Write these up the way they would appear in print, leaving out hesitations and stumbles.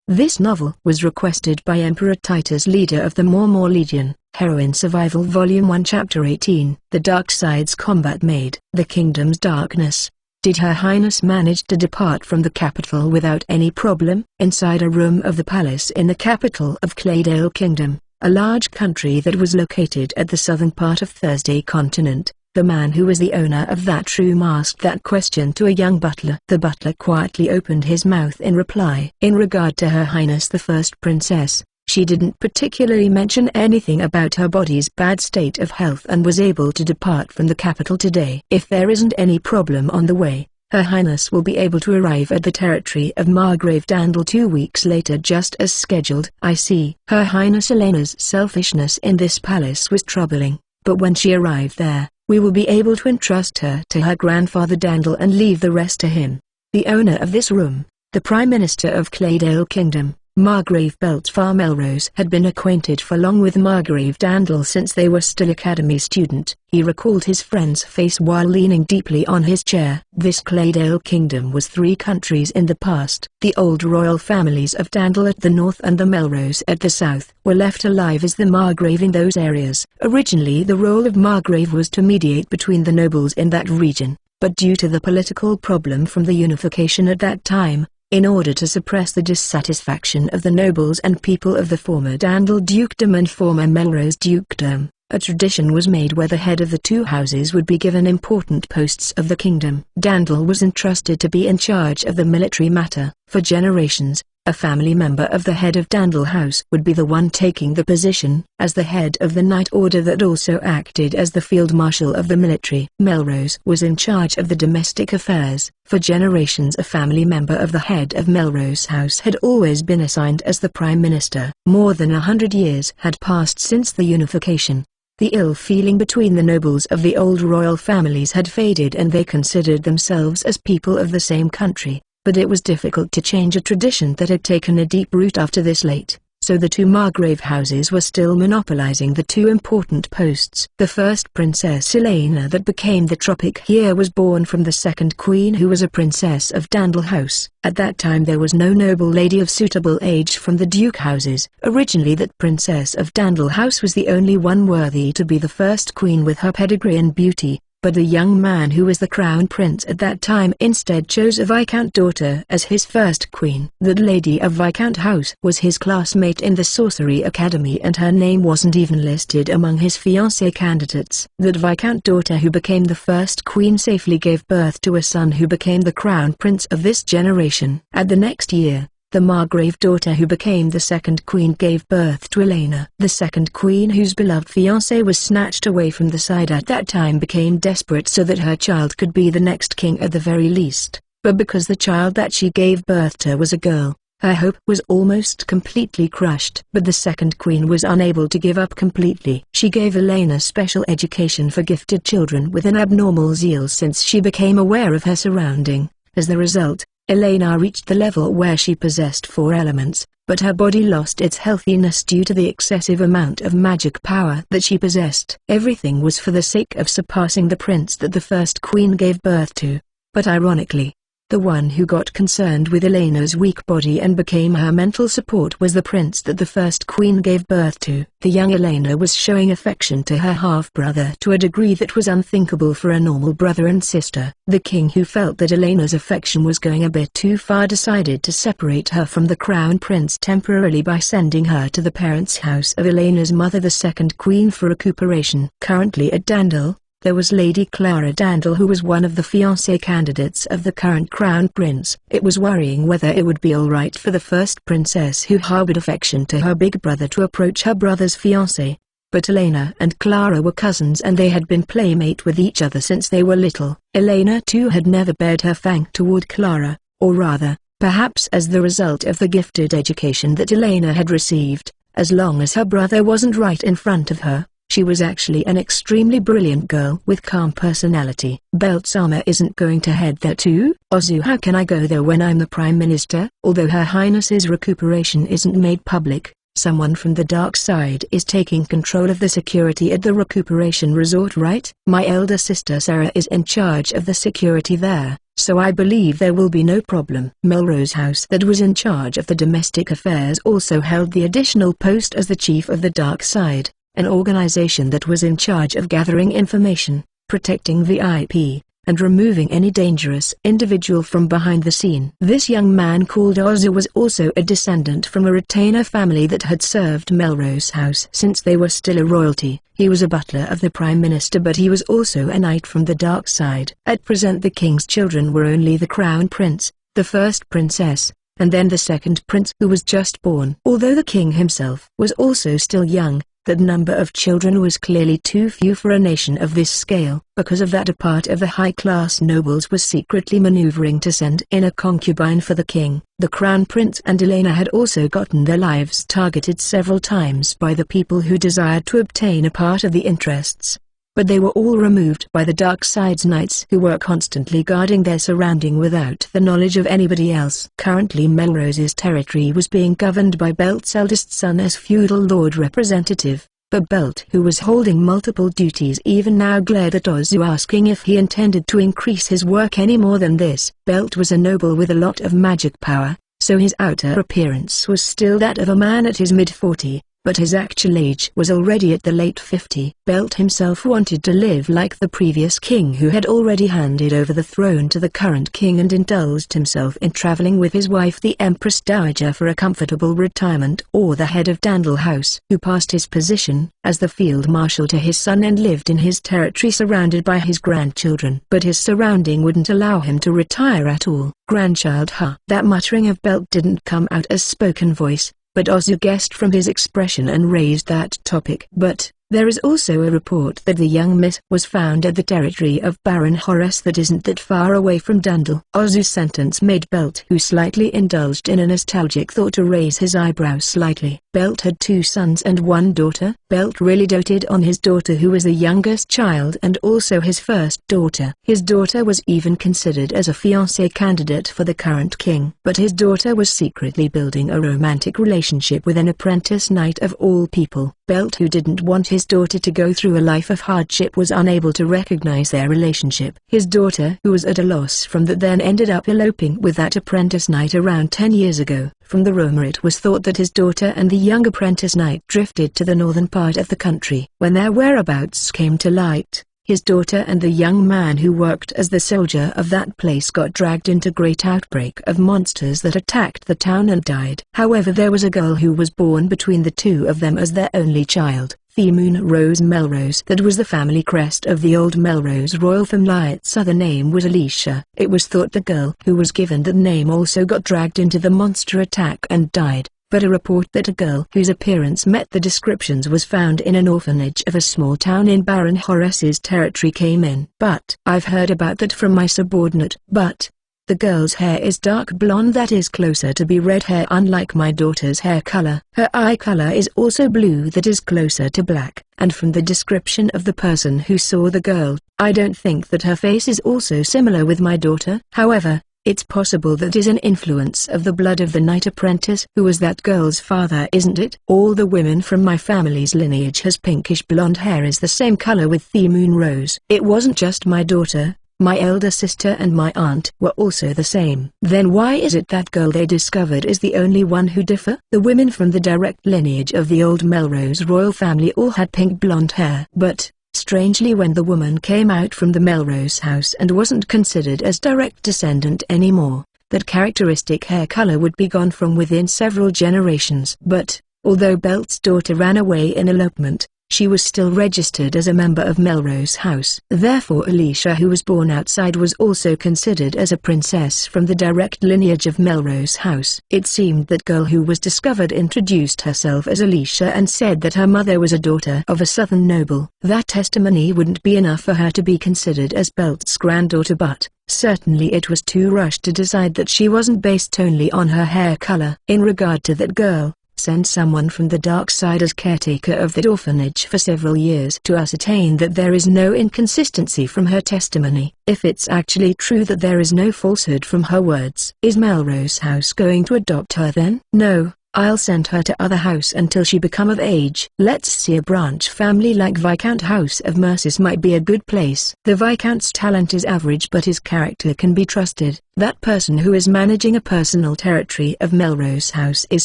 This novel was requested by Emperor Titus, leader of the Mormor Legion. Heroine Survival Volume 1 Chapter 18. The Dark Side's Combat Made. The Kingdom's Darkness. Did Her Highness manage to depart from the capital without any problem? Inside a room of the palace in the capital of Claydale Kingdom, a large country that was located at the southern part of Thursday Continent, the man who was the owner of that room asked that question to a young butler. The butler quietly opened his mouth in reply. In regard to Her Highness the First Princess, she didn't particularly mention anything about her body's bad state of health and was able to depart from the capital today. If there isn't any problem on the way, Her Highness will be able to arrive at the territory of Margrave Dandel 2 weeks later just as scheduled. I see. Her Highness Elena's selfishness in this palace was troubling, but when she arrived there, we will be able to entrust her to her grandfather Dandel and leave the rest to him. The owner of this room, the Prime Minister of Claydale Kingdom, Margrave Beltfar Melrose, had been acquainted for long with Margrave Dandel since they were still academy student. He recalled his friend's face while leaning deeply on his chair. This Claydale Kingdom was 3 countries in the past. The old royal families of Dandel at the north and the Melrose at the south were left alive as the Margrave in those areas. Originally the role of Margrave was to mediate between the nobles in that region, but due to the political problem from the unification at that time, in order to suppress the dissatisfaction of the nobles and people of the former Dandel Dukedom and former Melrose Dukedom, a tradition was made where the head of the 2 houses would be given important posts of the kingdom. Dandel was entrusted to be in charge of the military matter. For generations, a family member of the head of Dandel House would be the one taking the position as the head of the Knight Order that also acted as the Field Marshal of the military. Melrose was in charge of the domestic affairs. For generations a family member of the head of Melrose House had always been assigned as the Prime Minister. More than 100 years had passed since the unification. The ill feeling between the nobles of the old royal families had faded and they considered themselves as people of the same country. But it was difficult to change a tradition that had taken a deep root after this late, so the 2 Margrave houses were still monopolizing the 2 important posts. The first Princess Elena that became the Tropic Heir was born from the second queen who was a princess of Dandel House. At that time there was no noble lady of suitable age from the Duke houses. Originally that princess of Dandel House was the only one worthy to be the first queen with her pedigree and beauty. But a young man who was the crown prince at that time instead chose a Viscount daughter as his first queen. That lady of Viscount House was his classmate in the Sorcery Academy and her name wasn't even listed among his fiancé candidates. That Viscount daughter who became the first queen safely gave birth to a son who became the crown prince of this generation. At the next year, the Margrave daughter who became the second queen gave birth to Elena. The second queen whose beloved fiancé was snatched away from the side at that time became desperate so that her child could be the next king at the very least. But because the child that she gave birth to was a girl, her hope was almost completely crushed. But the second queen was unable to give up completely. She gave Elena special education for gifted children with an abnormal zeal since she became aware of her surrounding. As the result, Elena reached the level where she possessed 4 elements, but her body lost its healthiness due to the excessive amount of magic power that she possessed. Everything was for the sake of surpassing the prince that the first queen gave birth to. But ironically, the one who got concerned with Elena's weak body and became her mental support was the prince that the first queen gave birth to. The young Elena was showing affection to her half-brother to a degree that was unthinkable for a normal brother and sister. The king, who felt that Elena's affection was going a bit too far, decided to separate her from the crown prince temporarily by sending her to the parents' house of Elena's mother, the second queen, for recuperation. Currently at Dandel, there was Lady Clara Dandel, who was one of the fiancé candidates of the current crown prince. It was worrying whether it would be alright for the first princess who harbored affection to her big brother to approach her brother's fiancé. But Elena and Clara were cousins and they had been playmate with each other since they were little. Elena too had never bared her fang toward Clara, or rather, perhaps as the result of the gifted education that Elena had received, as long as her brother wasn't right in front of her. She was actually an extremely brilliant girl with calm personality. Beltsama isn't going to head there too? Ozu, how can I go there when I'm the Prime Minister? Although Her Highness's recuperation isn't made public, Someone from the dark side is taking control of the security at the recuperation resort, right? My elder sister Sarah is in charge of the security there, so I believe there will be no problem. Melrose House, that was in charge of the domestic affairs, also held the additional post as the chief of the dark side, an organization that was in charge of gathering information, protecting VIP, and removing any dangerous individual from behind the scene. This young man called Ozu was also a descendant from a retainer family that had served Melrose House since they were still a royalty. He was a butler of the Prime Minister, but he was also a knight from the dark side. At present the king's children were only the Crown Prince, the first princess, and then the second prince who was just born. Although the king himself was also still young, that number of children was clearly too few for a nation of this scale. Because of that, a part of the high-class nobles was secretly maneuvering to send in a concubine for the king. The Crown Prince and Elena had also gotten their lives targeted several times by the people who desired to obtain a part of the interests, but they were all removed by the dark side's knights who were constantly guarding their surrounding without the knowledge of anybody else. Currently Melrose's territory was being governed by Belt's eldest son as feudal lord representative, but Belt, who was holding multiple duties, even now glared at Ozu, asking if he intended to increase his work any more than this. Belt was a noble with a lot of magic power, so his outer appearance was still that of a man at his mid-40. But his actual age was already at the late 50. Belt himself wanted to live like the previous king, who had already handed over the throne to the current king, and indulged himself in traveling with his wife the Empress Dowager for a comfortable retirement, or the head of Dandel House, who passed his position as the field marshal to his son and lived in his territory surrounded by his grandchildren. But his surrounding wouldn't allow him to retire at all. Grandchild, huh? That muttering of Belt didn't come out as spoken voice, but Ozu guessed from his expression and raised that topic. But there is also a report that the young miss was found at the territory of Baron Horace that isn't that far away from Dandel. Ozu's sentence made Belt, who slightly indulged in a nostalgic thought, to raise his eyebrows slightly. Belt had 2 sons and 1 daughter. Belt really doted on his daughter, who was the youngest child and also his first daughter. His daughter was even considered as a fiancé candidate for the current king. But his daughter was secretly building a romantic relationship with an apprentice knight of all people. Belt, who didn't want his daughter to go through a life of hardship, was unable to recognize their relationship. His daughter, who was at a loss from that, then ended up eloping with that apprentice knight around 10 years ago. From the rumor, it was thought that his daughter and the young apprentice knight drifted to the northern part of the country. When their whereabouts came to light, his daughter and the young man who worked as the soldier of that place got dragged into great outbreak of monsters that attacked the town and died. However, there was a girl who was born between the two of them as their only child, the Moon Rose Melrose. That was the family crest of the old Melrose royal family. Its other name was Alicia. It was thought the girl who was given that name also got dragged into the monster attack and died. But a report that a girl whose appearance met the descriptions was found in an orphanage of a small town in Baron Horace's territory came in. But I've heard about that from my subordinate. But the girl's hair is dark blonde, that is closer to be red hair, unlike my daughter's hair color. Her eye color is also blue, that is closer to black. And from the description of the person who saw the girl, I don't think that her face is also similar with my daughter. However, it's possible that is an influence of the blood of the knight apprentice who was that girl's father, isn't it? All the women from my family's lineage has pinkish blonde hair, is the same color with the Moon Rose. It wasn't just my daughter, my elder sister and my aunt were also the same. Then why is it that girl they discovered is the only one who differ? The women from the direct lineage of the old Melrose royal family all had pink blonde hair. But strangely, when the woman came out from the Melrose house and wasn't considered as direct descendant anymore, that characteristic hair color would be gone from within several generations. But although Belt's daughter ran away in elopement, she was still registered as a member of Melrose House. Therefore Alicia, who was born outside, was also considered as a princess from the direct lineage of Melrose House. It seemed that girl who was discovered introduced herself as Alicia and said that her mother was a daughter of a southern noble. That testimony wouldn't be enough for her to be considered as Belt's granddaughter, but certainly it was too rushed to decide that she wasn't based only on her hair color. In regard to that girl, send someone from the dark side as caretaker of that orphanage for several years to ascertain that there is no inconsistency from her testimony. If it's actually true that there is no falsehood from her words, is Melrose House going to adopt her then? No, I'll send her to other house until she become of age. Let's see, a branch family like Viscount House of Mercis might be a good place. The Viscount's talent is average but his character can be trusted. That person who is managing a personal territory of Melrose House is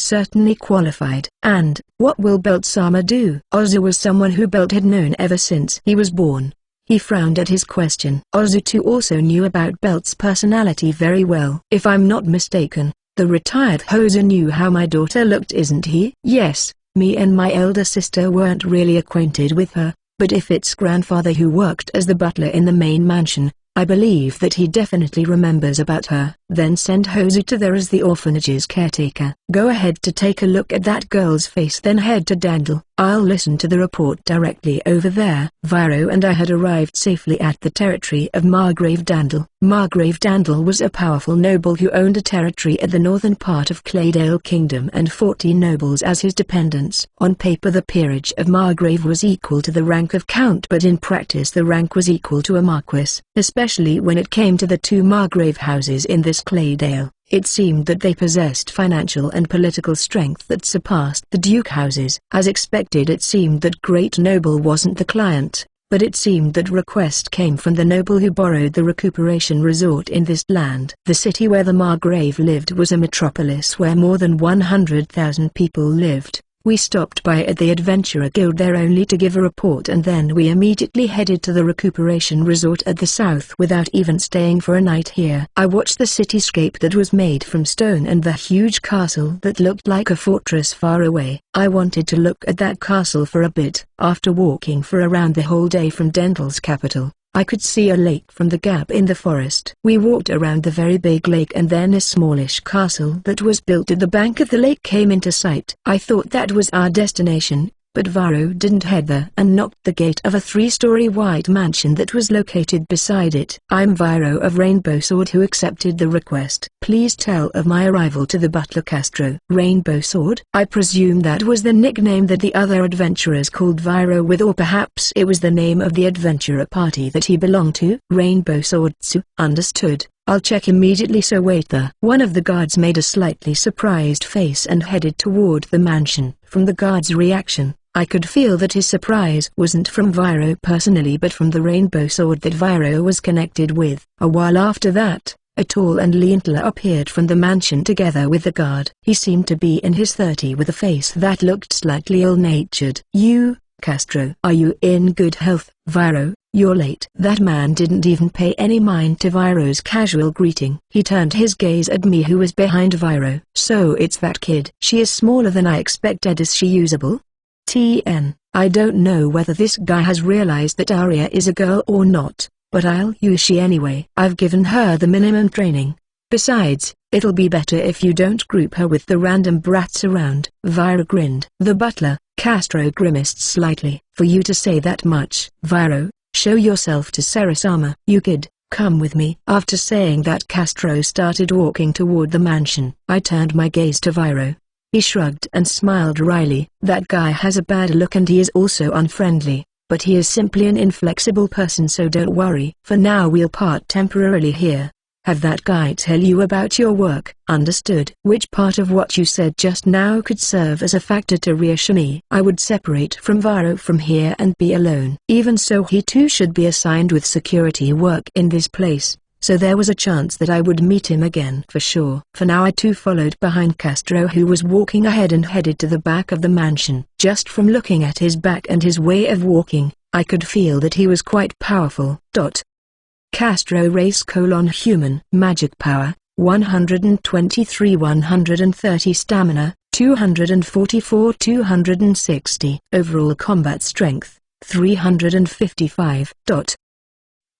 certainly qualified. And, what will Beltsama do? Ozu was someone who Belt had known ever since he was born. He frowned at his question. Ozu too also knew about Belt's personality very well. If I'm not mistaken, the retired Hoser knew how my daughter looked, isn't he? Yes, me and my elder sister weren't really acquainted with her, but if it's grandfather who worked as the butler in the main mansion, I believe that he definitely remembers about her. Then send Hoser to there as the orphanage's caretaker. Go ahead to take a look at that girl's face, then head to Dandel. I'll listen to the report directly over there. Viro and I had arrived safely at the territory of Margrave Dandel. Margrave Dandel was a powerful noble who owned a territory at the northern part of Claydale Kingdom and 40 nobles as his dependents. On paper the peerage of Margrave was equal to the rank of count, but in practice the rank was equal to a marquis, especially when it came to the two Margrave houses in this Claydale. It seemed that they possessed financial and political strength that surpassed the Duke houses. As expected, it seemed that Great Noble wasn't the client, but it seemed that request came from the noble who borrowed the recuperation resort in this land. The city where the Margrave lived was a metropolis where more than 100,000 people lived. We stopped by at the Adventurer Guild there only to give a report, and then we immediately headed to the recuperation resort at the south without even staying for a night here. I watched the cityscape that was made from stone and the huge castle that looked like a fortress far away. I wanted to look at that castle for a bit. After walking for around the whole day from Dendel's capital, I could see a lake from the gap in the forest. We walked around the very big lake and then a smallish castle that was built at the bank of the lake came into sight. I thought that was our destination, but Viro didn't head there and knocked the gate of a 3-story white mansion that was located beside it. I'm Viro of Rainbow Sword who accepted the request. Please tell of my arrival to the butler Castro. Rainbow Sword? I presume that was the nickname that the other adventurers called Viro with, or perhaps it was the name of the adventurer party that he belonged to. Rainbow Sword. Understood. I'll check immediately, so wait there. One of the guards made a slightly surprised face and headed toward the mansion. From the guard's reaction, I could feel that his surprise wasn't from Viro personally but from the Rainbow Sword that Viro was connected with. A while after that, a tall and lean fella appeared from the mansion together with the guard. He seemed to be in his 30s with a face that looked slightly ill-natured. You, Castro? Are you in good health? Viro, you're late. That man didn't even pay any mind to Viro's casual greeting. He turned his gaze at me who was behind Viro. So it's that kid. She is smaller than I expected. Is she usable? I don't know whether this guy has realized that Arya is a girl or not, but I'll use she anyway. I've given her the minimum training. Besides, it'll be better if you don't group her with the random brats around. Viro grinned. The butler, Castro, grimaced slightly. For you to say that much. Viro, show yourself to Sarasama. You kid, come with me. After saying that, Castro started walking toward the mansion. I turned my gaze to Viro. He shrugged and smiled wryly. That guy has a bad look and he is also unfriendly, but he is simply an inflexible person, so don't worry. For now we'll part temporarily here. Have that guy tell you about your work. Understood. Which part of what you said just now could serve as a factor to reassure me? I would separate from Viro from here and be alone. Even so, he too should be assigned with security work in this place, so there was a chance that I would meet him again for sure. For now I too followed behind Castro, who was walking ahead and headed to the back of the mansion. Just from looking at his back and his way of walking, I could feel that he was quite powerful. Castro race human magic power, 123 130 stamina, 244 260 overall combat strength, 355.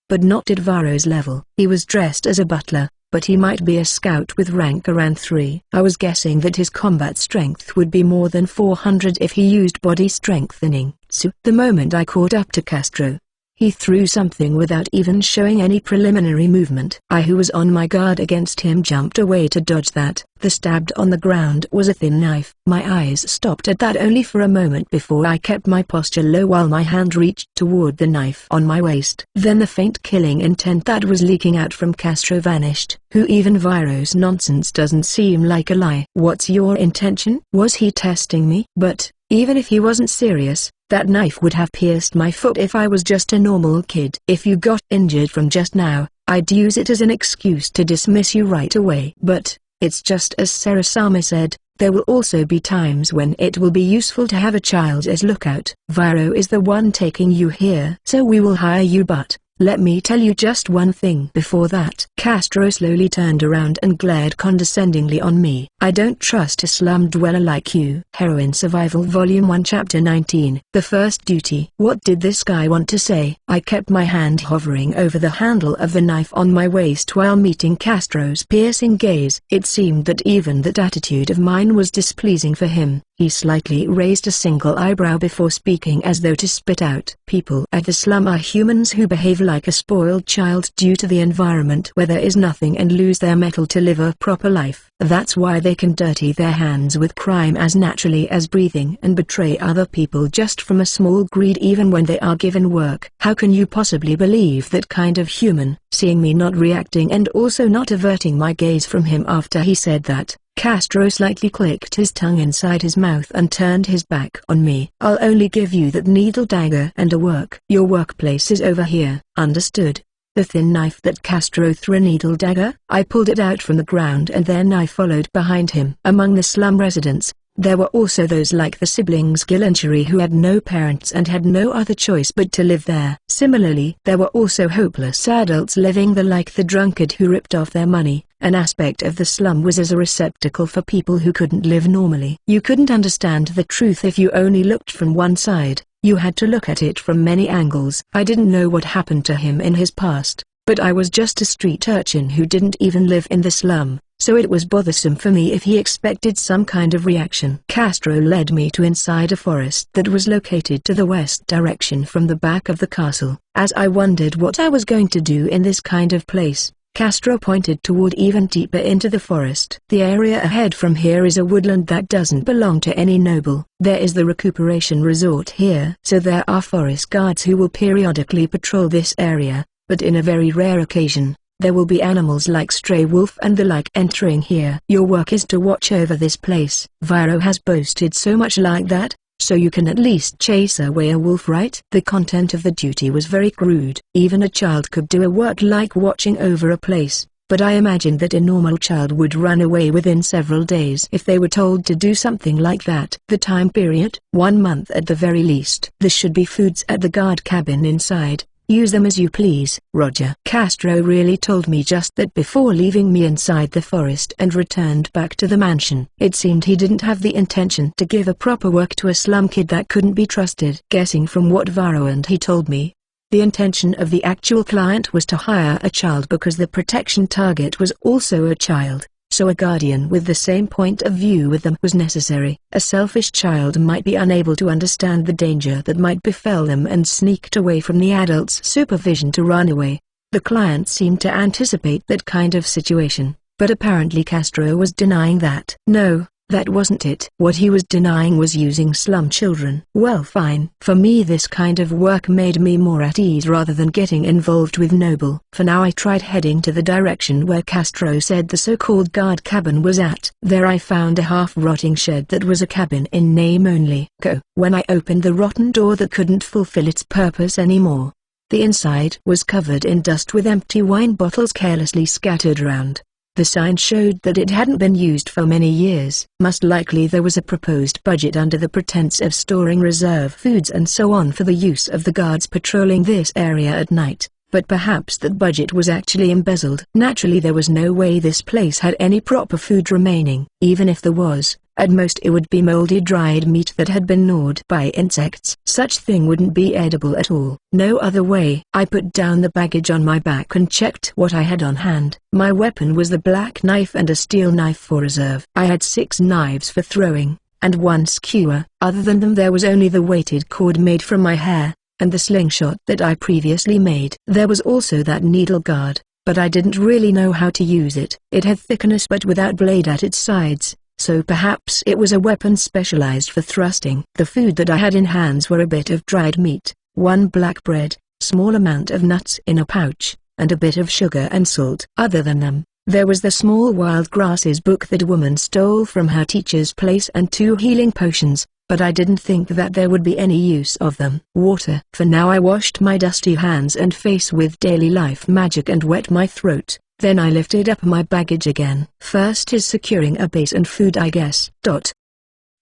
But not at Viro's level. He was dressed as a butler, but he might be a scout with rank around 3. I was guessing that his combat strength would be more than 400 if he used body strengthening. So, the moment I caught up to Castro, He threw something without even showing any preliminary movement. I, who was on my guard against him, jumped away to dodge that. The stabbed on the ground was a thin knife. My eyes stopped at that only for a moment before I kept my posture low while my hand reached toward the knife on my waist. Then the faint killing intent that was leaking out from Castro vanished. Who even Viro's nonsense doesn't seem like a lie. What's your intention? Was he testing me? But even if he wasn't serious, that knife would have pierced my foot if I was just a normal kid. If you got injured from just now, I'd use it as an excuse to dismiss you right away. But it's just as Sarasama said, there will also be times when it will be useful to have a child as lookout. Viro is the one taking you here, so we will hire you, but let me tell you just one thing before that. Castro slowly turned around and glared condescendingly on me. I don't trust a slum dweller like you. Heroine Survival Volume 1 Chapter 19. The First Duty. What did this guy want to say? I kept my hand hovering over the handle of the knife on my waist while meeting Castro's piercing gaze. It seemed that even that attitude of mine was displeasing for him. He slightly raised a single eyebrow before speaking as though to spit out. People at the slum are humans who behave like a spoiled child due to the environment where there is nothing and lose their mettle to live a proper life. That's why they can dirty their hands with crime as naturally as breathing and betray other people just from a small greed even when they are given work. How can you possibly believe that kind of human? Seeing me not reacting and also not averting my gaze from him after he said that, Castro slightly clicked his tongue inside his mouth and turned his back on me. I'll only give you that needle dagger and a work. Your workplace is over here, understood? The thin knife that Castro threw. A needle dagger? I pulled it out from the ground and then I followed behind him. Among the slum residents, there were also those like the siblings Gilancheri who had no parents and had no other choice but to live there. Similarly, there were also hopeless adults living there like the drunkard who ripped off their money. An aspect of the slum was as a receptacle for people who couldn't live normally. You couldn't understand the truth if you only looked from one side. You had to look at it from many angles. I didn't know what happened to him in his past, but I was just a street urchin who didn't even live in the slum, so it was bothersome for me if he expected some kind of reaction. Castro led me to inside a forest that was located to the west direction from the back of the castle. As I wondered what I was going to do in this kind of place, Castro pointed toward even deeper into the forest. The area ahead from here is a woodland that doesn't belong to any noble. There is the recuperation resort here, so there are forest guards who will periodically patrol this area, but in a very rare occasion, there will be animals like stray wolf and the like entering here. Your work is to watch over this place. Viro has boasted so much like that, so you can at least chase away a wolf, right? The content of the duty was very crude. Even a child could do a work like watching over a place, but I imagined that a normal child would run away within several days if they were told to do something like that. The time period? 1 month at the very least. There should be foods at the guard cabin inside. Use them as you please. Roger. Castro really told me just that before leaving me inside the forest and returned back to the mansion. It seemed he didn't have the intention to give a proper work to a slum kid that couldn't be trusted. Guessing from what Viro and he told me, the intention of the actual client was to hire a child because the protection target was also a child. So a guardian with the same point of view with them was necessary. A selfish child might be unable to understand the danger that might befell them and sneaked away from the adult's supervision to run away. The client seemed to anticipate that kind of situation, but apparently Castro was denying that. No, that wasn't it. What he was denying was using slum children. Well, fine. For me this kind of work made me more at ease rather than getting involved with noble. For now I tried heading to the direction where Castro said the so-called guard cabin was at. There I found a half-rotting shed that was a cabin in name only. When I opened the rotten door that couldn't fulfill its purpose anymore, the inside was covered in dust with empty wine bottles carelessly scattered around. The sign showed that it hadn't been used for many years. Most likely there was a proposed budget under the pretense of storing reserve foods and so on for the use of the guards patrolling this area at night, but perhaps that budget was actually embezzled. Naturally there was no way this place had any proper food remaining. Even if there was, at most it would be moldy dried meat that had been gnawed by insects. Such thing wouldn't be edible at all. No other way. I put down the baggage on my back and checked what I had on hand. My weapon was the black knife and a steel knife for reserve. I had 6 knives for throwing, and 1 skewer. Other than them there was only the weighted cord made from my hair, and the slingshot that I previously made. There was also that needle guard, but I didn't really know how to use it. It had thickness but without blade at its sides, so perhaps it was a weapon specialized for thrusting. The food that I had in hands were a bit of dried meat, one black bread, small amount of nuts in a pouch, and a bit of sugar and salt. Other than them, there was the small wild grasses book that woman stole from her teacher's place and 2 healing potions, but I didn't think that there would be any use of them. Water. For now I washed my dusty hands and face with daily life magic and wet my throat, then I lifted up my baggage again. First is securing a base and food, I guess.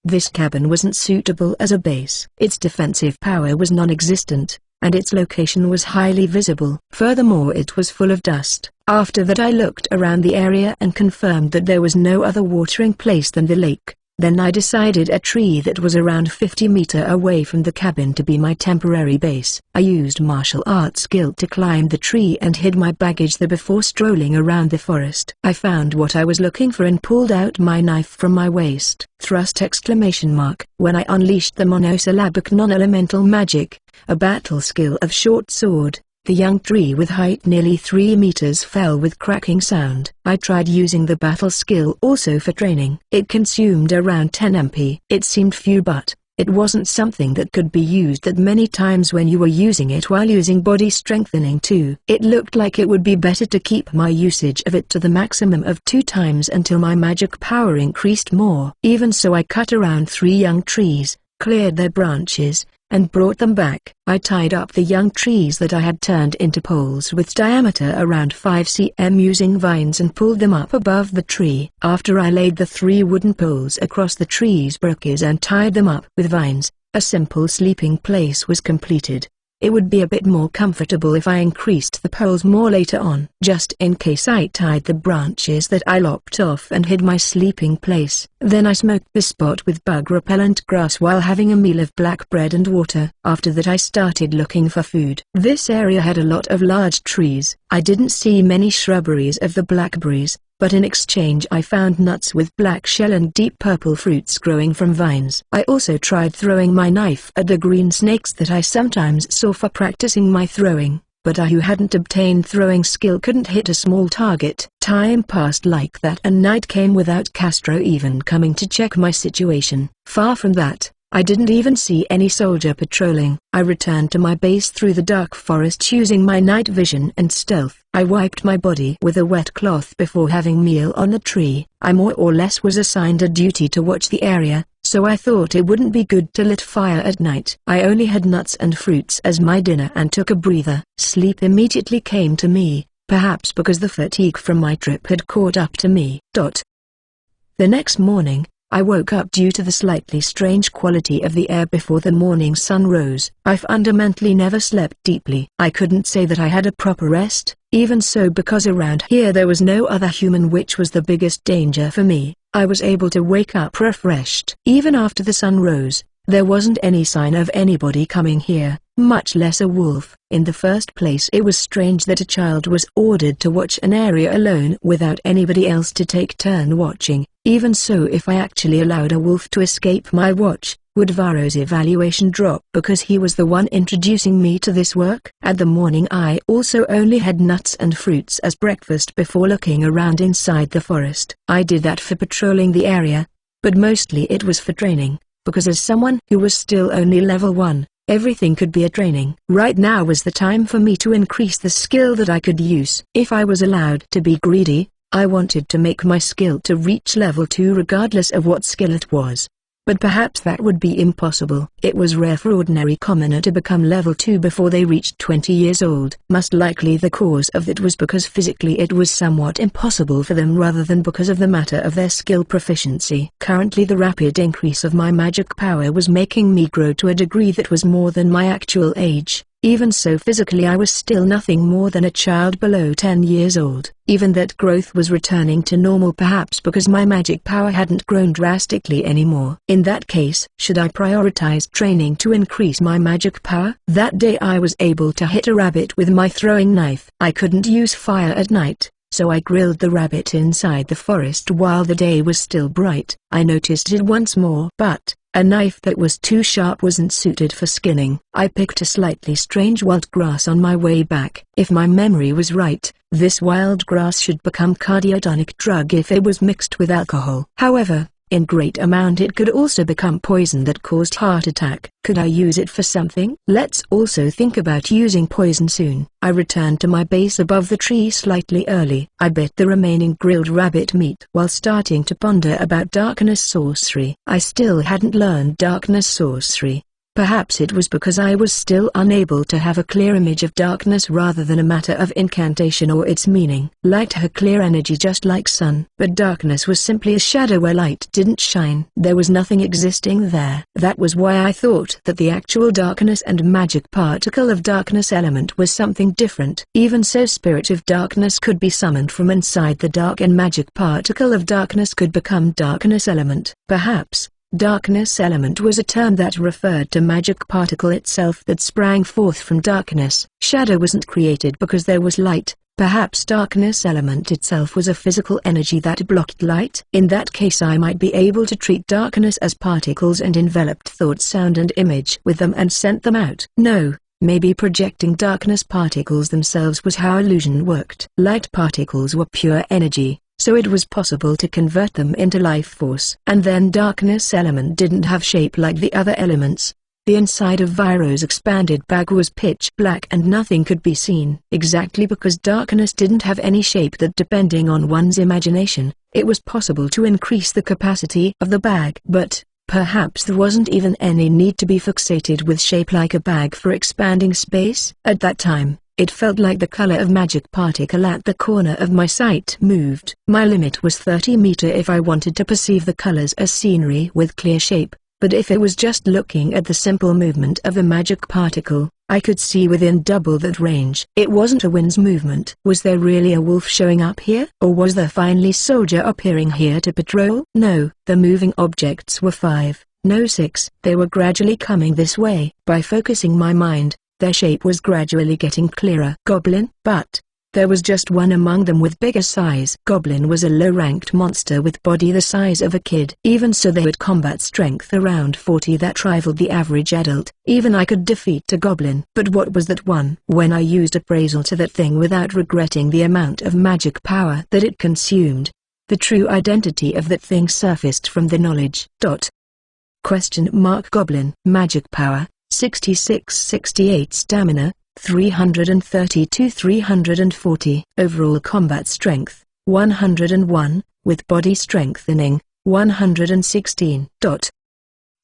This cabin wasn't suitable as a base. Its defensive power was non-existent, and its location was highly visible. Furthermore, it was full of dust. After that I looked around the area and confirmed that there was no other watering place than the lake. Then I decided a tree that was around 50 meters away from the cabin to be my temporary base. I used martial arts skill to climb the tree and hid my baggage there before strolling around the forest. I found what I was looking for and pulled out my knife from my waist. Thrust! When I unleashed the monosyllabic non-elemental magic, a battle skill of short sword, the young tree with height nearly 3 meters fell with cracking sound. I tried using the battle skill also for training. It consumed around 10 MP. It seemed few, but it wasn't something that could be used that many times when you were using it while using body strengthening too. It looked like it would be better to keep my usage of it to the maximum of 2 times until my magic power increased more. Even so, I cut around 3 young trees, cleared their branches, and brought them back. I tied up the young trees that I had turned into poles with diameter around 5 cm using vines and pulled them up above the tree. After I laid the 3 wooden poles across the tree's branches and tied them up with vines, a simple sleeping place was completed. It would be a bit more comfortable if I increased the poles more later on. Just in case, I tied the branches that I lopped off and hid my sleeping place. Then I smoked the spot with bug-repellent grass while having a meal of black bread and water. After that I started looking for food. This area had a lot of large trees. I didn't see many shrubberies of the blackberries, but in exchange I found nuts with black shell and deep purple fruits growing from vines. I also tried throwing my knife at the green snakes that I sometimes saw for practicing my throwing, but I who hadn't obtained throwing skill couldn't hit a small target. Time passed like that and night came without Castro even coming to check my situation. Far from that, I didn't even see any soldier patrolling. I returned to my base through the dark forest using my night vision and stealth. I wiped my body with a wet cloth before having meal on the tree. I more or less was assigned a duty to watch the area, so I thought it wouldn't be good to lit fire at night. I only had nuts and fruits as my dinner and took a breather. Sleep immediately came to me, perhaps because the fatigue from my trip had caught up to me. The next morning, I woke up due to the slightly strange quality of the air before the morning sun rose. I fundamentally never slept deeply. I couldn't say that I had a proper rest, even so, because around here there was no other human, which was the biggest danger for me. I was able to wake up refreshed. Even after the sun rose, there wasn't any sign of anybody coming here, much less a wolf. In the first place, it was strange that a child was ordered to watch an area alone without anybody else to take turn watching. Even so, if I actually allowed a wolf to escape my watch, would Varro's evaluation drop because he was the one introducing me to this work? At the morning I also only had nuts and fruits as breakfast before looking around inside the forest. I did that for patrolling the area, but mostly it was for training, because as someone who was still only level 1, everything could be a training. Right now was the time for me to increase the skill that I could use. If I was allowed to be greedy, I wanted to make my skill to reach level 2 regardless of what skill it was. But perhaps that would be impossible. It was rare for ordinary commoner to become level 2 before they reached 20 years old. Most likely the cause of that was because physically it was somewhat impossible for them rather than because of the matter of their skill proficiency. Currently the rapid increase of my magic power was making me grow to a degree that was more than my actual age. Even so, physically I was still nothing more than a child below 10 years old. Even that growth was returning to normal, perhaps because my magic power hadn't grown drastically anymore. In that case, should I prioritize training to increase my magic power? That day I was able to hit a rabbit with my throwing knife. I couldn't use fire at night, so I grilled the rabbit inside the forest while the day was still bright. I noticed it once more, but a knife that was too sharp wasn't suited for skinning. I picked a slightly strange wild grass on my way back. If my memory was right, this wild grass should become cardiogenic drug if it was mixed with alcohol. However, in great amount it could also become poison that caused heart attack. Could I use it for something? Let's also think about using poison soon. I returned to my base above the tree slightly early. I bit the remaining grilled rabbit meat while starting to ponder about darkness sorcery. I still hadn't learned darkness sorcery. Perhaps it was because I was still unable to have a clear image of darkness rather than a matter of incantation or its meaning. Light had clear energy just like sun, but darkness was simply a shadow where light didn't shine. There was nothing existing there. That was why I thought that the actual darkness and magic particle of darkness element was something different. Even so, spirit of darkness could be summoned from inside the dark and magic particle of darkness could become darkness element. Perhaps darkness element was a term that referred to magic particle itself that sprang forth from darkness. Shadow wasn't created because there was light. Perhaps darkness element itself was a physical energy that blocked light. In that case I might be able to treat darkness as particles and enveloped thought, sound and image with them and sent them out. No, maybe projecting darkness particles themselves was how illusion worked. Light particles were pure energy, so it was possible to convert them into life force. And then darkness element didn't have shape like the other elements. The inside of Viro's expanded bag was pitch black and nothing could be seen. Exactly because darkness didn't have any shape that, depending on one's imagination, it was possible to increase the capacity of the bag. But perhaps there wasn't even any need to be fixated with shape like a bag for expanding space. At that time, it felt like the color of magic particle at the corner of my sight moved. My limit was 30 meters if I wanted to perceive the colors as scenery with clear shape, but if it was just looking at the simple movement of the magic particle, I could see within double that range. It wasn't a wind's movement. Was there really a wolf showing up here? Or was there finally soldier appearing here to patrol? No, the moving objects were 5, no 6. They were gradually coming this way. By focusing my mind, their shape was gradually getting clearer. Goblin? But there was just one among them with bigger size. Goblin was a low-ranked monster with body the size of a kid. Even so, they had combat strength around 40 that rivaled the average adult. Even I could defeat a goblin. But what was that one? When I used appraisal to that thing without regretting the amount of magic power that it consumed, the true identity of that thing surfaced from the knowledge. Goblin. Magic power, 66-68 stamina, 332-340. Overall combat strength, 101, with body strengthening, 116.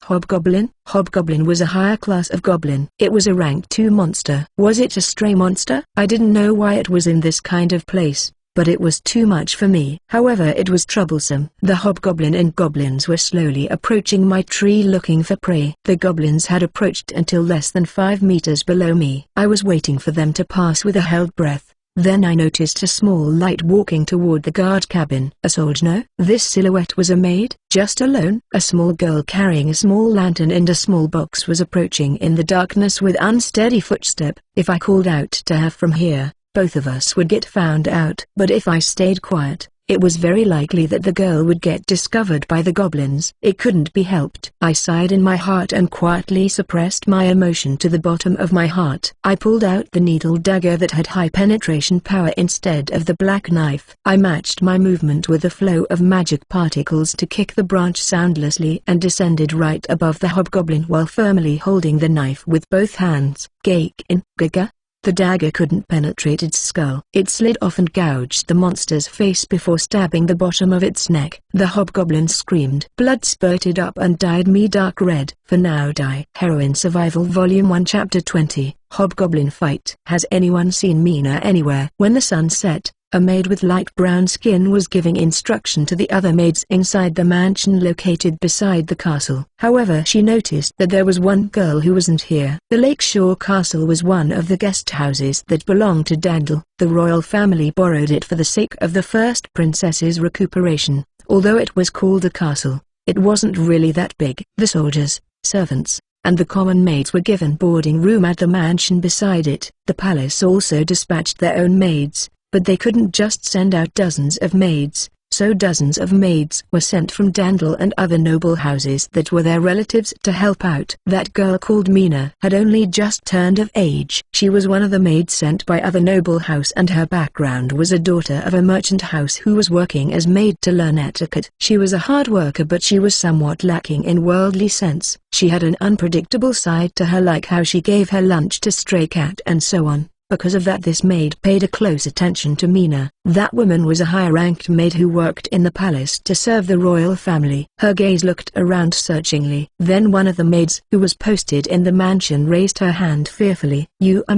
Hobgoblin? Hobgoblin was a higher class of goblin. It was a rank 2 monster. Was it a stray monster? I didn't know why it was in this kind of place, but it was too much for me. However, it was troublesome. The hobgoblin and goblins were slowly approaching my tree looking for prey. The goblins had approached until less than 5 meters below me. I was waiting for them to pass with a held breath. Then I noticed a small light walking toward the guard cabin. A soldier? No, this silhouette was a maid, just alone. A small girl carrying a small lantern and a small box was approaching in the darkness with unsteady footstep. If I called out to her from here, both of us would get found out. But if I stayed quiet, it was very likely that the girl would get discovered by the goblins. It couldn't be helped. I sighed in my heart and quietly suppressed my emotion to the bottom of my heart. I pulled out the needle dagger that had high penetration power instead of the black knife. I matched my movement with the flow of magic particles to kick the branch soundlessly and descended right above the hobgoblin while firmly holding the knife with both hands. Gaga. The dagger couldn't penetrate its skull. It slid off and gouged the monster's face before stabbing the bottom of its neck. The hobgoblin screamed. Blood spurted up and dyed me dark red. For now die. Heroine Survival Volume 1 Chapter 20, Hobgoblin Fight. Has anyone seen Mina anywhere? When the sun set, a maid with light brown skin was giving instruction to the other maids inside the mansion located beside the castle. However, she noticed that there was one girl who wasn't here. The Lakeshore Castle was one of the guest houses that belonged to Dandel. The royal family borrowed it for the sake of the first princess's recuperation. Although it was called a castle, it wasn't really that big. The soldiers, servants, and the common maids were given boarding room at the mansion beside it. The palace also dispatched their own maids, but they couldn't just send out dozens of maids. So dozens of maids were sent from Dandel and other noble houses that were their relatives to help out. That girl called Mina had only just turned of age. She was one of the maids sent by other noble house, and her background was a daughter of a merchant house who was working as maid to learn etiquette. She was a hard worker, but she was somewhat lacking in worldly sense. She had an unpredictable side to her, like how she gave her lunch to stray cat and so on. Because of that, this maid paid a close attention to Mina. That woman was a high-ranked maid who worked in the palace to serve the royal family. Her gaze looked around searchingly. Then one of the maids who was posted in the mansion raised her hand fearfully.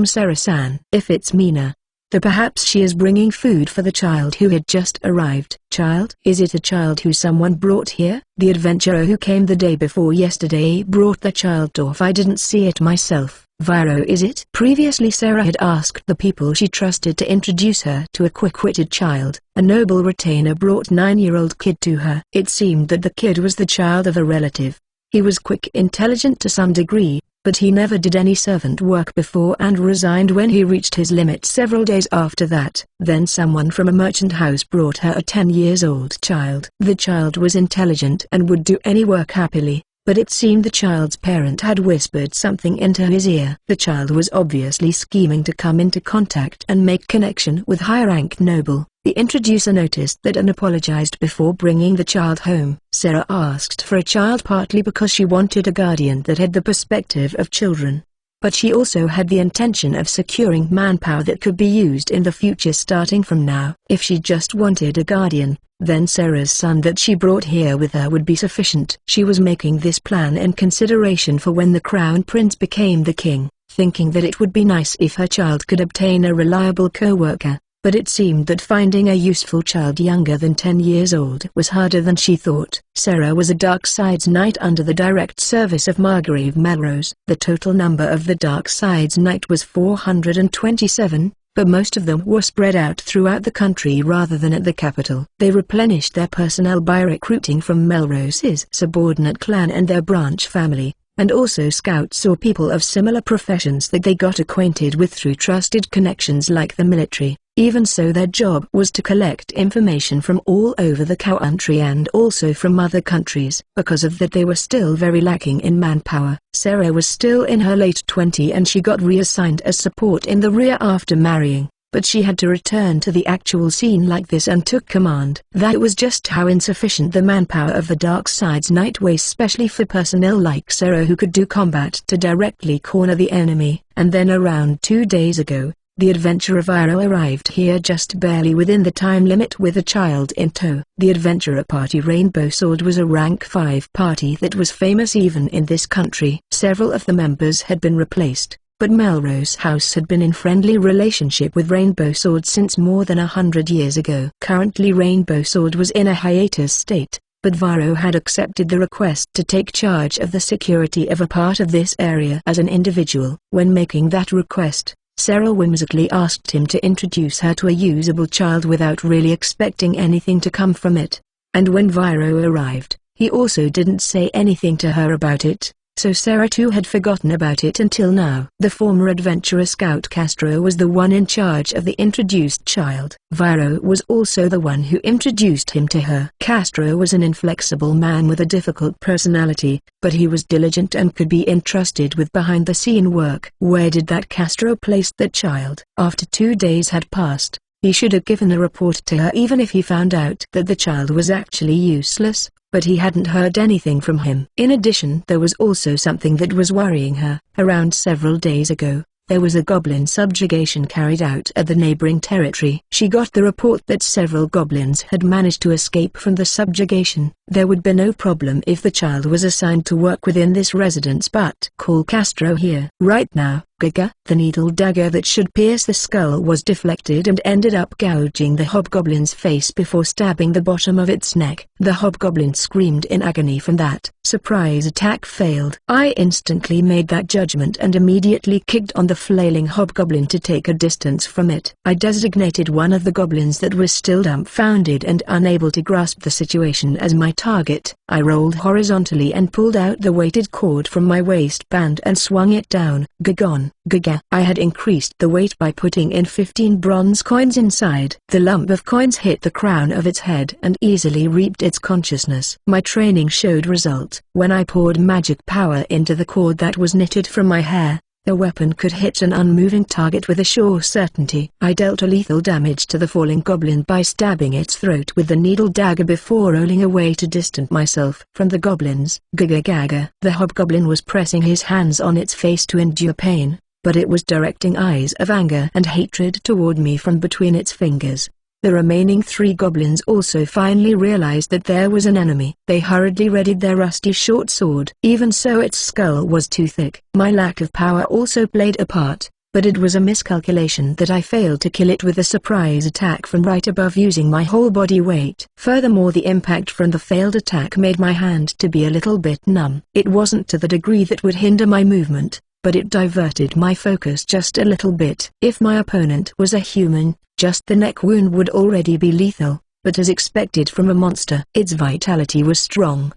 Sarah-san. If it's Mina, then perhaps she is bringing food for the child who had just arrived. Child? Is it a child who someone brought here? The adventurer who came the day before yesterday brought the child off. I didn't see it myself. Viro, is it? Previously Sarah had asked the people she trusted to introduce her to a quick-witted child. A noble retainer brought 9-year-old kid to her. It seemed that the kid was the child of a relative. He was quick, intelligent to some degree, but he never did any servant work before and resigned when he reached his limit several days after that. Then someone from a merchant house brought her a 10-year-old child. The child was intelligent and would do any work happily, but it seemed the child's parent had whispered something into his ear. The child was obviously scheming to come into contact and make connection with high-ranked noble. The introducer noticed that and apologized before bringing the child home. Sarah asked for a child partly because she wanted a guardian that had the perspective of children, but she also had the intention of securing manpower that could be used in the future starting from now. If she just wanted a guardian, then Sarah's son that she brought here with her would be sufficient. She was making this plan in consideration for when the crown prince became the king, thinking that it would be nice if her child could obtain a reliable co-worker. But it seemed that finding a useful child younger than 10 years old was harder than she thought. Sarah was a Darksides Knight under the direct service of Margrave Melrose. The total number of the Darksides Knight was 427, but most of them were spread out throughout the country rather than at the capital. They replenished their personnel by recruiting from Melrose's subordinate clan and their branch family, and also scouts or people of similar professions that they got acquainted with through trusted connections like the military. Even so, their job was to collect information from all over the country and also from other countries. Because of that, they were still very lacking in manpower. Sarah was still in her late 20s and she got reassigned as support in the rear after marrying, but she had to return to the actual scene like this and took command. That was just how insufficient the manpower of the Darksides Knight was, especially for personnel like Sarah who could do combat to directly corner the enemy. And then around 2 days ago, the adventurer Viro arrived here just barely within the time limit with a child in tow. The adventurer party Rainbow Sword was a rank 5 party that was famous even in this country. Several of the members had been replaced, but Melrose House had been in friendly relationship with Rainbow Sword since more than 100 years ago. Currently Rainbow Sword was in a hiatus state, but Viro had accepted the request to take charge of the security of a part of this area as an individual. When making that request, Sarah whimsically asked him to introduce her to a usable child without really expecting anything to come from it. And when Viro arrived, he also didn't say anything to her about it, so Sarah too had forgotten about it until now. The former adventurer scout Castro was the one in charge of the introduced child. Viro was also the one who introduced him to her. Castro was an inflexible man with a difficult personality, but he was diligent and could be entrusted with behind-the-scene work. Where did that Castro place that child? After 2 days had passed, he should have given a report to her even if he found out that the child was actually useless, but he hadn't heard anything from him. In addition, there was also something that was worrying her. Around several days ago, there was a goblin subjugation carried out at the neighboring territory. She got the report that several goblins had managed to escape from the subjugation. There would be no problem if the child was assigned to work within this residence, but call Castro here. Right now. Gaga. The needle dagger that should pierce the skull was deflected and ended up gouging the hobgoblin's face before stabbing the bottom of its neck. The hobgoblin screamed in agony from that. Surprise attack failed. I instantly made that judgment and immediately kicked on the flailing hobgoblin to take a distance from it. I designated one of the goblins that was still dumbfounded and unable to grasp the situation as my target. I rolled horizontally and pulled out the weighted cord from my waistband and swung it down. Gagon. goblin. Gaga. I had increased the weight by putting in 15 bronze coins inside. The lump of coins hit the crown of its head and easily reaped its consciousness. My training showed result. When I poured magic power into the cord that was knitted from my hair, the weapon could hit an unmoving target with a sure certainty. I dealt a lethal damage to the falling goblin by stabbing its throat with the needle dagger before rolling away to distance myself from the goblins. Gaga gaga. The hobgoblin was pressing his hands on its face to endure pain, but it was directing eyes of anger and hatred toward me from between its fingers. The remaining 3 goblins also finally realized that there was an enemy. They hurriedly readied their rusty short sword. Even so, its skull was too thick. My lack of power also played a part, but it was a miscalculation that I failed to kill it with a surprise attack from right above using my whole body weight. Furthermore, the impact from the failed attack made my hand to be a little bit numb. It wasn't to the degree that would hinder my movement, but it diverted my focus just a little bit. If my opponent was a human, just the neck wound would already be lethal, but as expected from a monster, its vitality was strong.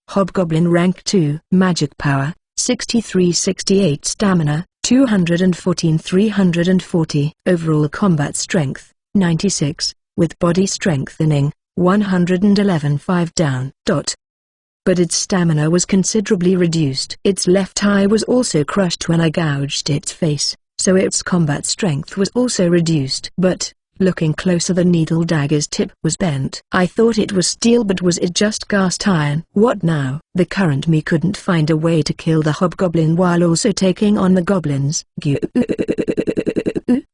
Hobgoblin rank 2. Magic power, 63-68 stamina, 214-340. Overall combat strength, 96, with body strengthening, 111 5 down. But its stamina was considerably reduced. Its left eye was also crushed when I gouged its face, so its combat strength was also reduced. But, looking closer, the needle dagger's tip was bent. I thought it was steel, but was it just cast iron? What now? The current me couldn't find a way to kill the hobgoblin while also taking on the goblins.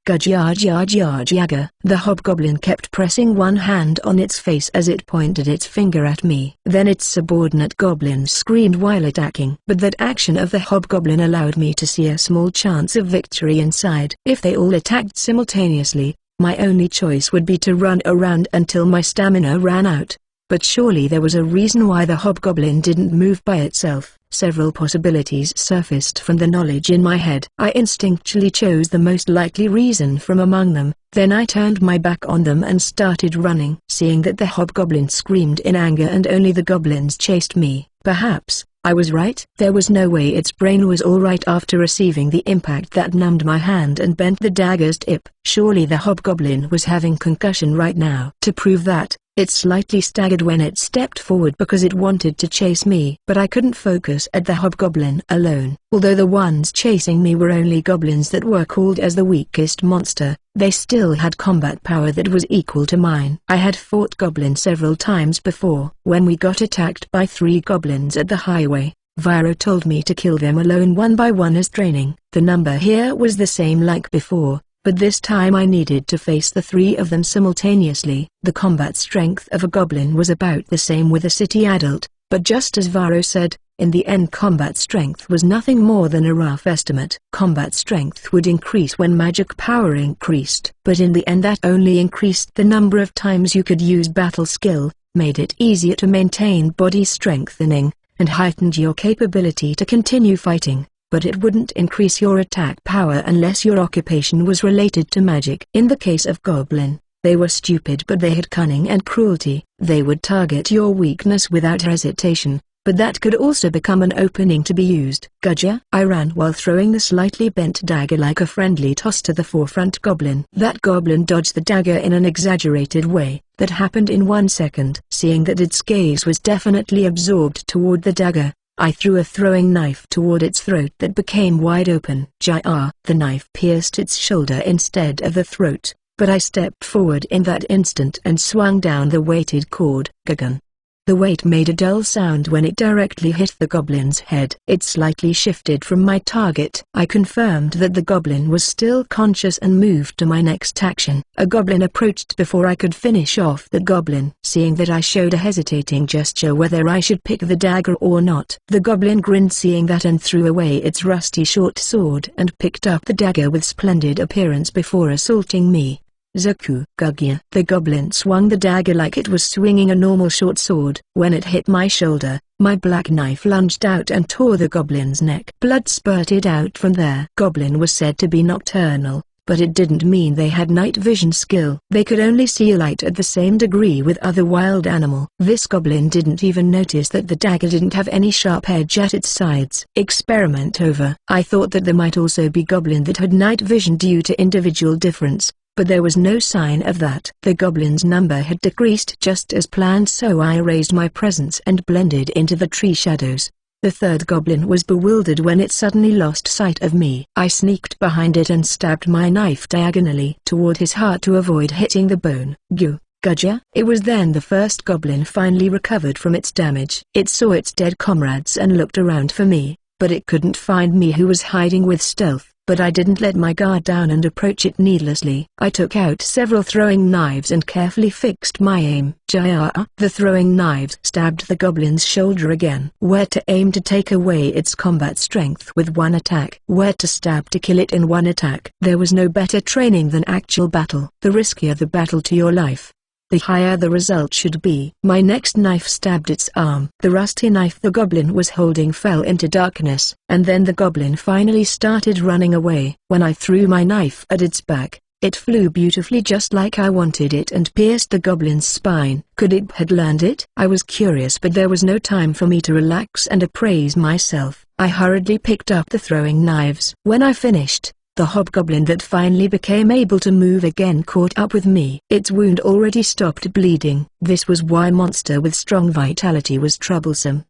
Gudjajajajajaga. The hobgoblin kept pressing one hand on its face as it pointed its finger at me. Then its subordinate goblins screamed while attacking. But that action of the hobgoblin allowed me to see a small chance of victory inside. If they all attacked simultaneously, my only choice would be to run around until my stamina ran out. But surely there was a reason why the hobgoblin didn't move by itself. Several possibilities surfaced from the knowledge in my head. I instinctually chose the most likely reason from among them. Then I turned my back on them and started running. Seeing that the hobgoblin screamed in anger and only the goblins chased me, perhaps I was right. There was no way its brain was all right after receiving the impact that numbed my hand and bent the dagger's tip. Surely the hobgoblin was having concussion right now. To prove that, it slightly staggered when it stepped forward because it wanted to chase me. But I couldn't focus at the hobgoblin alone. Although the ones chasing me were only goblins that were called as the weakest monster, they still had combat power that was equal to mine. I had fought goblins several times before. When we got attacked by 3 goblins at the highway, Viro told me to kill them alone one by one as training. The number here was the same like before, but this time I needed to face the 3 of them simultaneously. The combat strength of a goblin was about the same with a city adult, but just as Viro said, in the end combat strength was nothing more than a rough estimate. Combat strength would increase when magic power increased, but in the end that only increased the number of times you could use battle skill, made it easier to maintain body strengthening, and heightened your capability to continue fighting. But it wouldn't increase your attack power unless your occupation was related to magic. In the case of Goblin, they were stupid but they had cunning and cruelty. They would target your weakness without hesitation, but that could also become an opening to be used. Gudja. I ran while throwing the slightly bent dagger like a friendly toss to the forefront goblin. That goblin dodged the dagger in an exaggerated way. That happened in 1 second. Seeing that its gaze was definitely absorbed toward the dagger, I threw a throwing knife toward its throat that became wide open. The knife pierced its shoulder instead of the throat, but I stepped forward in that instant and swung down the weighted cord. Gagun. The weight made a dull sound when it directly hit the goblin's head. It slightly shifted from my target. I confirmed that the goblin was still conscious and moved to my next action. A goblin approached before I could finish off the goblin. Seeing that I showed a hesitating gesture whether I should pick the dagger or not, the goblin grinned seeing that and threw away its rusty short sword and picked up the dagger with splendid appearance before assaulting me. Zaku. Gugya. The goblin swung the dagger like it was swinging a normal short sword. When it hit my shoulder, my black knife lunged out and tore the goblin's neck. Blood spurted out from there. Goblin was said to be nocturnal, but it didn't mean they had night vision skill. They could only see light at the same degree with other wild animal. This goblin didn't even notice that the dagger didn't have any sharp edge at its sides. Experiment over. I thought that there might also be goblin that had night vision due to individual difference, but there was no sign of that. The goblin's number had decreased just as planned, so I raised my presence and blended into the tree shadows. The third goblin was bewildered when it suddenly lost sight of me. I sneaked behind it and stabbed my knife diagonally toward his heart to avoid hitting the bone. Gudja. It was then the first goblin finally recovered from its damage. It saw its dead comrades and looked around for me, but it couldn't find me, who was hiding with stealth. But I didn't let my guard down and approach it needlessly. I took out several throwing knives and carefully fixed my aim. The throwing knives stabbed the goblin's shoulder again. Where to aim to take away its combat strength with one attack. Where to stab to kill it in one attack. There was no better training than actual battle. The riskier the battle to your life, the higher the result should be. My next knife stabbed its arm. The rusty knife the goblin was holding fell into darkness, and then the goblin finally started running away. When I threw my knife at its back, it flew beautifully just like I wanted it and pierced the goblin's spine. Could it had learned it? I was curious, but there was no time for me to relax and appraise myself. I hurriedly picked up the throwing knives. When I finished, the hobgoblin that finally became able to move again caught up with me. Its wound already stopped bleeding. This was why monster with strong vitality was troublesome.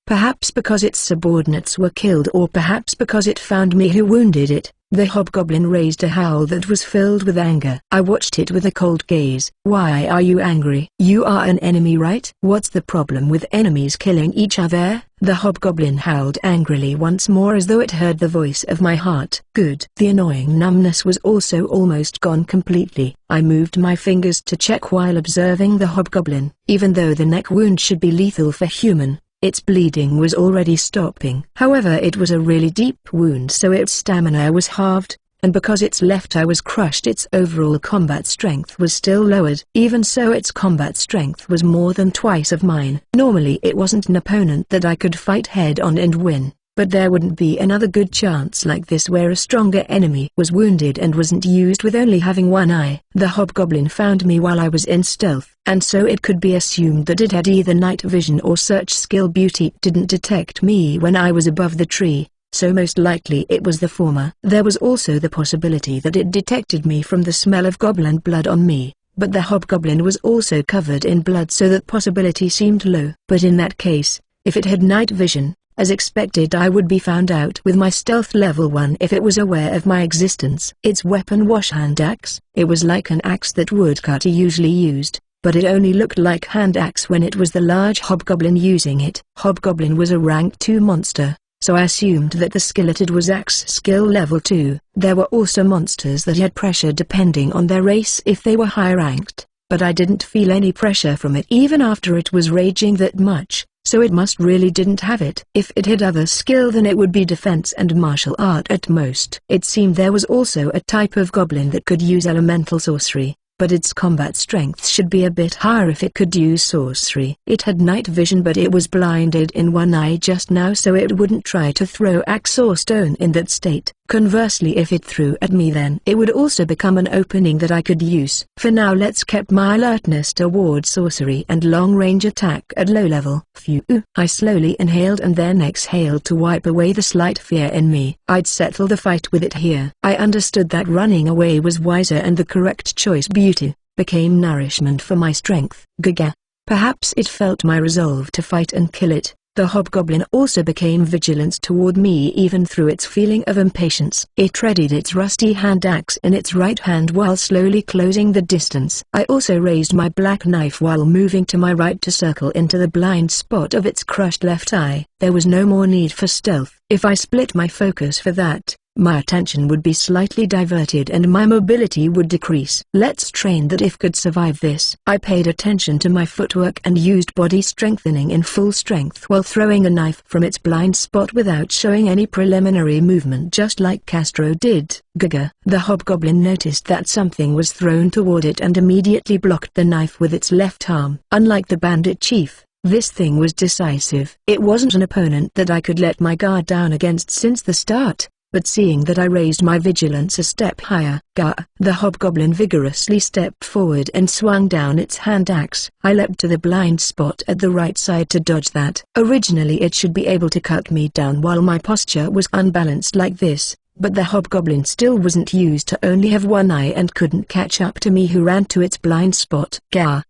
Perhaps because its subordinates were killed, or perhaps because it found me who wounded it. The hobgoblin raised a howl that was filled with anger. I watched it with a cold gaze. Why are you angry? You are an enemy, right? What's the problem with enemies killing each other? The hobgoblin howled angrily once more, as though it heard the voice of my heart. Good. The annoying numbness was also almost gone completely. I moved my fingers to check while observing the hobgoblin. Even though the neck wound should be lethal for human, its bleeding was already stopping. However, it was a really deep wound, so its stamina was halved, and because its left eye was crushed, its overall combat strength was still lowered. Even so, its combat strength was more than twice of mine. Normally it wasn't an opponent that I could fight head-on and win, but there wouldn't be another good chance like this where a stronger enemy was wounded and wasn't used with only having one eye. The hobgoblin found me while I was in stealth, and so it could be assumed that it had either night vision or search skill. Beauty didn't detect me when I was above the tree, so most likely it was the former. There was also the possibility that it detected me from the smell of goblin blood on me, but the hobgoblin was also covered in blood, so that possibility seemed low. But in that case, if it had night vision, as expected, I would be found out with my stealth level 1 if it was aware of my existence. Its weapon was hand axe. It was like an axe that woodcutter usually used, but it only looked like hand axe when it was the large hobgoblin using it. Hobgoblin was a rank 2 monster, so I assumed that the skeleton was axe skill level 2. There were also monsters that had pressure depending on their race if they were high ranked, but I didn't feel any pressure from it even after it was raging that much. So it must really didn't have it. If it had other skill, then it would be defense and martial art at most. It seemed there was also a type of goblin that could use elemental sorcery, but its combat strength should be a bit higher if it could use sorcery. It had night vision, but it was blinded in one eye just now, so it wouldn't try to throw axe or stone in that state. Conversely, if it threw at me, then it would also become an opening that I could use. For now, let's keep my alertness toward sorcery and long-range attack at low level. Phew. I slowly inhaled and then exhaled to wipe away the slight fear in me. I'd settle the fight with it here. I understood that running away was wiser and the correct choice. Beauty became nourishment for my strength. Gaga. Perhaps it felt my resolve to fight and kill it. The hobgoblin also became vigilant toward me even through its feeling of impatience. It readied its rusty hand axe in its right hand while slowly closing the distance. I also raised my black knife while moving to my right to circle into the blind spot of its crushed left eye. There was no more need for stealth. If I split my focus for that, my attention would be slightly diverted and my mobility would decrease. Let's train that if could survive this. I paid attention to my footwork and used body strengthening in full strength while throwing a knife from its blind spot without showing any preliminary movement, just like Castro did. Gaga. The hobgoblin noticed that something was thrown toward it and immediately blocked the knife with its left arm. Unlike the bandit chief, this thing was decisive. It wasn't an opponent that I could let my guard down against since the start. but seeing that I raised my vigilance a step higher, the hobgoblin vigorously stepped forward and swung down its hand axe. I leapt to the blind spot at the right side to dodge that. Originally it should be able to cut me down while my posture was unbalanced like this, but the hobgoblin still wasn't used to only have one eye and couldn't catch up to me who ran to its blind spot.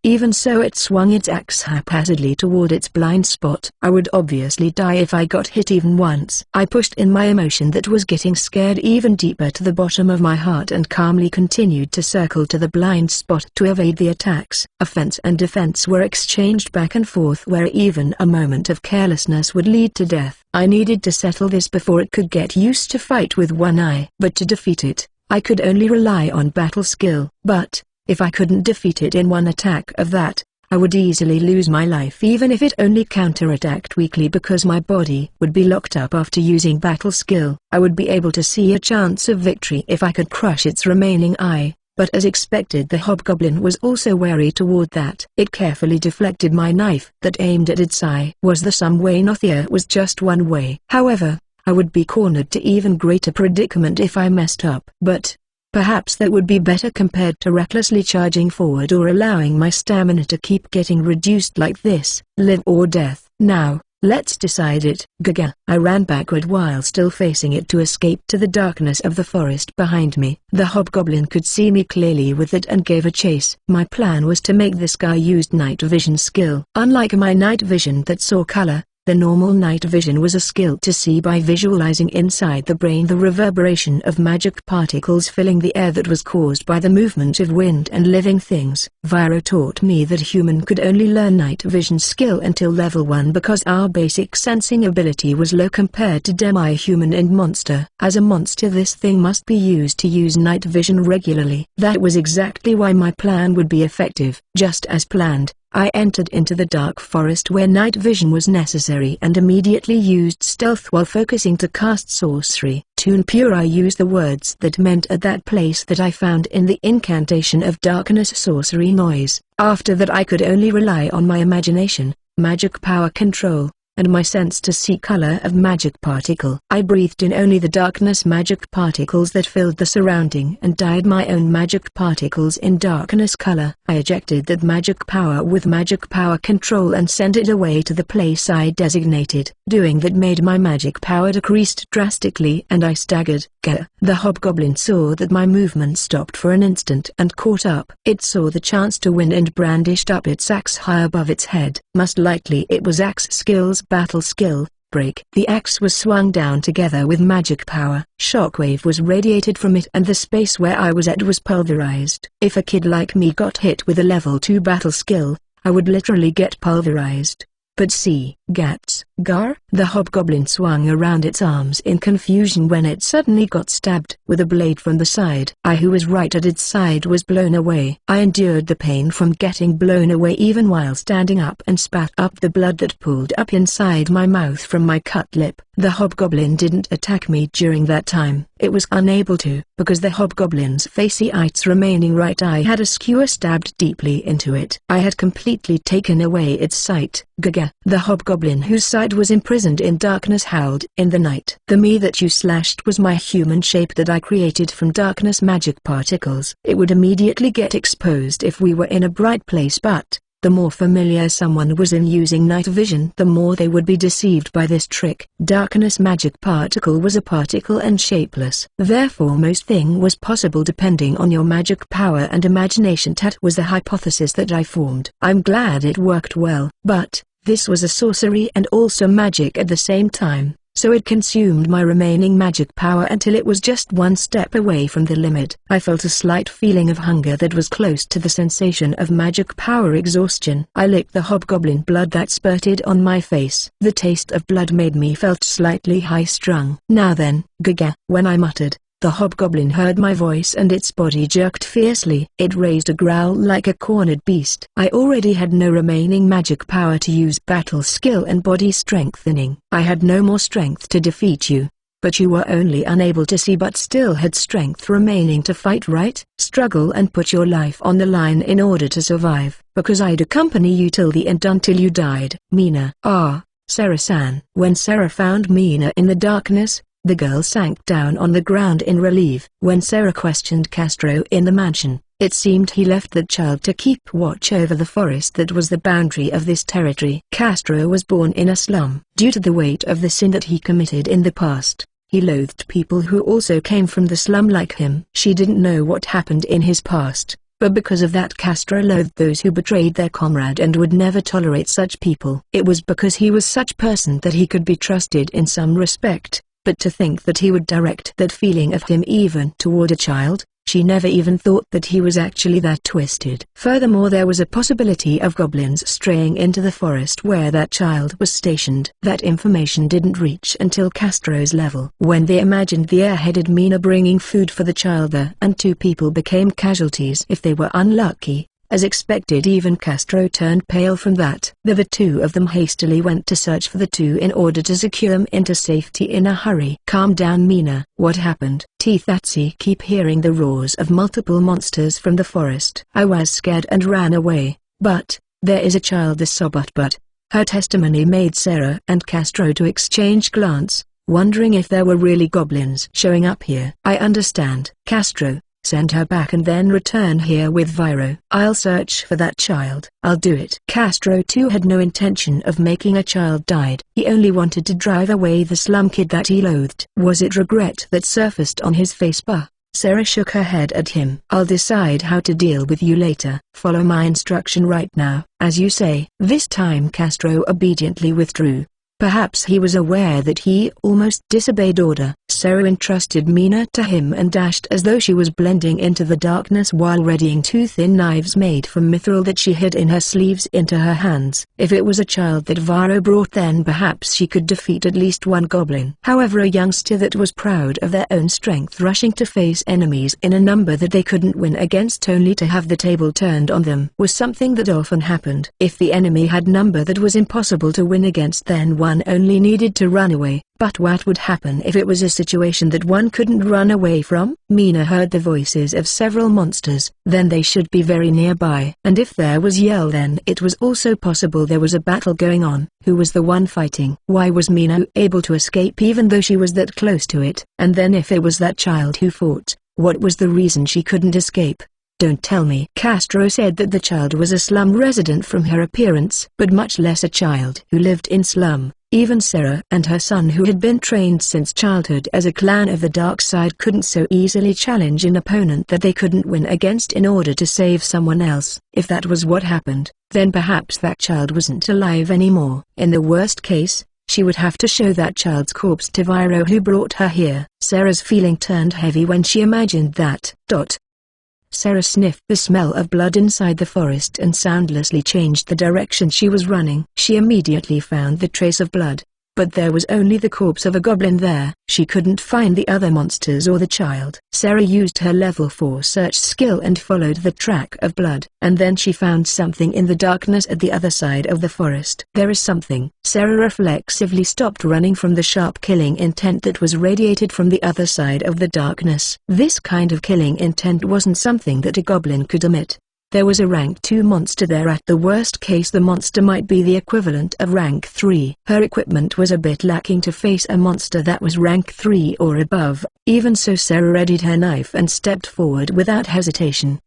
Even so, it swung its axe haphazardly toward its blind spot. I would obviously die if I got hit even once. I pushed in my emotion that was getting scared even deeper to the bottom of my heart and calmly continued to circle to the blind spot to evade the attacks. Offense and defense were exchanged back and forth where even a moment of carelessness would lead to death. I needed to settle this before it could get used to fight with one eye. But to defeat it, I could only rely on battle skill. But, if I couldn't defeat it in one attack of that, I would easily lose my life even if it only counterattacked weakly because my body would be locked up after using battle skill. I would be able to see a chance of victory if I could crush its remaining eye. But as expected, the hobgoblin was also wary toward that. It carefully deflected my knife that aimed at its eye. Was there some way? No, there was just one way. However, I would be cornered to even greater predicament if I messed up. But perhaps that would be better compared to recklessly charging forward or allowing my stamina to keep getting reduced like this. Live or death. Now, let's decide it. I ran backward while still facing it to escape to the darkness of the forest behind me. The hobgoblin could see me clearly with it and gave a chase. My plan was to make this guy use night vision skill. Unlike my night vision that saw color, the normal night vision was a skill to see by visualizing inside the brain the reverberation of magic particles filling the air that was caused by the movement of wind and living things. Viro taught me that human could only learn night vision skill until level 1 because our basic sensing ability was low compared to demi-human and monster. As a monster, this thing must be used to use night vision regularly. That was exactly why my plan would be effective. Just as planned, I entered into the dark forest where night vision was necessary and immediately used stealth while focusing to cast sorcery. Tune pure. I used the words that meant at that place that I found in the incantation of darkness sorcery noise. After that I could only rely on my imagination, magic power control, and my sense to see color of magic particle. I breathed in only the darkness magic particles that filled the surrounding and dyed my own magic particles in darkness color. I ejected that magic power with magic power control and sent it away to the place I designated. Doing that made my magic power decreased drastically and I staggered. The hobgoblin saw that my movement stopped for an instant and caught up. It saw the chance to win and brandished up its axe high above its head. Most likely it was axe skills battle skill. Break. The axe was swung down together with magic power. Shockwave was radiated from it and the space where I was at was pulverized. If a kid like me got hit with a level 2 battle skill, I would literally get pulverized. But see, the hobgoblin swung around its arms in confusion when it suddenly got stabbed with a blade from the side. I who was right at its side was blown away. I endured the pain from getting blown away even while standing up and spat up the blood that pooled up inside my mouth from my cut lip. The hobgoblin didn't attack me during that time. It was unable to, because the hobgoblin's its remaining right eye had a skewer stabbed deeply into it. I had completely taken away its sight. The hobgoblin whose sight was imprisoned in darkness howled in the night. The me that you slashed was my human shape that I created from darkness magic particles. It would immediately get exposed if we were in a bright place, but the more familiar someone was in using night vision, the more they would be deceived by this trick. Darkness magic particle was a particle and shapeless. Therefore most thing was possible depending on your magic power and imagination. That was the hypothesis that I formed. I'm glad it worked well, but this was a sorcery and also magic at the same time. So it consumed my remaining magic power until it was just one step away from the limit. I felt a slight feeling of hunger that was close to the sensation of magic power exhaustion. I licked the hobgoblin blood that spurted on my face. The taste of blood made me felt slightly high-strung. Now then, when I muttered, the hobgoblin heard my voice and its body jerked fiercely. It raised a growl like a cornered beast. I already had no remaining magic power to use battle skill and body strengthening. I had no more strength to defeat you. But you were only unable to see but still had strength remaining to fight, right? Struggle and put your life on the line in order to survive, because I'd accompany you till the end until you died. Mina. Sarah-san. When Sarah found Mina in the darkness, The girl sank down on the ground in relief. When Sarah questioned Castro in the mansion, it seemed he left the child to keep watch over the forest that was the boundary of this territory. Castro was born in a slum. Due to the weight of the sin that he committed in the past, he loathed people who also came from the slum like him. She didn't know what happened in his past, but because of that Castro loathed those who betrayed their comrade and would never tolerate such people. It was because he was such person that he could be trusted in some respect, but to think that he would direct that feeling of him even toward a child, she never even thought that he was actually that twisted. Furthermore, there was a possibility of goblins straying into the forest where that child was stationed. That information didn't reach until Castro's level. When they imagined the airheaded Mina bringing food for the child there, and 2 people became casualties if they were unlucky. As expected, even Castro turned pale from that. The 2 of them hastily went to search for the 2 in order to secure them into safety in a hurry. Calm down, Mina. What happened? Tatsi keep hearing the roars of multiple monsters from the forest. I was scared and ran away, but there is a child sobbed. But her testimony made Sarah and Castro to exchange glance, wondering if there were really goblins showing up here. I understand. Castro, send her back and then return here with Viro. I'll search for that child. I'll do it. Castro too had no intention of making a child died. He only wanted to drive away the slum kid that he loathed. Was it regret that surfaced on his face? Sarah shook her head at him. I'll decide how to deal with you later. Follow my instruction right now, as you say. This time Castro obediently withdrew. Perhaps he was aware that he almost disobeyed order. Sarah entrusted Mina to him and dashed as though she was blending into the darkness while readying 2 thin knives made from mithril that she hid in her sleeves into her hands. If it was a child that Viro brought, then perhaps she could defeat at least 1 goblin. However, a youngster that was proud of their own strength rushing to face enemies in a number that they couldn't win against only to have the table turned on them was something that often happened. If the enemy had number that was impossible to win against, then one only needed to run away. But what would happen if it was a situation that one couldn't run away from? Mina heard the voices of several monsters. Then they should be very nearby. And if there was yell, then it was also possible there was a battle going on. Who was the one fighting? Why was Mina able to escape even though she was that close to it? And then if it was that child who fought, what was the reason she couldn't escape? Don't tell me. Castro said that the child was a slum resident from her appearance, but much less a child who lived in slum. Even Sarah and her son, who had been trained since childhood as a clan of the dark side, couldn't so easily challenge an opponent that they couldn't win against in order to save someone else. If that was what happened, then perhaps that child wasn't alive anymore. In the worst case, she would have to show that child's corpse to Viro, who brought her here. Sarah's feeling turned heavy when she imagined that. Sarah sniffed the smell of blood inside the forest and soundlessly changed the direction she was running. She immediately found the trace of blood, but there was only the corpse of a goblin there. She couldn't find the other monsters or the child. Sarah used her level 4 search skill and followed the track of blood, and then she found something in the darkness at the other side of the forest. There is something. Sarah reflexively stopped running from the sharp killing intent that was radiated from the other side of the darkness. This kind of killing intent wasn't something that a goblin could emit. There was a rank 2 monster there. At the worst case, the monster might be the equivalent of rank 3. Her equipment was a bit lacking to face a monster that was rank 3 or above. Even so, Sarah readied her knife and stepped forward without hesitation.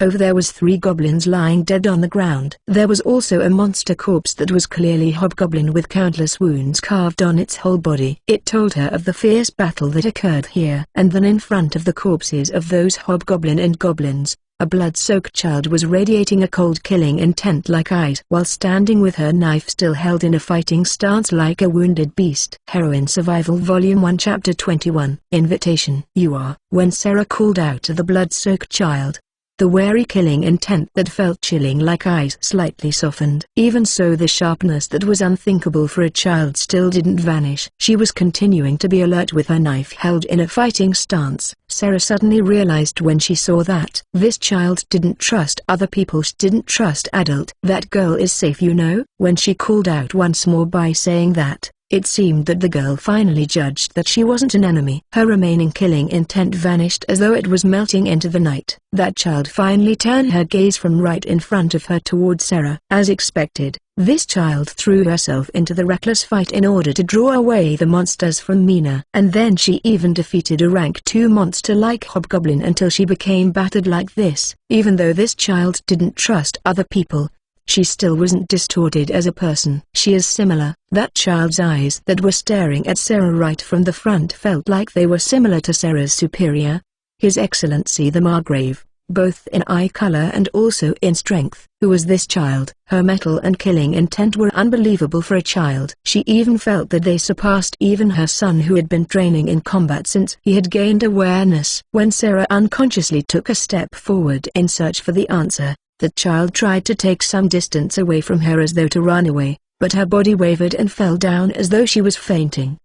Over there was 3 goblins lying dead on the ground. There was also a monster corpse that was clearly hobgoblin with countless wounds carved on its whole body. It told her of the fierce battle that occurred here. And then in front of the corpses of those hobgoblin and goblins, a blood-soaked child was radiating a cold killing intent like ice while standing with her knife still held in a fighting stance like a wounded beast. Heroine Survival Volume 1 Chapter 21 Invitation. You are. When Sarah called out to the blood-soaked child, the wary killing intent that felt chilling like ice slightly softened. Even so, the sharpness that was unthinkable for a child still didn't vanish. She was continuing to be alert with her knife held in a fighting stance. Sarah suddenly realized when she saw that this child didn't trust other people, she didn't trust adult. That girl is safe, you know. When she called out once more by saying that, it seemed that the girl finally judged that she wasn't an enemy. Her remaining killing intent vanished as though it was melting into the night. That child finally turned her gaze from right in front of her toward Sarah. As expected, This child threw herself into the reckless fight in order to draw away the monsters from Mina. And then she even defeated a rank 2 monster like Hobgoblin until she became battered like this. Even though this child didn't trust other people, she still wasn't distorted as a person. She is similar. That child's eyes that were staring at Sarah right from the front felt like they were similar to Sarah's superior, His Excellency the Margrave, both in eye color and also in strength. Who was this child? Her mettle and killing intent were unbelievable for a child. She even felt that they surpassed even her son, who had been training in combat since he had gained awareness. When Sarah unconsciously took a step forward in search for the answer, the child tried to take some distance away from her as though to run away, but her body wavered and fell down as though she was fainting.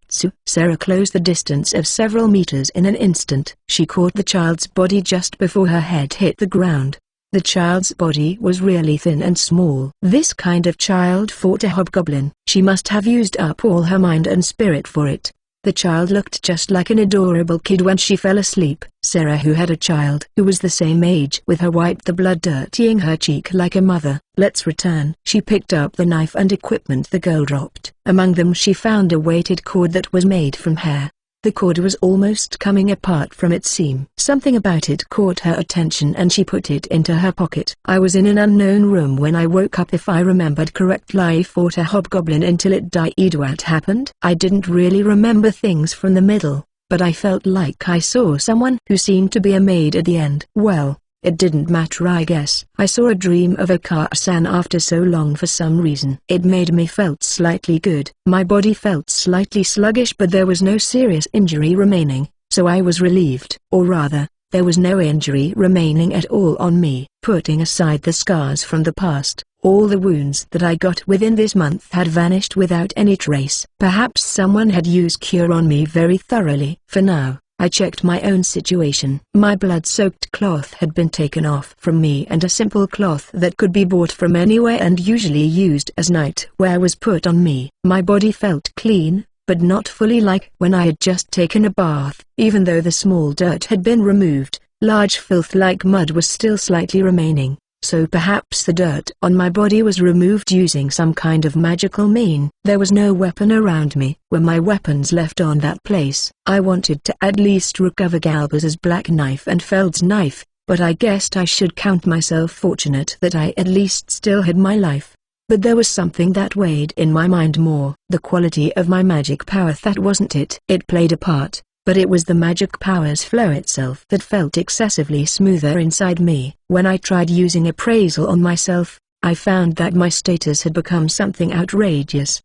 Sarah closed the distance of several meters in an instant. She caught the child's body just before her head hit the ground. The child's body was really thin and small. This kind of child fought a hobgoblin. She must have used up all her mind and spirit for it. The child looked just like an adorable kid when she fell asleep. Sarah, who had a child who was the same age with her, wiped the blood dirtying her cheek like a mother. Let's return. She picked up the knife and equipment the girl dropped. Among them she found a weighted cord that was made from hair. The cord was almost coming apart from its seam. Something about it caught her attention and she put it into her pocket. I was in an unknown room when I woke up. If I remembered correctly, I fought a hobgoblin until it died. What happened? I didn't really remember things from the middle, but I felt like I saw someone who seemed to be a maid at the end. Well, it didn't matter, I guess. I saw a dream of a Kar-san after so long for some reason. It made me felt slightly good. My body felt slightly sluggish, but there was no serious injury remaining, so I was relieved. Or rather, there was no injury remaining at all on me. Putting aside the scars from the past, all the wounds that I got within this month had vanished without any trace. Perhaps someone had used cure on me very thoroughly. For now, I checked my own situation. My blood-soaked cloth had been taken off from me, and a simple cloth that could be bought from anywhere and usually used as nightwear was put on me. My body felt clean, but not fully like when I had just taken a bath. Even though the small dirt had been removed, large filth like mud was still slightly remaining. So perhaps the dirt on my body was removed using some kind of magical mean. There was no weapon around me. Were my weapons left on that place? I wanted to at least recover Galbaz's black knife and Feld's knife, but I guessed I should count myself fortunate that I at least still had my life. But there was something that weighed in my mind more. The quality of my magic power. That wasn't it. It played a part, but it was the magic power's flow itself that felt excessively smoother inside me. When I tried using appraisal on myself, I found that my status had become something outrageous.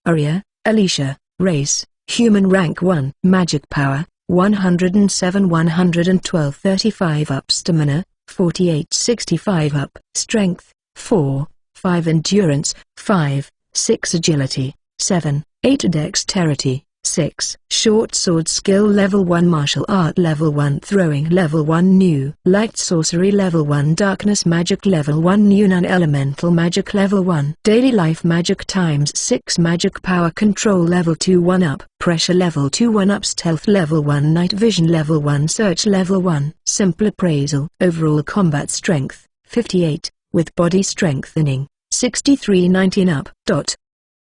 Aria, Alicia, race, human rank 1. Magic power, 107 112 35 up. Stamina, 48 65 up. Strength, 4, 5 endurance, 5, 6 agility, 7, 8 dexterity, 6. Short sword skill level 1, martial art level 1, throwing level 1, new light sorcery level 1, darkness magic level 1, new non-elemental magic level 1, daily life magic times 6, magic power control level 2 1 up, pressure level 2 1 up, stealth level 1, night vision level 1, search level 1, simple appraisal. Overall combat strength, 58, with body strengthening, 63 19 up.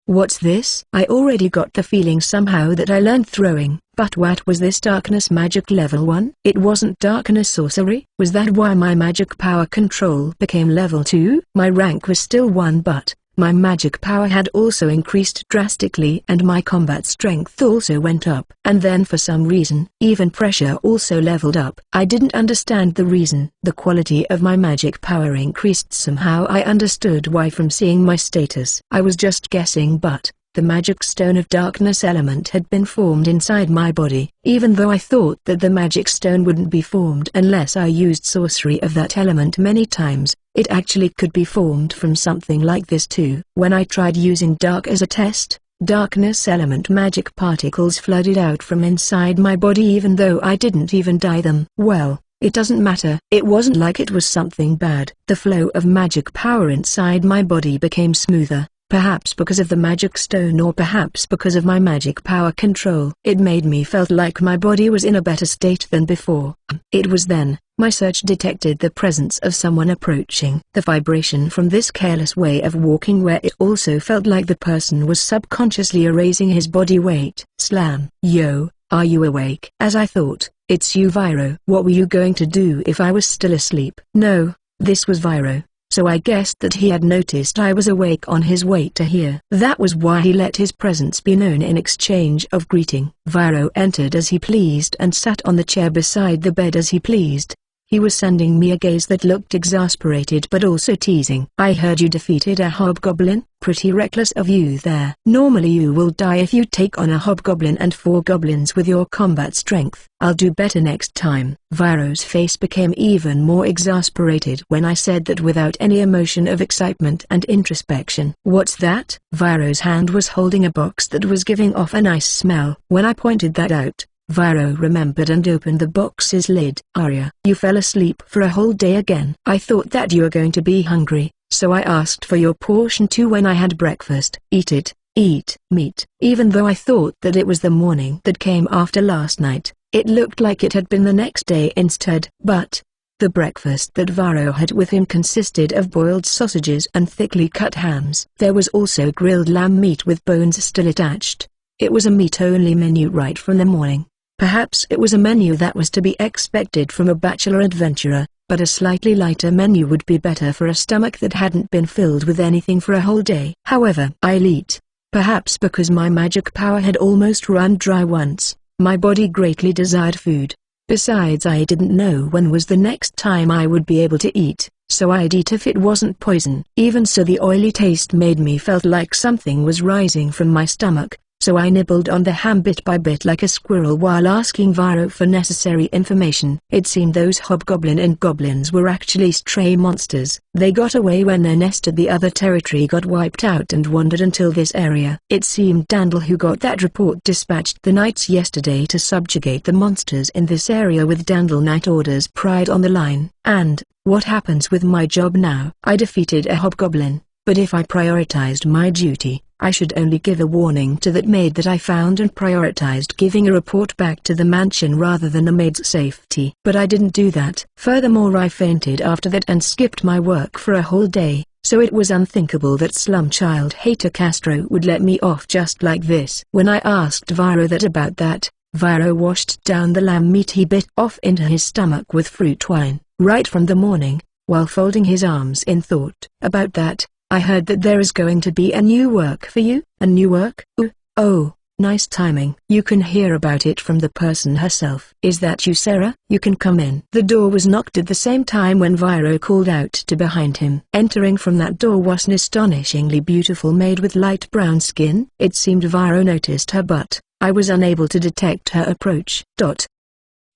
What's this? I already got the feeling somehow that I learned throwing, but what was this darkness magic level 1? It wasn't darkness sorcery? Was that why my magic power control became level 2? My rank was still 1, but my magic power had also increased drastically and my combat strength also went up. And then for some reason, even pressure also leveled up. I didn't understand the reason. The quality of my magic power increased somehow. I understood why from seeing my status. I was just guessing, but the magic stone of darkness element had been formed inside my body. Even though I thought that the magic stone wouldn't be formed unless I used sorcery of that element many times, it actually could be formed from something like this too. When I tried using dark as a test, darkness element magic particles flooded out from inside my body even though I didn't even dye them. Well, it doesn't matter. It wasn't like it was something bad. The flow of magic power inside my body became smoother. Perhaps because of the magic stone, or perhaps because of my magic power control. It made me felt like my body was in a better state than before. It was then, my search detected the presence of someone approaching. The vibration from this careless way of walking, where it also felt like the person was subconsciously erasing his body weight. Slam. Yo, are you awake? As I thought, it's you, Viro. What were you going to do if I was still asleep? No, this was Viro. So I guessed that he had noticed I was awake on his way to here. That was why he let his presence be known in exchange of greeting. Viro entered as he pleased and sat on the chair beside the bed as he pleased. He was sending me a gaze that looked exasperated but also teasing. I heard you defeated a hobgoblin. Pretty reckless of you there. Normally you will die if you take on a hobgoblin and 4 goblins with your combat strength. I'll do better next time. Viro's face became even more exasperated when I said that without any emotion of excitement and introspection. What's that? Viro's hand was holding a box that was giving off a nice smell. When I pointed that out, Viro remembered and opened the box's lid. Arya, you fell asleep for a whole day again. I thought that you were going to be hungry, so I asked for your portion too when I had breakfast. Eat it, eat meat. Even though I thought that it was the morning that came after last night, it looked like it had been the next day instead. But the breakfast that Viro had with him consisted of boiled sausages and thickly cut hams. There was also grilled lamb meat with bones still attached. It was a meat-only menu right from the morning. Perhaps it was a menu that was to be expected from a bachelor adventurer, but a slightly lighter menu would be better for a stomach that hadn't been filled with anything for a whole day. However, I'll eat. Perhaps because my magic power had almost run dry once, my body greatly desired food. Besides, I didn't know when was the next time I would be able to eat, so I'd eat if it wasn't poison. Even so, the oily taste made me felt like something was rising from my stomach. So I nibbled on the ham bit by bit like a squirrel while asking Viro for necessary information. It seemed those hobgoblin and goblins were actually stray monsters. They got away when their nest at the other territory got wiped out and wandered until this area. It seemed Dandel, who got that report, dispatched the knights yesterday to subjugate the monsters in this area with Dandel Knight Order's pride on the line. And what happens with my job now? I defeated a hobgoblin, but if I prioritized my duty, I should only give a warning to that maid that I found and prioritized giving a report back to the mansion rather than the maid's safety. But I didn't do that. Furthermore, I fainted after that and skipped my work for a whole day, so it was unthinkable that slum child hater Castro would let me off just like this. When I asked Viro about that, Viro washed down the lamb meat he bit off into his stomach with fruit wine, right from the morning, while folding his arms in thought. About that, I heard that there is going to be a new work for you. A new work? Ooh, oh, nice timing. You can hear about it from the person herself. Is that you, Sarah? You can come in. The door was knocked at the same time when Viro called out to behind him. Entering from that door was an astonishingly beautiful maid with light brown skin. It seemed Viro noticed her, but I was unable to detect her approach.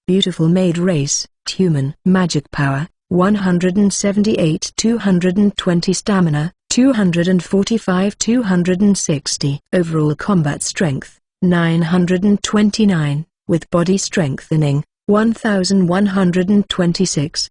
Beautiful maid, race, human. Magic power, 178, 220 stamina, 245, 260. Overall combat strength, 929, with body strengthening, 1126.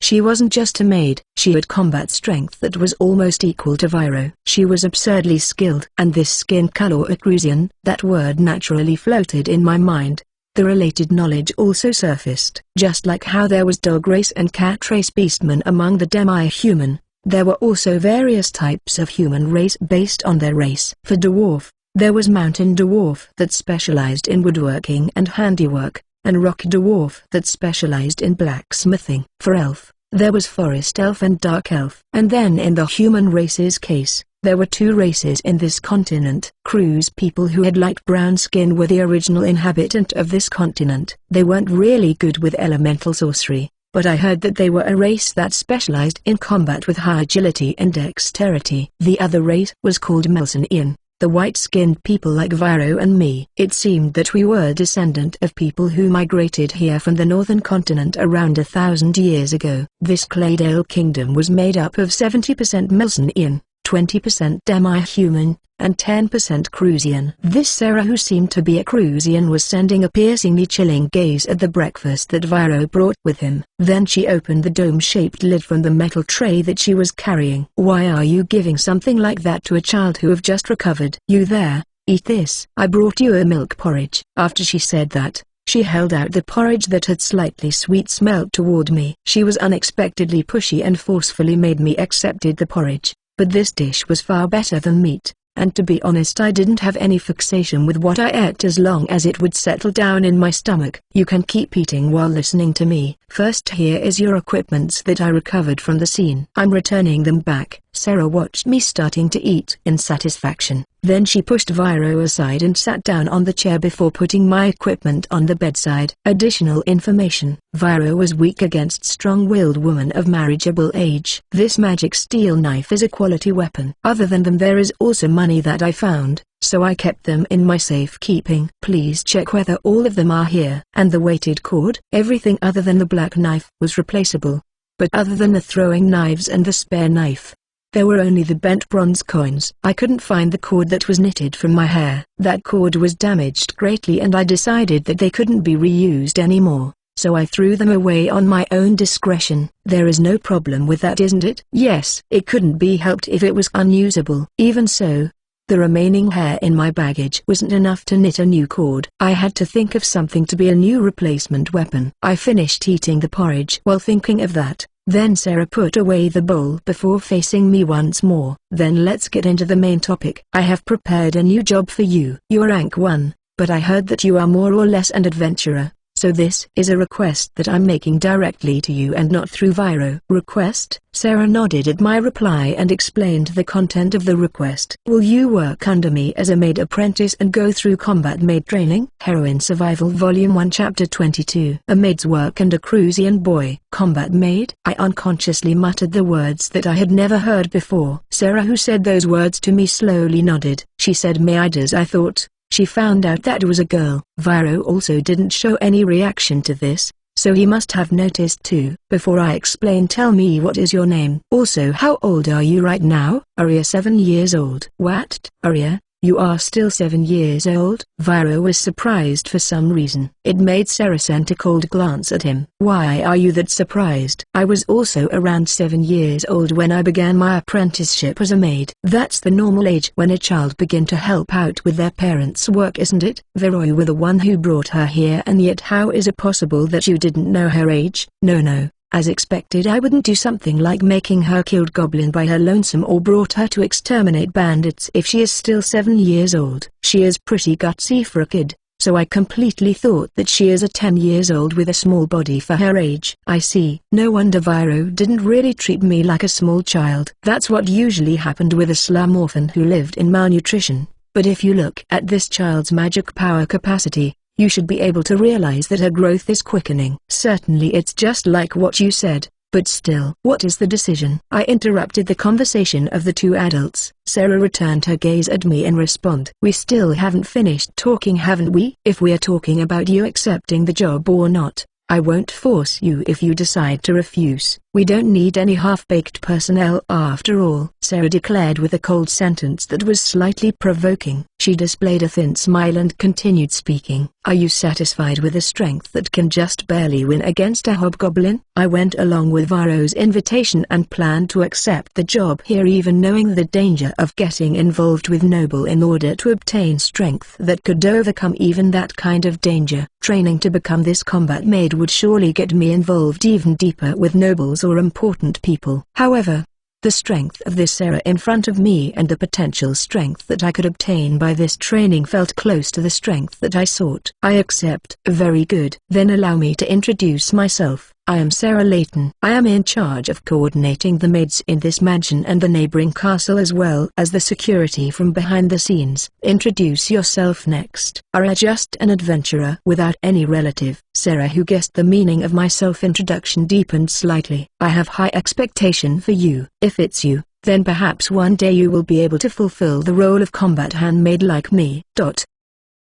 She wasn't just a maid, she had combat strength that was almost equal to Viro. She was absurdly skilled. And this skin color Etruscan, that word naturally floated in my mind. The related knowledge also surfaced. Just like how there was dog race and cat race beastmen among the demi-human, there were also various types of human race based on their race. For dwarf, there was mountain dwarf that specialized in woodworking and handiwork, and rock dwarf that specialized in blacksmithing. For elf, there was forest elf and dark elf. And then in the human race's case, there were 2 races in this continent. Cruz people who had light brown skin were the original inhabitant of this continent. They weren't really good with elemental sorcery, but I heard that they were a race that specialized in combat with high agility and dexterity. The other race was called Melsanian, the white-skinned people like Viro and me. It seemed that we were descendant of people who migrated here from the northern continent around 1,000 years ago. This Claydale kingdom was made up of 70% Melsanian, 20% demi-human, and 10% Cruzian. This Sarah, who seemed to be a Cruzian, was sending a piercingly chilling gaze at the breakfast that Viro brought with him. Then she opened the dome-shaped lid from the metal tray that she was carrying. "Why are you giving something like that to a child who have just recovered?" "You there, eat this. I brought you a milk porridge." After she said that, she held out the porridge that had slightly sweet smelled toward me. She was unexpectedly pushy and forcefully made me accepted the porridge, but this dish was far better than meat. And to be honest, I didn't have any fixation with what I ate as long as it would settle down in my stomach. "You can keep eating while listening to me. First, here is your equipments that I recovered from the scene. I'm returning them back." Sarah watched me starting to eat in satisfaction. Then she pushed Viro aside and sat down on the chair before putting my equipment on the bedside. Additional information: Viro was weak against strong-willed women of marriageable age. This magic steel knife is a quality weapon. Other than them, there is also money that I found, so I kept them in my safekeeping. "Please check whether all of them are here." "And the weighted cord?" Everything other than the black knife was replaceable. But other than the throwing knives and the spare knife, there were only the bent bronze coins. I couldn't find the cord that was knitted from my hair. That cord was damaged greatly, and I decided that they couldn't be reused anymore, so I threw them away on my own discretion. There is no problem with that, isn't it? Yes. It couldn't be helped if it was unusable. Even so, the remaining hair in my baggage wasn't enough to knit a new cord. I had to think of something to be a new replacement weapon. I finished eating the porridge while thinking of that. Then Sarah put away the bowl before facing me once more. "Then let's get into the main topic. I have prepared a new job for you. You're rank 1, but I heard that you are more or less an adventurer, so this is a request that I'm making directly to you and not through Viro." "Request?" Sarah nodded at my reply and explained the content of the request. "Will you work under me as a maid apprentice and go through combat maid training?" Heroine Survival Volume 1 Chapter 22. A maid's work and a Cruzian boy. Combat maid? I unconsciously muttered the words that I had never heard before. Sarah, who said those words to me, slowly nodded. She said maid as I thought. She found out that was a girl. Viro also didn't show any reaction to this, so he must have noticed too. "Before I explain, tell me, what is your name? Also, how old are you right now?" "Arya, 7 years old." "What? Arya, you are still 7 years old?" Viro was surprised for some reason. It made Sarah send a cold glance at him. "Why are you that surprised?" "I was also around 7 years old when I began my apprenticeship as a maid." "That's the normal age when a child begin to help out with their parents' work, isn't it?" "Vero, you were the one who brought her here, and yet how is it possible that you didn't know her age?" No. As expected, I wouldn't do something like making her killed goblin by her lonesome or brought her to exterminate bandits if she is still 7 years old. She is pretty gutsy for a kid, so I completely thought that she is a 10 years old with a small body for her age. "I see. No wonder Viro didn't really treat me like a small child." That's what usually happened with a slum orphan who lived in malnutrition. But if you look at this child's magic power capacity, you should be able to realize that her growth is quickening. "Certainly it's just like what you said, but still." "What is the decision?" I interrupted the conversation of the two adults. Sarah returned her gaze at me in response. "We still haven't finished talking, haven't we? If we are talking about you accepting the job or not, I won't force you if you decide to refuse. We don't need any half-baked personnel after all," Sarah declared with a cold sentence that was slightly provoking. She displayed a thin smile and continued speaking. "Are you satisfied with a strength that can just barely win against a hobgoblin?" I went along with Viro's invitation and planned to accept the job here, even knowing the danger of getting involved with noble in order to obtain strength that could overcome even that kind of danger. Training to become this combat maid would surely get me involved even deeper with nobles or important people. However, the strength of this Sarah in front of me and the potential strength that I could obtain by this training felt close to the strength that I sought. "I accept." "Very good. Then allow me to introduce myself. I am Sarah Layton. I am in charge of coordinating the maids in this mansion and the neighboring castle, as well as the security from behind the scenes." "Introduce yourself next." "Are just an adventurer without any relative." Sarah, who guessed the meaning of my self-introduction, deepened slightly. "I have high expectation for you. If it's you, then perhaps one day you will be able to fulfill the role of combat handmaid like me."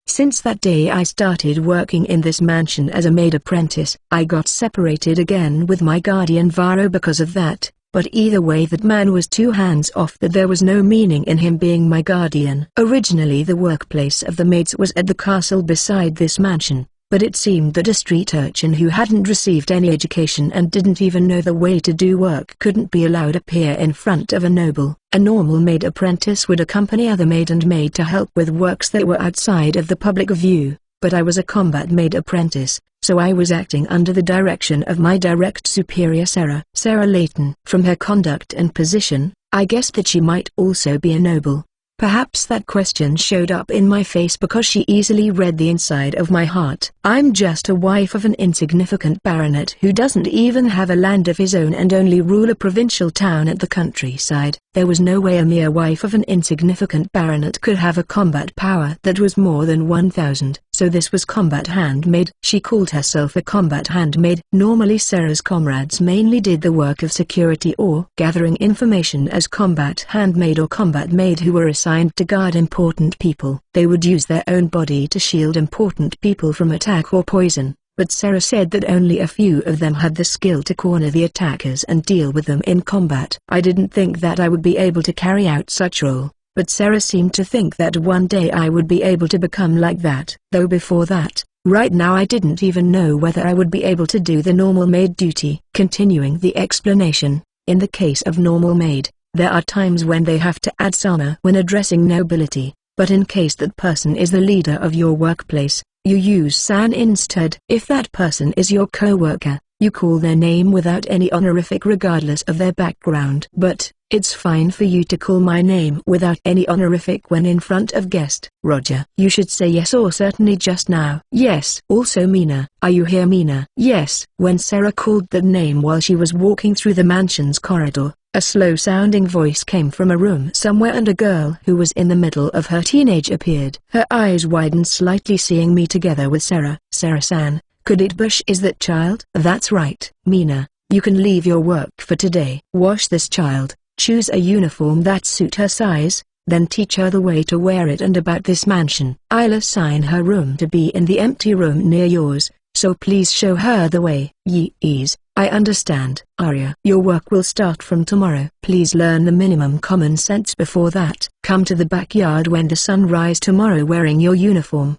Since that day I started working in this mansion as a maid apprentice. I got separated again with my guardian Viro because of that, But either way, that man was too hands off, that there was no meaning in him being my guardian. Originally the workplace of the maids was at the castle beside this mansion, but it seemed that a street urchin who hadn't received any education and didn't even know the way to do work couldn't be allowed appear in front of a noble. A normal maid apprentice would accompany other maid and maid to help with works that were outside of the public view, but I was a combat maid apprentice, so I was acting under the direction of my direct superior Sarah Layton. From her conduct and position, I guessed that she might also be a noble. Perhaps that question showed up in my face because she easily read the inside of my heart. I'm just a wife of an insignificant baronet who doesn't even have a land of his own and only rule a provincial town at the countryside. There was no way a mere wife of an insignificant baronet could have a combat power that was more than 1,000. So this was combat handmaid. She called herself a combat handmaid. Normally Sarah's comrades mainly did the work of security or gathering information as combat handmaid or combat maid who were assigned to guard important people. They would use their own body to shield important people from attack or poison, but Sarah said that only a few of them had the skill to corner the attackers and deal with them in combat. I didn't think that I would be able to carry out such role, but Sarah seemed to think that one day I would be able to become like that. Though before that, right now I didn't even know whether I would be able to do the normal maid duty. Continuing the explanation, in the case of normal maid, there are times when they have to add sana when addressing nobility, but in case that person is the leader of your workplace, you use san instead. If that person is your co-worker, you call their name without any honorific regardless of their background. But it's fine for you to call my name without any honorific when in front of guest Roger. You should say yes or certainly just now. Yes. Also Mina. Are you here, Mina? Yes. When Sarah called that name while she was walking through the mansion's corridor, a slow-sounding voice came from a room somewhere and a girl who was in the middle of her teenage appeared. Her eyes widened slightly seeing me together with Sarah. Sarah-san, could it Bush is that child? That's right, Mina. You can leave your work for today. Wash this child, choose a uniform that suit her size, then teach her the way to wear it and about this mansion. I'll assign her room to be in the empty room near yours, so please show her the way. Yes, I understand. Arya, your work will start from tomorrow. Please learn the minimum common sense before that. Come to the backyard when the sun rises tomorrow wearing your uniform.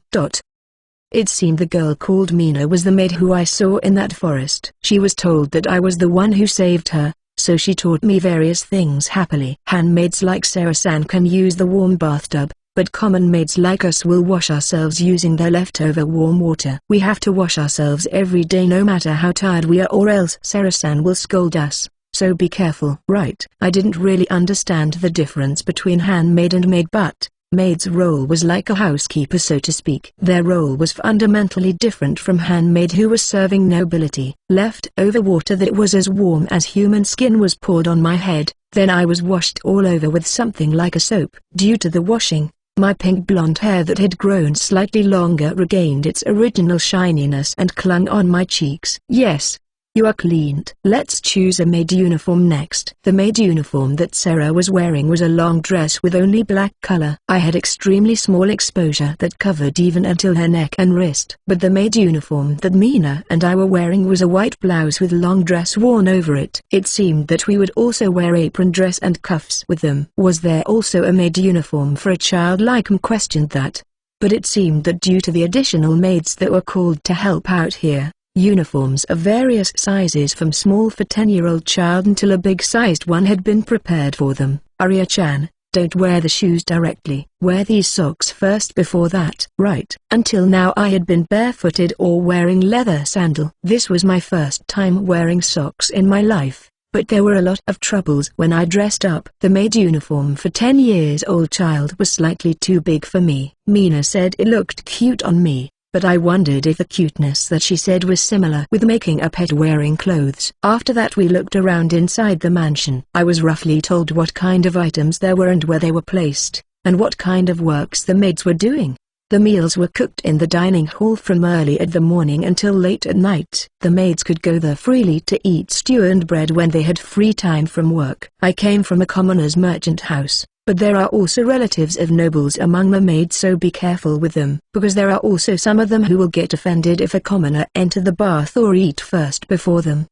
It seemed the girl called Mina was the maid who I saw in that forest. She was told that I was the one who saved her, so she taught me various things happily. Handmaids like Sarah-san can use the warm bathtub, but common maids like us will wash ourselves using their leftover warm water. We have to wash ourselves every day no matter how tired we are, or else Sarah-san will scold us, so be careful. Right. I didn't really understand the difference between handmaid and maid, but maid's role was like a housekeeper, so to speak. Their role was fundamentally different from handmaid who was serving nobility. Leftover water that was as warm as human skin was poured on my head, then I was washed all over with something like a soap. Due to the washing, my pink blonde hair that had grown slightly longer regained its original shininess and clung on my cheeks. Yes. You are cleaned. Let's choose a maid uniform next. The maid uniform that Sarah was wearing was a long dress with only black color. I had extremely small exposure that covered even until her neck and wrist. But the maid uniform that Mina and I were wearing was a white blouse with long dress worn over it. It seemed that we would also wear apron dress and cuffs with them. Was there also a maid uniform for a child? Questioned that. But it seemed that due to the additional maids that were called to help out here, uniforms of various sizes from small for 10-year-old child until a big-sized one had been prepared for them. Arya-chan, don't wear the shoes directly. Wear these socks first before that. Right. Until now I had been barefooted or wearing leather sandal. This was my first time wearing socks in my life, but there were a lot of troubles when I dressed up. The maid uniform for 10-year-old child was slightly too big for me. Mina said it looked cute on me, but I wondered if the cuteness that she said was similar with making a pet wearing clothes. After that we looked around inside the mansion. I was roughly told what kind of items there were and where they were placed, and what kind of works the maids were doing. The meals were cooked in the dining hall from early at the morning until late at night. The maids could go there freely to eat stew and bread when they had free time from work. I came from a commoner's merchant house, But there are also relatives of nobles among the maids, so be careful with them, because there are also some of them who will get offended if a commoner enter the bath or eat first before them.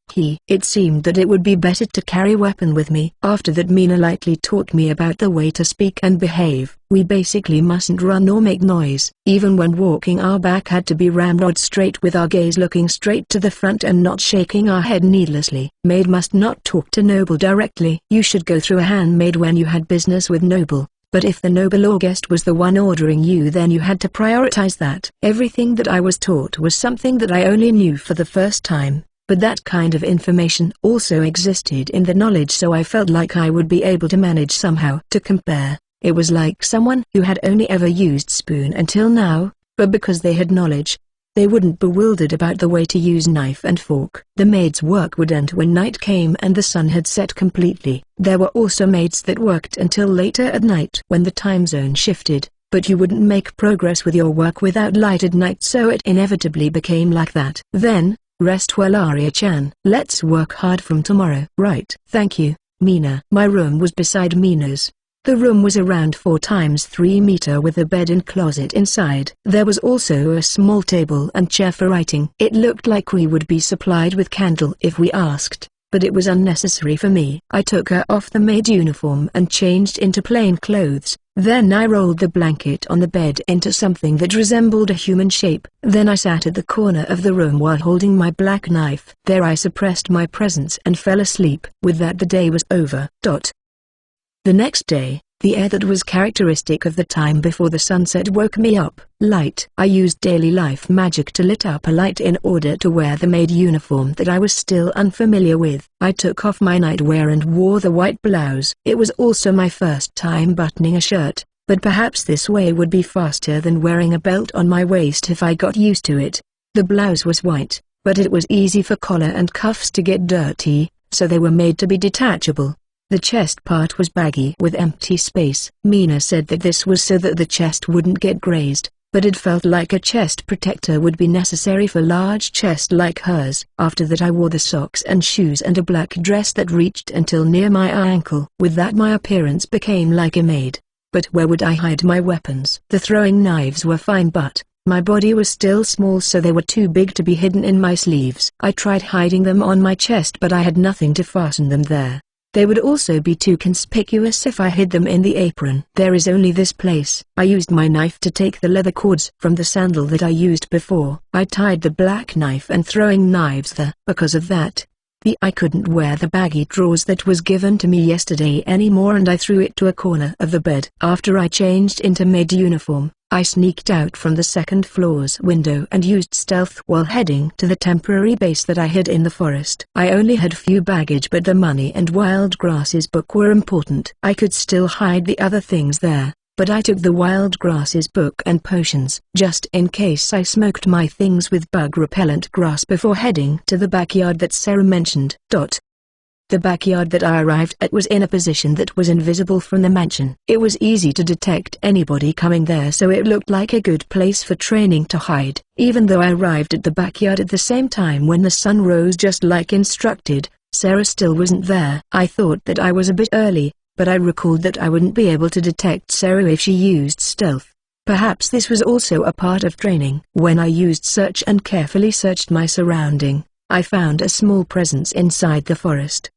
It seemed that it would be better to carry a weapon with me. After that, Mina lightly taught me about the way to speak and behave. We basically mustn't run or make noise. Even when walking, our back had to be ramrod straight with our gaze looking straight to the front and not shaking our head needlessly. Maid must not talk to noble directly. You should go through a handmaid when you had business with noble. But if the noble or guest was the one ordering you, then you had to prioritize that. Everything that I was taught was something that I only knew for the first time. But that kind of information also existed in the knowledge, so I felt like I would be able to manage somehow. To compare, it was like someone who had only ever used spoon until now, but because they had knowledge, they wouldn't bewildered about the way to use knife and fork. The maid's work would end when night came and the sun had set completely. There were also maids that worked until later at night when the time zone shifted, but you wouldn't make progress with your work without light at night, so it inevitably became like that. Then, rest well, Arya-chan. Let's work hard from tomorrow. Right. Thank you, Mina. My room was beside Mina's. The room was around 4 times 3 meter with a bed and closet inside. There was also a small table and chair for writing. It looked like we would be supplied with candle if we asked, but it was unnecessary for me. I took her off the maid uniform and changed into plain clothes. Then I rolled the blanket on the bed into something that resembled a human shape. Then I sat at the corner of the room while holding my black knife. There I suppressed my presence and fell asleep. With that, the day was over. The next day, the air that was characteristic of the time before the sunset woke me up. Light. I used daily life magic to lit up a light in order to wear the maid uniform that I was still unfamiliar with. I took off my nightwear and wore the white blouse. It was also my first time buttoning a shirt, but perhaps this way would be faster than wearing a belt on my waist if I got used to it. The blouse was white, but it was easy for collar and cuffs to get dirty, so they were made to be detachable. The chest part was baggy with empty space. Mina said that this was so that the chest wouldn't get grazed, but it felt like a chest protector would be necessary for large chest like hers. After that, I wore the socks and shoes and a black dress that reached until near my ankle. With that, my appearance became like a maid. But where would I hide my weapons? The throwing knives were fine, but my body was still small, so they were too big to be hidden in my sleeves. I tried hiding them on my chest, but I had nothing to fasten them there. They would also be too conspicuous if I hid them in the apron. There is only this place. I used my knife to take the leather cords from the sandal that I used before. I tied the black knife and throwing knives there. Because of that, I couldn't wear the baggy drawers that was given to me yesterday anymore, and I threw it to a corner of the bed. After I changed into maid uniform, I sneaked out from the second floor's window and used stealth while heading to the temporary base that I hid in the forest. I only had few baggage, but the money and wild grasses book were important. I could still hide the other things there, but I took the wild grasses book and potions, just in case I smoked my things with bug-repellent grass before heading to the backyard that Sarah mentioned. The backyard that I arrived at was in a position that was invisible from the mansion. It was easy to detect anybody coming there, so it looked like a good place for training to hide. Even though I arrived at the backyard at the same time when the sun rose just like instructed, Sarah still wasn't there. I thought that I was a bit early, but I recalled that I wouldn't be able to detect Sarah if she used stealth. Perhaps this was also a part of training. When I used search and carefully searched my surrounding, I found a small presence inside the forest.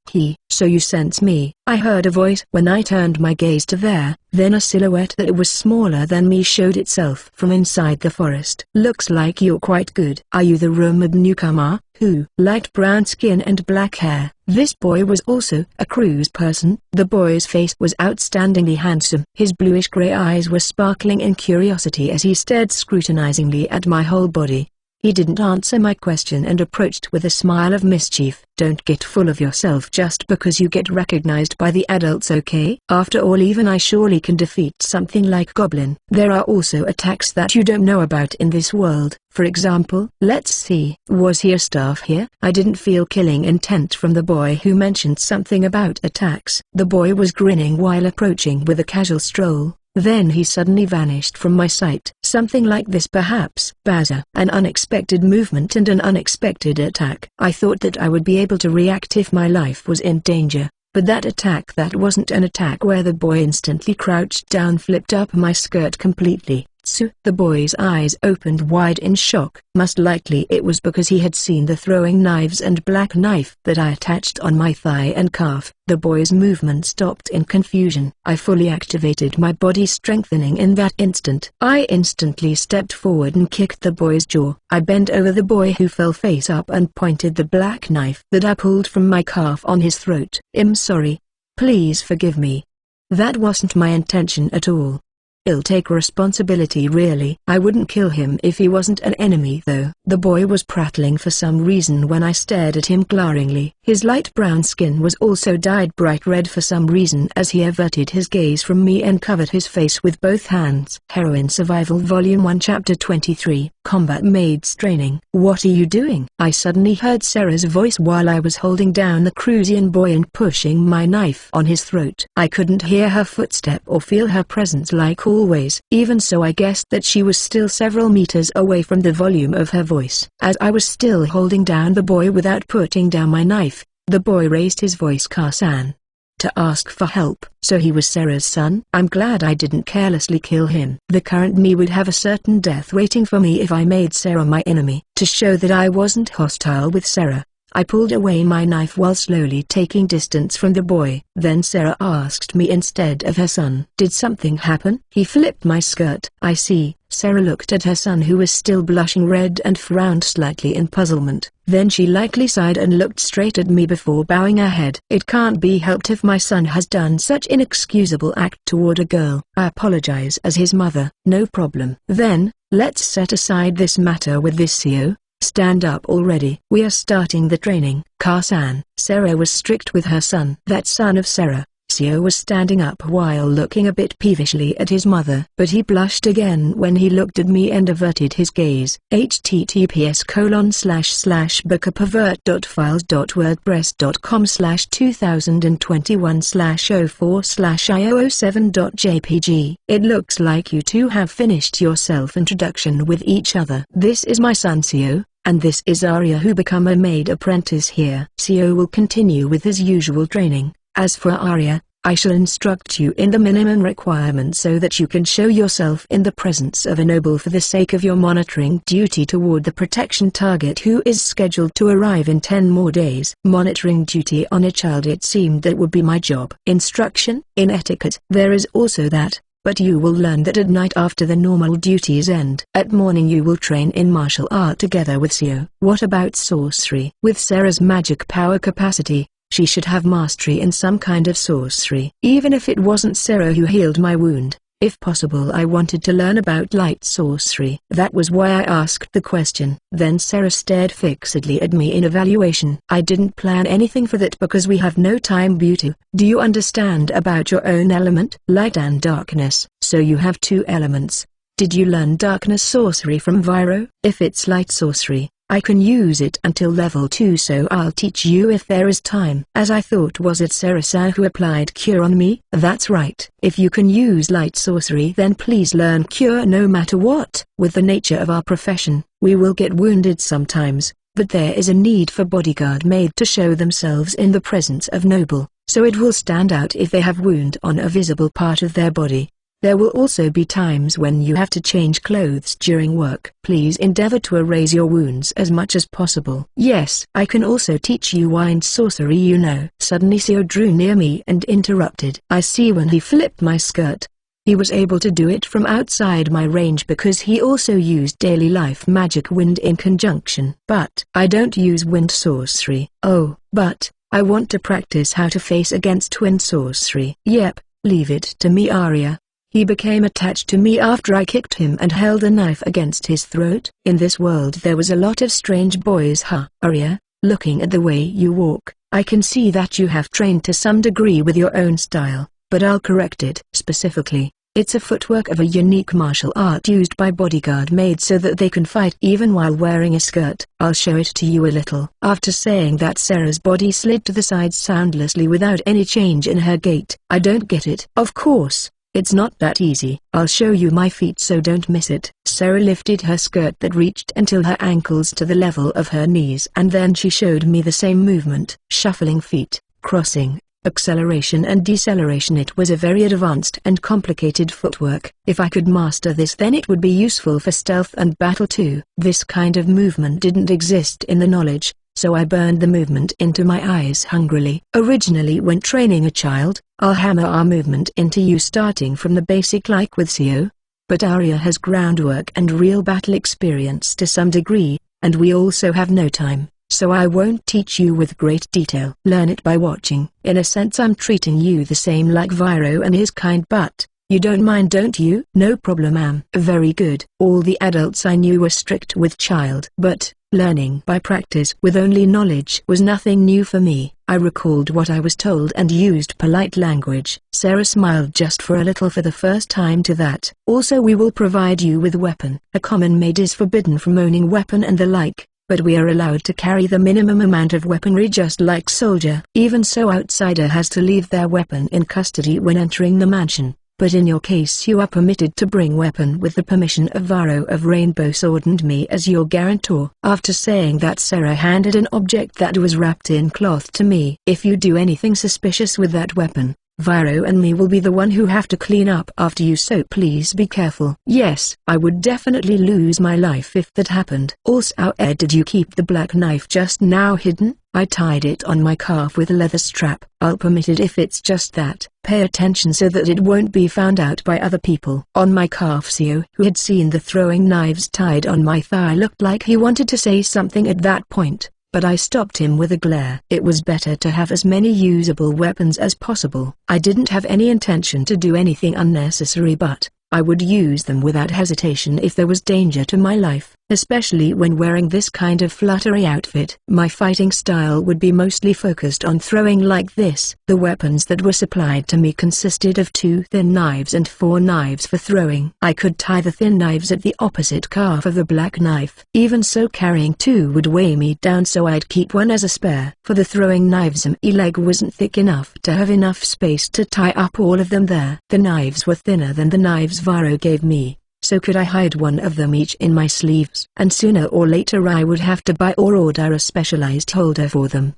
So you sense me? I heard a voice when I turned my gaze to there. Then a silhouette that was smaller than me showed itself from inside the forest. Looks like you're quite good. Are you the rumored newcomer? Who? Light brown skin and black hair. This boy was also a cruise person. The boy's face was outstandingly handsome. His bluish-gray eyes were sparkling in curiosity as he stared scrutinizingly at my whole body. He didn't answer my question and approached with a smile of mischief. Don't get full of yourself just because you get recognized by the adults, okay? After all, even I surely can defeat something like Goblin. There are also attacks that you don't know about in this world. For example, let's see. Was he a staff here? I didn't feel killing intent from the boy who mentioned something about attacks. The boy was grinning while approaching with a casual stroll. Then he suddenly vanished from my sight. Something like this perhaps. Buzzer. An unexpected movement and an unexpected attack. I thought that I would be able to react if my life was in danger, But that wasn't an attack where the boy instantly crouched down, flipped up my skirt completely. The boy's eyes opened wide in shock. Most likely it was because he had seen the throwing knives and black knife that I attached on my thigh and calf. The boy's movement stopped in confusion. I fully activated my body strengthening in that instant. I instantly stepped forward and kicked the boy's jaw. I bent over the boy who fell face up and pointed the black knife that I pulled from my calf on his throat. "I'm sorry. Please forgive me. That wasn't my intention at all. I'll take responsibility really. I wouldn't kill him if he wasn't an enemy though." The boy was prattling for some reason when I stared at him glaringly. His light brown skin was also dyed bright red for some reason as he averted his gaze from me and covered his face with both hands. Heroine Survival Volume 1 Chapter 23 Combat Maids Training. "What are you doing?" I suddenly heard Sarah's voice while I was holding down the Crucian boy and pushing my knife on his throat. I couldn't hear her footstep or feel her presence like always. Even so, I guessed that she was still several meters away from the volume of her voice. As I was still holding down the boy without putting down my knife, the boy raised his voice, "Karsan." To ask for help. So he was Sarah's son? I'm glad I didn't carelessly kill him. The current me would have a certain death waiting for me if I made Sarah my enemy. To show that I wasn't hostile with Sarah, I pulled away my knife while slowly taking distance from the boy. Then Sarah asked me instead of her son. "Did something happen?" He flipped my skirt. "I see." Sarah looked at her son who was still blushing red and frowned slightly in puzzlement. Then she lightly sighed and looked straight at me before bowing her head. "It can't be helped if my son has done such inexcusable act toward a girl. I apologize as his mother." "No problem." "Then, let's set aside this matter with this CO. Stand up already. We are starting the training." "Karsan." Sarah was strict with her son. That son of Sarah, Sio, was standing up while looking a bit peevishly at his mother. But he blushed again when he looked at me and averted his gaze. https://bookapervert.files.wordpress.com/2021/04/io07.jpg. It looks like you two have finished your self-introduction with each other. This is my son Sio, and this is Arya, who become a maid apprentice here. Sio will continue with his usual training. As for Arya, I shall instruct you in the minimum requirements so that you can show yourself in the presence of a noble for the sake of your monitoring duty toward the protection target who is scheduled to arrive in 10 more days. Monitoring duty on a child, it seemed that would be my job. Instruction in etiquette. There is also that, but you will learn that at night after the normal duties end. At morning you will train in martial art together with Sio. What about sorcery? With Sarah's magic power capacity, she should have mastery in some kind of sorcery. Even if it wasn't Sarah who healed my wound, if possible I wanted to learn about light sorcery. That was why I asked the question. Then Sarah stared fixedly at me in evaluation. "I didn't plan anything for that because we have no time, beauty. Do you understand about your own element? Light and darkness. So you have two elements. Did you learn darkness sorcery from Viro? If it's light sorcery, I can use it until level 2, so I'll teach you if there is time." As I thought, was it Sarah who applied cure on me? That's right. If you can use light sorcery, then please learn cure no matter what. With the nature of our profession, we will get wounded sometimes, but there is a need for bodyguard maid to show themselves in the presence of noble, so it will stand out if they have wound on a visible part of their body. There will also be times when you have to change clothes during work. Please endeavor to erase your wounds as much as possible. Yes, I can also teach you wind sorcery, you know. Suddenly Sio drew near me and interrupted. I see. When he flipped my skirt, he was able to do it from outside my range because he also used daily life magic wind in conjunction. But I don't use wind sorcery. Oh, but I want to practice how to face against twin sorcery. Yep, leave it to me, Arya. He became attached to me after I kicked him and held a knife against his throat. In this world there was a lot of strange boys, huh? Arya, looking at the way you walk, I can see that you have trained to some degree with your own style, but I'll correct it. Specifically, it's a footwork of a unique martial art used by bodyguard maids so that they can fight even while wearing a skirt. I'll show it to you a little. After saying that, Sarah's body slid to the side soundlessly without any change in her gait. I don't get it. Of course, it's not that easy. I'll show you my feet, so don't miss it. Sarah lifted her skirt that reached until her ankles to the level of her knees, and then she showed me the same movement. Shuffling feet, crossing, acceleration and deceleration. It was a very advanced and complicated footwork. If I could master this, then it would be useful for stealth and battle too. This kind of movement didn't exist in the knowledge, so I burned the movement into my eyes hungrily. Originally, when training a child, I'll hammer our movement into you starting from the basic like with Seo. But Arya has groundwork and real battle experience to some degree, and we also have no time, so I won't teach you with great detail. Learn it by watching. In a sense, I'm treating you the same like Viro and his kind, but you don't mind, don't you? No problem, ma'am. Very good. All the adults I knew were strict with child, but learning by practice with only knowledge was nothing new for me. I recalled what I was told and used polite language. Sarah smiled just for a little for the first time to that. Also, we will provide you with weapon. A common maid is forbidden from owning weapon and the like, but we are allowed to carry the minimum amount of weaponry just like soldier. Even so, outsider has to leave their weapon in custody when entering the mansion. But in your case, you are permitted to bring weapon with the permission of Varo of Rainbow Sword and me as your guarantor. After saying that, Sarah handed an object that was wrapped in cloth to me. If you do anything suspicious with that weapon, Viro and me will be the one who have to clean up after you, so please be careful. Yes, I would definitely lose my life if that happened. Also, where did you keep the black knife just now hidden? I tied it on my calf with a leather strap. I'll permit it if it's just that. Pay attention so that it won't be found out by other people. On my calf, Seo, who had seen the throwing knives tied on my thigh, looked like he wanted to say something at that point, but I stopped him with a glare. It was better to have as many usable weapons as possible. I didn't have any intention to do anything unnecessary, but I would use them without hesitation if there was danger to my life, especially when wearing this kind of fluttery outfit. My fighting style would be mostly focused on throwing like this. The weapons that were supplied to me consisted of 2 thin knives and 4 knives for throwing. I could tie the thin knives at the opposite calf of the black knife. Even so, carrying 2 would weigh me down, so I'd keep 1 as a spare. For the throwing knives, my leg wasn't thick enough to have enough space to tie up all of them there. The knives were thinner than the knives Viro gave me, so could I hide 1 of them each in my sleeves, and sooner or later I would have to buy or order a specialized holder for them.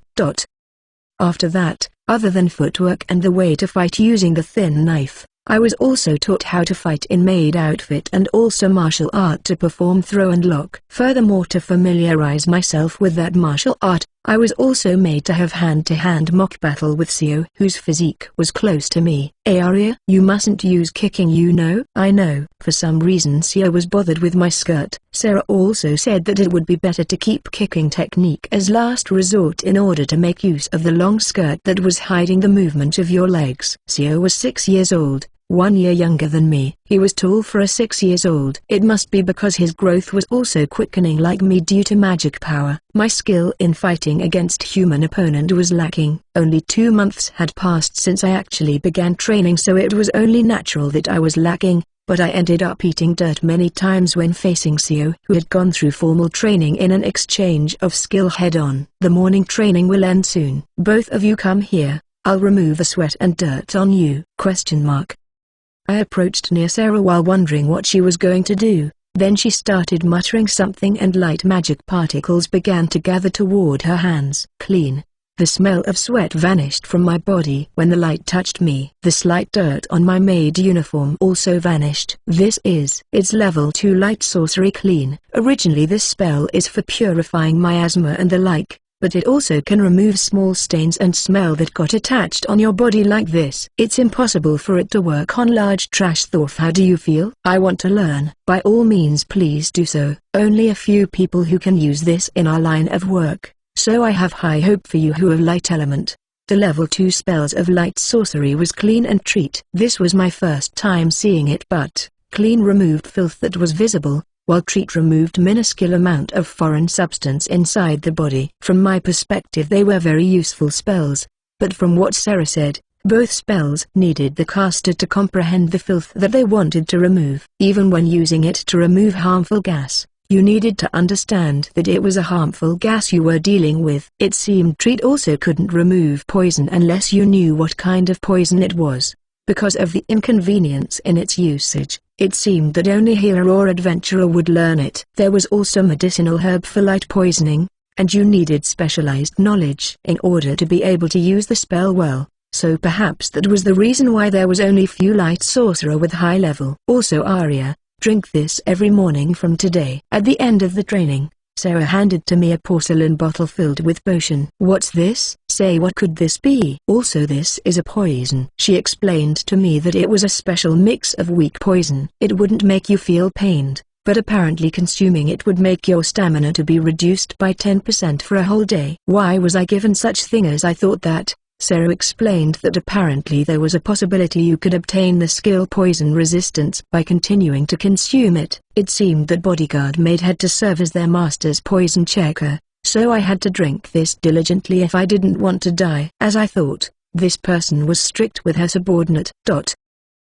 After that, other than footwork and the way to fight using the thin knife, I was also taught how to fight in maid outfit and also martial art to perform throw and lock. Furthermore, to familiarize myself with that martial art, I was also made to have hand-to-hand mock battle with Seo, whose physique was close to me. Arya, you mustn't use kicking, you know. I know. For some reason Seo was bothered with my skirt. Sarah also said that it would be better to keep kicking technique as last resort in order to make use of the long skirt that was hiding the movement of your legs. Seo was 6 years old. 1 year younger than me. He was tall for a 6 years old. It must be because his growth was also quickening like me due to magic power. My skill in fighting against human opponent was lacking. Only 2 months had passed since I actually began training, so it was only natural that I was lacking, but I ended up eating dirt many times when facing Seo, who had gone through formal training in an exchange of skill head-on. The morning training will end soon. Both of you come here. I'll remove the sweat and dirt on you. ? I approached near Sarah while wondering what she was going to do. Then she started muttering something and light magic particles began to gather toward her hands. Clean. The smell of sweat vanished from my body when the light touched me. The slight dirt on my maid uniform also vanished. It's level 2 light sorcery clean. Originally this spell is for purifying miasma and the like, but it also can remove small stains and smell that got attached on your body like this. It's impossible for it to work on large trash. Thorf, how do you feel? I want to learn. By all means please do so. Only a few people who can use this in our line of work, so I have high hope for you who are light element. The level 2 spells of light sorcery was clean and treat. This was my first time seeing it, but clean removed filth that was visible, while treat removed minuscule amount of foreign substance inside the body. From my perspective they were very useful spells, but from what Sarah said, both spells needed the caster to comprehend the filth that they wanted to remove. Even when using it to remove harmful gas, you needed to understand that it was a harmful gas you were dealing with. It seemed treat also couldn't remove poison unless you knew what kind of poison it was. Because of the inconvenience in its usage, it seemed that only hero or adventurer would learn it. There was also medicinal herb for light poisoning, and you needed specialized knowledge in order to be able to use the spell well, so perhaps that was the reason why there was only few light sorcerer with high level. Also Arya, drink this every morning from today. At the end of the training, Sarah handed to me a porcelain bottle filled with potion. What's this? Say, what could this be? Also, this is a poison. She explained to me that it was a special mix of weak poison. It wouldn't make you feel pained, but apparently consuming it would make your stamina to be reduced by 10% for a whole day. Why was I given such thing as I thought that? Sarah explained that apparently there was a possibility you could obtain the skill poison resistance by continuing to consume it. It seemed that bodyguard maid had to serve as their master's poison checker, so I had to drink this diligently if I didn't want to die. As I thought, this person was strict with her subordinate.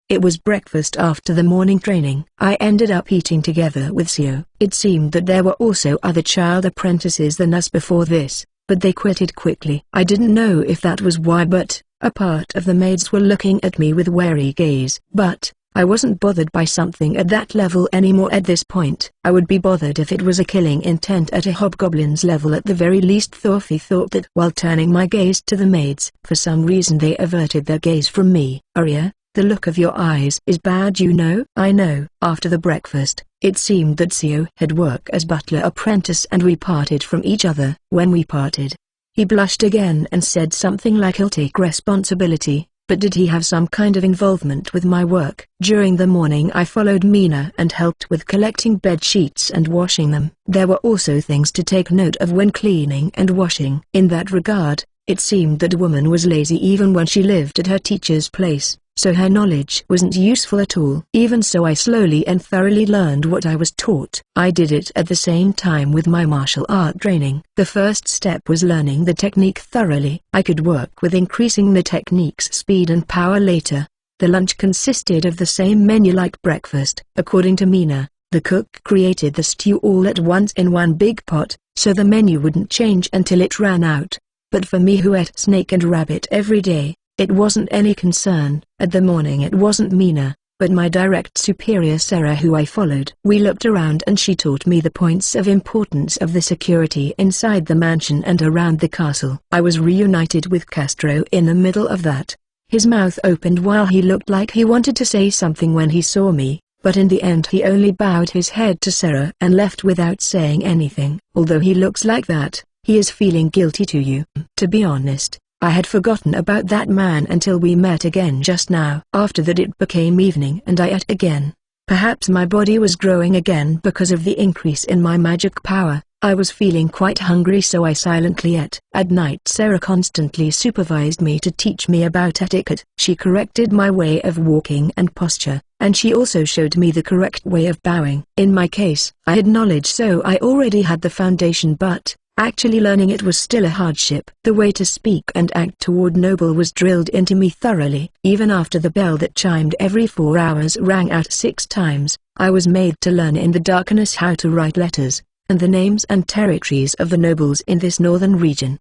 It was breakfast after the morning training. I ended up eating together with Seo. It seemed that there were also other child apprentices than us before this, but they quitted quickly. I didn't know if that was why, but a part of the maids were looking at me with wary gaze. But I wasn't bothered by something at that level anymore at this point. I would be bothered if it was a killing intent at a hobgoblin's level at the very least. Thorfinn thought that while turning my gaze to the maids. For some reason they averted their gaze from me. Arya, the look of your eyes is bad, you know. I know. After the breakfast, it seemed that Seo had work as butler apprentice and we parted from each other. When we parted, he blushed again and said something like he'll take responsibility, but did he have some kind of involvement with my work? During the morning I followed Mina and helped with collecting bed sheets and washing them. There were also things to take note of when cleaning and washing. In that regard, it seemed that woman was lazy even when she lived at her teacher's place, so her knowledge wasn't useful at all. Even so, I slowly and thoroughly learned what I was taught. I did it at the same time with my martial art training. The first step was learning the technique thoroughly. I could work with increasing the technique's speed and power later. The lunch consisted of the same menu like breakfast. According to Mina, the cook created the stew all at once in one big pot, so the menu wouldn't change until it ran out. But for me, who ate snake and rabbit every day, it wasn't any concern. At the morning it wasn't Mina, but my direct superior Sarah who I followed. We looked around and she taught me the points of importance of the security inside the mansion and around the castle. I was reunited with Castro in the middle of that. His mouth opened while he looked like he wanted to say something when he saw me, but in the end he only bowed his head to Sarah and left without saying anything. Although he looks like that, he is feeling guilty to you. To be honest, I had forgotten about that man until we met again just now. After that it became evening and I ate again. Perhaps my body was growing again because of the increase in my magic power. I was feeling quite hungry, so I silently ate. At night Sarah constantly supervised me to teach me about etiquette. She corrected my way of walking and posture, and she also showed me the correct way of bowing. In my case, I had knowledge, so I already had the foundation, but actually learning it was still a hardship. The way to speak and act toward noble was drilled into me thoroughly. Even after the bell that chimed every 4 hours rang out 6 times, I was made to learn in the darkness how to write letters, and the names and territories of the nobles in this northern region.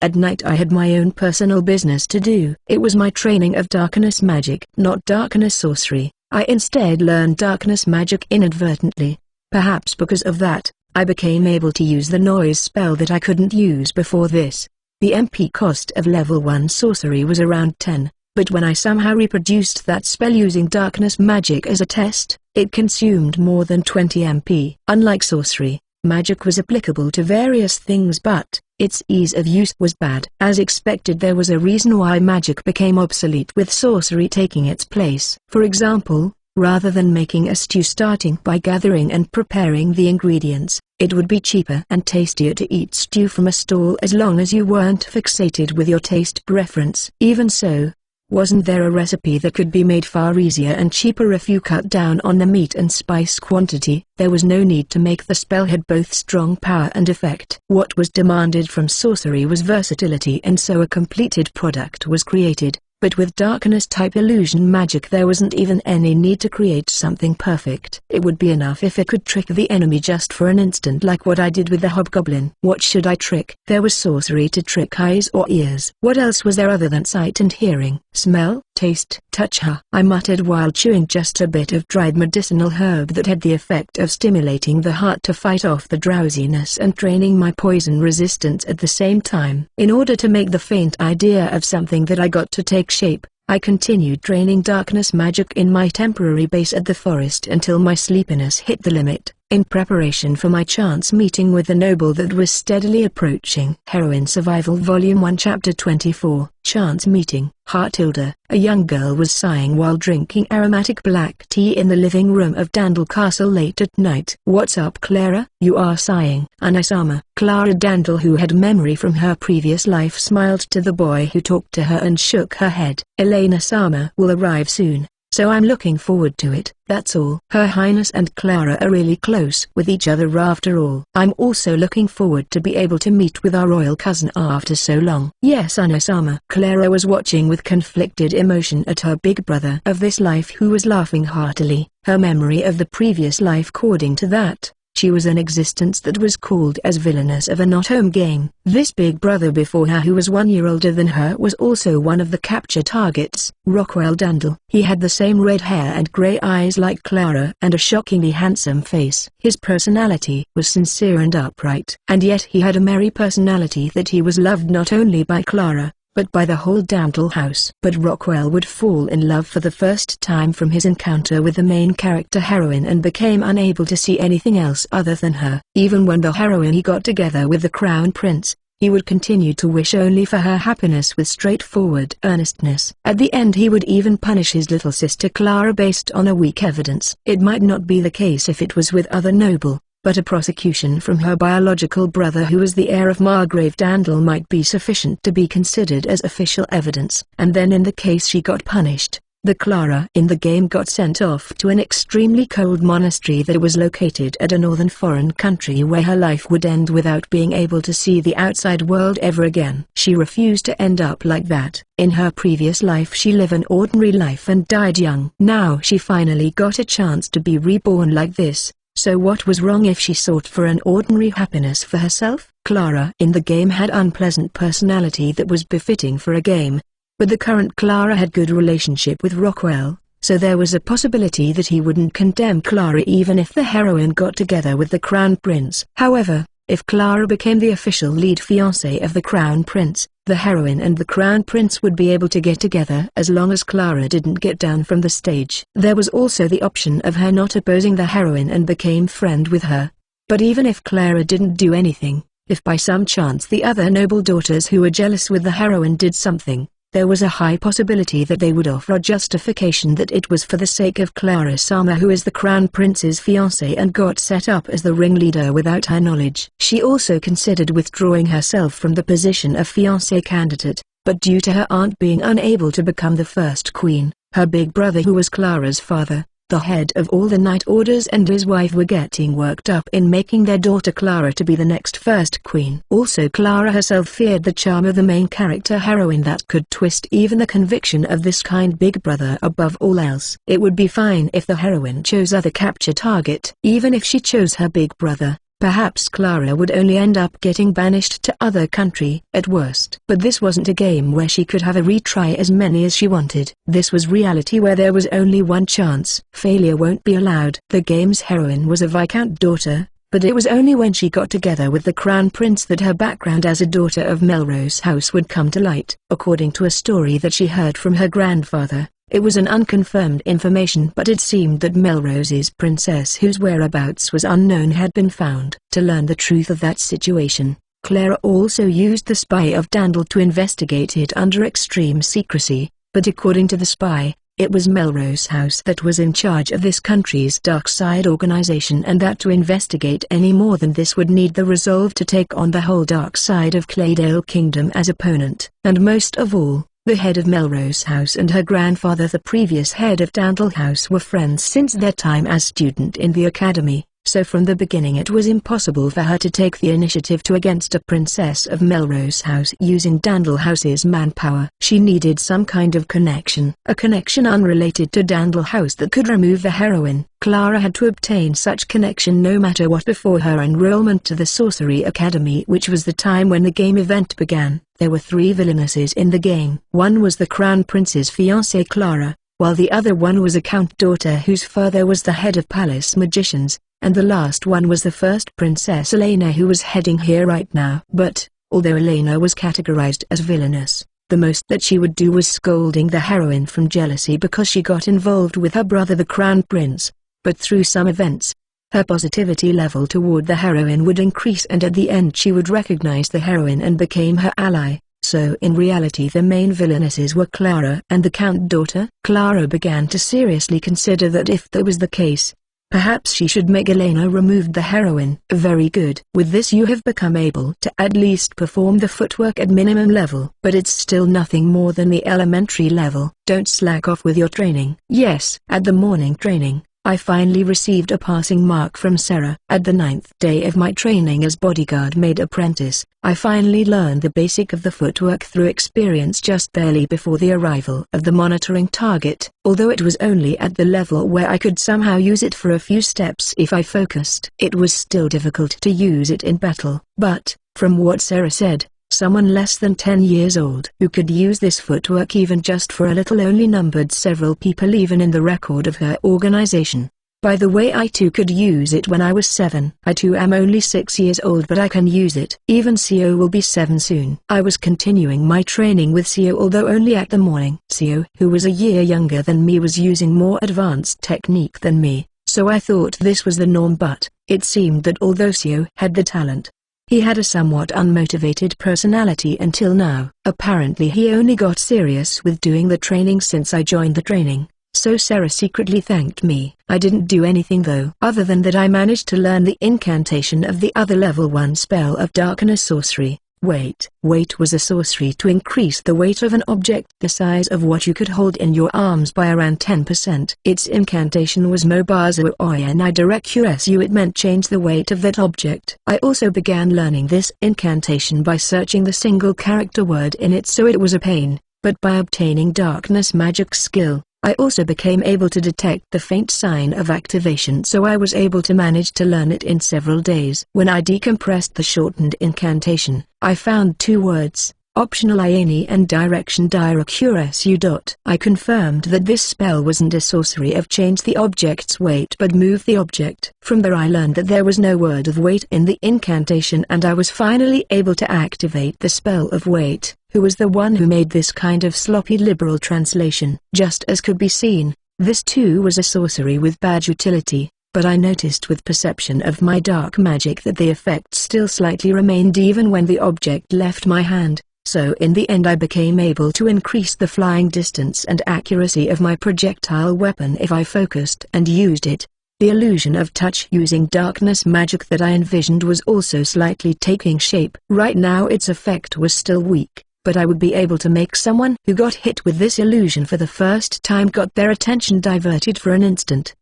At night I had my own personal business to do. It was my training of darkness magic, not darkness sorcery. I instead learned darkness magic inadvertently. Perhaps because of that, I became able to use the noise spell that I couldn't use before this. The MP cost of level 1 sorcery was around 10, but when I somehow reproduced that spell using darkness magic as a test, it consumed more than 20 MP. Unlike sorcery, magic was applicable to various things, but its ease of use was bad. As expected, there was a reason why magic became obsolete with sorcery taking its place. For example, rather than making a stew starting by gathering and preparing the ingredients, it would be cheaper and tastier to eat stew from a stall as long as you weren't fixated with your taste preference. Even so, wasn't there a recipe that could be made far easier and cheaper if you cut down on the meat and spice quantity? There was no need to make the spell had both strong power and effect. What was demanded from sorcery was versatility, and so a completed product was created. But with darkness-type illusion magic there wasn't even any need to create something perfect. It would be enough if it could trick the enemy just for an instant, like what I did with the hobgoblin. What should I trick? There was sorcery to trick eyes or ears. What else was there other than sight and hearing? Smell? Taste. Touch her. I muttered while chewing just a bit of dried medicinal herb that had the effect of stimulating the heart to fight off the drowsiness and training my poison resistance at the same time. In order to make the faint idea of something that I got to take shape, I continued draining darkness magic in my temporary base at the forest until my sleepiness hit the limit, in preparation for my chance meeting with the noble that was steadily approaching. Heroine Survival Volume 1 Chapter 24 Chance Meeting. Heartilda, a young girl, was sighing while drinking aromatic black tea in the living room of Dandel Castle late at night. "What's up, Clara? You are sighing." Anasama. Clara Dandel, who had memory from her previous life, smiled to the boy who talked to her and shook her head. "Elena Sama will arrive soon, so I'm looking forward to it, that's all." Her Highness and Clara are really close with each other after all. "I'm also looking forward to be able to meet with our royal cousin after so long." "Yes, Anasama." Clara was watching with conflicted emotion at her big brother of this life who was laughing heartily. Her memory of the previous life, according to that, she was an existence that was called as villainous of a not-home game. This big brother before her, who was 1 year older than her, was also one of the capture targets. Rockwell Dandel. He had the same red hair and grey eyes like Clara and a shockingly handsome face. His personality was sincere and upright, and yet he had a merry personality that he was loved not only by Clara, but by the whole Dandel house. But Rockwell would fall in love for the first time from his encounter with the main character Heroine and became unable to see anything else other than her. Even when the heroine got together with the Crown Prince, he would continue to wish only for her happiness with straightforward earnestness. At the end he would even punish his little sister Clara based on a weak evidence. It might not be the case if it was with other noble, but a prosecution from her biological brother who was the heir of Margrave Dandel might be sufficient to be considered as official evidence. And then in the case she got punished, the Clara in the game got sent off to an extremely cold monastery that was located at a northern foreign country where her life would end without being able to see the outside world ever again. She refused to end up like that. In her previous life she lived an ordinary life and died young. Now she finally got a chance to be reborn like this. So what was wrong if she sought for an ordinary happiness for herself? Clara in the game had unpleasant personality that was befitting for a game, but the current Clara had good relationship with Rockwell, so there was a possibility that he wouldn't condemn Clara even if the heroine got together with the Crown Prince. However, if Clara became the official lead fiancée of the Crown Prince, the heroine and the Crown Prince would be able to get together as long as Clara didn't get down from the stage. There was also the option of her not opposing the heroine and became friend with her. But even if Clara didn't do anything, if by some chance the other noble daughters who were jealous with the heroine did something, there was a high possibility that they would offer a justification that it was for the sake of Clara Sama, who is the Crown Prince's fiancée and got set up as the ringleader without her knowledge. She also considered withdrawing herself from the position of fiancée candidate, but due to her aunt being unable to become the first queen, her big brother, who was Clara's father, the head of all the Night Orders, and his wife were getting worked up in making their daughter Clara to be the next first queen. Also Clara herself feared the charm of the main character heroine that could twist even the conviction of this kind big brother above all else. It would be fine if the heroine chose other capture target. Even if she chose her big brother, perhaps Clara would only end up getting banished to other country at worst. But this wasn't a game where she could have a retry as many as she wanted. This was reality where there was only one chance. Failure won't be allowed. The game's heroine was a Viscount daughter, but it was only when she got together with the Crown Prince that her background as a daughter of Melrose House would come to light. According to a story that she heard from her grandfather, it was an unconfirmed information, but it seemed that Melrose's princess, whose whereabouts was unknown, had been found. To learn the truth of that situation, Clara also used the spy of Dandel to investigate it under extreme secrecy, but according to the spy, it was Melrose House that was in charge of this country's dark side organization, and that to investigate any more than this would need the resolve to take on the whole dark side of Claydale Kingdom as opponent. And most of all, the head of Melrose House and her grandfather, the previous head of Dandel House, were friends since their time as student in the academy, so from the beginning it was impossible for her to take the initiative to against a princess of Melrose House using Dandlehouse's manpower. She needed some kind of connection, a connection unrelated to Dandle House that could remove the heroine. Clara had to obtain such connection no matter what before her enrollment to the Sorcery Academy, which was the time when the game event began. There were 3 villainesses in the game. One was the Crown Prince's fiancée Clara, while the other one was a count daughter whose father was the head of palace magicians, and the last one was the first Princess Elena, who was heading here right now. But, although Elena was categorized as villainous, the most that she would do was scolding the heroine from jealousy because she got involved with her brother the Crown Prince. But through some events, her positivity level toward the heroine would increase, and at the end she would recognize the heroine and became her ally. So in reality the main villainesses were Clara and the count daughter. Clara began to seriously consider that if that was the case, perhaps she should make Elena remove the heroine. Very good. With this you have become able to at least perform the footwork at minimum level. But it's still nothing more than the elementary level. Don't slack off with your training. Yes. At the morning training, I finally received a passing mark from Sarah. At the 9th day of my training as bodyguard maid apprentice, I finally learned the basic of the footwork through experience just barely before the arrival of the monitoring target. Although it was only at the level where I could somehow use it for a few steps if I focused, it was still difficult to use it in battle. But, from what Sarah said, someone less than 10 years old who could use this footwork even just for a little only numbered several people even in the record of her organization. By the way, I too could use it when I was 7. I too am only 6 years old, but I can use it. Even Sio will be 7 soon. I was continuing my training with Sio, although only at the morning. Sio, who was a year younger than me, was using more advanced technique than me, so I thought this was the norm, but it seemed that although Sio had the talent, he had a somewhat unmotivated personality until now. Apparently he only got serious with doing the training since I joined the training, so Sarah secretly thanked me. I didn't do anything though, other than that I managed to learn the incantation of the other level 1 spell of darkness sorcery. Weight. Weight was a sorcery to increase the weight of an object the size of what you could hold in your arms by around 10%. Its incantation was Mobazo Oyanai Direcursu. It meant change the weight of that object. I also began learning this incantation by searching the single character word in it, so it was a pain, but by obtaining darkness magic skill, I also became able to detect the faint sign of activation, so I was able to manage to learn it in several days. When I decompressed the shortened incantation, I found 2 words, optional Iani and direction Direcursu. I confirmed that this spell wasn't a sorcery of change the object's weight but move the object. From there I learned that there was no word of weight in the incantation, and I was finally able to activate the spell of weight. Who was the one who made this kind of sloppy liberal translation? Just as could be seen, this too was a sorcery with bad utility, but I noticed with perception of my dark magic that the effect still slightly remained even when the object left my hand, so in the end I became able to increase the flying distance and accuracy of my projectile weapon if I focused and used it. The illusion of touch using darkness magic that I envisioned was also slightly taking shape. Right now its effect was still weak, but I would be able to make someone who got hit with this illusion for the first time got their attention diverted for an instant.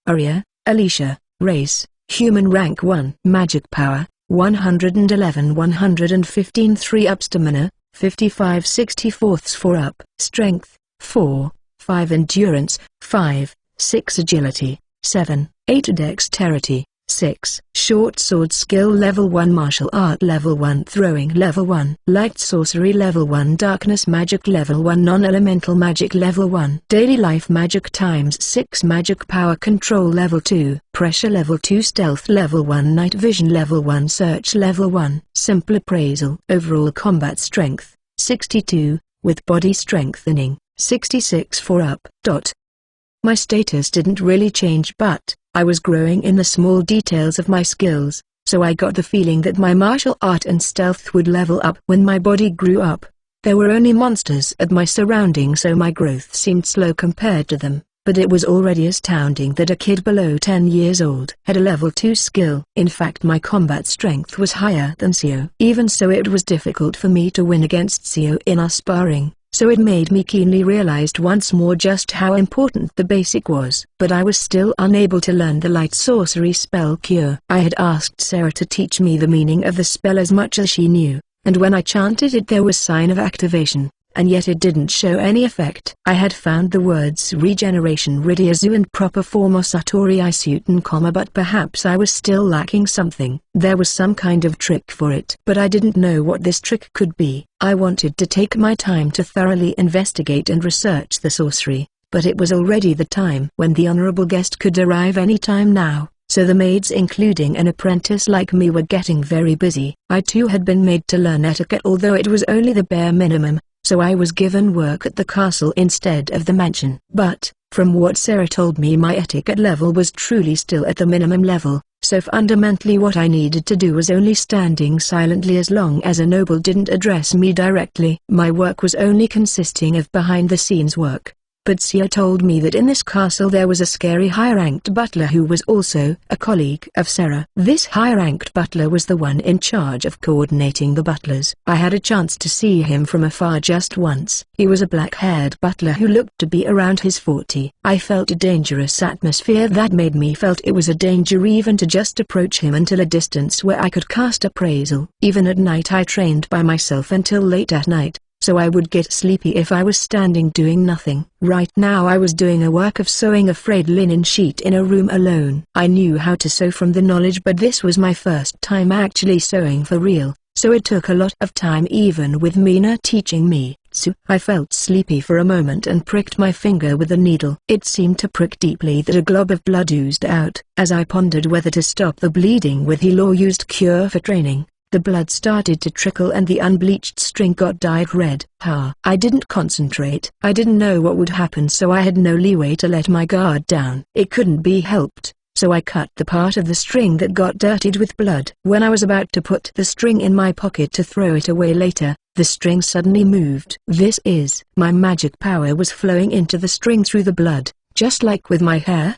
Aria, Alicia, race, human rank 1. Magic power, 111 115 3 up. Stamina, 55 64 4 up. Strength, 4, 5 endurance, 5, 6 agility, 7, 8 dexterity, 6. Short sword skill level 1, martial art level 1, throwing level 1, light sorcery level 1, darkness magic level 1, non-elemental magic level 1, daily life magic times 6, magic power control level 2, pressure level 2, stealth level 1, night vision level 1, search level 1, simple appraisal. Overall combat strength, 62, with body strengthening, 66 4 up. My status didn't really change, but I was growing in the small details of my skills, so I got the feeling that my martial art and stealth would level up when my body grew up. There were only monsters at my surroundings, so my growth seemed slow compared to them, but it was already astounding that a kid below 10 years old had a level 2 skill. In fact, my combat strength was higher than Sio. Even so, it was difficult for me to win against Sio in our sparring. so it made me keenly realized once more just how important the basic was. But I was still unable to learn the light sorcery spell Cure. I had asked Sarah to teach me the meaning of the spell as much as she knew, and when I chanted it there was sign of activation, and yet it didn't show any effect. I had found the words regeneration Ridyazu and proper form Osatori Isuten, but perhaps I was still lacking something. There was some kind of trick for it, but I didn't know what this trick could be. I wanted to take my time to thoroughly investigate and research the sorcery, but it was already the time when the honorable guest could arrive any time now. So the maids including an apprentice like me were getting very busy. I too had been made to learn etiquette, although it was only the bare minimum, so I was given work at the castle instead of the mansion. But, from what Sarah told me, my etiquette level was truly still at the minimum level, so fundamentally what I needed to do was only standing silently as long as a noble didn't address me directly. My work was only consisting of behind-the-scenes work. But Sia told me that in this castle there was a scary high-ranked butler who was also a colleague of Sarah. This high-ranked butler was the one in charge of coordinating the butlers. I had a chance to see him from afar just once. He was a black-haired butler who looked to be around his 40s. I felt a dangerous atmosphere that made me felt it was a danger even to just approach him until a distance where I could cast appraisal. Even at night I trained by myself until late at night, so I would get sleepy if I was standing doing nothing. Right now I was doing a work of sewing a frayed linen sheet in a room alone. I knew how to sew from the knowledge, but this was my first time actually sewing for real, so it took a lot of time even with Mina teaching me. So I felt sleepy for a moment and pricked my finger with the needle. It seemed to prick deeply that a glob of blood oozed out. As I pondered whether to stop the bleeding with the law-used cure for training, the blood started to trickle and the unbleached string got dyed red. I didn't concentrate. I didn't know what would happen, so I had no leeway to let my guard down. It couldn't be helped, so I cut the part of the string that got dirtied with blood. When I was about to put the string in my pocket to throw it away later, the string suddenly moved. My magic power was flowing into the string through the blood, just like with my hair.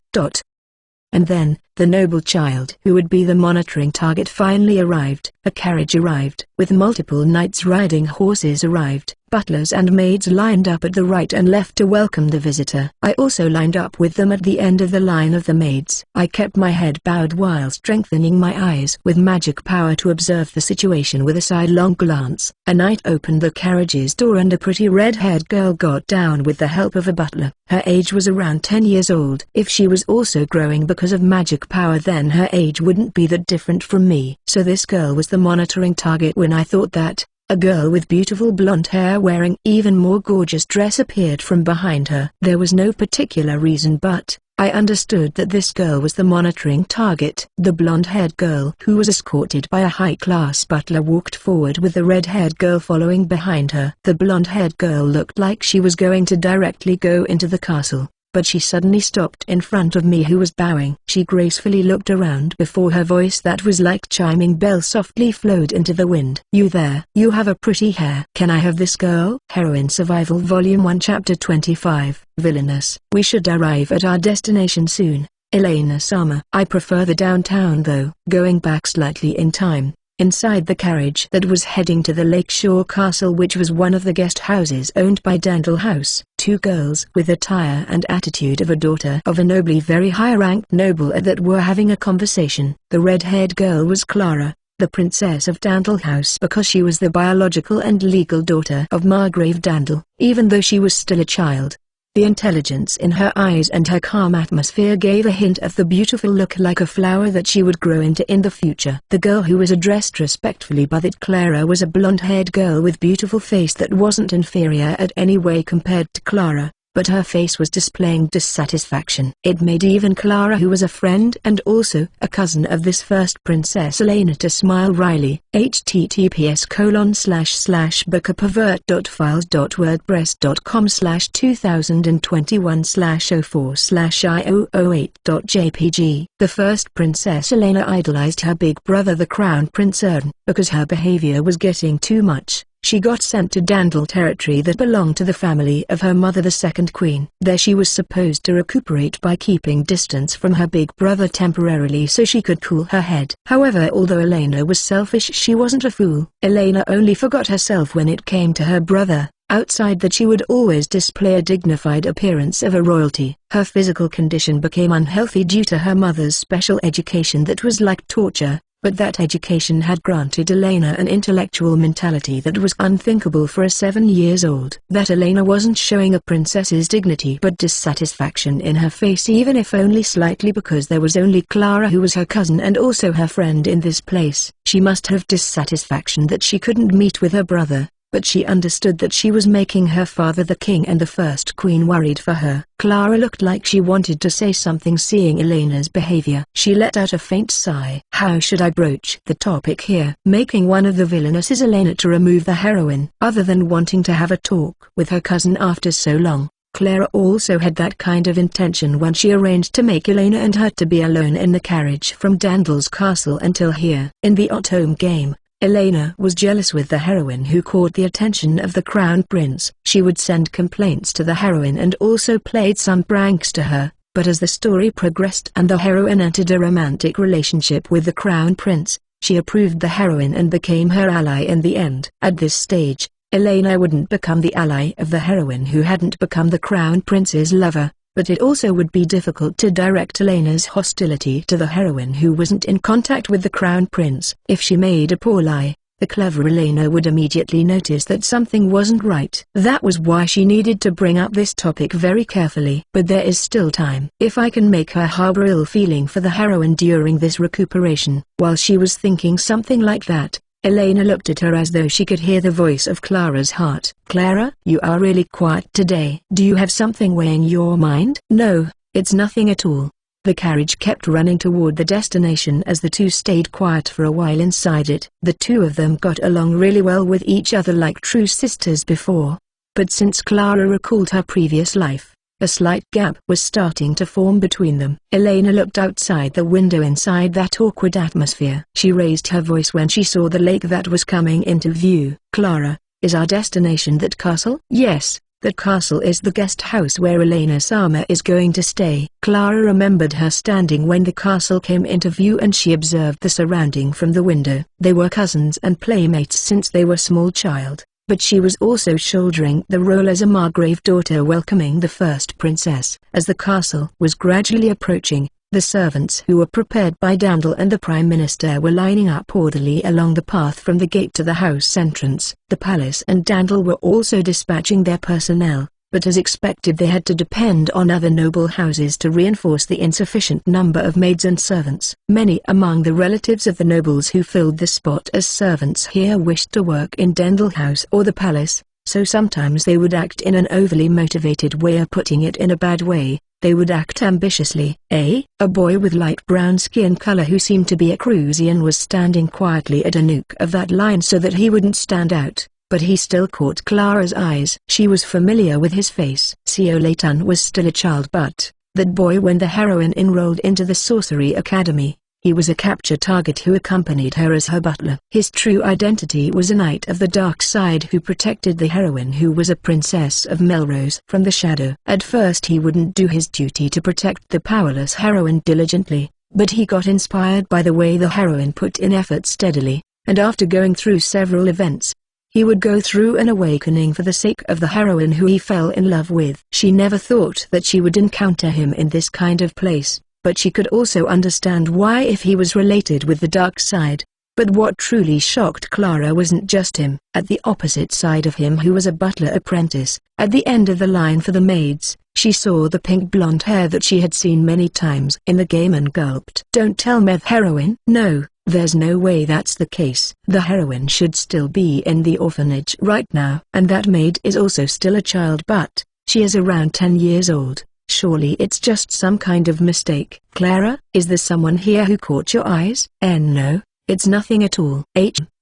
And then, the noble child who would be the monitoring target finally arrived. A carriage arrived, with multiple knights riding horses arrived. Butlers and maids lined up at the right and left to welcome the visitor. I also lined up with them at the end of the line of the maids. I kept my head bowed while strengthening my eyes with magic power to observe the situation with a sidelong glance. A knight opened the carriage's door and a pretty red-haired girl got down with the help of a butler. Her age was around 10 years old. If she was also growing because of magic power, then her age wouldn't be that different from me. So this girl was the monitoring target. When I thought that, a girl with beautiful blonde hair wearing even more gorgeous dress appeared from behind her. There was no particular reason, but I understood that this girl was the monitoring target. The blonde-haired girl who was escorted by a high-class butler walked forward with the red-haired girl following behind her. The blonde-haired girl looked like she was going to directly go into the castle, but she suddenly stopped in front of me who was bowing. She gracefully looked around before her voice that was like chiming bells softly flowed into the wind. "You there? You have a pretty hair. Can I have this girl?" Heroine Survival Volume 1 Chapter 25. Villainous. "We should arrive at our destination soon, Elena-sama. I prefer the downtown though." Going back slightly in time, inside the carriage that was heading to the Lakeshore Castle, which was one of the guest houses owned by Dandel House, two girls with the attire and attitude of a daughter of a nobly very high-ranked noble that were having a conversation. The red-haired girl was Clara, the princess of Dandel House, because she was the biological and legal daughter of Margrave Dandel, even though she was still a child. The intelligence in her eyes and her calm atmosphere gave a hint of the beautiful look like a flower that she would grow into in the future. The girl who was addressed respectfully by that Clara was a blonde-haired girl with beautiful face that wasn't inferior at any way compared to Clara, but her face was displaying dissatisfaction. It made even Clara, who was a friend and also a cousin of this first Princess Elena, to smile wryly. https://bookapervert.files.wordpress.com/2021/04/i008.jpg. The first Princess Elena idolized her big brother the Crown Prince Ern, because her behavior was getting too much. She got sent to Dandel territory that belonged to the family of her mother, the second queen. There she was supposed to recuperate by keeping distance from her big brother temporarily so she could cool her head. However, although Elena was selfish, she wasn't a fool. Elena only forgot herself when it came to her brother. Outside that she would always display a dignified appearance of a royalty. Her physical condition became unhealthy due to her mother's special education that was like torture, but that education had granted Elena an intellectual mentality that was unthinkable for a 7-year-old. That Elena wasn't showing a princess's dignity but dissatisfaction in her face, even if only slightly, because there was only Clara who was her cousin and also her friend in this place. She must have dissatisfaction that she couldn't meet with her brother, but she understood that she was making her father the king and the first queen worried for her. Clara looked like she wanted to say something seeing Elena's behavior. She let out a faint sigh. How should I broach the topic here? Making one of the villainous is Elena to remove the heroine. Other than wanting to have a talk with her cousin after so long, Clara also had that kind of intention when she arranged to make Elena and her to be alone in the carriage from Dandel's castle until here. In the autumn game, Elena was jealous with the heroine who caught the attention of the crown prince. She would send complaints to the heroine and also played some pranks to her, but as the story progressed and the heroine entered a romantic relationship with the crown prince, she approved the heroine and became her ally in the end. At this stage, Elena wouldn't become the ally of the heroine who hadn't become the crown prince's lover, but it also would be difficult to direct Elena's hostility to the heroine who wasn't in contact with the crown prince. If she made a poor lie, the clever Elena would immediately notice that something wasn't right. That was why she needed to bring up this topic very carefully. But there is still time. If I can make her harbor ill feeling for the heroine during this recuperation. While she was thinking something like that, Elena looked at her as though she could hear the voice of Clara's heart. Clara, you are really quiet today. Do you have something weighing your mind? No, it's nothing at all. The carriage kept running toward the destination as the two stayed quiet for a while inside it. The two of them got along really well with each other like true sisters before. But since Clara recalled her previous life, a slight gap was starting to form between them. Elena looked outside the window inside that awkward atmosphere. She raised her voice when she saw the lake that was coming into view. Clara, is our destination that castle? Yes, that castle is the guest house where Elena Sama is going to stay. Clara remembered her standing when the castle came into view and she observed the surrounding from the window. They were cousins and playmates since they were small child. But she was also shouldering the role as a Margrave daughter welcoming the first princess. As the castle was gradually approaching, the servants who were prepared by Dandel and the Prime Minister were lining up orderly along the path from the gate to the house entrance. The palace and Dandel were also dispatching their personnel, but as expected they had to depend on other noble houses to reinforce the insufficient number of maids and servants. Many among the relatives of the nobles who filled the spot as servants here wished to work in Dandel House or the palace, so sometimes they would act in an overly motivated way, or putting it in a bad way, they would act ambitiously. A boy with light brown skin color who seemed to be a Crusian was standing quietly at a nook of that line so that he wouldn't stand out. But he still caught Clara's eyes. She was familiar with his face. Siolatun was still a child, but that boy when the heroine enrolled into the sorcery academy, he was a capture target who accompanied her as her butler. His true identity was a knight of the dark side who protected the heroine who was a princess of Melrose from the shadow. At first he wouldn't do his duty to protect the powerless heroine diligently, but he got inspired by the way the heroine put in effort steadily, and after going through several events, he would go through an awakening for the sake of the heroine who he fell in love with. She never thought that she would encounter him in this kind of place, but she could also understand why if he was related with the dark side. But what truly shocked Clara wasn't just him. At the opposite side of him who was a butler apprentice, at the end of the line for the maids, she saw the pink blonde hair that she had seen many times in the game and gulped. Don't tell me the heroine? No. There's no way that's the case. The heroine should still be in the orphanage right now. And that maid is also still a child, but she is around 10 years old. Surely it's just some kind of mistake. Clara, is there someone here who caught your eyes? No, it's nothing at all.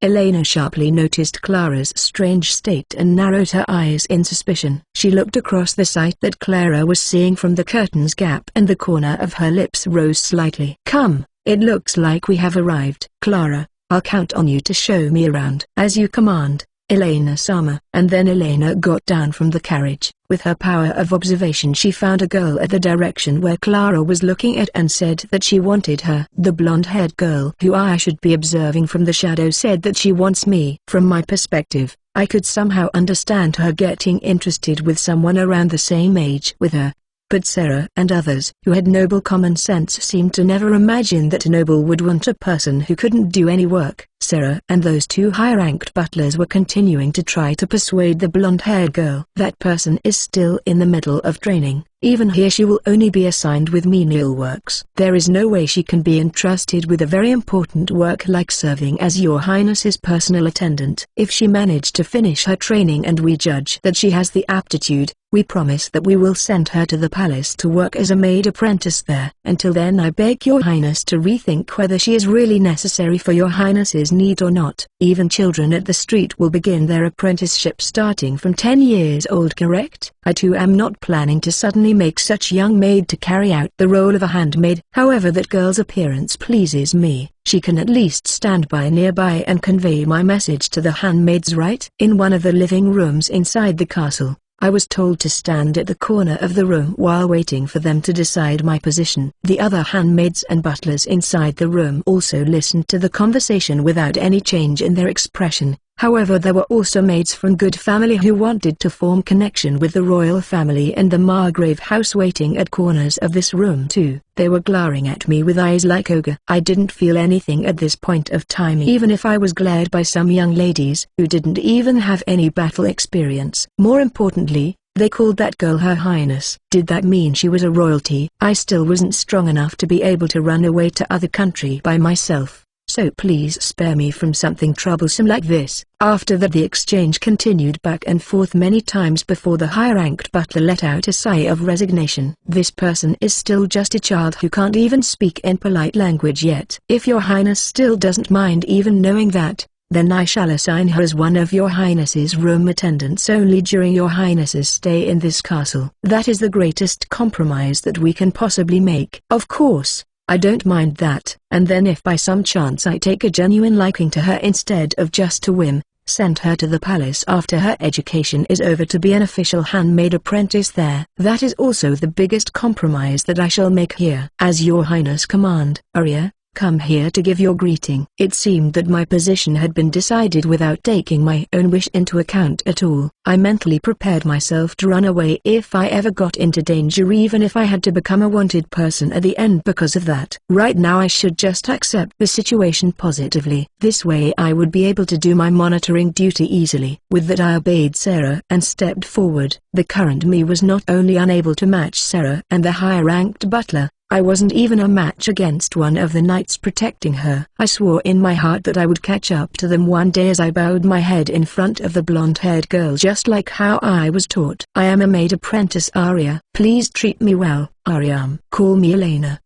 Elena sharply noticed Clara's strange state and narrowed her eyes in suspicion. She looked across the sight that Clara was seeing from the curtain's gap and the corner of her lips rose slightly. Come. It looks like we have arrived. Clara, I'll count on you to show me around. As you command, Elena Sama. And then Elena got down from the carriage. With her power of observation she found a girl at the direction where Clara was looking at and said that she wanted her. The blonde-haired girl who I should be observing from the shadow said that she wants me. From my perspective, I could somehow understand her getting interested with someone around the same age with her. But Sarah and others who had noble common sense seemed to never imagine that a noble would want a person who couldn't do any work. Sarah and those two high-ranked butlers were continuing to try to persuade the blonde-haired girl. That person is still in the middle of training. Even here she will only be assigned with menial works. There is no way she can be entrusted with a very important work like serving as your highness's personal attendant. If she managed to finish her training and we judge that she has the aptitude, we promise that we will send her to the palace to work as a maid apprentice there. Until then I beg your highness to rethink whether she is really necessary for your highness's need or not. Even children at the street will begin their apprenticeship starting from 10 years old, correct? I too am not planning to suddenly make such young maid to carry out the role of a handmaid. However, that girl's appearance pleases me. She can at least stand by nearby and convey my message to the handmaids, right? In one of the living rooms inside the castle, I was told to stand at the corner of the room while waiting for them to decide my position. The other handmaids and butlers inside the room also listened to the conversation without any change in their expression. However, there were also maids from good family who wanted to form connection with the royal family and the Margrave house waiting at corners of this room too. They were glaring at me with eyes like ogre. I didn't feel anything at this point of time, even if I was glared by some young ladies who didn't even have any battle experience. More importantly, they called that girl Her Highness. Did that mean she was a royalty? I still wasn't strong enough to be able to run away to other country by myself. So please spare me from something troublesome like this. After that the exchange continued back and forth many times before the high-ranked butler let out a sigh of resignation. This person is still just a child who can't even speak in polite language yet. If your highness still doesn't mind even knowing that, then I shall assign her as one of your highness's room attendants only during your highness's stay in this castle. That is the greatest compromise that we can possibly make. Of course, I don't mind that. And then if by some chance I take a genuine liking to her instead of just a whim, send her to the palace after her education is over to be an official handmaid apprentice there. That is also the biggest compromise that I shall make here. As your highness command. Arya, come here to give your greeting. It seemed that my position had been decided without taking my own wish into account at all. I mentally prepared myself to run away if I ever got into danger, even if I had to become a wanted person at the end because of that. Right now I should just accept the situation positively. This way I would be able to do my monitoring duty easily. With that I obeyed Sarah and stepped forward. The current me was not only unable to match Sarah and the high-ranked butler, I wasn't even a match against one of the knights protecting her. I swore in my heart that I would catch up to them one day as I bowed my head in front of the blonde-haired girl just like how I was taught. I am a maid apprentice, Arya. Please treat me well. Arya. Call me Elena.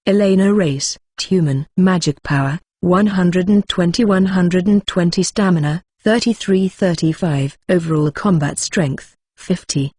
Elena race, human. Magic power, 120 stamina, 33-35. Overall combat strength, 50.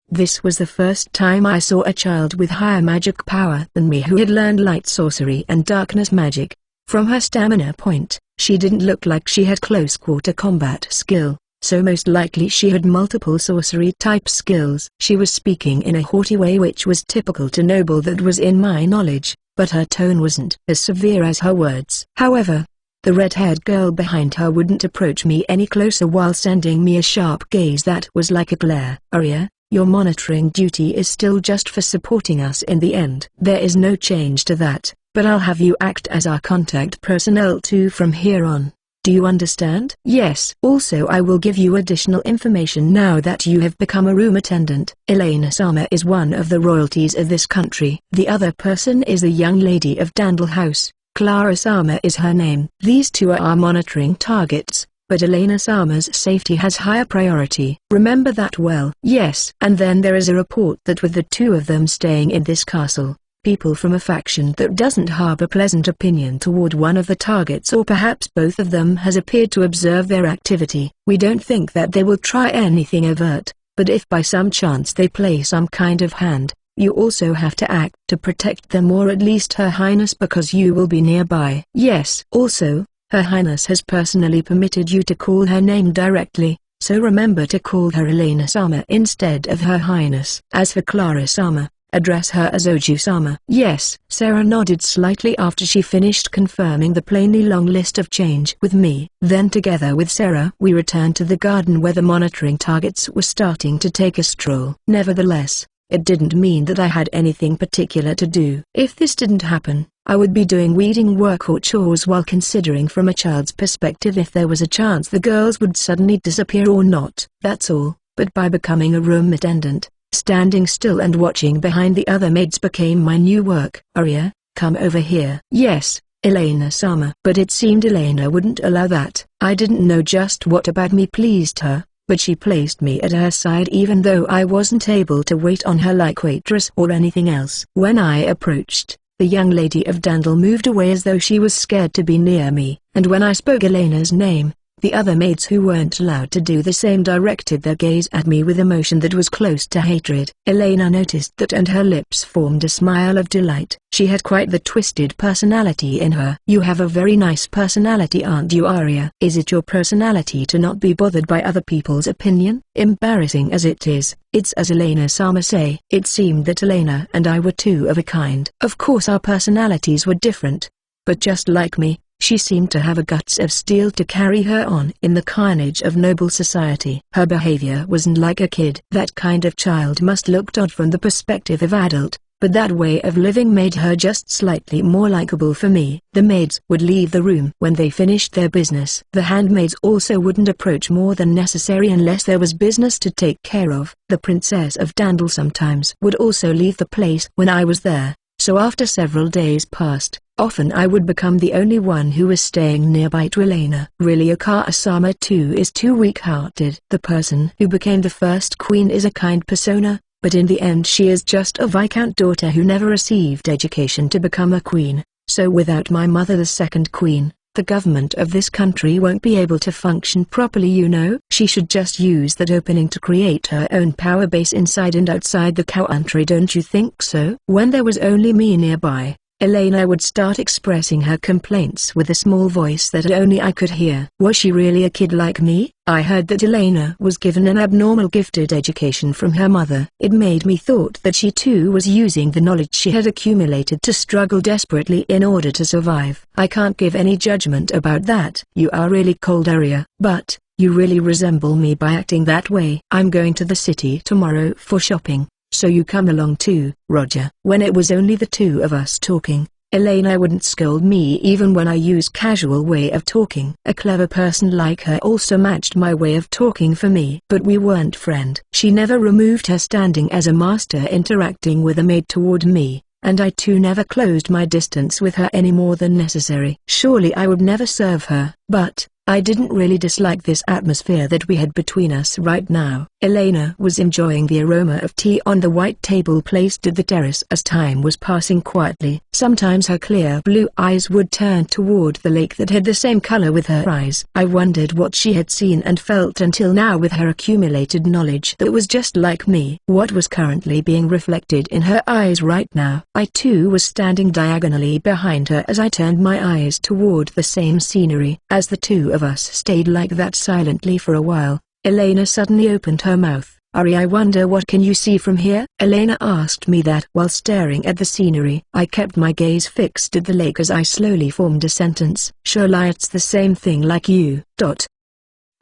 This was the first time I saw a child with higher magic power than me who had learned light sorcery and darkness magic. From her stamina point, she didn't look like she had close-quarter combat skill, so most likely she had multiple sorcery-type skills. She was speaking in a haughty way which was typical to noble that was in my knowledge, but her tone wasn't as severe as her words. However, the red-haired girl behind her wouldn't approach me any closer while sending me a sharp gaze that was like a glare. Arya, your monitoring duty is still just for supporting us in the end. There is no change to that, but I'll have you act as our contact personnel too from here on. Do you understand? Yes. Also I will give you additional information now that you have become a room attendant. Elena Sama is one of the royalties of this country. The other person is a young lady of Dandel House. Clara Sama is her name. These two are our monitoring targets, but Elena Sama's safety has higher priority. Remember that well. Yes. And then there is a report that with the two of them staying in this castle, people from a faction that doesn't harbor pleasant opinion toward one of the targets or perhaps both of them has appeared to observe their activity. We don't think that they will try anything overt, but if by some chance they play some kind of hand, you also have to act to protect them or at least Her Highness because you will be nearby. Yes. Also, Her Highness has personally permitted you to call her name directly, so remember to call her Elena Sama instead of Her Highness. As for Clara Sama, address her as Oju-sama. Yes. Sarah nodded slightly after she finished confirming the plainly long list of change with me. Then together with Sarah we returned to the garden where the monitoring targets were starting to take a stroll. Nevertheless, it didn't mean that I had anything particular to do. If this didn't happen, I would be doing weeding work or chores while considering from a child's perspective if there was a chance the girls would suddenly disappear or not. That's all. But by becoming a room attendant, standing still and watching behind the other maids became my new work. Arya, come over here. Yes, Elena-sama. But it seemed Elena wouldn't allow that. I didn't know just what about me pleased her, but she placed me at her side even though I wasn't able to wait on her like waitress or anything else. When I approached, the young lady of Dandel moved away as though she was scared to be near me, and when I spoke Elena's name, the other maids who weren't allowed to do the same directed their gaze at me with emotion that was close to hatred. Elena noticed that and her lips formed a smile of delight. She had quite the twisted personality in her. You have a very nice personality, aren't you, Arya? Is it your personality to not be bothered by other people's opinion? Embarrassing as it is, it's as Elena-sama say. It seemed that Elena and I were two of a kind. Of course our personalities were different, but just like me, she seemed to have a guts of steel to carry her on in the carnage of noble society. Her behavior wasn't like a kid. That kind of child must look odd from the perspective of adult, but that way of living made her just slightly more likable for me. The maids would leave the room when they finished their business. The handmaids also wouldn't approach more than necessary unless there was business to take care of. The Princess of Dandel sometimes would also leave the place when I was there, so after several days passed, often I would become the only one who was staying nearby to Elena. Really, Okara-sama too is too weak-hearted. The person who became the first queen is a kind persona, but in the end she is just a viscount daughter who never received education to become a queen. So without my mother, the second queen, the government of this country won't be able to function properly, you know. She should just use that opening to create her own power base inside and outside the country, don't you think so? When there was only me nearby, Elena would start expressing her complaints with a small voice that only I could hear. Was she really a kid like me? I heard that Elena was given an abnormal gifted education from her mother. It made me thought that she too was using the knowledge she had accumulated to struggle desperately in order to survive. I can't give any judgment about that. You are really cold, Arya. But you really resemble me by acting that way. I'm going to the city tomorrow for shopping, so you come along too, Roger. When it was only the two of us talking, Elena wouldn't scold me even when I used casual way of talking. A clever person like her also matched my way of talking for me. But we weren't friend. She never removed her standing as a master interacting with a maid toward me, and I too never closed my distance with her any more than necessary. Surely I would never serve her, but I didn't really dislike this atmosphere that we had between us right now. Elena was enjoying the aroma of tea on the white table placed at the terrace as time was passing quietly. Sometimes her clear blue eyes would turn toward the lake that had the same color with her eyes. I wondered what she had seen and felt until now with her accumulated knowledge that was just like me. What was currently being reflected in her eyes right now? I too was standing diagonally behind her as I turned my eyes toward the same scenery. As the two of us stayed like that silently for a while, Elena suddenly opened her mouth. Ari, I wonder what can you see from here? Elena asked me that while staring at the scenery. I kept my gaze fixed at the lake as I slowly formed a sentence. Surely it's the same thing like you.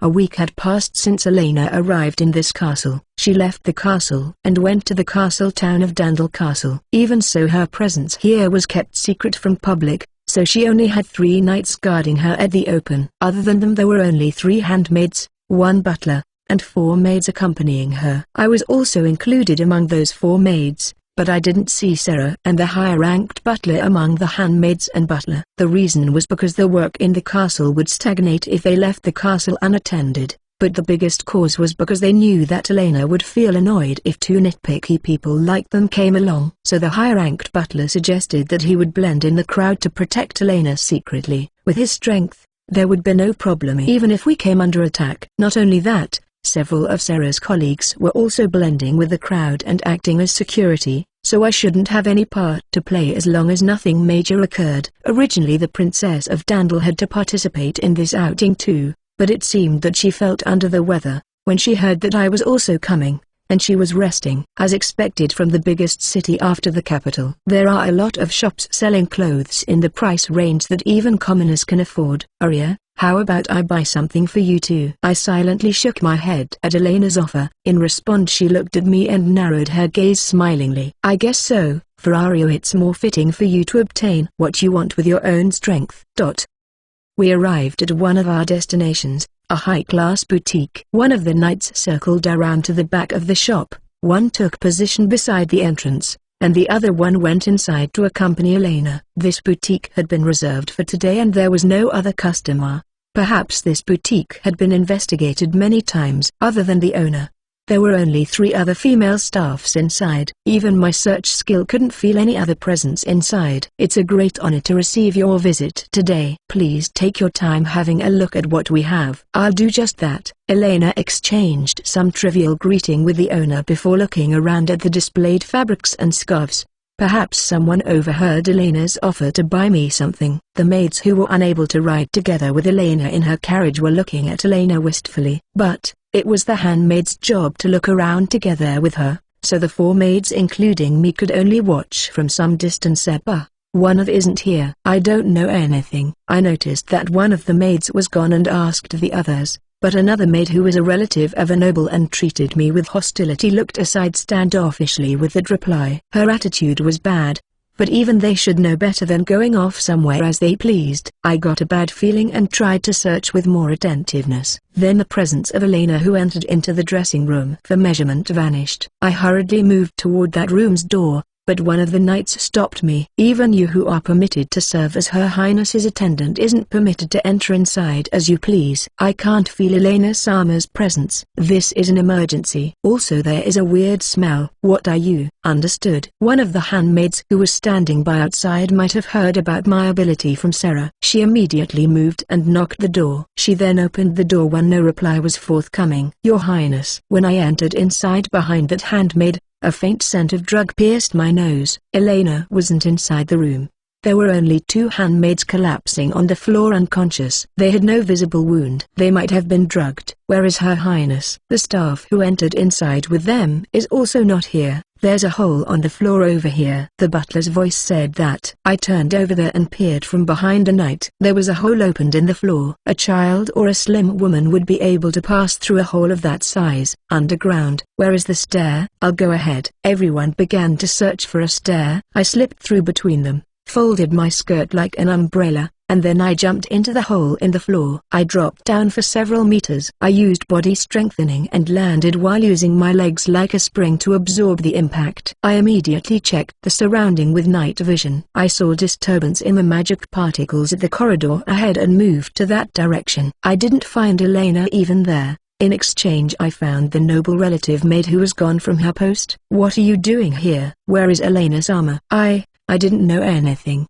A week had passed since Elena arrived in this castle. She left the castle and went to the castle town of Dandel Castle. Even so, her presence here was kept secret from public, so she only had 3 knights guarding her at the open. Other than them there were only 3 handmaids, 1 butler, and 4 maids accompanying her. I was also included among those 4 maids, but I didn't see Sarah and the higher-ranked butler among the handmaids and butler. The reason was because the work in the castle would stagnate if they left the castle unattended, but the biggest cause was because they knew that Elena would feel annoyed if 2 nitpicky people like them came along. So the higher-ranked butler suggested that he would blend in the crowd to protect Elena secretly. With his strength, there would be no problem even if we came under attack. Not only that, several of Sarah's colleagues were also blending with the crowd and acting as security, so I shouldn't have any part to play as long as nothing major occurred. Originally the Princess of Dandel had to participate in this outing too, but it seemed that she felt under the weather when she heard that I was also coming, and she was resting. As expected from the biggest city after the capital. There are a lot of shops selling clothes in the price range that even commoners can afford. Arya, how about I buy something for you too? I silently shook my head at Elena's offer. In response she looked at me and narrowed her gaze smilingly. I guess so, for Arya it's more fitting for you to obtain what you want with your own strength. We arrived at one of our destinations, a high-class boutique. One of the knights circled around to the back of the shop, one took position beside the entrance, and the other one went inside to accompany Elena. This boutique had been reserved for today and there was no other customer. Perhaps this boutique had been investigated many times. Other than the owner, there were only 3 other female staffs inside. Even my search skill couldn't feel any other presence inside. It's a great honor to receive your visit today. Please take your time having a look at what we have. I'll do just that. Elena exchanged some trivial greeting with the owner before looking around at the displayed fabrics and scarves. Perhaps someone overheard Elena's offer to buy me something. The maids who were unable to ride together with Elena in her carriage were looking at Elena wistfully. But it was the handmaid's job to look around together with her, so the 4 maids including me could only watch from some distance. One of isn't here. I don't know anything. I noticed that one of the maids was gone and asked the others, but another maid who was a relative of a noble and treated me with hostility looked aside standoffishly with that reply. Her attitude was bad, but even they should know better than going off somewhere as they pleased. I got a bad feeling and tried to search with more attentiveness. Then the presence of Elena who entered into the dressing room. The measurement vanished. I hurriedly moved toward that room's door, but one of the knights stopped me. Even you who are permitted to serve as Her Highness's attendant isn't permitted to enter inside as you please. I can't feel Elena Sama's presence. This is an emergency. Also there is a weird smell. What are you? Understood. One of the handmaids who was standing by outside might have heard about my ability from Sarah. She immediately moved and knocked the door. She then opened the door when no reply was forthcoming. Your Highness. When I entered inside behind that handmaid, a faint scent of drug pierced my nose. Elena wasn't inside the room. There were only 2 handmaids collapsing on the floor unconscious. They had no visible wound. They might have been drugged. Where is Her Highness? The staff who entered inside with them is also not here. There's a hole on the floor over here. The butler's voice said that. I turned over there and peered from behind a knight. There was a hole opened in the floor. A child or a slim woman would be able to pass through a hole of that size. Underground. Where is the stair? I'll go ahead. Everyone began to search for a stair. I slipped through between them, folded my skirt like an umbrella, and then I jumped into the hole in the floor. I dropped down for several meters. I used body strengthening and landed while using my legs like a spring to absorb the impact. I immediately checked the surrounding with night vision. I saw disturbance in the magic particles at the corridor ahead and moved to that direction. I didn't find Elena even there. In exchange I found the noble relative maid who was gone from her post. What are you doing here? Where is Elena Sama? I didn't know anything.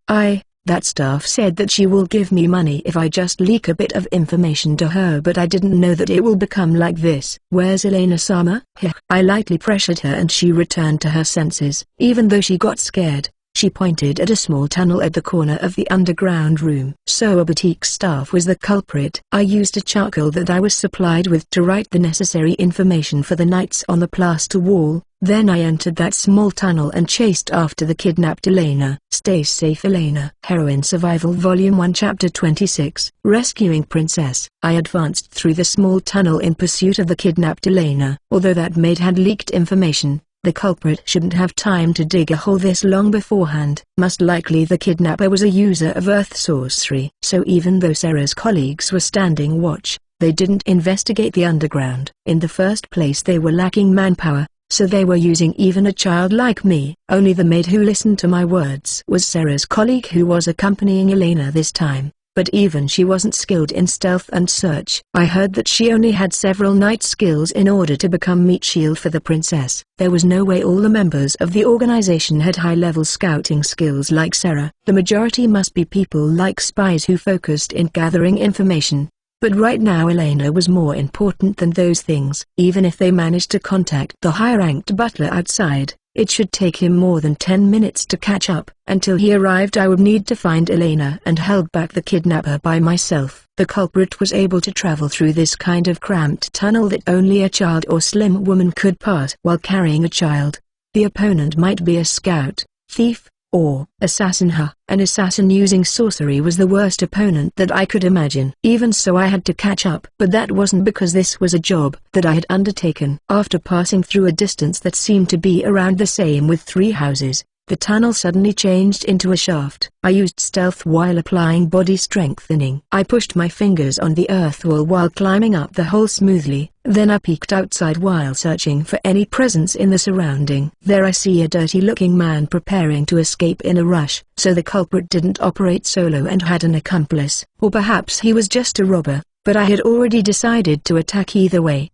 That staff said that she will give me money if I just leak a bit of information to her, but I didn't know that it will become like this. Where's Elena Sama? I lightly pressured her and she returned to her senses. Even though she got scared, she pointed at a small tunnel at the corner of the underground room. So a boutique staff was the culprit. I used a charcoal that I was supplied with to write the necessary information for the knights on the plaster wall. Then I entered that small tunnel and chased after the kidnapped Elena. Stay safe, Elena. Heroine Survival Volume 1 Chapter 26. Rescuing Princess. I advanced through the small tunnel in pursuit of the kidnapped Elena. Although that maid had leaked information, the culprit shouldn't have time to dig a hole this long beforehand. Most likely the kidnapper was a user of earth sorcery. So even though Sarah's colleagues were standing watch, they didn't investigate the underground. In the first place they were lacking manpower, so they were using even a child like me. Only the maid who listened to my words was Sarah's colleague who was accompanying Elena this time, but even she wasn't skilled in stealth and search. I heard that she only had several night skills in order to become meat shield for the princess. There was no way all the members of the organization had high-level scouting skills like Sarah. The majority must be people like spies who focused in gathering information. But right now Elena was more important than those things. Even if they managed to contact the high-ranked butler outside, it should take him more than 10 minutes to catch up. Until he arrived I would need to find Elena and hold back the kidnapper by myself. The culprit was able to travel through this kind of cramped tunnel that only a child or slim woman could pass while carrying a child. The opponent might be a scout, thief, or assassin. An assassin using sorcery was the worst opponent that I could imagine. Even so, I had to catch up. But that wasn't because this was a job that I had undertaken. After passing through a distance that seemed to be around the same with 3 houses, the tunnel suddenly changed into a shaft. I used stealth while applying body strengthening. I pushed my fingers on the earth wall while climbing up the hole smoothly, then I peeked outside while searching for any presence in the surrounding. There I see a dirty-looking man preparing to escape in a rush. So the culprit didn't operate solo and had an accomplice. Or perhaps he was just a robber, but I had already decided to attack either way.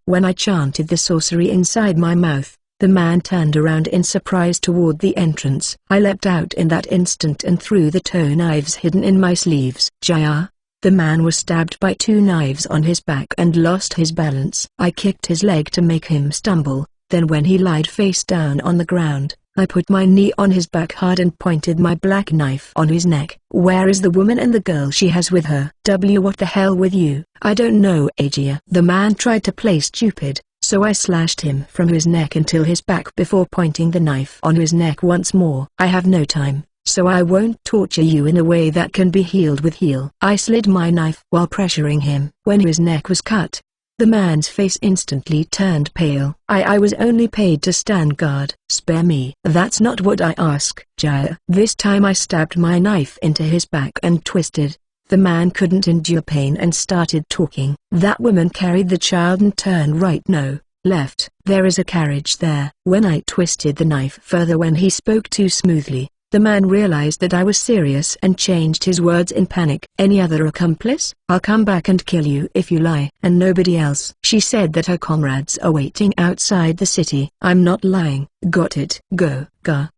When I chanted the sorcery inside my mouth, the man turned around in surprise toward the entrance. I leapt out in that instant and threw the 2 knives hidden in my sleeves. Jaya! The man was stabbed by 2 knives on his back and lost his balance. I kicked his leg to make him stumble, then when he lied face down on the ground, I put my knee on his back hard and pointed my black knife on his neck. Where is the woman and the girl she has with her? What the hell with you? I don't know, Ajia. The man tried to play stupid, so I slashed him from his neck until his back before pointing the knife on his neck once more. I have no time, so I won't torture you in a way that can be healed with heal. I slid my knife while pressuring him. When his neck was cut, the man's face instantly turned pale. I was only paid to stand guard. Spare me. That's not what I ask, Jaya. This time I stabbed my knife into his back and twisted. The man couldn't endure pain and started talking. That woman carried the child and turned right, no, left. There is a carriage there. When I twisted the knife further when he spoke too smoothly, the man realized that I was serious and changed his words in panic. Any other accomplice? I'll come back and kill you if you lie. And nobody else. She said that her comrades are waiting outside the city. I'm not lying. Got it. Go.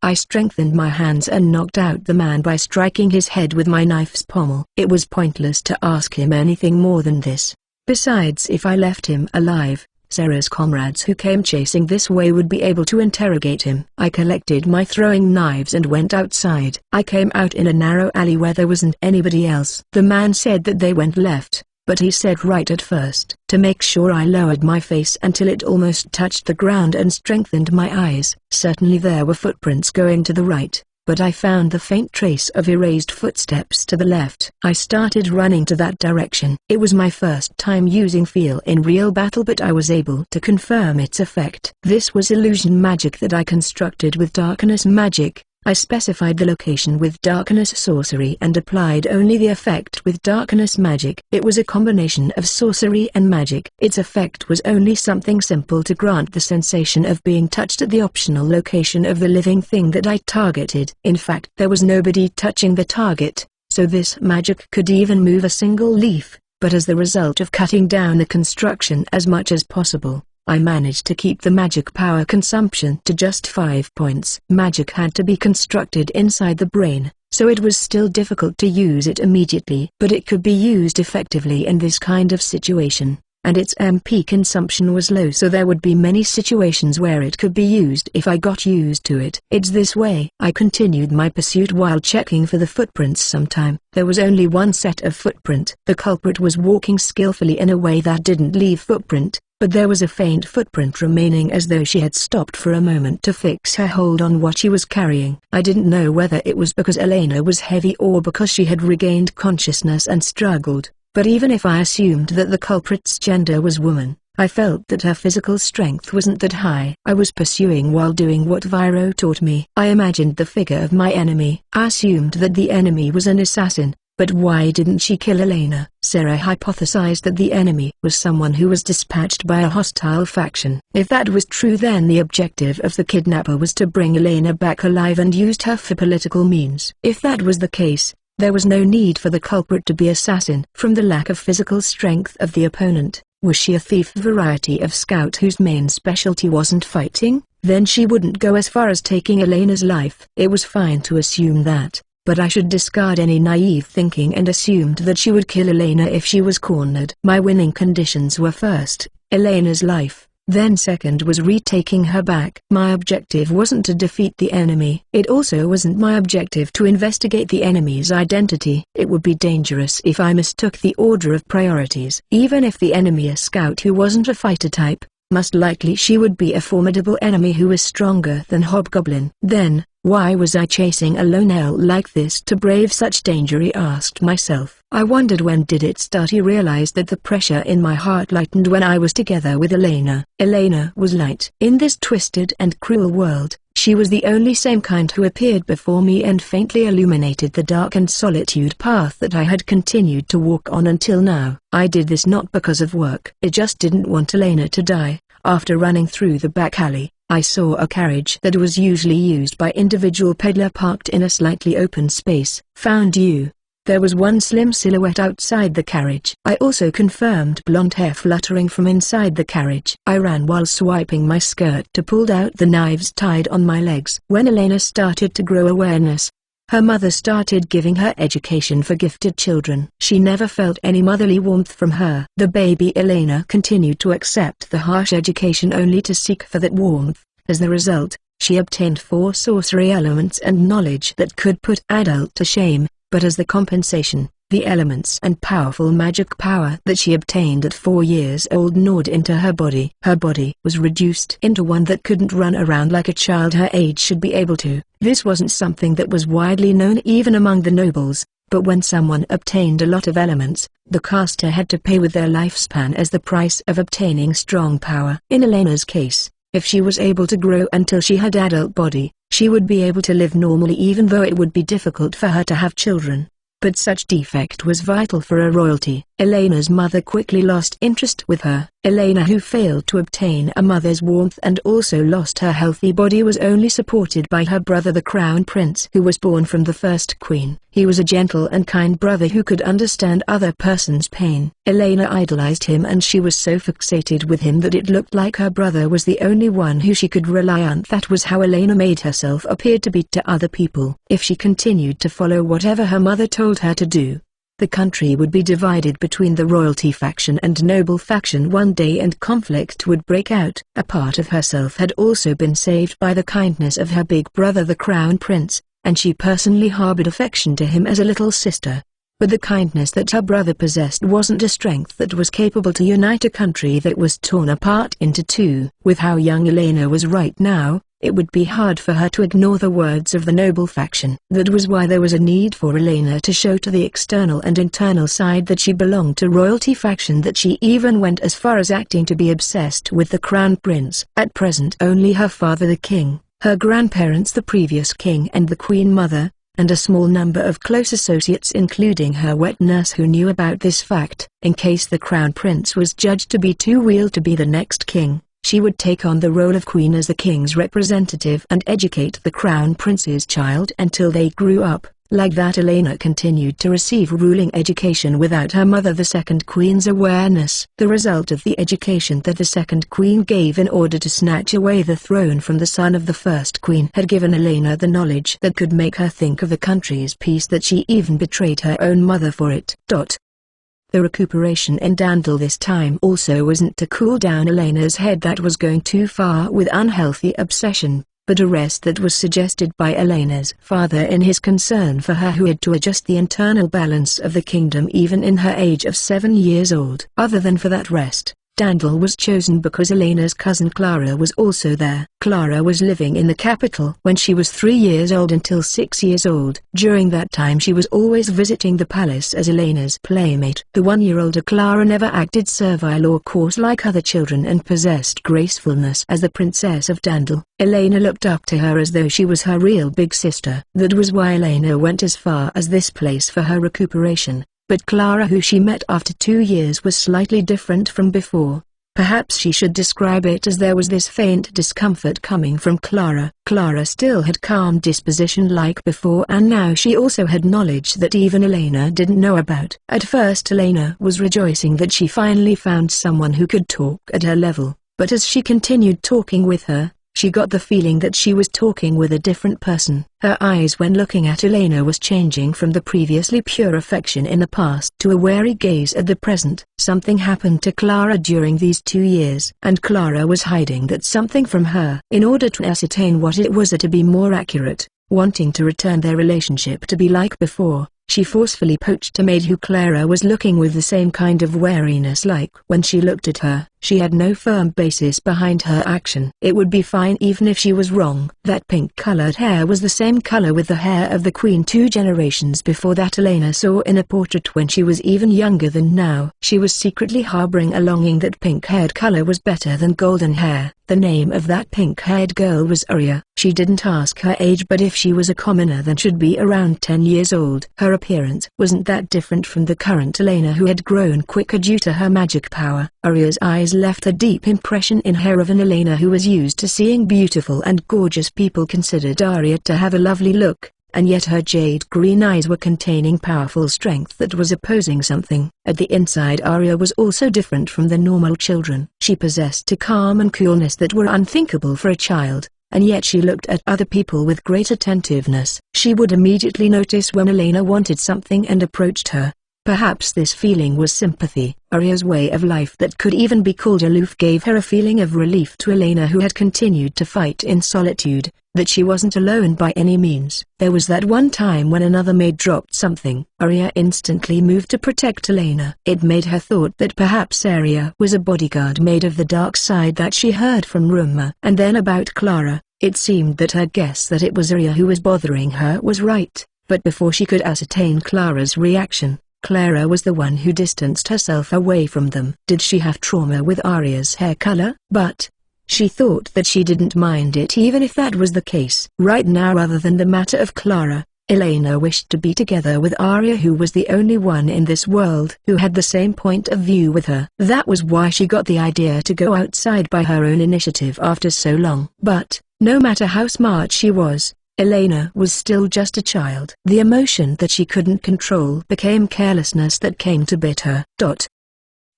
I strengthened my hands and knocked out the man by striking his head with my knife's pommel. It was pointless to ask him anything more than this. Besides, if I left him alive, Sarah's comrades who came chasing this way would be able to interrogate him. I collected my throwing knives and went outside. I came out in a narrow alley where there wasn't anybody else. The man said that they went left, but he said right at first. To make sure, I lowered my face until it almost touched the ground and strengthened my eyes. Certainly there were footprints going to the right, but I found the faint trace of erased footsteps to the left. I started running to that direction. It was my first time using feel in real battle, but I was able to confirm its effect. This was illusion magic that I constructed with darkness magic. I specified the location with darkness sorcery and applied only the effect with darkness magic. It was a combination of sorcery and magic. Its effect was only something simple to grant the sensation of being touched at the optional location of the living thing that I targeted. In fact, there was nobody touching the target, so this magic could even move a single leaf, but as the result of cutting down the construction as much as possible, I managed to keep the magic power consumption to just 5 points. Magic had to be constructed inside the brain, so it was still difficult to use it immediately. But it could be used effectively in this kind of situation, and its MP consumption was low, so there would be many situations where it could be used if I got used to it. It's this way. I continued my pursuit while checking for the footprints. Sometime, there was only one set of footprint. The culprit was walking skillfully in a way that didn't leave footprint, but there was a faint footprint remaining, as though she had stopped for a moment to fix her hold on what she was carrying. I didn't know whether it was because Elena was heavy or because she had regained consciousness and struggled, but even if I assumed that the culprit's gender was woman, I felt that her physical strength wasn't that high. I was pursuing while doing what Viro taught me. I imagined the figure of my enemy. I assumed that the enemy was an assassin. But why didn't she kill Elena? Sarah hypothesized that the enemy was someone who was dispatched by a hostile faction. If that was true, then the objective of the kidnapper was to bring Elena back alive and used her for political means. If that was the case, there was no need for the culprit to be assassin. From the lack of physical strength of the opponent, was she a thief variety of scout whose main specialty wasn't fighting? Then she wouldn't go as far as taking Elena's life. It was fine to assume that, but I should discard any naive thinking and assumed that she would kill Elena if she was cornered. My winning conditions were: first, Elena's life; Then second was retaking her back. My objective wasn't to defeat the enemy. It also wasn't my objective to investigate the enemy's identity. It would be dangerous if I mistook the order of priorities. Even if the enemy a scout who wasn't a fighter type, most likely she would be a formidable enemy who was stronger than Hobgoblin. Then, why was I chasing a lone elf like this to brave such danger? I asked myself. I wondered when did it start. I realized that the pressure in my heart lightened when I was together with Elena. Elena was light. In this twisted and cruel world, she was the only same kind who appeared before me and faintly illuminated the dark and solitude path that I had continued to walk on until now. I did this not because of work. I just didn't want Elena to die. After running through the back alley, I saw a carriage that was usually used by individual peddler parked in a slightly open space. Found you. There was one slim silhouette outside the carriage. I also confirmed blonde hair fluttering from inside the carriage. I ran while swiping my skirt to pull out the knives tied on my legs. When Elena started to grow awareness, her mother started giving her education for gifted children. She never felt any motherly warmth from her. The baby Elena continued to accept the harsh education only to seek for that warmth. As the result, she obtained 4 sorcery elements and knowledge that could put adult to shame, but as the compensation, the elements and powerful magic power that she obtained at 4 years old gnawed into her body. Her body was reduced into one that couldn't run around like a child her age should be able to. This wasn't something that was widely known even among the nobles, but when someone obtained a lot of elements, the caster had to pay with their lifespan as the price of obtaining strong power. In Elena's case, if she was able to grow until she had adult body, she would be able to live normally even though it would be difficult for her to have children. But such defect was vital for a royalty. Elena's mother quickly lost interest with her. Elena, who failed to obtain a mother's warmth and also lost her healthy body, was only supported by her brother the Crown Prince, who was born from the first queen. He was a gentle and kind brother who could understand other person's pain. Elena idolized him and she was so fixated with him that it looked like her brother was the only one who she could rely on. That was how Elena made herself appear to be to other people. If she continued to follow whatever her mother told her to do, the country would be divided between the royalty faction and noble faction one day and conflict would break out. A part of herself had also been saved by the kindness of her big brother the Crown Prince, and she personally harbored affection to him as a little sister. But the kindness that her brother possessed wasn't a strength that was capable to unite a country that was torn apart into two. With how young Elena was right now, it would be hard for her to ignore the words of the noble faction. That was why there was a need for Elena to show to the external and internal side that she belonged to royalty faction, that she even went as far as acting to be obsessed with the Crown Prince. At present only her father the king, her grandparents the previous king and the queen mother, and a small number of close associates including her wet nurse who knew about this fact. In case the Crown Prince was judged to be too real to be the next king, she would take on the role of queen as the king's representative and educate the Crown Prince's child until they grew up. Like that, Elena continued to receive ruling education without her mother the second queen's awareness. The result of the education that the second queen gave in order to snatch away the throne from the son of the first queen had given Elena the knowledge that could make her think of the country's peace, that she even betrayed her own mother for it. The recuperation in Dandel this time also wasn't to cool down Elena's head that was going too far with unhealthy obsession, but a rest that was suggested by Elena's father in his concern for her, who had to adjust the internal balance of the kingdom even in her age of 7 years old. Other than for that rest, Dandel was chosen because Elena's cousin Clara was also there. Clara was living in the capital when she was 3 years old until 6 years old. During that time she was always visiting the palace as Elena's playmate. The 1-year-older Clara never acted servile or coarse like other children and possessed gracefulness as the princess of Dandel. Elena looked up to her as though she was her real big sister. That was why Elena went as far as this place for her recuperation. But Clara, who she met after 2 years, was slightly different from before. Perhaps she should describe it as there was this faint discomfort coming from Clara. Clara still had calm disposition like before, and now she also had knowledge that even Elena didn't know about. At first Elena was rejoicing that she finally found someone who could talk at her level, but as she continued talking with her, She got the feeling that she was talking with a different person. Her eyes when looking at Elena was changing from the previously pure affection in the past to a wary gaze at the present. Something happened to Clara during these 2 years, and Clara was hiding that something from her. In order to ascertain what it was, or to be more accurate, wanting to return their relationship to be like before, she forcefully poached a maid who Clara was looking with the same kind of wariness like when she looked at her. She had no firm basis behind her action. It would be fine even if she was wrong. That pink-colored hair was the same color with the hair of the queen 2 generations before that Elena saw in a portrait when she was even younger than now. She was secretly harboring a longing that pink-haired color was better than golden hair. The name of that pink-haired girl was Arya. She didn't ask her age, but if she was a commoner then should be around 10 years old. Her appearance wasn't that different from the current Elena, who had grown quicker due to her magic power. Arya's eyes left a deep impression in her of an Elena who was used to seeing beautiful and gorgeous people. Considered Arya to have a lovely look, and yet her jade green eyes were containing powerful strength that was opposing something. At the inside, Arya was also different from the normal children. She possessed a calm and coolness that were unthinkable for a child, and yet she looked at other people with great attentiveness. She would immediately notice when Elena wanted something and approached her. Perhaps this feeling was sympathy. Arya's way of life that could even be called aloof gave her a feeling of relief to Elena, who had continued to fight in solitude, that she wasn't alone by any means. There was that one time when another maid dropped something. Arya instantly moved to protect Elena. It made her thought that perhaps Arya was a bodyguard maid of the dark side that she heard from rumor. And then about Clara, it seemed that her guess that it was Arya who was bothering her was right, but before she could ascertain Clara's reaction, Clara was the one who distanced herself away from them. Did she have trauma with Arya's hair color? But she thought that she didn't mind it even if that was the case. Right now, rather than the matter of Clara, Elena wished to be together with Arya, who was the only one in this world who had the same point of view with her. That was why she got the idea to go outside by her own initiative after so long. But no matter how smart she was, Elena was still just a child. The emotion that she couldn't control became carelessness that came to bite her.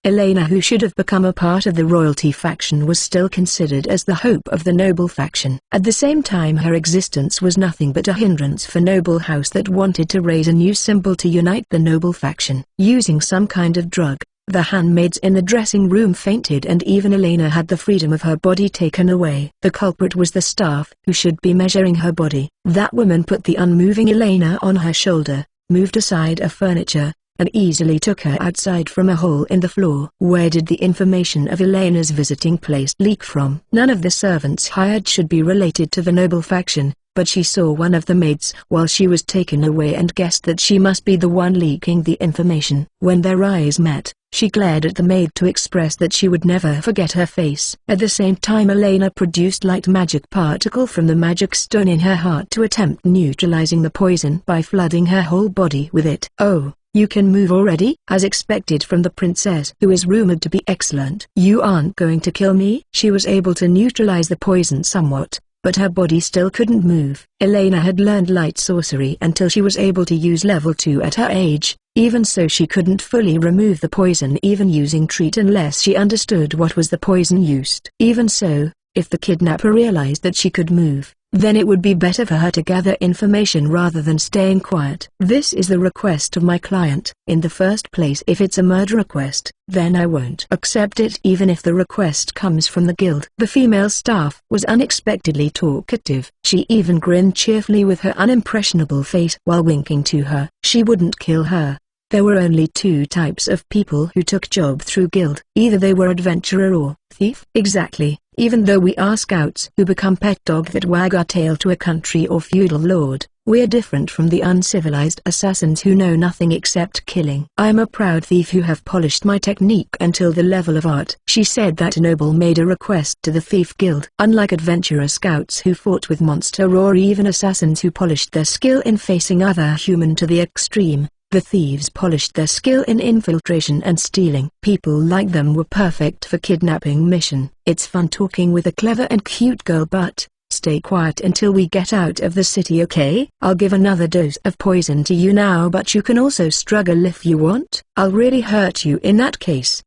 Elena, who should have become a part of the royalty faction, was still considered as the hope of the noble faction. At the same time, her existence was nothing but a hindrance for noble house that wanted to raise a new symbol to unite the noble faction. Using some kind of drug, the handmaids in the dressing room fainted, and even Elena had the freedom of her body taken away. The culprit was the staff, who should be measuring her body. That woman put the unmoving Elena on her shoulder, moved aside a furniture, and easily took her outside from a hole in the floor. Where did the information of Elena's visiting place leak from? None of the servants hired should be related to the noble faction, but she saw one of the maids while she was taken away and guessed that she must be the one leaking the information. When their eyes met, she glared at the maid to express that she would never forget her face. At the same time, Elena produced light magic particle from the magic stone in her heart to attempt neutralizing the poison by flooding her whole body with it. "Oh, you can move already?" As expected from the princess, who is rumored to be excellent. "You aren't going to kill me?" She was able to neutralize the poison somewhat, but her body still couldn't move. Elena had learned light sorcery until she was able to use level 2 at her age. Even so, she couldn't fully remove the poison even using treat unless she understood what was the poison used. Even so, if the kidnapper realized that she could move, then it would be better for her to gather information rather than staying quiet. "This is the request of my client. In the first place, if it's a murder request, then I won't accept it even if the request comes from the guild." The female staff was unexpectedly talkative. She even grinned cheerfully with her unimpressionable face while winking to her. She wouldn't kill her. There were only 2 types of people who took job through guild. Either they were adventurer or thief. Exactly. Even though we are scouts who become pet dog that wag our tail to a country or feudal lord, we're different from the uncivilized assassins who know nothing except killing. "I'm a proud thief who have polished my technique until the level of art." She said that a noble made a request to the thief guild. Unlike adventurer scouts who fought with monster or even assassins who polished their skill in facing other human to the extreme, the thieves polished their skill in infiltration and stealing. People like them were perfect for kidnapping mission. "It's fun talking with a clever and cute girl, but stay quiet until we get out of the city, okay? I'll give another dose of poison to you now, but you can also struggle if you want. I'll really hurt you in that case."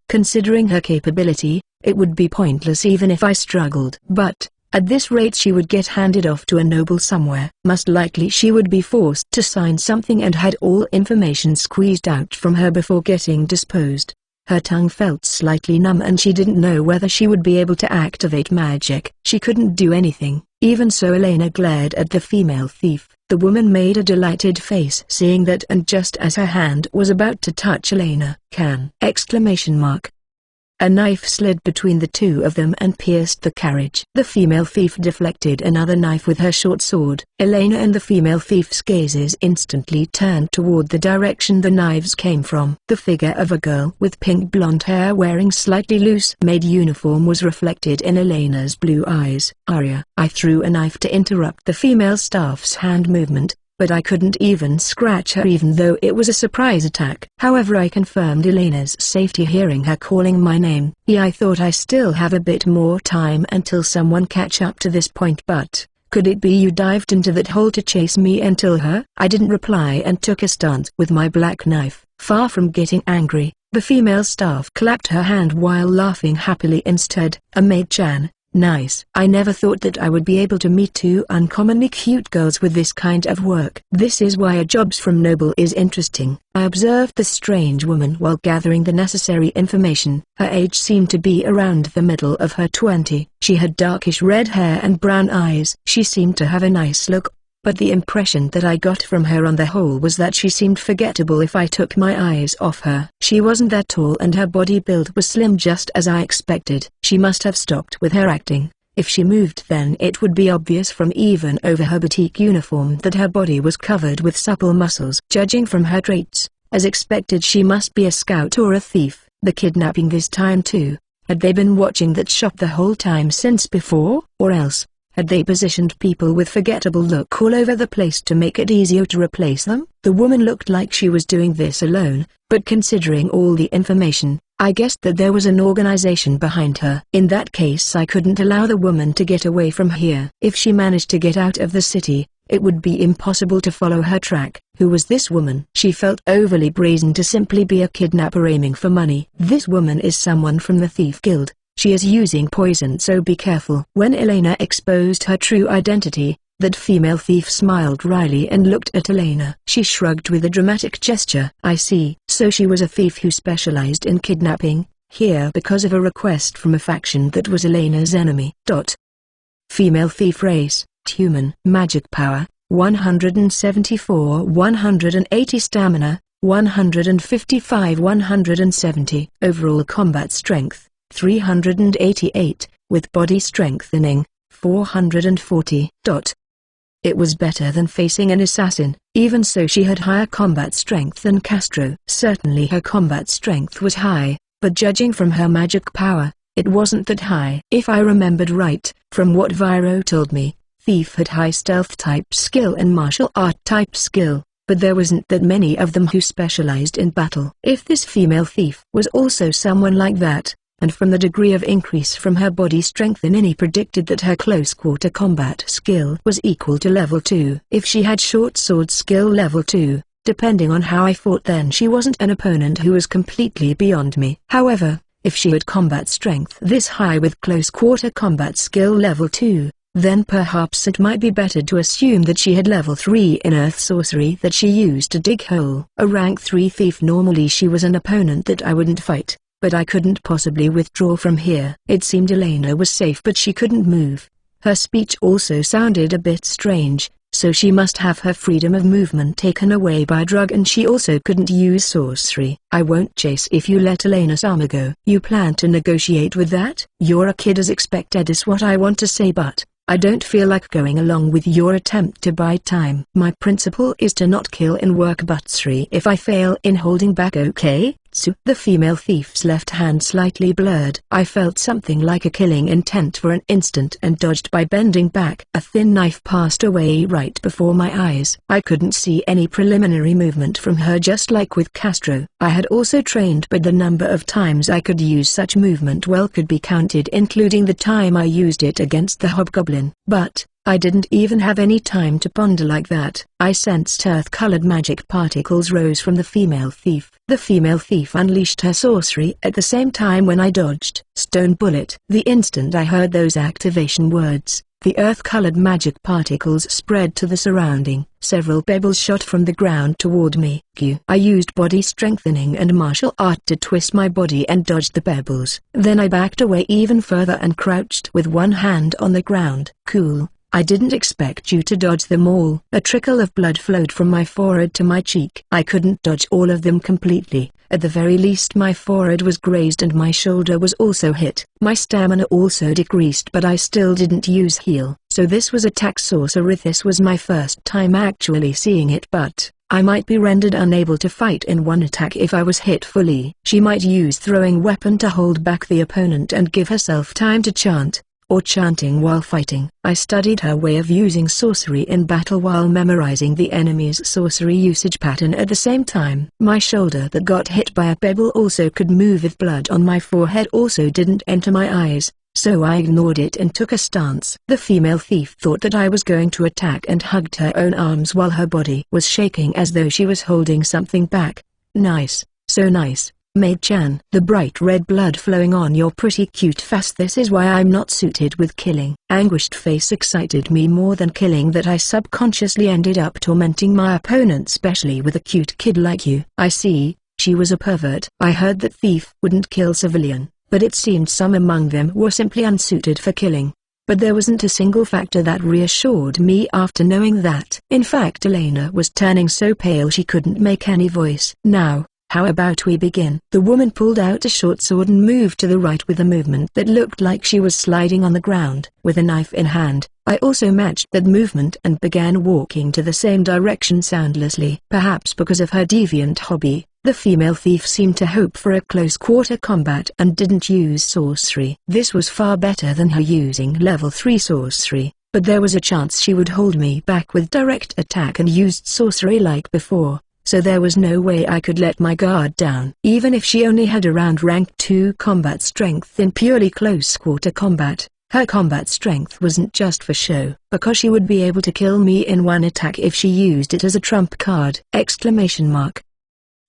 Considering her capability, it would be pointless even if I struggled. But At this rate she would get handed off to a noble somewhere. Most likely she would be forced to sign something and had all information squeezed out from her before getting disposed. Her tongue felt slightly numb and she didn't know whether she would be able to activate magic. She couldn't do anything. Even so, Elena glared at the female thief. The woman made a delighted face seeing that, and just as her hand was about to touch Elena, a knife slid between the two of them and pierced the carriage. The female thief deflected another knife with her short sword. Elena and the female thief's gazes instantly turned toward the direction the knives came from. The figure of a girl with pink blonde hair wearing slightly loose-made uniform was reflected in Elena's blue eyes. "Arya." I threw a knife to interrupt the female staff's hand movement, but I couldn't even scratch her even though it was a surprise attack. However, I confirmed Elena's safety hearing her calling my name. "Yeah, I thought I still have a bit more time until someone catch up to this point, but could it be you dived into that hole to chase me until her?" I didn't reply and took a stance with my black knife. Far from getting angry, the female staff clapped her hand while laughing happily instead. "A maid-chan. Nice. I never thought that I would be able to meet two uncommonly cute girls with this kind of work. This is why a jobs from noble is interesting." I observed the strange woman while gathering the necessary information. Her age seemed to be around the middle of her 20s. She had darkish red hair and brown eyes. She seemed to have a nice look, but the impression that I got from her on the whole was that she seemed forgettable if I took my eyes off her. She wasn't that tall and her body build was slim just as I expected. She must have stopped with her acting. If she moved then it would be obvious from even over her batik uniform that her body was covered with supple muscles. Judging from her traits, as expected she must be a scout or a thief. The kidnapping this time too. Had they been watching that shop the whole time since before, or else had they positioned people with forgettable look all over the place to make it easier to replace them? The woman looked like she was doing this alone, but considering all the information, I guessed that there was an organization behind her. In that case I couldn't allow the woman to get away from here. If she managed to get out of the city, it would be impossible to follow her track. Who was this woman? She felt overly brazen to simply be a kidnapper aiming for money. This woman is someone from the Thief Guild. She is using poison, so be careful. When Elena exposed her true identity, that female thief smiled wryly and looked at Elena. She shrugged with a dramatic gesture. "I see. So she was a thief who specialized in kidnapping, here because of a request from a faction that was Elena's enemy." Female thief race, human. Magic power, 174 180 stamina, 155 170. Overall combat strength, 388, with body strengthening, 440. It was better than facing an assassin. Even so, she had higher combat strength than Castro. Certainly her combat strength was high, but judging from her magic power, it wasn't that high. If I remembered right, from what Viro told me, Thief had high stealth type skill and martial art type skill, but there wasn't that many of them who specialized in battle. If this female thief was also someone like that, and from the degree of increase from her body strength in any predicted that her close-quarter combat skill was equal to level 2. If she had short sword skill level 2, depending on how I fought, then she wasn't an opponent who was completely beyond me. However, if she had combat strength this high with close-quarter combat skill level 2, then perhaps it might be better to assume that she had level 3 in earth sorcery that she used to dig hole. A rank 3 thief, normally she was an opponent that I wouldn't fight, but I couldn't possibly withdraw from here. It seemed Elena was safe, but she couldn't move. Her speech also sounded a bit strange, so she must have her freedom of movement taken away by a drug, and she also couldn't use sorcery. "I won't chase if you let Elena-sama go." "You plan to negotiate with that? You're a kid as expected is what I want to say, but I don't feel like going along with your attempt to buy time. My principle is to not kill in work, but sorry if I fail in holding back, okay?" The female thief's left hand slightly blurred. I felt something like a killing intent for an instant and dodged by bending back. A thin knife passed away right before my eyes. I couldn't see any preliminary movement from her, just like with Castro. I had also trained, but the number of times I could use such movement well could be counted, including the time I used it against the hobgoblin. But I didn't even have any time to ponder like that. I sensed earth-colored magic particles rose from the female thief. The female thief unleashed her sorcery at the same time when I dodged. Stone bullet. The instant I heard those activation words, the earth-colored magic particles spread to the surrounding. Several pebbles shot from the ground toward me. I used body strengthening and martial art to twist my body and dodged the pebbles. Then I backed away even further and crouched with one hand on the ground. Cool. I didn't expect you to dodge them all. A trickle of blood flowed from my forehead to my cheek. I couldn't dodge all of them completely. At the very least my forehead was grazed and my shoulder was also hit. My stamina also decreased, but I still didn't use heal. So this was attack sorcery. This was my first time actually seeing it, but I might be rendered unable to fight in one attack if I was hit fully. She might use throwing weapon to hold back the opponent and give herself time to chant, or chanting while fighting. I studied her way of using sorcery in battle while memorizing the enemy's sorcery usage pattern at the same time. My shoulder that got hit by a pebble also could move if blood on my forehead also didn't enter my eyes, so I ignored it and took a stance. The female thief thought that I was going to attack and hugged her own arms while her body was shaking as though she was holding something back. Nice, so nice. Maid-chan, the bright red blood flowing on your pretty cute face. This is why I'm not suited with killing. Anguished face excited me more than killing, that I subconsciously ended up tormenting my opponent, especially with a cute kid like you. I see, she was a pervert. I heard that thief wouldn't kill civilian, but it seemed some among them were simply unsuited for killing. But there wasn't a single factor that reassured me after knowing that. In fact, Elena was turning so pale she couldn't make any voice. Now, how about we begin? The woman pulled out a short sword and moved to the right with a movement that looked like she was sliding on the ground, with a knife in hand. I also matched that movement and began walking to the same direction soundlessly. Perhaps because of her deviant hobby, the female thief seemed to hope for a close-quarter combat and didn't use sorcery. This was far better than her using level 3 sorcery, but there was a chance she would hold me back with direct attack and used sorcery like before. So there was no way I could let my guard down. Even if she only had around rank 2 combat strength in purely close-quarter combat, her combat strength wasn't just for show, because she would be able to kill me in one attack if she used it as a trump card!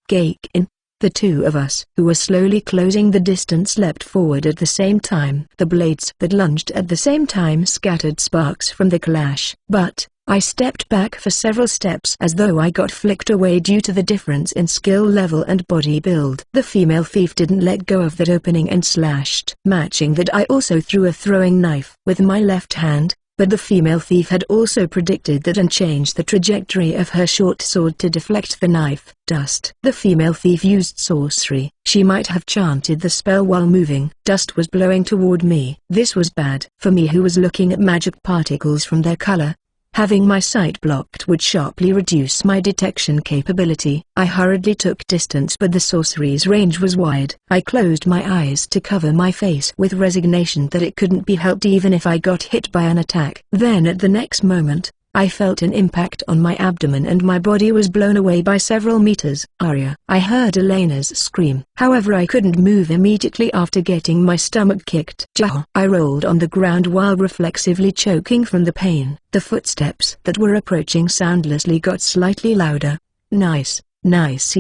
Geikin. The two of us, who were slowly closing the distance, leapt forward at the same time. The blades that lunged at the same time scattered sparks from the clash. But I stepped back for several steps as though I got flicked away due to the difference in skill level and body build. The female thief didn't let go of that opening and slashed. Matching that, I also threw a throwing knife with my left hand, but the female thief had also predicted that and changed the trajectory of her short sword to deflect the knife. Dust. The female thief used sorcery. She might have chanted the spell while moving. Dust was blowing toward me. This was bad for me, who was looking at magic particles from their color. Having my sight blocked would sharply reduce my detection capability. I hurriedly took distance, but the sorcery's range was wide. I closed my eyes to cover my face with resignation that it couldn't be helped even if I got hit by an attack. Then at the next moment, I felt an impact on my abdomen and my body was blown away by several meters. Arya! I heard Elena's scream. However, I couldn't move immediately after getting my stomach kicked. I rolled on the ground while reflexively choking from the pain. The footsteps that were approaching soundlessly got slightly louder. Nice. Nice.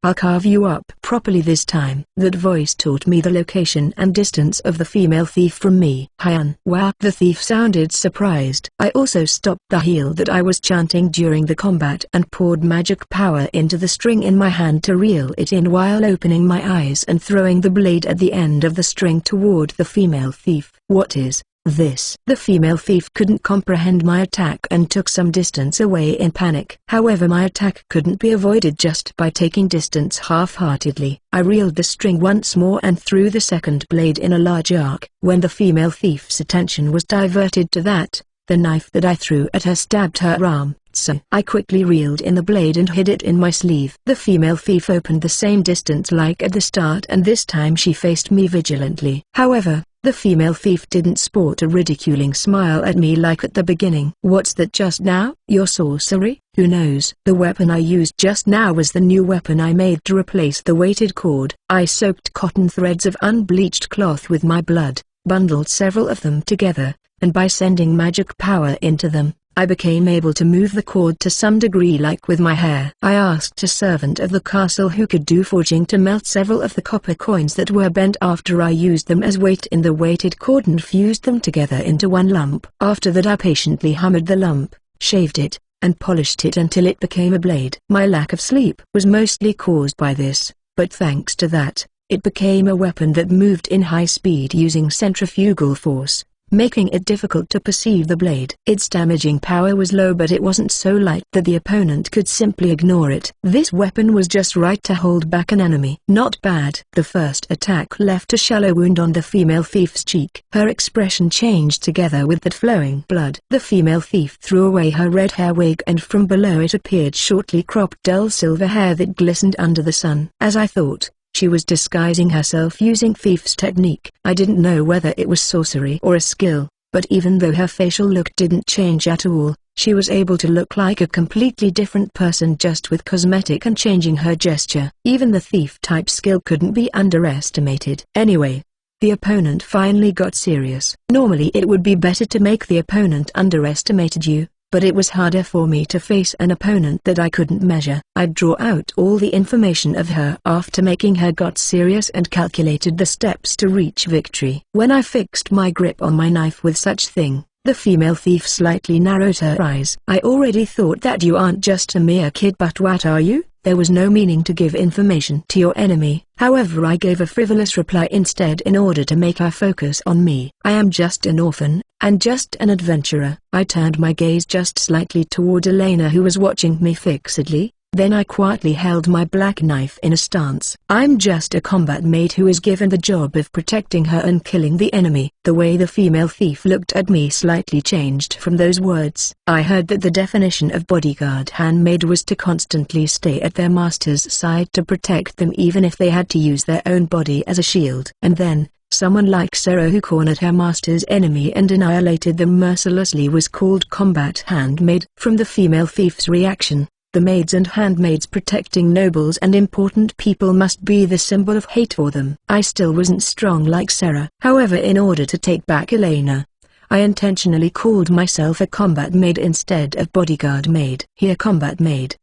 I'll carve you up properly this time. That voice taught me the location and distance of the female thief from me. Hyun. Wow. The thief sounded surprised. I also stopped the heal that I was chanting during the combat and poured magic power into the string in my hand to reel it in while opening my eyes and throwing the blade at the end of the string toward the female thief. What is this? The female thief couldn't comprehend my attack and took some distance away in panic. However, my attack couldn't be avoided just by taking distance half-heartedly. I reeled the string once more and threw the second blade in a large arc. When the female thief's attention was diverted to that, the knife that I threw at her stabbed her arm. So I quickly reeled in the blade and hid it in my sleeve. The female thief opened the same distance like at the start, and this time she faced me vigilantly. However, the female thief didn't sport a ridiculing smile at me like at the beginning. What's that just now? Your sorcery? Who knows? The weapon I used just now was the new weapon I made to replace the weighted cord. I soaked cotton threads of unbleached cloth with my blood, bundled several of them together, and by sending magic power into them, I became able to move the cord to some degree like with my hair. I asked a servant of the castle who could do forging to melt several of the copper coins that were bent after I used them as weight in the weighted cord and fused them together into one lump. After that I patiently hammered the lump, shaved it, and polished it until it became a blade. My lack of sleep was mostly caused by this, but thanks to that, it became a weapon that moved in high speed using centrifugal force, making it difficult to perceive the blade. Its damaging power was low, but it wasn't so light that the opponent could simply ignore it. This weapon was just right to hold back an enemy. Not bad. The first attack left a shallow wound on the female thief's cheek. Her expression changed together with that flowing blood. The female thief threw away her red hair wig, and from below it appeared shortly cropped dull silver hair that glistened under the sun. As I thought, she was disguising herself using thief's technique. I didn't know whether it was sorcery or a skill, but even though her facial look didn't change at all, she was able to look like a completely different person just with cosmetic and changing her gesture. Even the thief-type skill couldn't be underestimated. Anyway, the opponent finally got serious. Normally it would be better to make the opponent underestimated you, but it was harder for me to face an opponent that I couldn't measure. I'd draw out all the information of her after making her got serious and calculated the steps to reach victory. When I fixed my grip on my knife with such thing, the female thief slightly narrowed her eyes. I already thought that you aren't just a mere kid, but what are you? There was no meaning to give information to your enemy. However, I gave a frivolous reply instead in order to make her focus on me. I am just an orphan, and just an adventurer. I turned my gaze just slightly toward Elena, who was watching me fixedly. Then I quietly held my black knife in a stance. I'm just a combat maid who is given the job of protecting her and killing the enemy. The way the female thief looked at me slightly changed from those words. I heard that the definition of bodyguard handmaid was to constantly stay at their master's side to protect them even if they had to use their own body as a shield. And then, someone like Sarah who cornered her master's enemy and annihilated them mercilessly was called combat handmaid. From the female thief's reaction, the maids and handmaids protecting nobles and important people must be the symbol of hate for them. I still wasn't strong like Sarah. However, in order to take back Elena, I intentionally called myself a combat maid instead of bodyguard maid. Here, combat maid.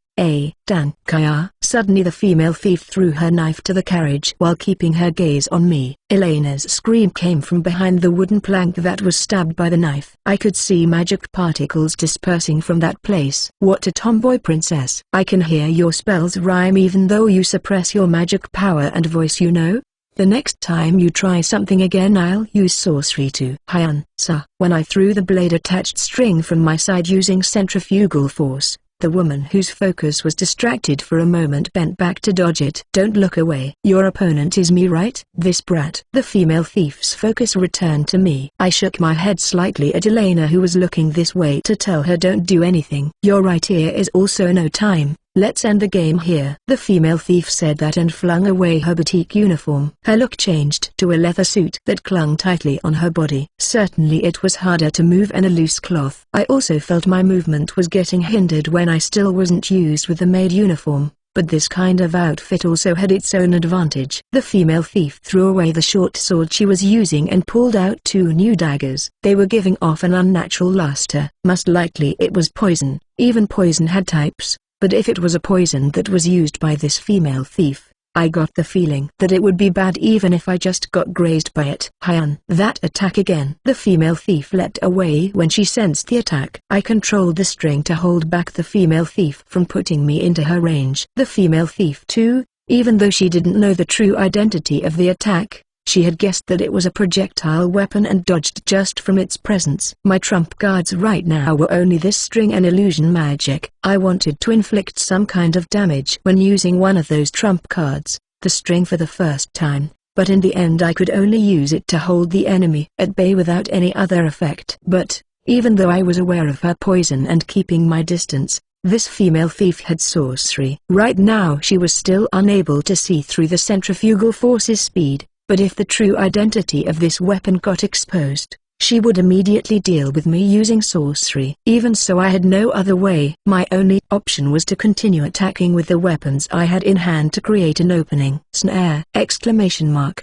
Dan Kaya. Suddenly the female thief threw her knife to the carriage while keeping her gaze on me. Elena's scream came from behind the wooden plank that was stabbed by the knife. I could see magic particles dispersing from that place. What a tomboy princess. I can hear your spells rhyme even though you suppress your magic power and voice, you know? The next time you try something again, I'll use sorcery too. Hyun, sir. When I threw the blade-attached string from my side using centrifugal force, the woman whose focus was distracted for a moment bent back to dodge it. Don't look away. Your opponent is me, right? This brat. The female thief's focus returned to me. I shook my head slightly at Elena, who was looking this way, to tell her don't do anything. You're right, here is also no time. Let's end the game here. The female thief said that and flung away her boutique uniform. Her look changed to a leather suit that clung tightly on her body. Certainly it was harder to move in a loose cloth. I also felt my movement was getting hindered when I still wasn't used with the maid uniform, but this kind of outfit also had its own advantage. The female thief threw away the short sword she was using and pulled out two new daggers. They were giving off an unnatural luster. Most likely it was poison. Even poison had types. But if it was a poison that was used by this female thief, I got the feeling that it would be bad even if I just got grazed by it. Hyun. That attack again. The female thief leapt away when she sensed the attack. I controlled the string to hold back the female thief from putting me into her range. The female thief too, even though she didn't know the true identity of the attack, she had guessed that it was a projectile weapon and dodged just from its presence. My trump cards right now were only this string and illusion magic. I wanted to inflict some kind of damage when using one of those trump cards, the string, for the first time, but in the end I could only use it to hold the enemy at bay without any other effect. But, even though I was aware of her poison and keeping my distance, this female thief had sorcery. Right now she was still unable to see through the centrifugal force's speed. But if the true identity of this weapon got exposed, she would immediately deal with me using sorcery. Even so, I had no other way. My only option was to continue attacking with the weapons I had in hand to create an opening. Snare! Exclamation mark.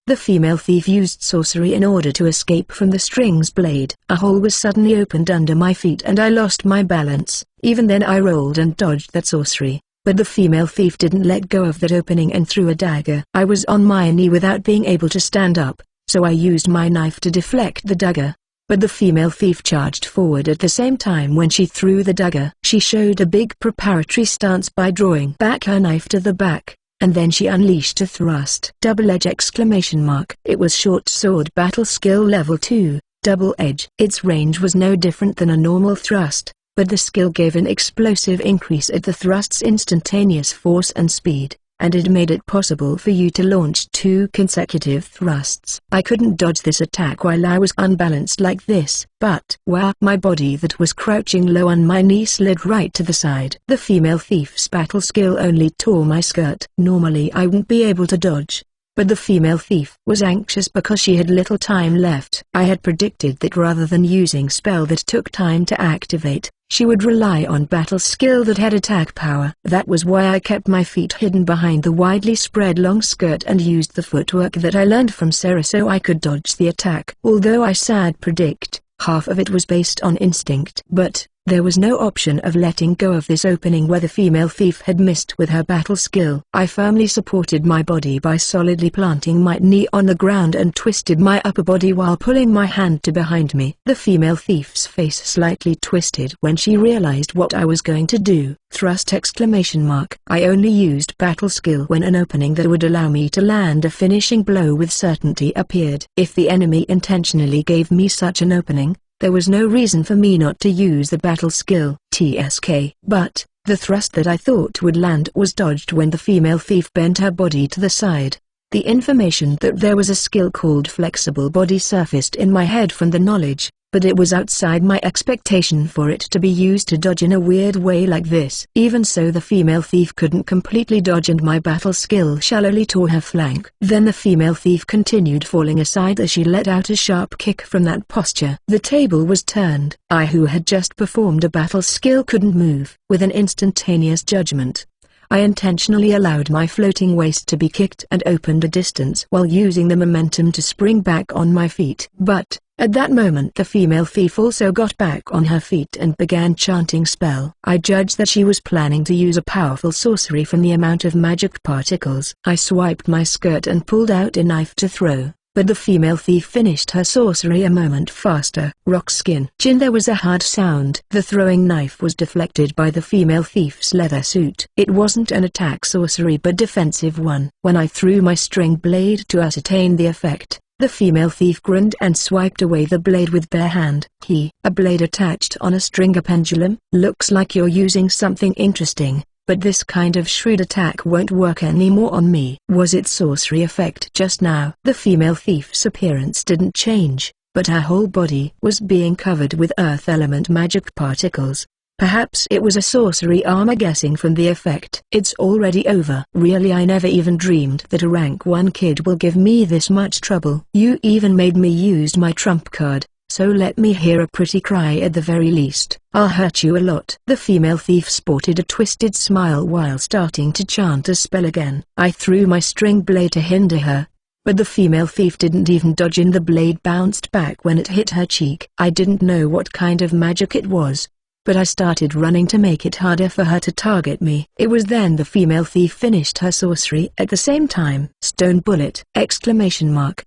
The female thief used sorcery in order to escape from the string's blade. A hole was suddenly opened under my feet and I lost my balance. Even then I rolled and dodged that sorcery. But the female thief didn't let go of that opening and threw a dagger. I was on my knee without being able to stand up, so I used my knife to deflect the dagger. But the female thief charged forward at the same time when she threw the dagger. She showed a big preparatory stance by drawing back her knife to the back, and then she unleashed a thrust. Double-edge exclamation mark. It was short sword battle skill level 2, double edge. Its range was no different than a normal thrust, but the skill gave an explosive increase at the thrust's instantaneous force and speed, and it made it possible for you to launch 2 consecutive thrusts. I couldn't dodge this attack while I was unbalanced like this, but wow, my body that was crouching low on my knee slid right to the side. The female thief's battle skill only tore my skirt. Normally I wouldn't be able to dodge, but the female thief was anxious because she had little time left. I had predicted that rather than using spell that took time to activate, she would rely on battle skill that had attack power. That was why I kept my feet hidden behind the widely spread long skirt and used the footwork that I learned from Sarah so I could dodge the attack. Although I sad predict, half of it was based on instinct. But there was no option of letting go of this opening where the female thief had missed with her battle skill. I firmly supported my body by solidly planting my knee on the ground and twisted my upper body while pulling my hand to behind me. The female thief's face slightly twisted when she realized what I was going to do. Thrust exclamation mark. I only used battle skill when an opening that would allow me to land a finishing blow with certainty appeared. If the enemy intentionally gave me such an opening, there was no reason for me not to use the battle skill. TSK. But the thrust that I thought would land was dodged when the female thief bent her body to the side. The information that there was a skill called flexible body surfaced in my head from the knowledge, but it was outside my expectation for it to be used to dodge in a weird way like this. Even so, the female thief couldn't completely dodge and my battle skill shallowly tore her flank. Then the female thief continued falling aside as she let out a sharp kick from that posture. The table was turned. I, who had just performed a battle skill, couldn't move. With an instantaneous judgment, I intentionally allowed my floating waist to be kicked and opened a distance while using the momentum to spring back on my feet. But at that moment the female thief also got back on her feet and began chanting spell. I judged that she was planning to use a powerful sorcery from the amount of magic particles. I swiped my skirt and pulled out a knife to throw, but the female thief finished her sorcery a moment faster. Rock skin. Chin. There was a hard sound. The throwing knife was deflected by the female thief's leather suit. It wasn't an attack sorcery but defensive one. When I threw my string blade to ascertain the effect, the female thief grinned and swiped away the blade with bare hand. A blade attached on a string, a pendulum. Looks like you're using something interesting, but this kind of shrewd attack won't work anymore on me. Was it sorcery effect just now? The female thief's appearance didn't change, but her whole body was being covered with earth element magic particles. Perhaps it was a sorcery armor, guessing from the effect. It's already over. Really, I never even dreamed that a rank 1 kid will give me this much trouble. You even made me use my trump card, so let me hear a pretty cry at the very least. I'll hurt you a lot. The female thief sported a twisted smile while starting to chant a spell again. I threw my string blade to hinder her, but the female thief didn't even dodge and the blade bounced back when it hit her cheek. I didn't know what kind of magic it was, but I started running to make it harder for her to target me. It was then the female thief finished her sorcery at the same time. Stone bullet! Exclamation mark.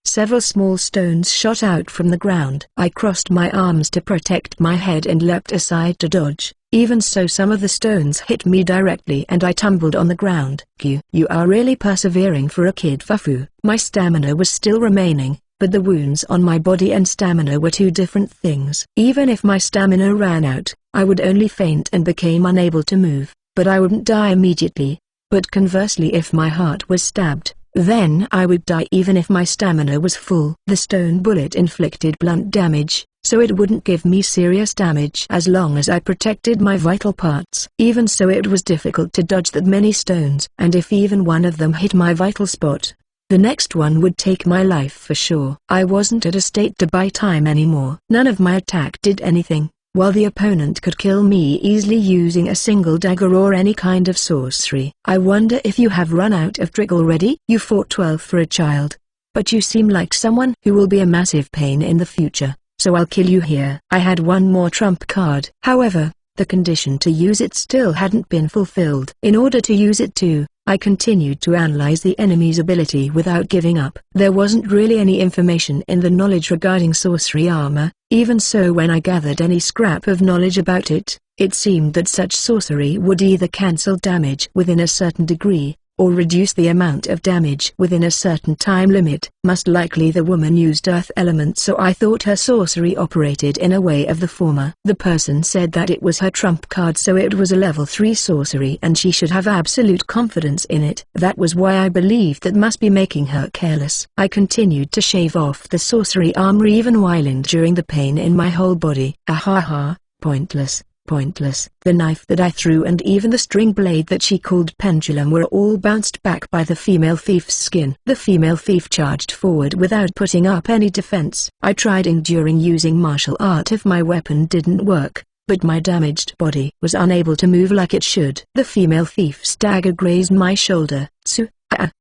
Several small stones shot out from the ground. I crossed my arms to protect my head and leapt aside to dodge. Even so, some of the stones hit me directly and I tumbled on the ground. You are really persevering for a kid, Fufu. My stamina was still remaining, but the wounds on my body and stamina were two different things. Even if my stamina ran out, I would only faint and became unable to move, but I wouldn't die immediately. But conversely, if my heart was stabbed, then I would die even if my stamina was full. The stone bullet inflicted blunt damage, so it wouldn't give me serious damage as long as I protected my vital parts. Even so, it was difficult to dodge that many stones, and if even one of them hit my vital spot, the next one would take my life for sure. I wasn't at a state to buy time anymore. None of my attack did anything, while the opponent could kill me easily using a single dagger or any kind of sorcery. I wonder if you have run out of trick already? You fought 12 for a child, but you seem like someone who will be a massive pain in the future, so I'll kill you here. I had one more trump card. However, the condition to use it still hadn't been fulfilled. In order to use it too, I continued to analyze the enemy's ability without giving up. There wasn't really any information in the knowledge regarding sorcery armor. Even so, when I gathered any scrap of knowledge about it, it seemed that such sorcery would either cancel damage within a certain degree, or reduce the amount of damage within a certain time limit. Most likely the woman used earth elements, so I thought her sorcery operated in a way of the former. The person said that it was her trump card, so it was a level 3 sorcery and she should have absolute confidence in it. That was why I believed that must be making her careless. I continued to shave off the sorcery armor even while enduring the pain in my whole body. Ahaha, pointless. Pointless. The knife that I threw and even the string blade that she called pendulum were all bounced back by the female thief's skin. The female thief charged forward without putting up any defense. I tried enduring using martial art if my weapon didn't work, but my damaged body was unable to move like it should. The female thief's dagger grazed my shoulder.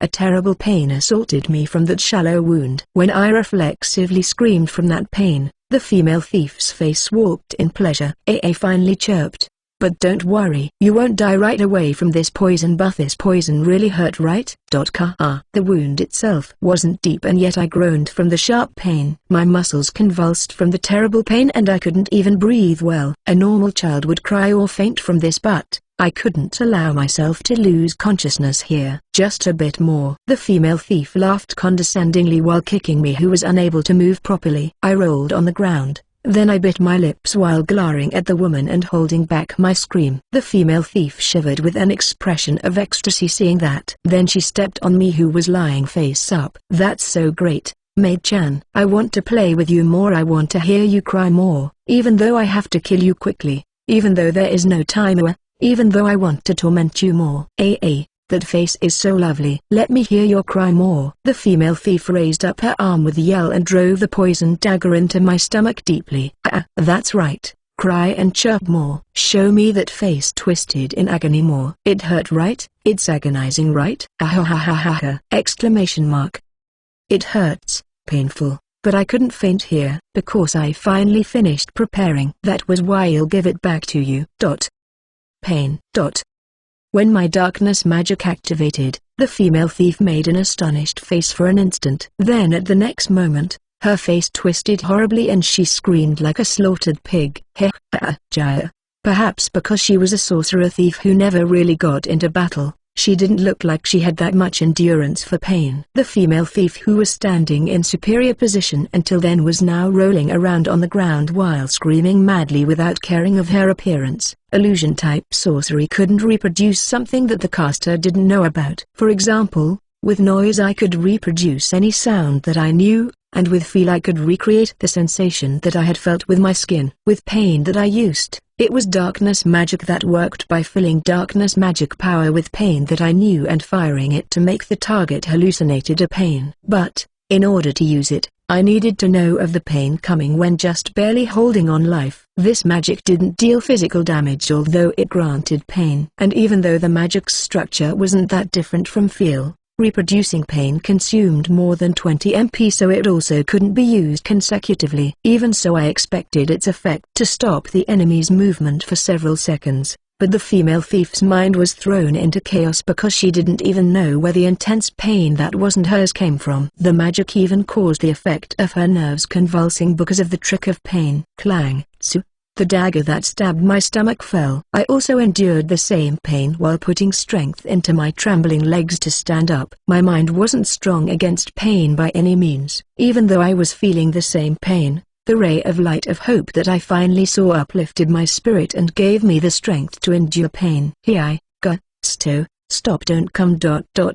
A terrible pain assaulted me from that shallow wound. When I reflexively screamed from that pain, the female thief's face warped in pleasure. AA finally chirped. But don't worry, you won't die right away from this poison, but this poison really hurt, right? The wound itself wasn't deep and yet I groaned from the sharp pain. My muscles convulsed from the terrible pain and I couldn't even breathe well. A normal child would cry or faint from this, but I couldn't allow myself to lose consciousness here. Just a bit more. The female thief laughed condescendingly while kicking me, who was unable to move properly. I rolled on the ground. Then I bit my lips while glaring at the woman and holding back my scream. The female thief shivered with an expression of ecstasy seeing that. Then she stepped on me, who was lying face up. That's so great, maid-chan. I want to play with you more. I want to hear you cry more, even though I have to kill you quickly, even though there is no timer. Even though I want to torment you more. That face is so lovely. Let me hear your cry more. The female thief raised up her arm with a yell and drove the poisoned dagger into my stomach deeply. That's right. Cry and chirp more. Show me that face twisted in agony more. It hurt, right? It's agonizing, right? Ahahahaha! Exclamation mark. It hurts, painful, but I couldn't faint here, because I finally finished preparing. That was why I'll give it back to you. Pain. When my darkness magic activated, the female thief made an astonished face for an instant. Then at the next moment, her face twisted horribly and she screamed like a slaughtered pig. Jaya. Perhaps because she was a sorcerer thief who never really got into battle, she didn't look like she had that much endurance for pain. The female thief, who was standing in superior position until then, was now rolling around on the ground while screaming madly without caring of her appearance. Illusion-type sorcery couldn't reproduce something that the caster didn't know about. For example, with noise I could reproduce any sound that I knew, and with feel I could recreate the sensation that I had felt with my skin. With pain that I used, it was darkness magic that worked by filling darkness magic power with pain that I knew and firing it to make the target hallucinated a pain. But, in order to use it, I needed to know of the pain coming when just barely holding on life. This magic didn't deal physical damage, although it granted pain. And even though the magic's structure wasn't that different from feel, reproducing pain consumed more than 20 MP, so it also couldn't be used consecutively. Even so, I expected its effect to stop the enemy's movement for several seconds, but the female thief's mind was thrown into chaos because she didn't even know where the intense pain that wasn't hers came from. The magic even caused the effect of her nerves convulsing because of the trick of pain. Clang. The dagger that stabbed my stomach fell. I also endured the same pain while putting strength into my trembling legs to stand up. My mind wasn't strong against pain by any means. Even though I was feeling the same pain, the ray of light of hope that I finally saw uplifted my spirit and gave me the strength to endure pain. Stop, don't come.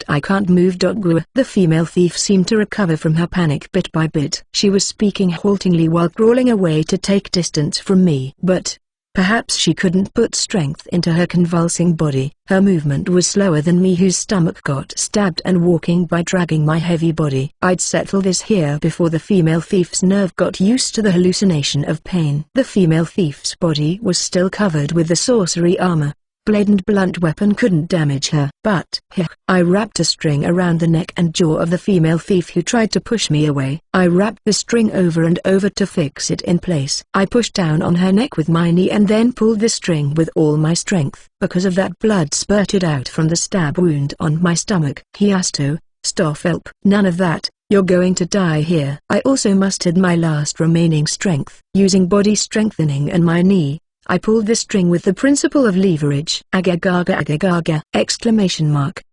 I can't move. The female thief seemed to recover from her panic bit by bit. She was speaking haltingly while crawling away to take distance from me. But perhaps she couldn't put strength into her convulsing body. Her movement was slower than me, whose stomach got stabbed, and walking by dragging my heavy body. I'd settle this here before the female thief's nerve got used to the hallucination of pain. The female thief's body was still covered with the sorcery armor, blade and blunt weapon couldn't damage her. But, I wrapped a string around the neck and jaw of the female thief who tried to push me away. I wrapped the string over and over to fix it in place. I pushed down on her neck with my knee and then pulled the string with all my strength. Because of that, blood spurted out from the stab wound on my stomach. Hiasto, Stoffelp. None of that. You're going to die here. I also mustered my last remaining strength. Using body strengthening and my knee, I pulled the string with the principle of leverage. Agagaga agagaga! Exclamation mark.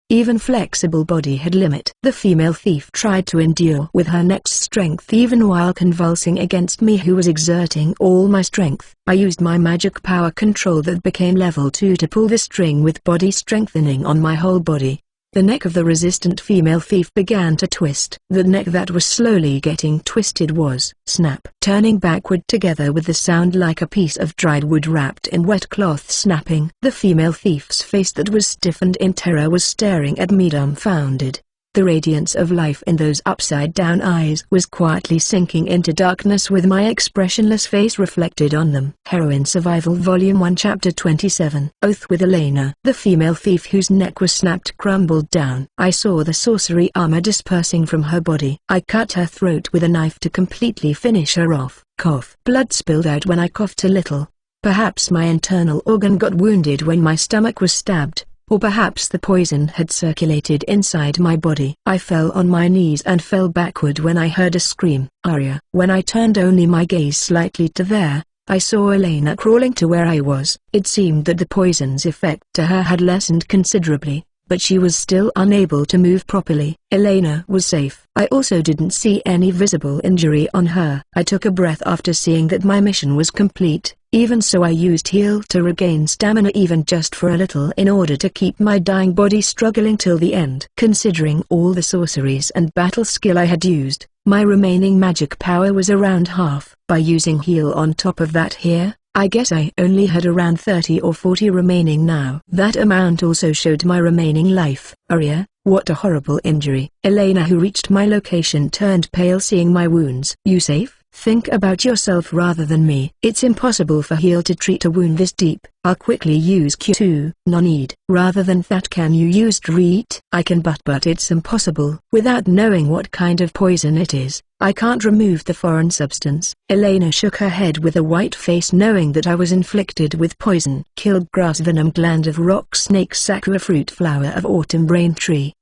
Even flexible body had limit. The female thief tried to endure with her next strength even while convulsing against me who was exerting all my strength. I used my magic power control that became level 2 to pull the string with body strengthening on my whole body. The neck of the resistant female thief began to twist. The neck that was slowly getting twisted was snap, turning backward together with the sound like a piece of dried wood wrapped in wet cloth snapping. The female thief's face that was stiffened in terror was staring at me dumbfounded. The radiance of life in those upside-down eyes was quietly sinking into darkness with my expressionless face reflected on them. Heroine Survival Volume 1 Chapter 27 Oath with Elena. The female thief whose neck was snapped crumbled down. I saw the sorcery armor dispersing from her body. I cut her throat with a knife to completely finish her off. Cough. Blood spilled out when I coughed a little. Perhaps my internal organ got wounded when my stomach was stabbed. Or perhaps the poison had circulated inside my body. I fell on my knees and fell backward when I heard a scream. Arya. When I turned only my gaze slightly to there, I saw Elena crawling to where I was. It seemed that the poison's effect to her had lessened considerably, but she was still unable to move properly. Elena was safe. I also didn't see any visible injury on her. I took a breath after seeing that my mission was complete. Even so, I used heal to regain stamina even just for a little in order to keep my dying body struggling till the end. Considering all the sorceries and battle skill I had used, my remaining magic power was around half. By using heal on top of that here, I guess I only had around 30 or 40 remaining now. That amount also showed my remaining life. Arya, what a horrible injury. Elena, who reached my location, turned pale seeing my wounds. You safe? Think about yourself rather than me. It's impossible for heal to treat a wound this deep. I'll quickly use Q2. No need. Rather than that, can you use treat? I can, but it's impossible. Without knowing what kind of poison it is, I can't remove the foreign substance. Elena shook her head with a white face knowing that I was inflicted with poison. Killed grass venom gland of rock snake sakura fruit flower of autumn brain tree.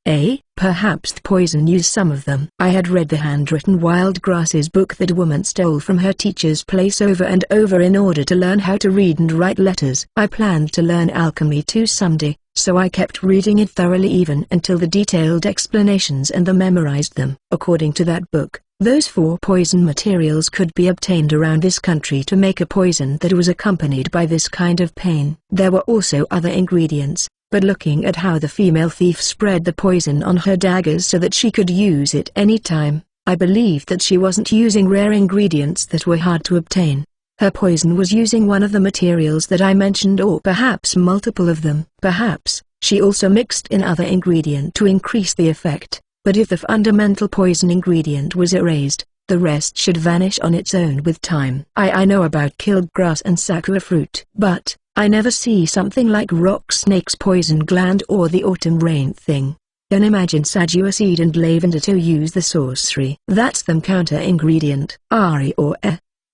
Perhaps the poison used some of them. I had read the handwritten wild grasses book that woman stole from her teacher's place over and over in order to learn how to read and write letters. I planned to learn alchemy too someday, so I kept reading it thoroughly even until the detailed explanations and memorized them. According to that book, those 4 poison materials could be obtained around this country to make a poison that was accompanied by this kind of pain. There were also other ingredients, but looking at how the female thief spread the poison on her daggers so that she could use it any time, I believed that she wasn't using rare ingredients that were hard to obtain. Her poison was using one of the materials that I mentioned, or perhaps multiple of them. Perhaps she also mixed in other ingredient to increase the effect. But if the fundamental poison ingredient was erased, the rest should vanish on its own with time. I know about killed grass and sakura fruit, but I never see something like rock snake's poison gland or the autumn rain thing. Then imagine Sajua seed and lavender to use the sorcery. That's them counter ingredient. Ari or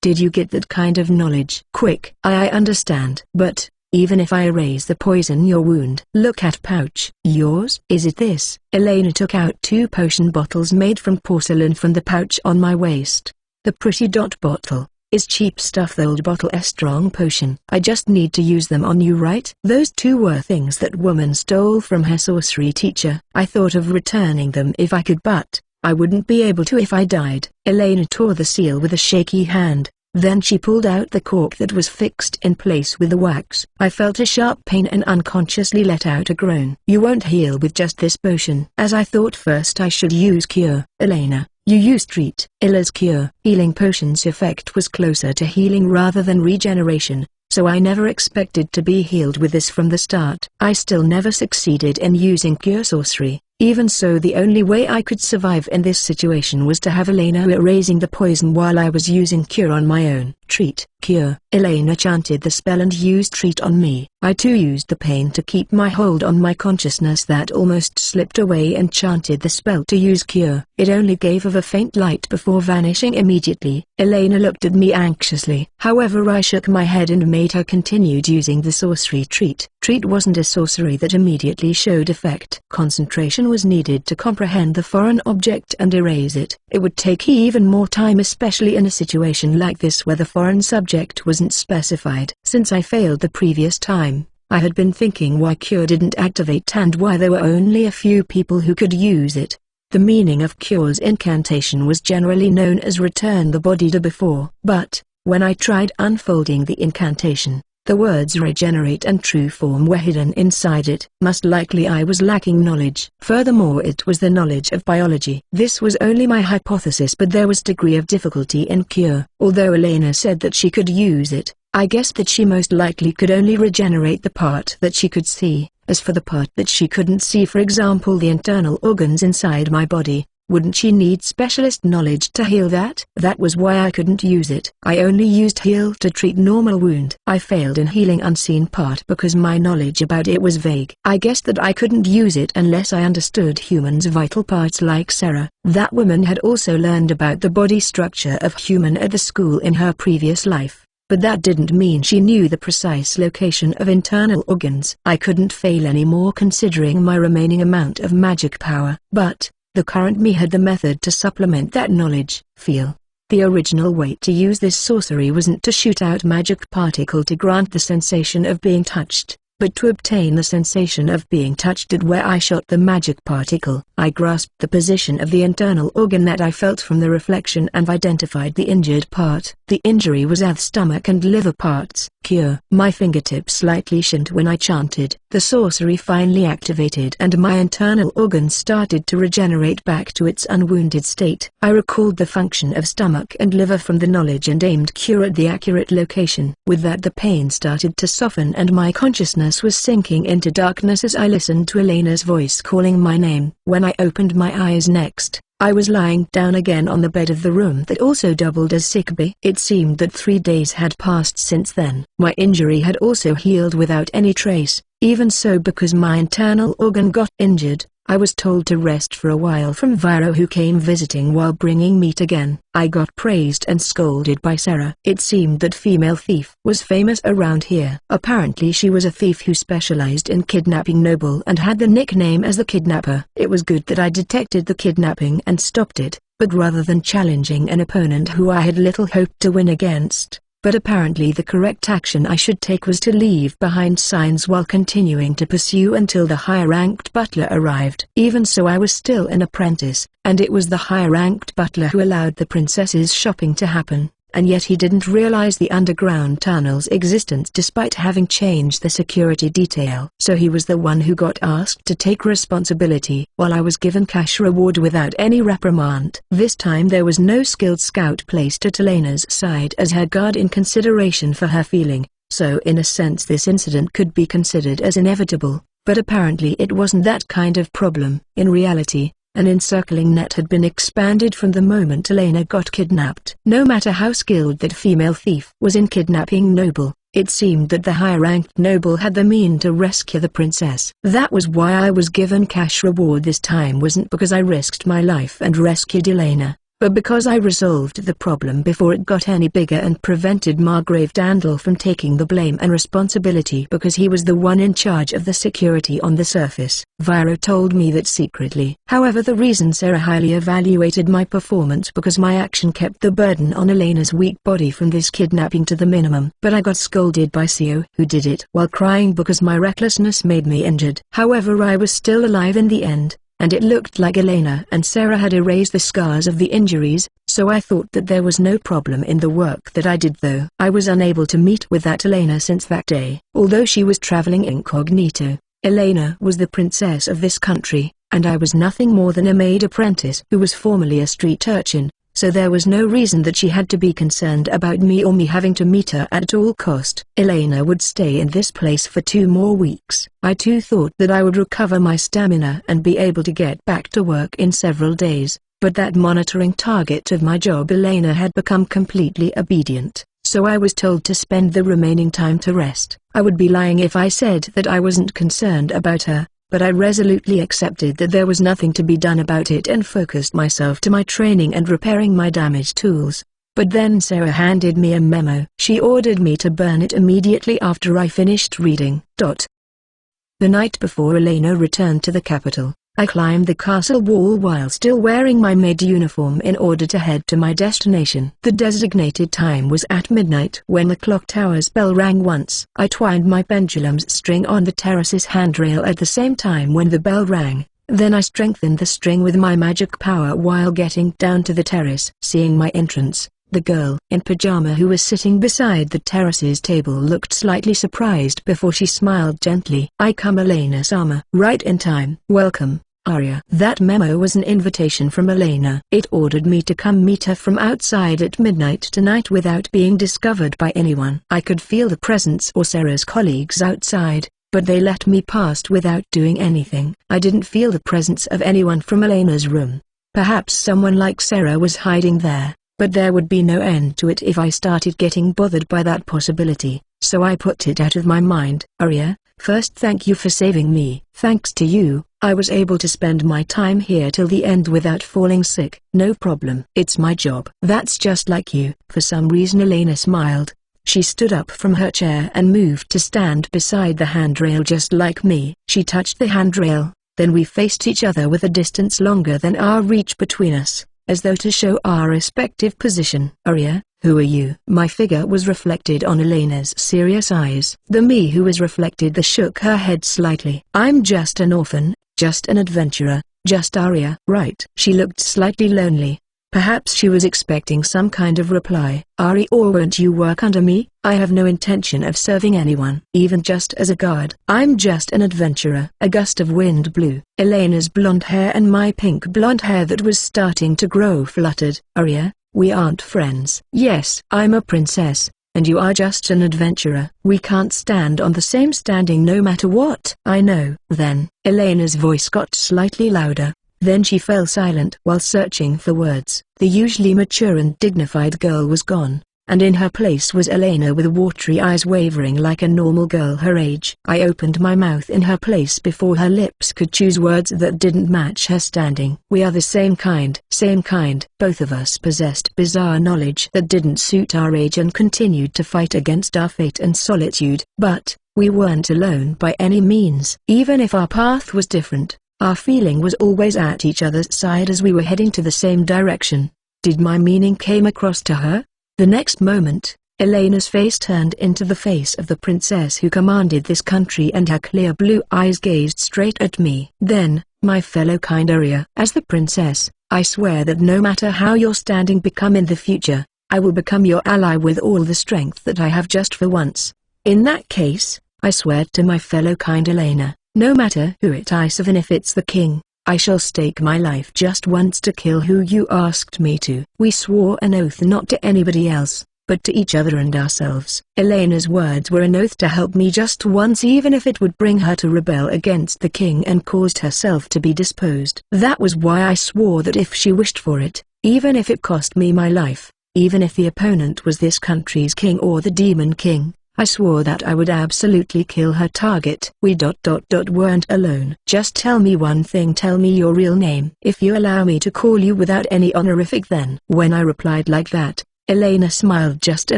did you get that kind of knowledge? Quick. I understand. But even if I erase the poison your wound. Look at pouch. Yours? Is it this? Elena took out 2 potion bottles made from porcelain from the pouch on my waist. The pretty dot bottle is cheap stuff. The old bottle a strong potion. I just need to use them on you, right? Those 2 were things that woman stole from her sorcery teacher. I thought of returning them if I could, but I wouldn't be able to if I died. Elena tore the seal with a shaky hand. Then she pulled out the cork that was fixed in place with the wax. I felt a sharp pain and unconsciously let out a groan. You won't heal with just this potion. As I thought first I should use cure. Elena, you used treat. Ila's cure. Healing potion's effect was closer to healing rather than regeneration, so I never expected to be healed with this from the start. I still never succeeded in using cure sorcery. Even so, the only way I could survive in this situation was to have Elena erasing the poison while I was using cure on my own. Treat. Cure. Elena chanted the spell and used treat on me. I too used the pain to keep my hold on my consciousness that almost slipped away and chanted the spell to use cure. It only gave of a faint light before vanishing immediately. Elena looked at me anxiously. However, I shook my head and made her continue using the sorcery treat. Treat wasn't a sorcery that immediately showed effect. Concentration was needed to comprehend the foreign object and erase it. It would take even more time, especially in a situation like this where the foreign subject wasn't specified. Since I failed the previous time, I had been thinking why cure didn't activate and why there were only a few people who could use it. The meaning of cure's incantation was generally known as return the body to before. But, when I tried unfolding the incantation, the words regenerate and true form were hidden inside it. Most likely I was lacking knowledge. Furthermore, it was the knowledge of biology. This was only my hypothesis, but there was degree of difficulty in cure. Although Elena said that she could use it, I guessed that she most likely could only regenerate the part that she could see. As for the part that she couldn't see, for example the internal organs inside my body, wouldn't she need specialist knowledge to heal that? That was why I couldn't use it. I only used heal to treat normal wound. I failed in healing unseen part because my knowledge about it was vague. I guessed that I couldn't use it unless I understood humans' vital parts like Sarah. That woman had also learned about the body structure of human at the school in her previous life. But that didn't mean she knew the precise location of internal organs. I couldn't fail anymore considering my remaining amount of magic power. But, the current me had the method to supplement that knowledge. Feel. The original way to use this sorcery wasn't to shoot out magic particle to grant the sensation of being touched, but to obtain the sensation of being touched at where I shot the magic particle. I grasped the position of the internal organ that I felt from the reflection and identified the injured part. The injury was at the stomach and liver parts. Cure. My fingertips slightly shivered when I chanted. The sorcery finally activated and my internal organs started to regenerate back to its unwounded state. I recalled the function of stomach and liver from the knowledge and aimed cure at the accurate location. With that, the pain started to soften and my consciousness was sinking into darkness as I listened to Elena's voice calling my name. When I opened my eyes next, I was lying down again on the bed of the room that also doubled as sick bay. It seemed that 3 days had passed since then. My injury had also healed without any trace. Even so, because my internal organ got injured, I was told to rest for a while from Viro, who came visiting while bringing meat again. I got praised and scolded by Sarah. It seemed that female thief was famous around here. Apparently she was a thief who specialized in kidnapping noble and had the nickname as the kidnapper. It was good that I detected the kidnapping and stopped it, but rather than challenging an opponent who I had little hope to win against. But apparently the correct action I should take was to leave behind signs while continuing to pursue until the higher-ranked butler arrived. Even so, I was still an apprentice, and it was the higher-ranked butler who allowed the princess's shopping to happen. And yet he didn't realize the underground tunnel's existence despite having changed the security detail. So he was the one who got asked to take responsibility, while I was given cash reward without any reprimand. This time there was no skilled scout placed at Elena's side as her guard in consideration for her feeling, so in a sense this incident could be considered as inevitable, but apparently it wasn't that kind of problem. In reality, an encircling net had been expanded from the moment Elena got kidnapped. No matter how skilled that female thief was in kidnapping noble, it seemed that the higher-ranked noble had the means to rescue the princess. That was why I was given cash reward this time. Wasn't because I risked my life and rescued Elena, but because I resolved the problem before it got any bigger and prevented Margrave Dandel from taking the blame and responsibility because he was the one in charge of the security on the surface. Viro told me that secretly. However, the reason Sarah highly evaluated my performance because my action kept the burden on Elena's weak body from this kidnapping to the minimum. But I got scolded by Sio, who did it while crying because my recklessness made me injured. However, I was still alive in the end, and it looked like Elena and Sarah had erased the scars of the injuries, so I thought that there was no problem in the work that I did. Though I was unable to meet with that Elena since that day. Although she was traveling incognito, Elena was the princess of this country, and I was nothing more than a maid apprentice who was formerly a street urchin, so there was no reason that she had to be concerned about me or me having to meet her at all cost. Elena would stay in this place for 2 more weeks. I too thought that I would recover my stamina and be able to get back to work in several days, but that monitoring target of my job Elena had become completely obedient, so I was told to spend the remaining time to rest. I would be lying if I said that I wasn't concerned about her, but I resolutely accepted that there was nothing to be done about it and focused myself to my training and repairing my damaged tools. But then Sarah handed me a memo. She ordered me to burn it immediately after I finished reading. The night before Elena returned to the capital, I climbed the castle wall while still wearing my maid uniform in order to head to my destination. The designated time was at midnight when the clock tower's bell rang once. I twined my pendulum's string on the terrace's handrail at the same time when the bell rang. Then I strengthened the string with my magic power while getting down to the terrace. Seeing my entrance, the girl in pajama who was sitting beside the terrace's table looked slightly surprised before she smiled gently. "I come, Elena-sama." "Right in time." "Welcome, Arya." That memo was an invitation from Elena. It ordered me to come meet her from outside at midnight tonight without being discovered by anyone. I could feel the presence of Sarah's colleagues outside, but they let me past without doing anything. I didn't feel the presence of anyone from Elena's room. Perhaps someone like Sarah was hiding there, but there would be no end to it if I started getting bothered by that possibility, so I put it out of my mind. "Arya, first thank you for saving me. Thanks to you, I was able to spend my time here till the end without falling sick." "No problem. It's my job." "That's just like you." For some reason Elena smiled. She stood up from her chair and moved to stand beside the handrail just like me. She touched the handrail, then we faced each other with a distance longer than our reach between us, as though to show our respective position. "Arya, who are you?" My figure was reflected on Elena's serious eyes. The me who was reflected shook her head slightly. "I'm just an orphan, just an adventurer, just Arya." "Right." She looked slightly lonely. Perhaps she was expecting some kind of reply. "Arya, or won't you work under me?" "I have no intention of serving anyone, even just as a guard. I'm just an adventurer." A gust of wind blew. Elena's blonde hair and my pink blonde hair that was starting to grow fluttered. "Arya, we aren't friends." "Yes, I'm a princess, and you are just an adventurer. We can't stand on the same standing no matter what." "I know." Then, Elena's voice got slightly louder. Then she fell silent while searching for words. The usually mature and dignified girl was gone, and in her place was Elena with watery eyes wavering like a normal girl her age. I opened my mouth in her place before her lips could choose words that didn't match her standing. "We are the same kind." "Same kind." Both of us possessed bizarre knowledge that didn't suit our age and continued to fight against our fate and solitude. But we weren't alone by any means. Even if our path was different, our feeling was always at each other's side as we were heading to the same direction. Did my meaning came across to her? The next moment, Elena's face turned into the face of the princess who commanded this country and her clear blue eyes gazed straight at me. "Then, my fellow kind Arya, as the princess, I swear that no matter how your standing become in the future, I will become your ally with all the strength that I have just for once. In that case, I swear to my fellow kind Elena, no matter who it is, even if it's the king, I shall stake my life just once to kill who you asked me to." We swore an oath not to anybody else, but to each other and ourselves. Elena's words were an oath to help me just once, even if it would bring her to rebel against the king and caused herself to be disposed. That was why I swore that if she wished for it, even if it cost me my life, even if the opponent was this country's king or the demon king, I swore that I would absolutely kill her target. We weren't alone. "Just tell me one thing, tell me your real name. If you allow me to call you without any honorific then." When I replied like that, Elena smiled just a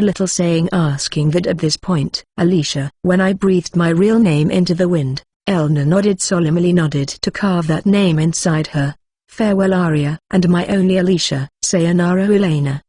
little, asking that at this point. "Alicia." When I breathed my real name into the wind, Elena solemnly nodded to carve that name inside her. "Farewell Arya." "And my only Alicia." "Sayonara Elena."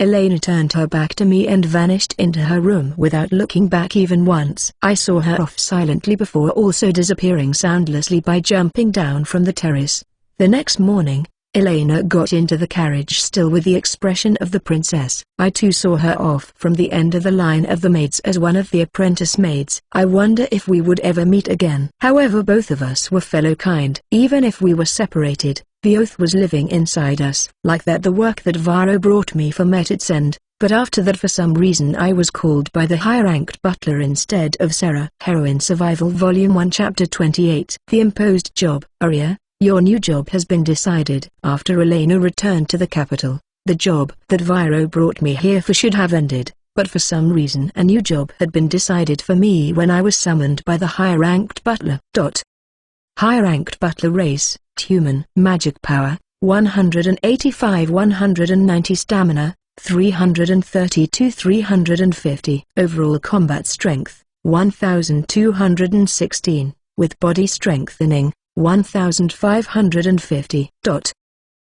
Elena turned her back to me and vanished into her room without looking back even once. I saw her off silently before also disappearing soundlessly by jumping down from the terrace. The next morning, Elena got into the carriage still with the expression of the princess. I too saw her off from the end of the line of the maids as one of the apprentice maids. I wonder if we would ever meet again. However, both of us were fellow kind. Even if we were separated, the oath was living inside us. Like that, the work that Varro brought me for met its end, but after that for some reason I was called by the high-ranked butler instead of Sarah. Heroine Survival Volume 1 Chapter 28. The Imposed Job. Arya, your new job has been decided. After Elena returned to the capital, The job that Viro brought me here for should have ended, but for some reason a new job had been decided for me when I was summoned by the higher-ranked butler. Higher-ranked butler race, human. Magic power, 185 190 stamina, 332 350. Overall combat strength, 1216, with body strengthening, 1550.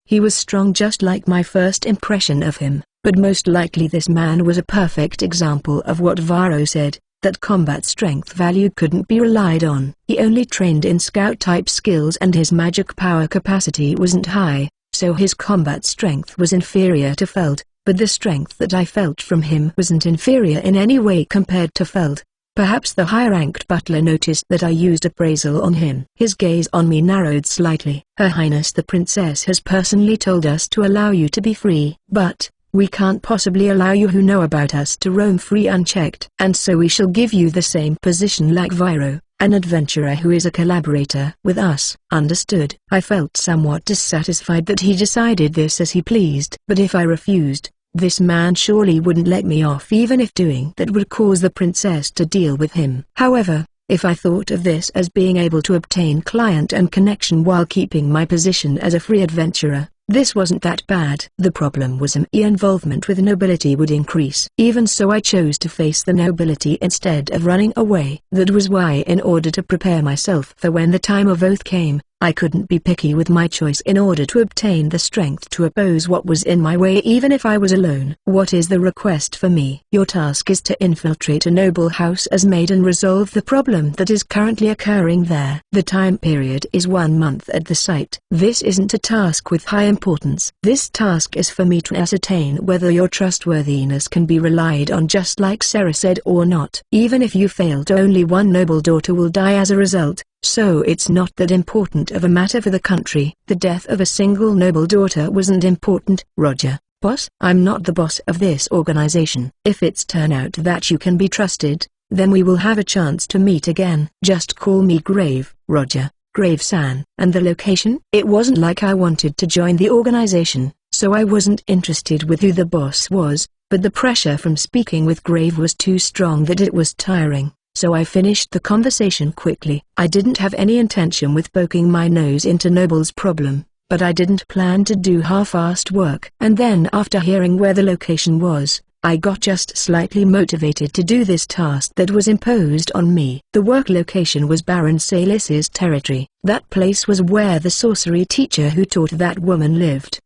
He was strong just like my first impression of him, but most likely this man was a perfect example of what Viro said, that combat strength value couldn't be relied on. He only trained in scout-type skills and his magic power capacity wasn't high, so his combat strength was inferior to Feld, but the strength that I felt from him wasn't inferior in any way compared to Feld. Perhaps the high-ranked butler noticed that I used appraisal on him. His gaze on me narrowed slightly. Her Highness the Princess has personally told us to allow you to be free, but we can't possibly allow you who know about us to roam free unchecked. And so we shall give you the same position like Viro, an adventurer who is a collaborator with us. Understood. I felt somewhat dissatisfied that he decided this as he pleased. But if I refused, this man surely wouldn't let me off even if doing that would cause the princess to deal with him. However, if I thought of this as being able to obtain client and connection while keeping my position as a free adventurer, this wasn't that bad. The problem was my involvement with nobility would increase. Even so I chose to face the nobility instead of running away. That was why, in order to prepare myself for when the time of oath came, I couldn't be picky with my choice in order to obtain the strength to oppose what was in my way even if I was alone. What is the request for me? Your task is to infiltrate a noble house as maid and resolve the problem that is currently occurring there. The time period is 1 month at the site. This isn't a task with high importance. This task is for me to ascertain whether your trustworthiness can be relied on just like Sarah said or not. Even if you failed, only one noble daughter will die as a result. So it's not that important of a matter for the country. The death of a single noble daughter wasn't important. Roger. Boss? I'm not the boss of this organization. If it's turn out that you can be trusted, then we will have a chance to meet again. Just call me Grave. Roger. Grave-san. And the location? It wasn't like I wanted to join the organization, so I wasn't interested with who the boss was, but the pressure from speaking with Grave was too strong that it was tiring. So I finished the conversation quickly. I didn't have any intention with poking my nose into Noble's problem, but I didn't plan to do half-assed work. And then after hearing where the location was, I got just slightly motivated to do this task that was imposed on me. The work location was Baron Salis's territory. That place was where the sorcery teacher who taught that woman lived.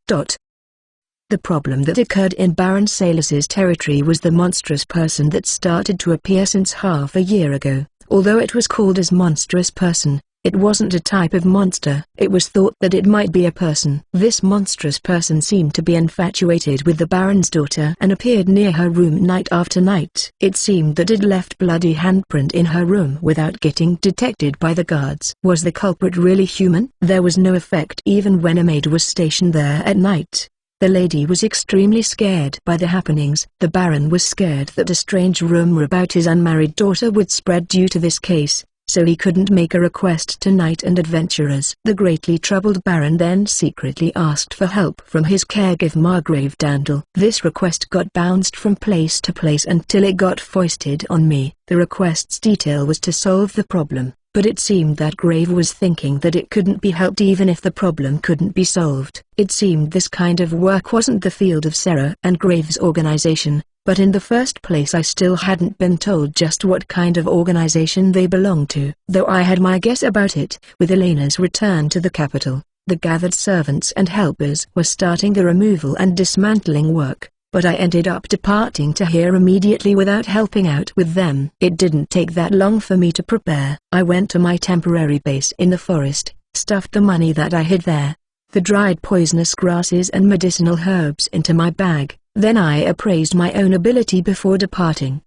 The problem that occurred in Baron Salis's territory was the monstrous person that started to appear since half a year ago. Although it was called as monstrous person, it wasn't a type of monster. It was thought that it might be a person. This monstrous person seemed to be infatuated with the Baron's daughter and appeared near her room night after night. It seemed that it left bloody handprint in her room without getting detected by the guards. Was the culprit really human? There was no effect even when a maid was stationed there at night. The lady was extremely scared by the happenings. The Baron was scared that a strange rumor about his unmarried daughter would spread due to this case, so he couldn't make a request to knight and adventurers. The greatly troubled Baron then secretly asked for help from his caregiver Margrave Dandel. This request got bounced from place to place until it got foisted on me. The request's detail was to solve the problem, but it seemed that Grave was thinking that it couldn't be helped even if the problem couldn't be solved. It seemed this kind of work wasn't the field of Sarah and Grave's organization, but in the first place I still hadn't been told just what kind of organization they belonged to. Though I had my guess about it. With Elena's return to the capital, the gathered servants and helpers were starting the removal and dismantling work. But I ended up departing to here immediately without helping out with them. It didn't take that long for me to prepare. I went to my temporary base in the forest, stuffed the money that I hid there, the dried poisonous grasses and medicinal herbs into my bag, then I appraised my own ability before departing.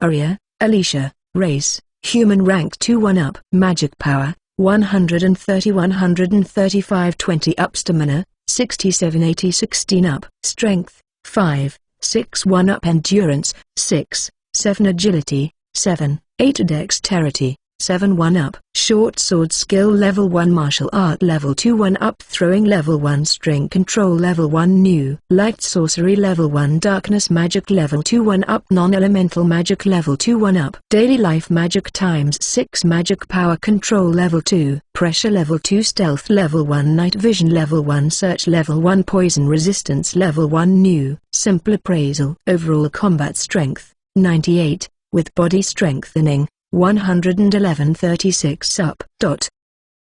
Aria, Alicia, race, human rank 2 1 up. Magic power, 130 135 20 up. Stamina, 67 80 16 up. Strength, 5, 6 1 up. Endurance, 6, 7 agility, 7, 8 dexterity, 7 1-up. Short sword skill level 1, martial art level 2, 1-up. Throwing level 1, string control level 1, new. Light sorcery level 1, darkness magic level 2, 1-up. Non-elemental magic level 2, 1-up. Daily life magic times 6 magic power control level 2, pressure level 2, stealth level 1, night vision level 1, search level 1, poison resistance level 1, new. Simple appraisal. Overall combat strength 98, with body strengthening 111, 36 up.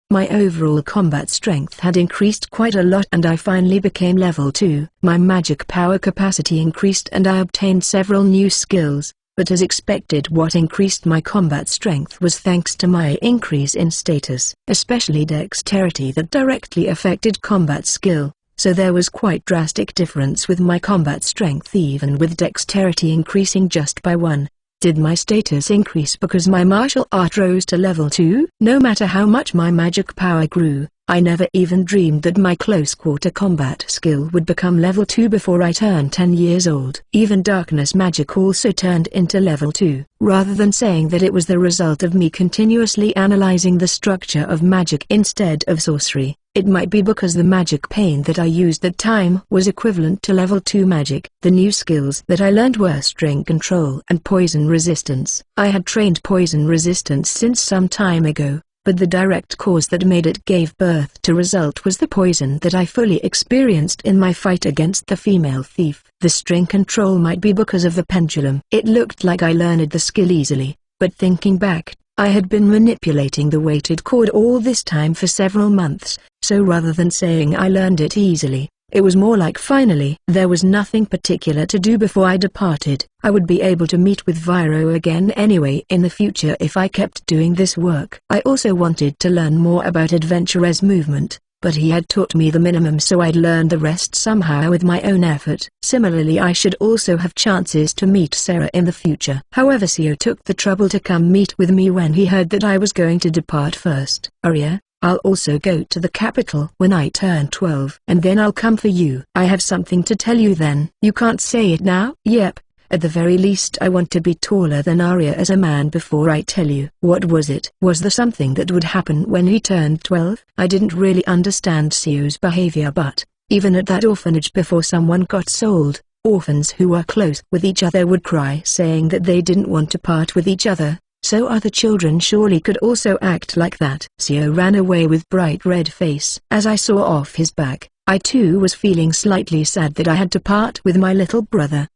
My overall combat strength had increased quite a lot and I finally became level 2. My magic power capacity increased and I obtained several new skills, but as expected what increased my combat strength was thanks to my increase in status, especially dexterity that directly affected combat skill, so there was quite drastic difference with my combat strength even with dexterity increasing just by 1. Did my status increase because my martial art rose to level 2? No matter how much my magic power grew, I never even dreamed that my close quarter combat skill would become level 2 before I turned 10 years old. Even darkness magic also turned into level 2. Rather than saying that it was the result of me continuously analyzing the structure of magic instead of sorcery, it might be because the magic pain that I used that time was equivalent to level 2 magic. The new skills that I learned were string control and poison resistance. I had trained poison resistance since some time ago, but the direct cause that made it gave birth to result was the poison that I fully experienced in my fight against the female thief. The string control might be because of the pendulum. It looked like I learned the skill easily, but thinking back, I had been manipulating the weighted cord all this time for several months, so rather than saying I learned it easily, it was more like finally. There was nothing particular to do before I departed. I would be able to meet with Viro again anyway in the future if I kept doing this work. I also wanted to learn more about Adventurer's movement, but he had taught me the minimum so I'd learn the rest somehow with my own effort. Similarly I should also have chances to meet Sarah in the future. However Seo took the trouble to come meet with me when he heard that I was going to depart first. Arya, I'll also go to the capital when I turn 12. And then I'll come for you. I have something to tell you then. You can't say it now? Yep. At the very least I want to be taller than Arya as a man before I tell you. What was it? Was there something that would happen when he turned 12? I didn't really understand Seo's behavior but, even at that orphanage before someone got sold, orphans who were close with each other would cry saying that they didn't want to part with each other. So other children surely could also act like that. Seo ran away with bright red face. As I saw off his back, I too was feeling slightly sad that I had to part with my little brother.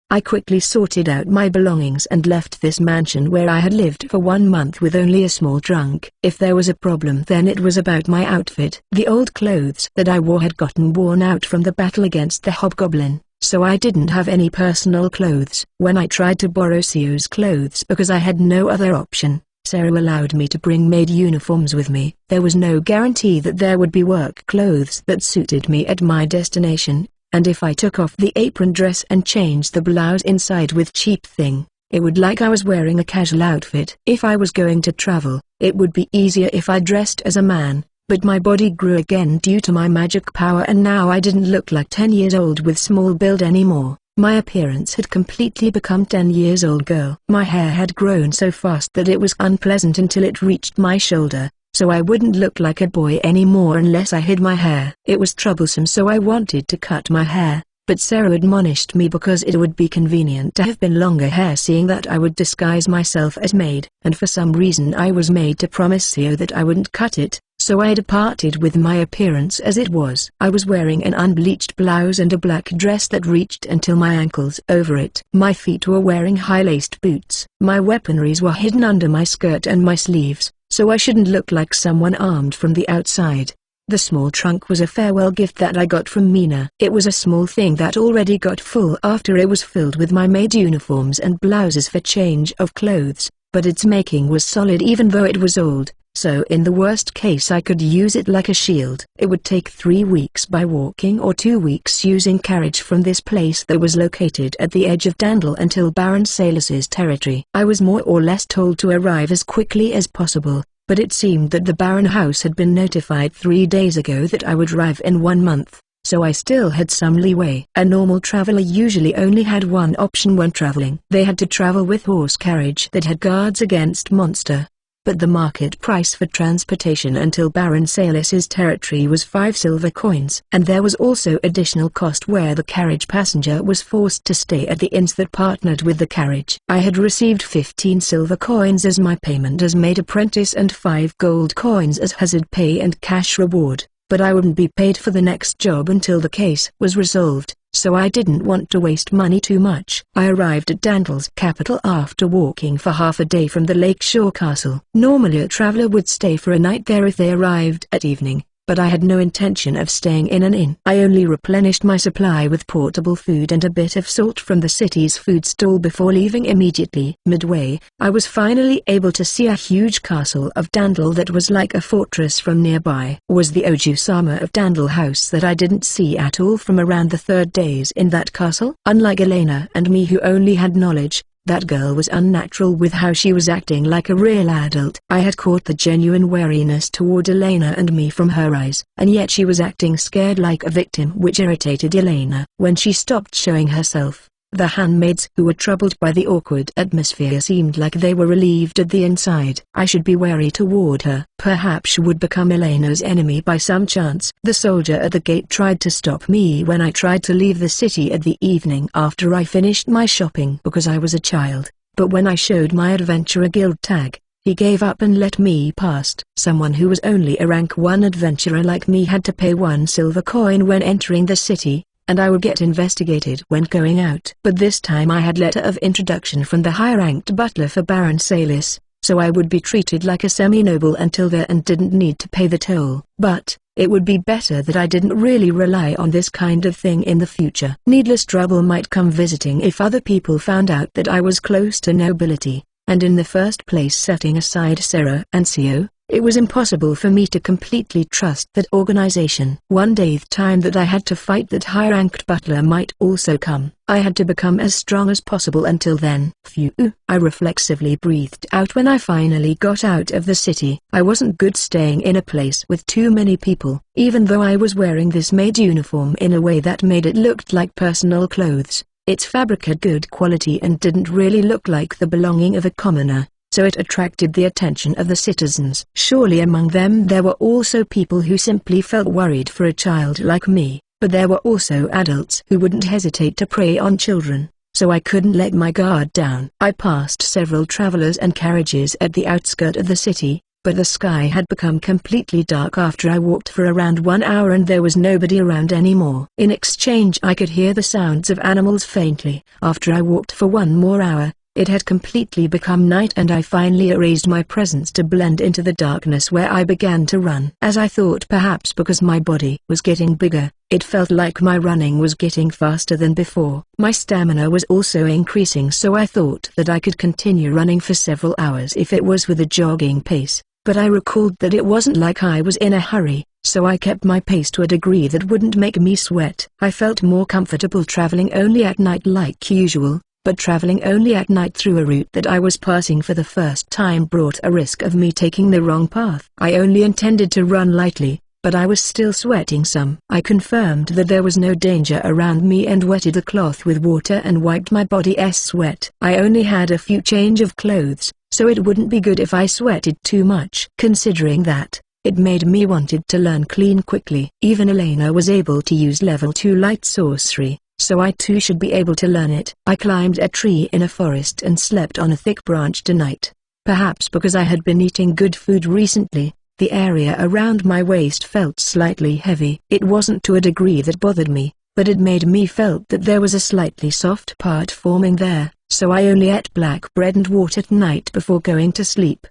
I quickly sorted out my belongings and left this mansion where I had lived for 1 month with only a small trunk. If there was a problem then it was about my outfit. The old clothes that I wore had gotten worn out from the battle against the hobgoblin, so I didn't have any personal clothes. When I tried to borrow Seo's clothes because I had no other option, Sarah allowed me to bring maid uniforms with me. There was no guarantee that there would be work clothes that suited me at my destination, and if I took off the apron dress and changed the blouse inside with cheap thing, it would like I was wearing a casual outfit. If I was going to travel, it would be easier if I dressed as a man. But my body grew again due to my magic power and now I didn't look like 10 years old with small build anymore. My appearance had completely become 10 years old girl. My hair had grown so fast that it was unpleasant until it reached my shoulder, so I wouldn't look like a boy anymore unless I hid my hair. It was troublesome so I wanted to cut my hair, but Sarah admonished me because it would be convenient to have been longer hair seeing that I would disguise myself as maid, and for some reason I was made to promise Seo that I wouldn't cut it. So I departed with my appearance as it was. I was wearing an unbleached blouse and a black dress that reached until my ankles. Over it, my feet were wearing high-laced boots. My weaponries were hidden under my skirt and my sleeves, so I shouldn't look like someone armed from the outside. The small trunk was a farewell gift that I got from Mina. It was a small thing that already got full after it was filled with my maid uniforms and blouses for change of clothes, but its making was solid even though it was old. So in the worst case I could use it like a shield. It would take 3 weeks by walking or 2 weeks using carriage from this place that was located at the edge of Dandel until Baron Salus's territory. I was more or less told to arrive as quickly as possible, but it seemed that the Baron house had been notified 3 days ago that I would arrive in 1 month, so I still had some leeway. A normal traveler usually only had one option when traveling. They had to travel with horse carriage that had guards against monster, but the market price for transportation until Baron Salis's territory was 5 silver coins. And there was also additional cost where the carriage passenger was forced to stay at the inns that partnered with the carriage. I had received 15 silver coins as my payment as maid apprentice and 5 gold coins as hazard pay and cash reward, but I wouldn't be paid for the next job until the case was resolved, so I didn't want to waste money too much. I arrived at Dandle's capital after walking for half a day from the lakeshore castle. Normally a traveler would stay for a night there if they arrived at evening, but I had no intention of staying in an inn. I only replenished my supply with portable food and a bit of salt from the city's food stall before leaving immediately. Midway, I was finally able to see a huge castle of Dandle that was like a fortress from nearby. Was the Oju-sama of Dandle House that I didn't see at all from around the 3rd days in that castle? Unlike Elena and me who only had knowledge, that girl was unnatural with how she was acting like a real adult. I had caught the genuine wariness toward Elena and me from her eyes, and yet she was acting scared like a victim, which irritated Elena. When she stopped showing herself, the handmaids who were troubled by the awkward atmosphere seemed like they were relieved at the inside. I should be wary toward her. Perhaps she would become Elena's enemy by some chance. The soldier at the gate tried to stop me when I tried to leave the city at the evening after I finished my shopping because I was a child, but when I showed my adventurer guild tag, he gave up and let me past. Someone who was only a rank 1 adventurer like me had to pay 1 silver coin when entering the city, and I would get investigated when going out. But this time I had letter of introduction from the high-ranked butler for Baron Salis, so I would be treated like a semi-noble until there and didn't need to pay the toll. But it would be better that I didn't really rely on this kind of thing in the future. Needless trouble might come visiting if other people found out that I was close to nobility, and in the first place, setting aside Sarah and Seo, it was impossible for me to completely trust that organization. One day the time that I had to fight that high-ranked butler might also come. I had to become as strong as possible until then. Phew! I reflexively breathed out when I finally got out of the city. I wasn't good staying in a place with too many people, even though I was wearing this maid uniform in a way that made it look like personal clothes. Its fabric had good quality and didn't really look like the belonging of a commoner, so it attracted the attention of the citizens. Surely among them there were also people who simply felt worried for a child like me, but there were also adults who wouldn't hesitate to prey on children, so I couldn't let my guard down. I passed several travelers and carriages at the outskirts of the city, but the sky had become completely dark after I walked for around 1 hour and there was nobody around anymore. In exchange I could hear the sounds of animals faintly. After I walked for 1 more hour, it had completely become night and I finally erased my presence to blend into the darkness where I began to run. As I thought, perhaps because my body was getting bigger, it felt like my running was getting faster than before. My stamina was also increasing, so I thought that I could continue running for several hours if it was with a jogging pace, but I recalled that it wasn't like I was in a hurry, so I kept my pace to a degree that wouldn't make me sweat. I felt more comfortable traveling only at night like usual, but traveling only at night through a route that I was passing for the first time brought a risk of me taking the wrong path. I only intended to run lightly, but I was still sweating some. I confirmed that there was no danger around me and wetted the cloth with water and wiped my body's sweat. I only had a few change of clothes, so it wouldn't be good if I sweated too much. Considering that, it made me wanted to learn clean quickly. Even Elena was able to use level 2 light sorcery, so I too should be able to learn it. I climbed a tree in a forest and slept on a thick branch tonight. Perhaps because I had been eating good food recently, the area around my waist felt slightly heavy. It wasn't to a degree that bothered me, but it made me felt that there was a slightly soft part forming there, so I only ate black bread and water at night before going to sleep.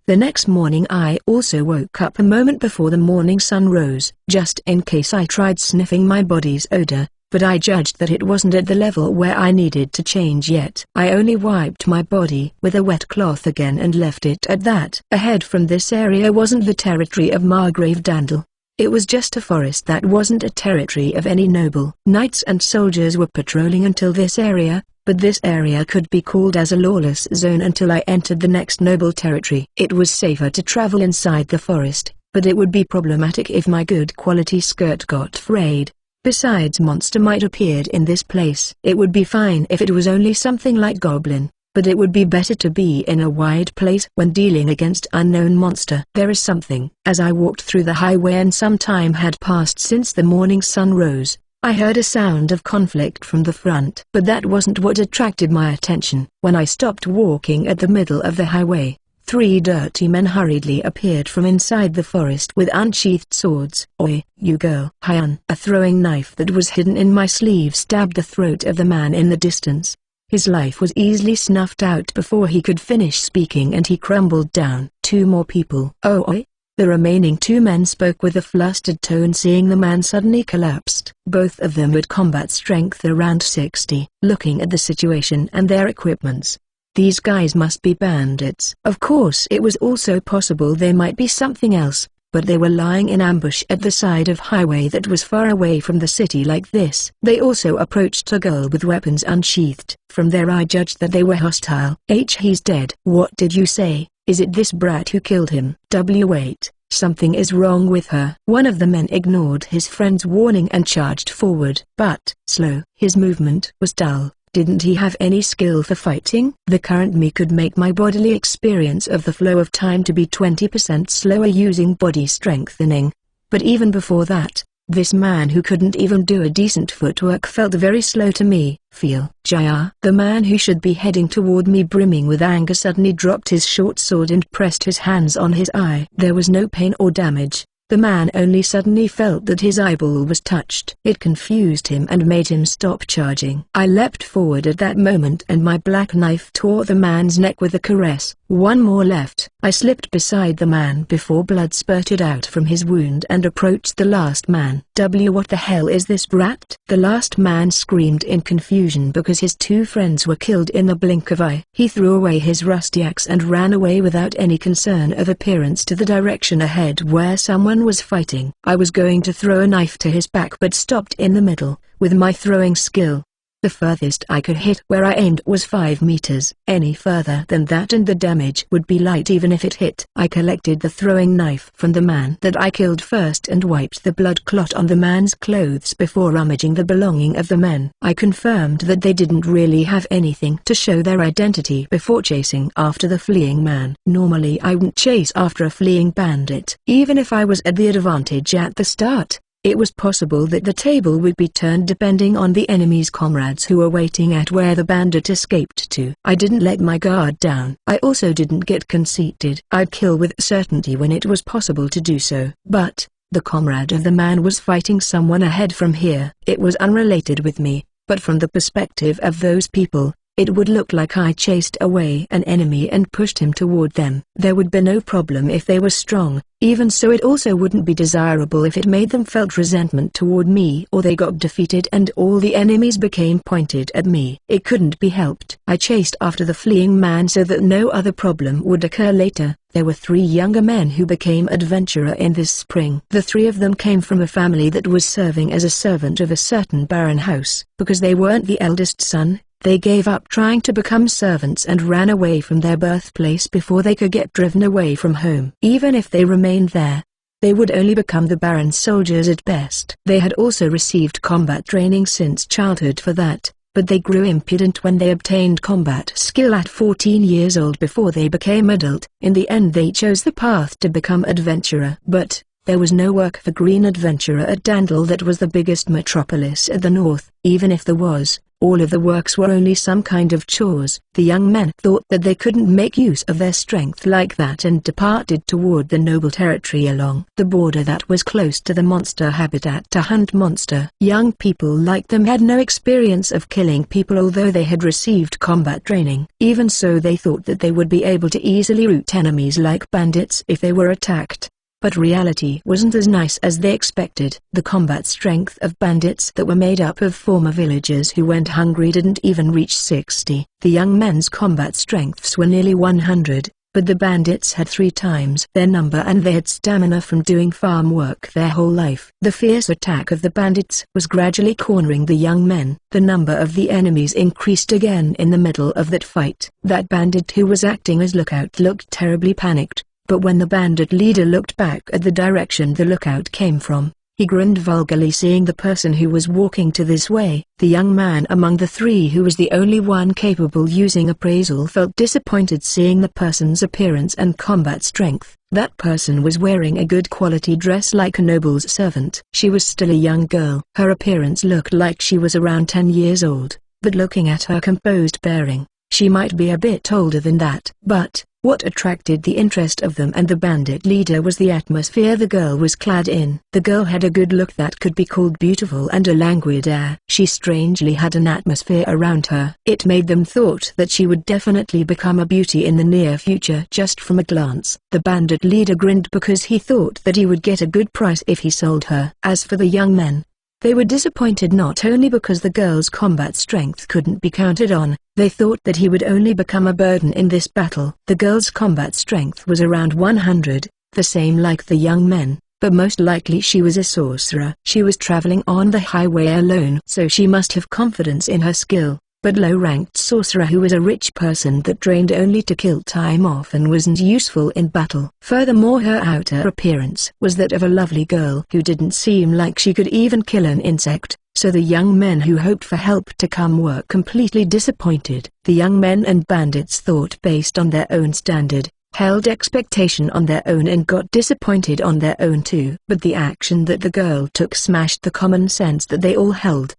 The next morning I also woke up a moment before the morning sun rose, just in case I tried sniffing my body's odor, but I judged that it wasn't at the level where I needed to change yet. I only wiped my body with a wet cloth again and left it at that. Ahead from this area wasn't the territory of Margrave Dandle. It was just a forest that wasn't a territory of any noble. Knights and soldiers were patrolling until this area, but this area could be called as a lawless zone until I entered the next noble territory. It was safer to travel inside the forest, but it would be problematic if my good quality skirt got frayed. Besides, monster might appeared in this place. It would be fine if it was only something like goblin, but it would be better to be in a wide place when dealing against unknown monster. There is something. As I walked through the highway and some time had passed since the morning sun rose, I heard a sound of conflict from the front. But that wasn't what attracted my attention. When I stopped walking at the middle of the highway, 3 dirty men hurriedly appeared from inside the forest with unsheathed swords. "Oi, you girl!" Hyun. A throwing knife that was hidden in my sleeve stabbed the throat of the man in the distance. His life was easily snuffed out before he could finish speaking and he crumbled down. 2 more people. "Oh oi?" The remaining 2 men spoke with a flustered tone seeing the man suddenly collapsed. Both of them had combat strength around 60. Looking at the situation and their equipments, these guys must be bandits. Of course it was also possible they might be something else, but they were lying in ambush at the side of highway that was far away from the city like this. They also approached a girl with weapons unsheathed. From there I judged that they were hostile. He's dead. What did you say? Is it this brat who killed him? Wait, something is wrong with her. One of the men ignored his friend's warning and charged forward. But, slow. His movement was dull. Didn't he have any skill for fighting? The current me could make my bodily experience of the flow of time to be 20% slower using body strengthening. But even before that, this man who couldn't even do a decent footwork felt very slow to me. Feel. Jaya. The man who should be heading toward me brimming with anger suddenly dropped his short sword and pressed his hands on his eye. There was no pain or damage. The man only suddenly felt that his eyeball was touched. It confused him and made him stop charging. I leapt forward at that moment and my black knife tore the man's neck with a caress. 1 more left. I slipped beside the man before blood spurted out from his wound and approached the last man. What the hell is this brat? The last man screamed in confusion because his 2 friends were killed in the blink of eye. He threw away his rusty axe and ran away without any concern of appearance to the direction ahead where someone was fighting. I was going to throw a knife to his back but stopped in the middle. With my throwing skill, the furthest I could hit where I aimed was 5 meters. Any further than that and the damage would be light even if it hit. I collected the throwing knife from the man that I killed first and wiped the blood clot on the man's clothes before rummaging the belonging of the men. I confirmed that they didn't really have anything to show their identity before chasing after the fleeing man. Normally I wouldn't chase after a fleeing bandit. Even if I was at the advantage at the start, it was possible that the table would be turned depending on the enemy's comrades who were waiting at where the bandit escaped to. I didn't let my guard down. I also didn't get conceited. I'd kill with certainty when it was possible to do so. But, the comrade of the man was fighting someone ahead from here. It was unrelated with me, but from the perspective of those people, it would look like I chased away an enemy and pushed him toward them. There would be no problem if they were strong. Even so it also wouldn't be desirable if it made them felt resentment toward me or they got defeated and all the enemies became pointed at me. It couldn't be helped. I chased after the fleeing man so that no other problem would occur later. There were 3 younger men who became adventurer in this spring. The 3 of them came from a family that was serving as a servant of a certain baron house. Because they weren't the eldest son, they gave up trying to become servants and ran away from their birthplace before they could get driven away from home. Even if they remained there, they would only become the baron's soldiers at best. They had also received combat training since childhood for that, but they grew impudent when they obtained combat skill at 14 years old before they became adult. In the end they chose the path to become adventurer. But there was no work for green adventurer at Dandel, that was the biggest metropolis at the north. Even if there was, all of the works were only some kind of chores. The young men thought that they couldn't make use of their strength like that and departed toward the noble territory along the border that was close to the monster habitat to hunt monster. Young people like them had no experience of killing people, although they had received combat training. Even so they thought that they would be able to easily rout enemies like bandits if they were attacked. But reality wasn't as nice as they expected. The combat strength of bandits that were made up of former villagers who went hungry didn't even reach 60. The young men's combat strengths were nearly 100, but the bandits had 3 times their number and they had stamina from doing farm work their whole life. The fierce attack of the bandits was gradually cornering the young men. The number of the enemies increased again in the middle of that fight. That bandit who was acting as lookout looked terribly panicked. But when the bandit leader looked back at the direction the lookout came from, He grinned vulgarly seeing the person who was walking to this way. The young man among the three who was the only one capable using appraisal felt disappointed seeing the person's appearance and combat strength. That person was wearing a good quality dress like a noble's servant. She was still a young girl. Her appearance looked like she was around 10 years old, but looking at her composed bearing, she might be a bit older than that. But what attracted the interest of them and the bandit leader was the atmosphere the girl was clad in. The girl had a good look that could be called beautiful and a languid air. She strangely had an atmosphere around her. It made them thought that she would definitely become a beauty in the near future just from a glance. The bandit leader grinned because he thought that he would get a good price if he sold her. As for the young men, they were disappointed not only because the girl's combat strength couldn't be counted on, they thought that he would only become a burden in this battle. The girl's combat strength was around 100, the same like the young men, but most likely she was a sorcerer. She was traveling on the highway alone, so she must have confidence in her skill. But low-ranked sorcerer who was a rich person that trained only to kill time often wasn't useful in battle. Furthermore, her outer appearance was that of a lovely girl who didn't seem like she could even kill an insect, so the young men who hoped for help to come were completely disappointed. The young men and bandits thought based on their own standard, held expectation on their own and got disappointed on their own too. But the action that the girl took smashed the common sense that they all held.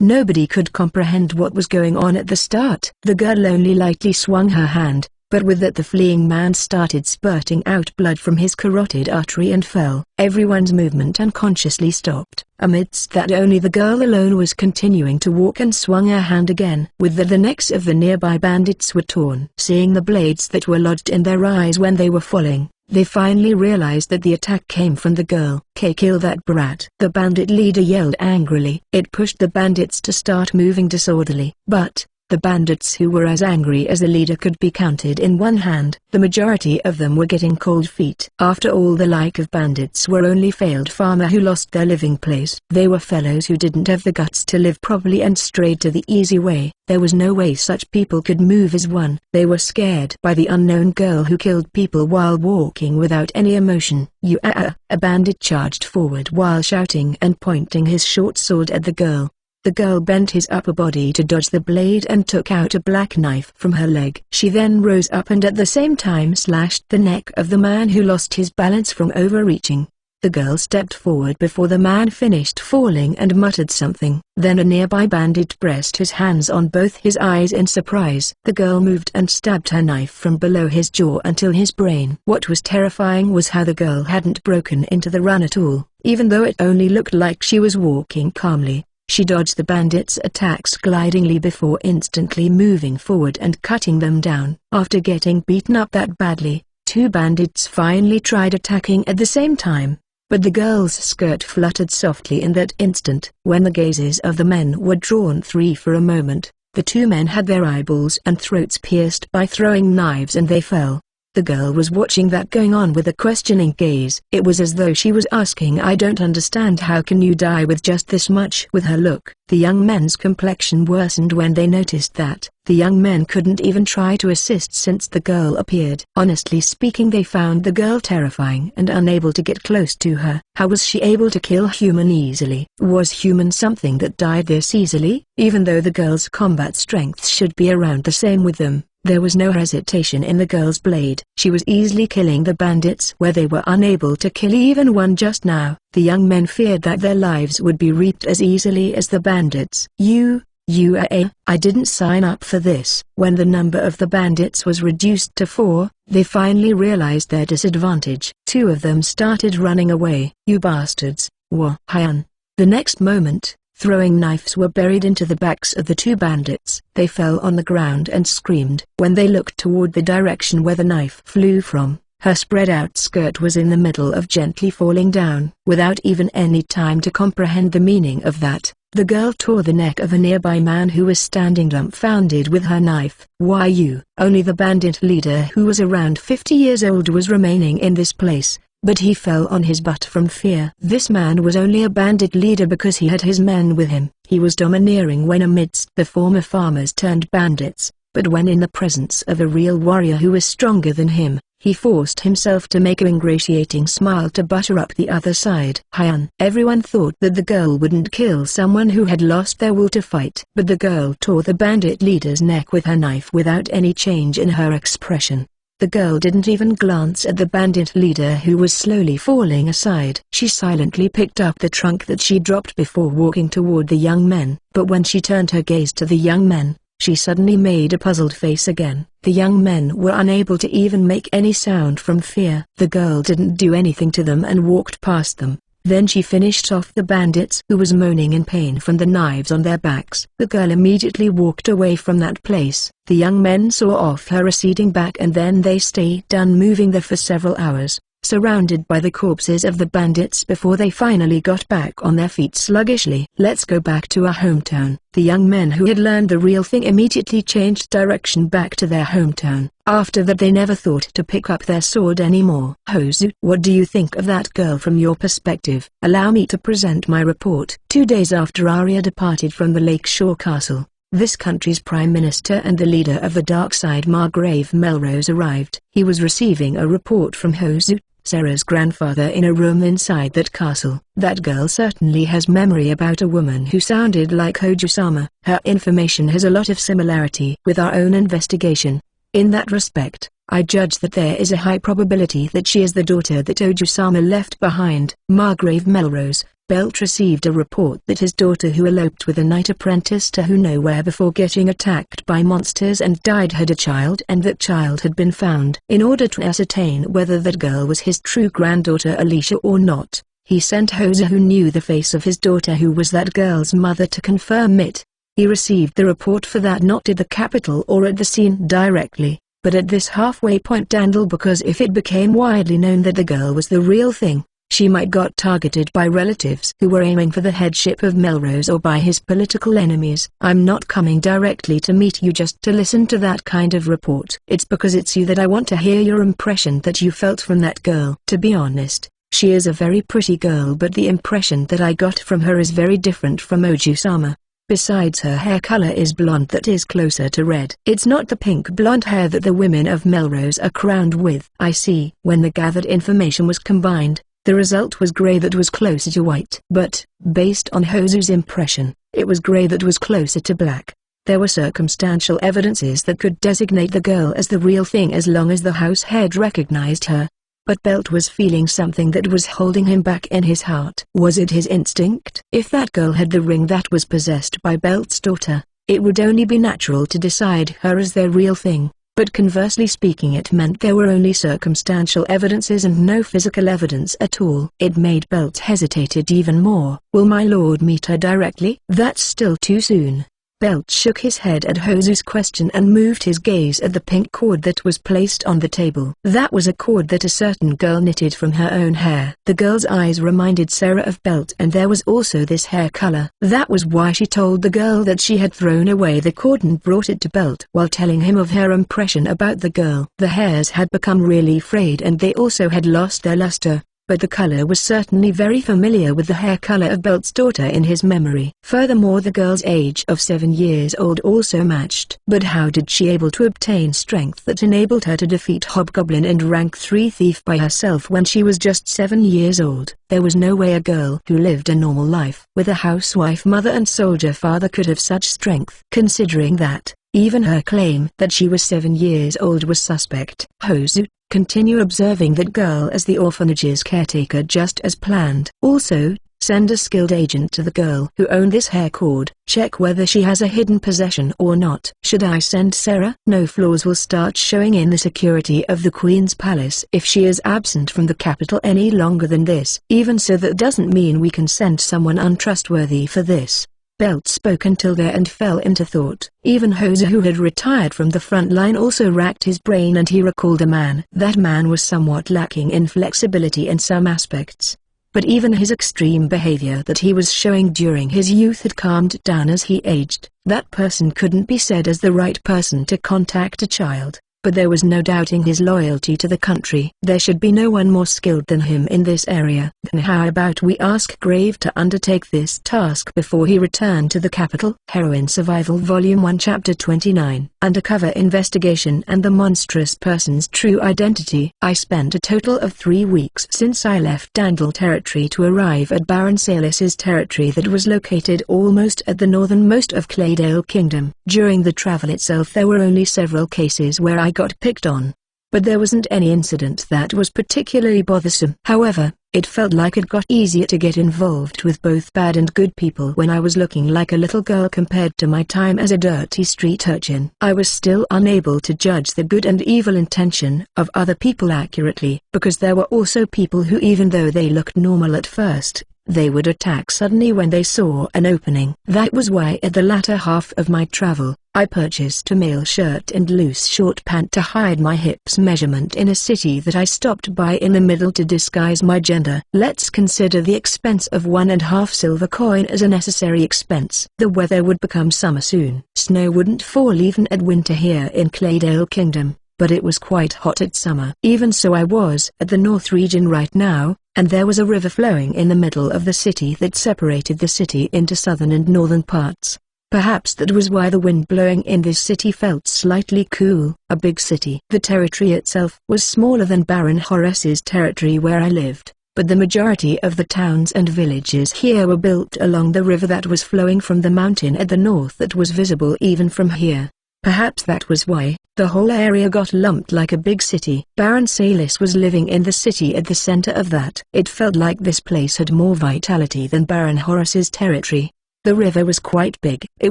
Nobody could comprehend what was going on at the start. The girl only lightly swung her hand, but with that the fleeing man started spurting out blood from his carotid artery and fell. Everyone's movement unconsciously stopped. Amidst that only the girl alone was continuing to walk and swung her hand again. With that the necks of the nearby bandits were torn. Seeing the blades that were lodged in their eyes when they were falling, they finally realized that the attack came from the girl. Kill that brat!" The bandit leader yelled angrily. It pushed the bandits to start moving disorderly. But the bandits who were as angry as the leader could be counted in one hand. The majority of them were getting cold feet. After all, the like of bandits were only failed farmer who lost their living place. They were fellows who didn't have the guts to live properly and strayed to the easy way. There was no way such people could move as one. They were scared by the unknown girl who killed people while walking without any emotion. A bandit charged forward while shouting and pointing his short sword at the girl. The girl bent his upper body to dodge the blade and took out a black knife from her leg. She then rose up and at the same time slashed the neck of the man who lost his balance from overreaching. The girl stepped forward before the man finished falling and muttered something. Then a nearby bandit pressed his hands on both his eyes in surprise. The girl moved and stabbed her knife from below his jaw until his brain. What was terrifying was how the girl hadn't broken into the run at all. Even though it only looked like she was walking calmly, she dodged the bandits' attacks glidingly before instantly moving forward and cutting them down. After getting beaten up that badly, two bandits finally tried attacking at the same time, but the girl's skirt fluttered softly in that instant. When the gazes of the men were drawn free for a moment, the two men had their eyeballs and throats pierced by throwing knives and they fell. The girl was watching that going on with a questioning gaze. It was as though she was asking, "I don't understand, how can you die with just this much?" With her look, the young men's complexion worsened when they noticed that the young men couldn't even try to assist since the girl appeared. Honestly speaking, they found the girl terrifying and unable to get close to her. How was she able to kill human easily? Was human something that died this easily? Even though the girl's combat strength should be around the same with them, there was no hesitation in the girl's blade. She was easily killing the bandits where they were unable to kill even one just now. The young men feared that their lives would be reaped as easily as the bandits. I didn't sign up for this. When the number of the bandits was reduced to 4, they finally realized their disadvantage. Two of them started running away. "You bastards, Heroine!" The next moment, throwing knives were buried into the backs of the two bandits. They fell on the ground and screamed. When they looked toward the direction where the knife flew from, her spread-out skirt was in the middle of gently falling down. Without even any time to comprehend the meaning of that, the girl tore the neck of a nearby man who was standing dumbfounded with her knife. Only the bandit leader, who was around 50 years old, was remaining in this place, but he fell on his butt from fear. This man was only a bandit leader because he had his men with him. He was domineering when amidst the former farmers turned bandits, but when in the presence of a real warrior who was stronger than him, He forced himself to make an ingratiating smile to butter up the other side. Hyun. Everyone thought that the girl wouldn't kill someone who had lost their will to fight. But the girl tore the bandit leader's neck with her knife without any change in her expression. The girl didn't even glance at the bandit leader who was slowly falling aside. She silently picked up the trunk that she dropped before walking toward the young men. But when she turned her gaze to the young men, she suddenly made a puzzled face again. The young men were unable to even make any sound from fear. The girl didn't do anything to them and walked past them. Then she finished off the bandits who was moaning in pain from the knives on their backs. The girl immediately walked away from that place. The young men saw off her receding back and then they stayed unmoving there for several hours, surrounded by the corpses of the bandits before they finally got back on their feet sluggishly. Let's go back to our hometown. The young men who had learned the real thing immediately changed direction back to their hometown. After that they never thought to pick up their sword anymore. Hozu, what do you think of that girl from your perspective? Allow me to present my report. 2 days after Arya departed from the Lakeshore Castle, this country's prime minister and the leader of the dark side Margrave Melrose arrived. He was receiving a report from Hozu, Sarah's grandfather, in a room inside that castle. That girl certainly has memory about a woman who sounded like Hoju-sama. Her information has a lot of similarity with our own investigation. In that respect, I judge that there is a high probability that she is the daughter that Hoju-sama left behind. Margrave Melrose, Belt received a report that his daughter who eloped with a knight apprentice to who nowhere before getting attacked by monsters and died had a child, and that child had been found. In order to ascertain whether that girl was his true granddaughter Alicia or not, he sent Hozu, who knew the face of his daughter who was that girl's mother, to confirm it. He received the report for that not at the capital or at the scene directly, but at this halfway point Dandel, because if it became widely known that the girl was the real thing, she might got targeted by relatives who were aiming for the headship of Melrose or by his political enemies. I'm not coming directly to meet you just to listen to that kind of report. It's because it's you that I want to hear your impression that you felt from that girl. To be honest, she is a very pretty girl, but the impression that I got from her is very different from Oju-sama. Besides, her hair color is blonde that is closer to red. It's not the pink blonde hair that the women of Melrose are crowned with. I see. When the gathered information was combined, the result was gray that was closer to white. But, based on Hozu's impression, it was gray that was closer to black. There were circumstantial evidences that could designate the girl as the real thing as long as the house head recognized her. But Belt was feeling something that was holding him back in his heart. Was it his instinct? If that girl had the ring that was possessed by Belt's daughter, it would only be natural to decide her as their real thing. But conversely speaking, it meant there were only circumstantial evidences and no physical evidence at all. It made Belt hesitated even more. Will my lord meet her directly? That's still too soon. Belt shook his head at Hozu's question and moved his gaze at the pink cord that was placed on the table. That was a cord that a certain girl knitted from her own hair. The girl's eyes reminded Sarah of Belt, and there was also this hair color. That was why she told the girl that she had thrown away the cord and brought it to Belt. While telling him of her impression about the girl, the hairs had become really frayed and they also had lost their luster. But the color was certainly very familiar with the hair color of Belt's daughter in his memory. Furthermore, the girl's age of 7 years old also matched. But how did she able to obtain strength that enabled her to defeat Hobgoblin and rank 3 thief by herself when she was just 7 years old? There was no way a girl who lived a normal life with a housewife mother and soldier father could have such strength. Considering that, even her claim that she was 7 years old was suspect. Hozu, continue observing that girl as the orphanage's caretaker just as planned. Also, send a skilled agent to the girl who owned this hair cord. Check whether she has a hidden possession or not. Should I send Sarah? No flaws will start showing in the security of the Queen's palace if she is absent from the capital any longer than this. Even so, that doesn't mean we can send someone untrustworthy for this. Belt spoke until there and fell into thought. Even Hozu, who had retired from the front line, also racked his brain and he recalled a man. That man was somewhat lacking in flexibility in some aspects. But even his extreme behavior that he was showing during his youth had calmed down as he aged. That person couldn't be said as the right person to contact a child. but there was no doubting his loyalty to the country. There should be no one more skilled than him in this area. Then how about we ask Grave to undertake this task before he returned to the capital? Heroine Survival Volume 1 Chapter 29 Undercover Investigation and the Monstrous Person's True Identity. I spent a total of 3 weeks since I left Dandel territory to arrive at Baron Salis's territory that was located almost at the northernmost of Claydale Kingdom. During the travel itself there were only several cases where I got picked on, but there wasn't any incident that was particularly bothersome. However, it felt like it got easier to get involved with both bad and good people when I was looking like a little girl compared to my time as a dirty street urchin. I was still unable to judge the good and evil intention of other people accurately, because there were also people who, even though they looked normal at first, they would attack suddenly when they saw an opening. That was why at the latter half of my travel, I purchased a male shirt and loose short pant to hide my hips measurement in a city that I stopped by in the middle to disguise my gender. Let's consider the expense of 1.5 silver coin as a necessary expense. The weather would become summer soon. Snow wouldn't fall even at winter here in Claydale Kingdom, but it was quite hot at summer. Even so, I was at the north region right now, and there was a river flowing in the middle of the city that separated the city into southern and northern parts. Perhaps that was why the wind blowing in this city felt slightly cool. A big city. The territory itself was smaller than Baron Horace's territory where I lived, but the majority of the towns and villages here were built along the river that was flowing from the mountain at the north that was visible even from here. Perhaps that was why the whole area got lumped like a big city. Baron Salis was living in the city at the center of that. It felt like this place had more vitality than Baron Horace's territory. The river was quite big. It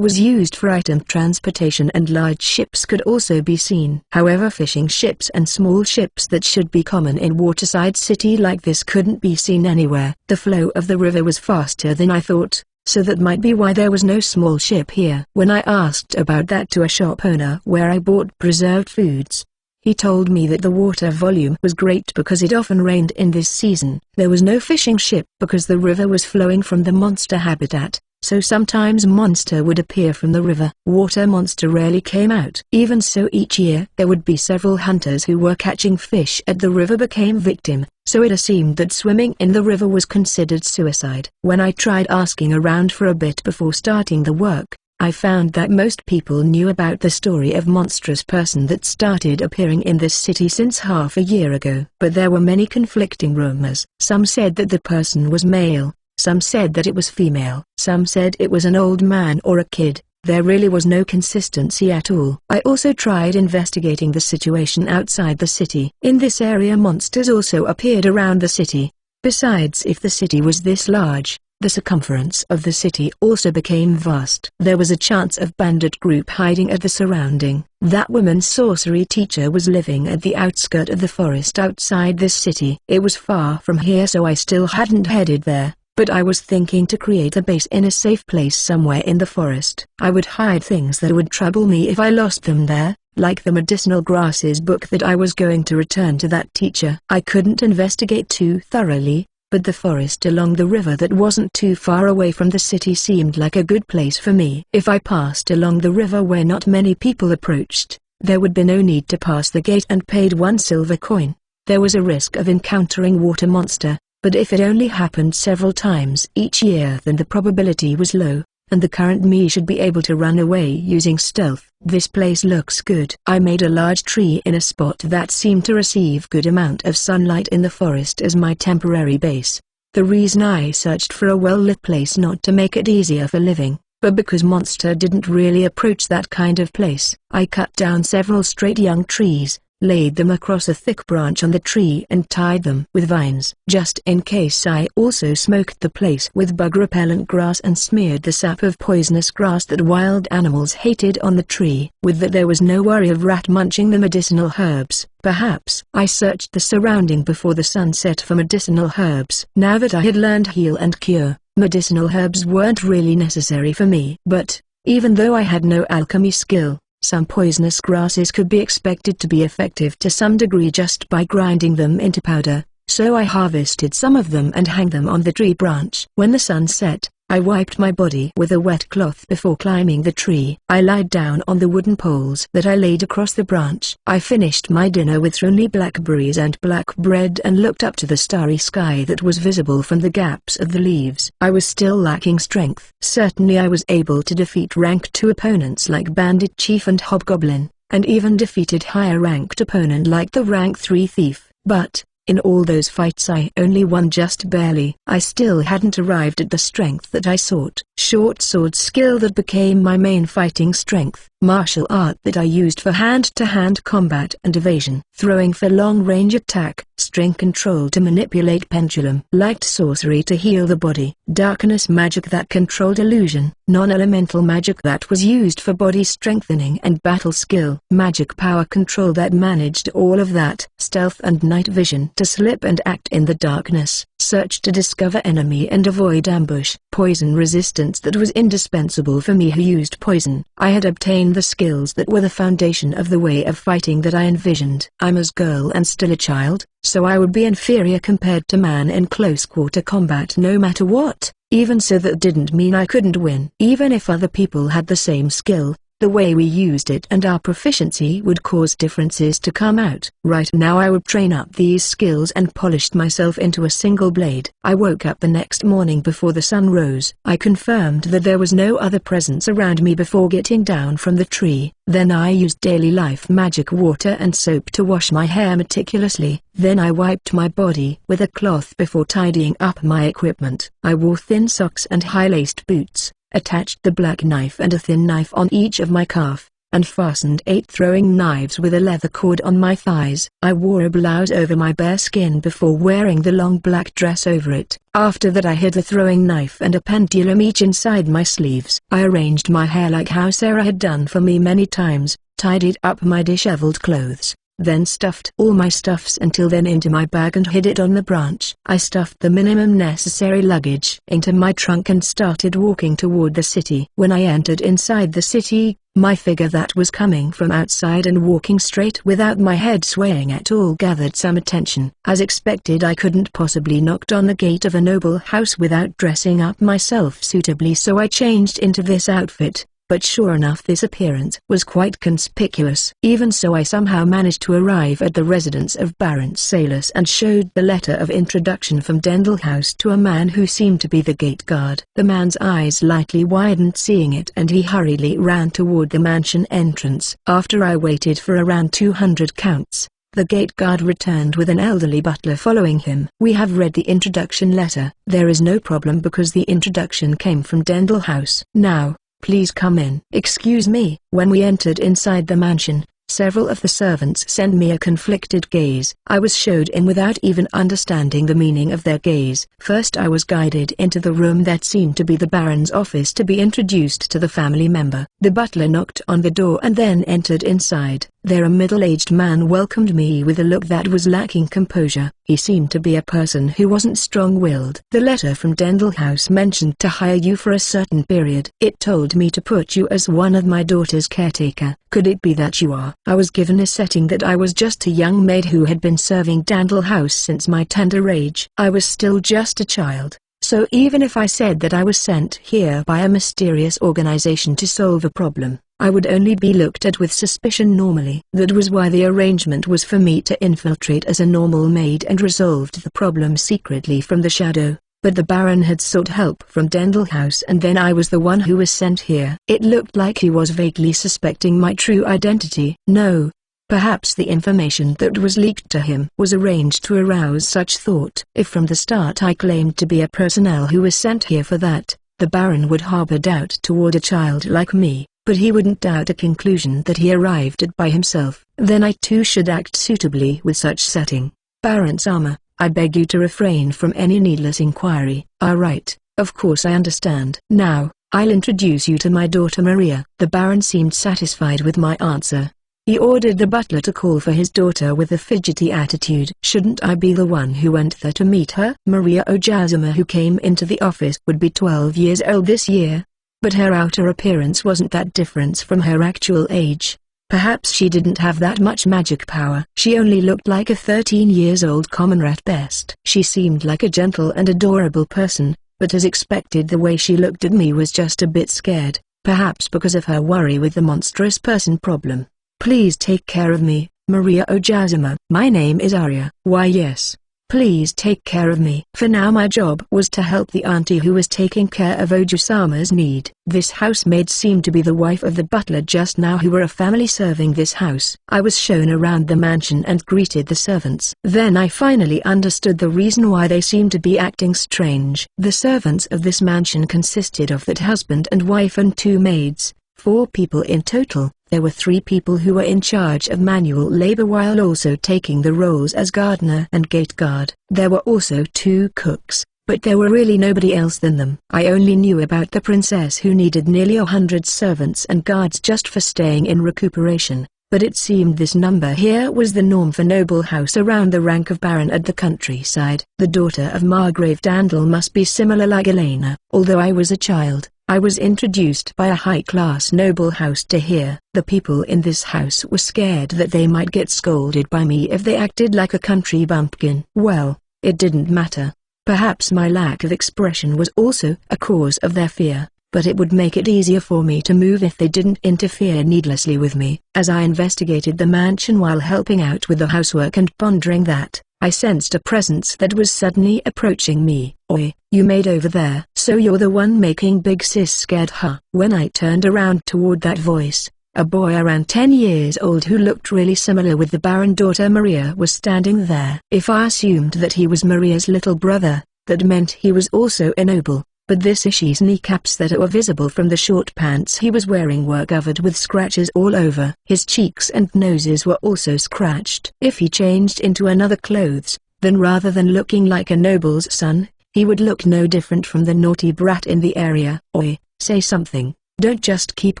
was used for item transportation and large ships could also be seen. However, fishing ships and small ships that should be common in waterside city like this couldn't be seen anywhere. The flow of the river was faster than I thought, so that might be why there was no small ship here. When I asked about that to a shop owner where I bought preserved foods, he told me that the water volume was great because it often rained in this season. There was no fishing ship because the river was flowing from the monster habitat, so sometimes monster would appear from the river. Water monster rarely came out. Even so, each year there would be several hunters who were catching fish at the river became victim, so it seemed that swimming in the river was considered suicide. When I tried asking around for a bit before starting the work, I found that most people knew about the story of monstrous person that started appearing in this city since half a year ago. But there were many conflicting rumors. Some said that the person was male, some said that it was female, some said it was an old man or a kid. There really was no consistency at all. I also tried investigating the situation outside the city. In this area monsters also appeared around the city. Besides, if the city was this large, the circumference of the city also became vast. There was a chance of bandit group hiding at the surrounding. That woman's sorcery teacher was living at the outskirt of the forest outside this city. It was far from here, so I still hadn't headed there. But I was thinking to create a base in a safe place somewhere in the forest. I would hide things that would trouble me if I lost them there, like the medicinal grasses book that I was going to return to that teacher. I couldn't investigate too thoroughly, but the forest along the river that wasn't too far away from the city seemed like a good place for me. If I passed along the river where not many people approached, there would be no need to pass the gate and paid 1 silver coin. There was a risk of encountering water monster, but if it only happened several times each year then the probability was low, and the current me should be able to run away using stealth. This place looks good. I made a large tree in a spot that seemed to receive good amount of sunlight in the forest as my temporary base. The reason I searched for a well-lit place not to make it easier for living, but because monster didn't really approach that kind of place. I cut down several straight young trees, laid them across a thick branch on the tree and tied them with vines. Just in case, I also smoked the place with bug-repellent grass and smeared the sap of poisonous grass that wild animals hated on the tree. With that there was no worry of rat munching the medicinal herbs. Perhaps I searched the surrounding before the sun set for medicinal herbs. Now that I had learned heal and cure, medicinal herbs weren't really necessary for me. But, even though I had no alchemy skill, some poisonous grasses could be expected to be effective to some degree just by grinding them into powder, so I harvested some of them and hung them on the tree branch. When the sun set, I wiped my body with a wet cloth before climbing the tree. I lied down on the wooden poles that I laid across the branch. I finished my dinner with only blackberries and black bread and looked up to the starry sky that was visible from the gaps of the leaves. I was still lacking strength. Certainly I was able to defeat rank 2 opponents like Bandit Chief and Hobgoblin, and even defeated higher ranked opponent like the rank 3 Thief. But, in all those fights I only won just barely. I still hadn't arrived at the strength that I sought. Short sword skill that became my main fighting strength. Martial art that I used for hand-to-hand combat and evasion. Throwing for long-range attack. String control to manipulate pendulum. Light sorcery to heal the body. Darkness magic that controlled illusion. Non-elemental magic that was used for body strengthening and battle skill. Magic power control that managed all of that. Stealth and night vision to slip and act in the darkness. Search to discover enemy and avoid ambush. Poison resistance that was indispensable for me who used poison. I had obtained the skills that were the foundation of the way of fighting that I envisioned. I'm a girl and still a child, so I would be inferior compared to man in close quarter combat no matter what. Even so, that didn't mean I couldn't win. Even if other people had the same skill, the way we used it and our proficiency would cause differences to come out. Right now I would train up these skills and polished myself into a single blade. I woke up the next morning before the sun rose. I confirmed that there was no other presence around me before getting down from the tree. Then I used daily life magic water and soap to wash my hair meticulously. Then I wiped my body with a cloth before tidying up my equipment. I wore thin socks and high-laced boots, attached the black knife and a thin knife on each of my calf, and fastened 8 throwing knives with a leather cord on my thighs. I wore a blouse over my bare skin before wearing the long black dress over it. After that I hid a throwing knife and a pendulum each inside my sleeves. I arranged my hair like how Sarah had done for me many times, tidied up my disheveled clothes, then stuffed all my stuffs until then into my bag and hid it on the branch. I stuffed the minimum necessary luggage into my trunk and started walking toward the city. When I entered inside the city, my figure that was coming from outside and walking straight without my head swaying at all gathered some attention. As expected, I couldn't possibly knock on the gate of a noble house without dressing up myself suitably, so I changed into this outfit. But sure enough, this appearance was quite conspicuous. Even so, I somehow managed to arrive at the residence of Baron Salus and showed the letter of introduction from Dendel House to a man who seemed to be the gate guard. The man's eyes lightly widened seeing it, and he hurriedly ran toward the mansion entrance. After I waited for around 200 counts, the gate guard returned with an elderly butler following him. "We have read the introduction letter. There is no problem because the introduction came from Dendel House. Now, please come in." "Excuse me." When we entered inside the mansion, several of the servants sent me a conflicted gaze. I was showed in without even understanding the meaning of their gaze. First I was guided into the room that seemed to be the Baron's office to be introduced to the family member. The butler knocked on the door and then entered inside. There a middle-aged man welcomed me with a look that was lacking composure. He seemed to be a person who wasn't strong-willed. "The letter from Dendel House mentioned to hire you for a certain period. It told me to put you as one of my daughter's caretaker. Could it be that you are?" I was given a setting that I was just a young maid who had been serving Dendel House since my tender age. I was still just a child, so even if I said that I was sent here by a mysterious organization to solve a problem, I would only be looked at with suspicion normally. That was why the arrangement was for me to infiltrate as a normal maid and resolved the problem secretly from the shadow. But the Baron had sought help from Dendel House and then I was the one who was sent here. It looked like he was vaguely suspecting my true identity. No. Perhaps the information that was leaked to him was arranged to arouse such thought. If from the start I claimed to be a personnel who was sent here for that, the Baron would harbor doubt toward a child like me. But he wouldn't doubt a conclusion that he arrived at by himself. Then I too should act suitably with such setting. "Baron Sama, I beg you to refrain from any needless inquiry." Right, of course I understand. "Now, I'll introduce you to my daughter Maria." The Baron seemed satisfied with my answer. He ordered the butler to call for his daughter with a fidgety attitude. Shouldn't I be the one who went there to meet her? Maria Ojazuma, who came into the office, would be 12 years old this year. But her outer appearance wasn't that different from her actual age. Perhaps she didn't have that much magic power. She only looked like a 13 years old commoner at best. She seemed like a gentle and adorable person, but as expected the way she looked at me was just a bit scared, perhaps because of her worry with the monstrous person problem. "Please take care of me, Maria Ojazuma." "My name is Arya." "Why yes. Please take care of me." For now my job was to help the auntie who was taking care of Ojusama's need. This housemaid seemed to be the wife of the butler just now who were a family serving this house. I was shown around the mansion and greeted the servants. Then I finally understood the reason why they seemed to be acting strange. The servants of this mansion consisted of that husband and wife and 2 maids, 4 people in total. There were 3 people who were in charge of manual labor while also taking the roles as gardener and gate guard. There were also 2 cooks, but there were really nobody else than them. I only knew about the princess who needed nearly 100 servants and guards just for staying in recuperation, but it seemed this number here was the norm for noble house around the rank of baron at the countryside. The daughter of Margrave Dandel must be similar like Elena. Although I was a child, I was introduced by a high-class noble house to here. The people in this house were scared that they might get scolded by me if they acted like a country bumpkin. Well, it didn't matter. Perhaps my lack of expression was also a cause of their fear, but it would make it easier for me to move if they didn't interfere needlessly with me. As I investigated the mansion while helping out with the housework and pondering that, I sensed a presence that was suddenly approaching me. "Oi, you maid over there. So you're the one making Big Sis scared, huh?" When I turned around toward that voice, a boy around 10 years old who looked really similar with the Baron daughter Maria was standing there. If I assumed that he was Maria's little brother, that meant he was also a noble. But this Ishi's kneecaps that were visible from the short pants he was wearing were covered with scratches all over. His cheeks and noses were also scratched. If he changed into another clothes, then rather than looking like a noble's son, he would look no different from the naughty brat in the area. "Oi, say something. Don't just keep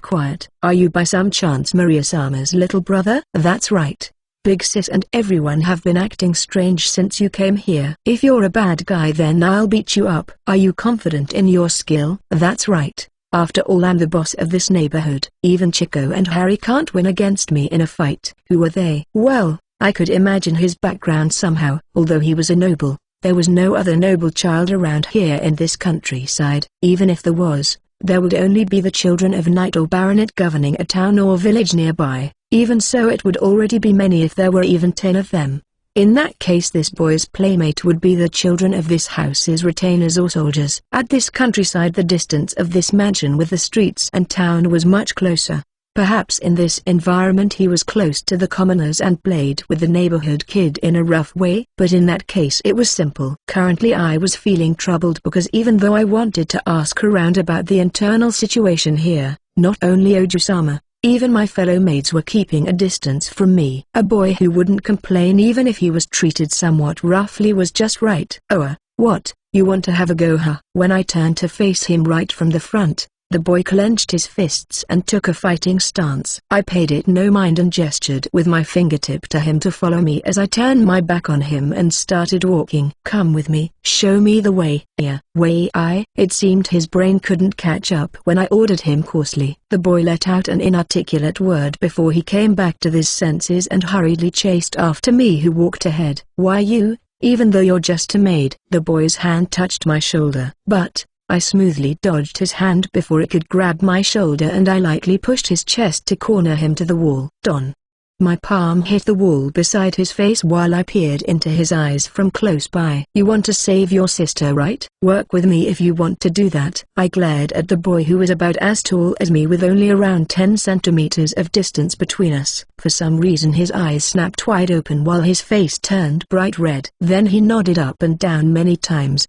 quiet." "Are you by some chance Maria-sama's little brother?" "That's right. Big Sis and everyone have been acting strange since you came here." "If you're a bad guy then I'll beat you up." "Are you confident in your skill?" "That's right. After all I'm the boss of this neighborhood. Even Chico and Harry can't win against me in a fight." "Who are they?" Well, I could imagine his background somehow. Although he was a noble, there was no other noble child around here in this countryside. Even if there was, there would only be the children of knight or baronet governing a town or village nearby. Even so it would already be many if there were even 10 of them. In that case this boy's playmate would be the children of this house's retainers or soldiers. At this countryside the distance of this mansion with the streets and town was much closer. Perhaps in this environment he was close to the commoners and played with the neighborhood kid in a rough way, but in that case it was simple. Currently I was feeling troubled because even though I wanted to ask around about the internal situation here, not only Ojusama, even my fellow maids were keeping a distance from me. A boy who wouldn't complain even if he was treated somewhat roughly was just right. "Oh, what, you want to have a go, huh?" When I turned to face him right from the front, the boy clenched his fists and took a fighting stance. I paid it no mind and gestured with my fingertip to him to follow me as I turned my back on him and started walking. "Come with me. Show me the way." "Yeah, way I?" It seemed his brain couldn't catch up when I ordered him coarsely. The boy let out an inarticulate word before he came back to his senses and hurriedly chased after me who walked ahead. "Why you, even though you're just a maid?" The boy's hand touched my shoulder. But I smoothly dodged his hand before it could grab my shoulder and I lightly pushed his chest to corner him to the wall. "Don." My palm hit the wall beside his face while I peered into his eyes from close by. "You want to save your sister, right? Work with me if you want to do that." I glared at the boy who was about as tall as me with only around 10 centimeters of distance between us. For some reason his eyes snapped wide open while his face turned bright red. Then he nodded up and down many times.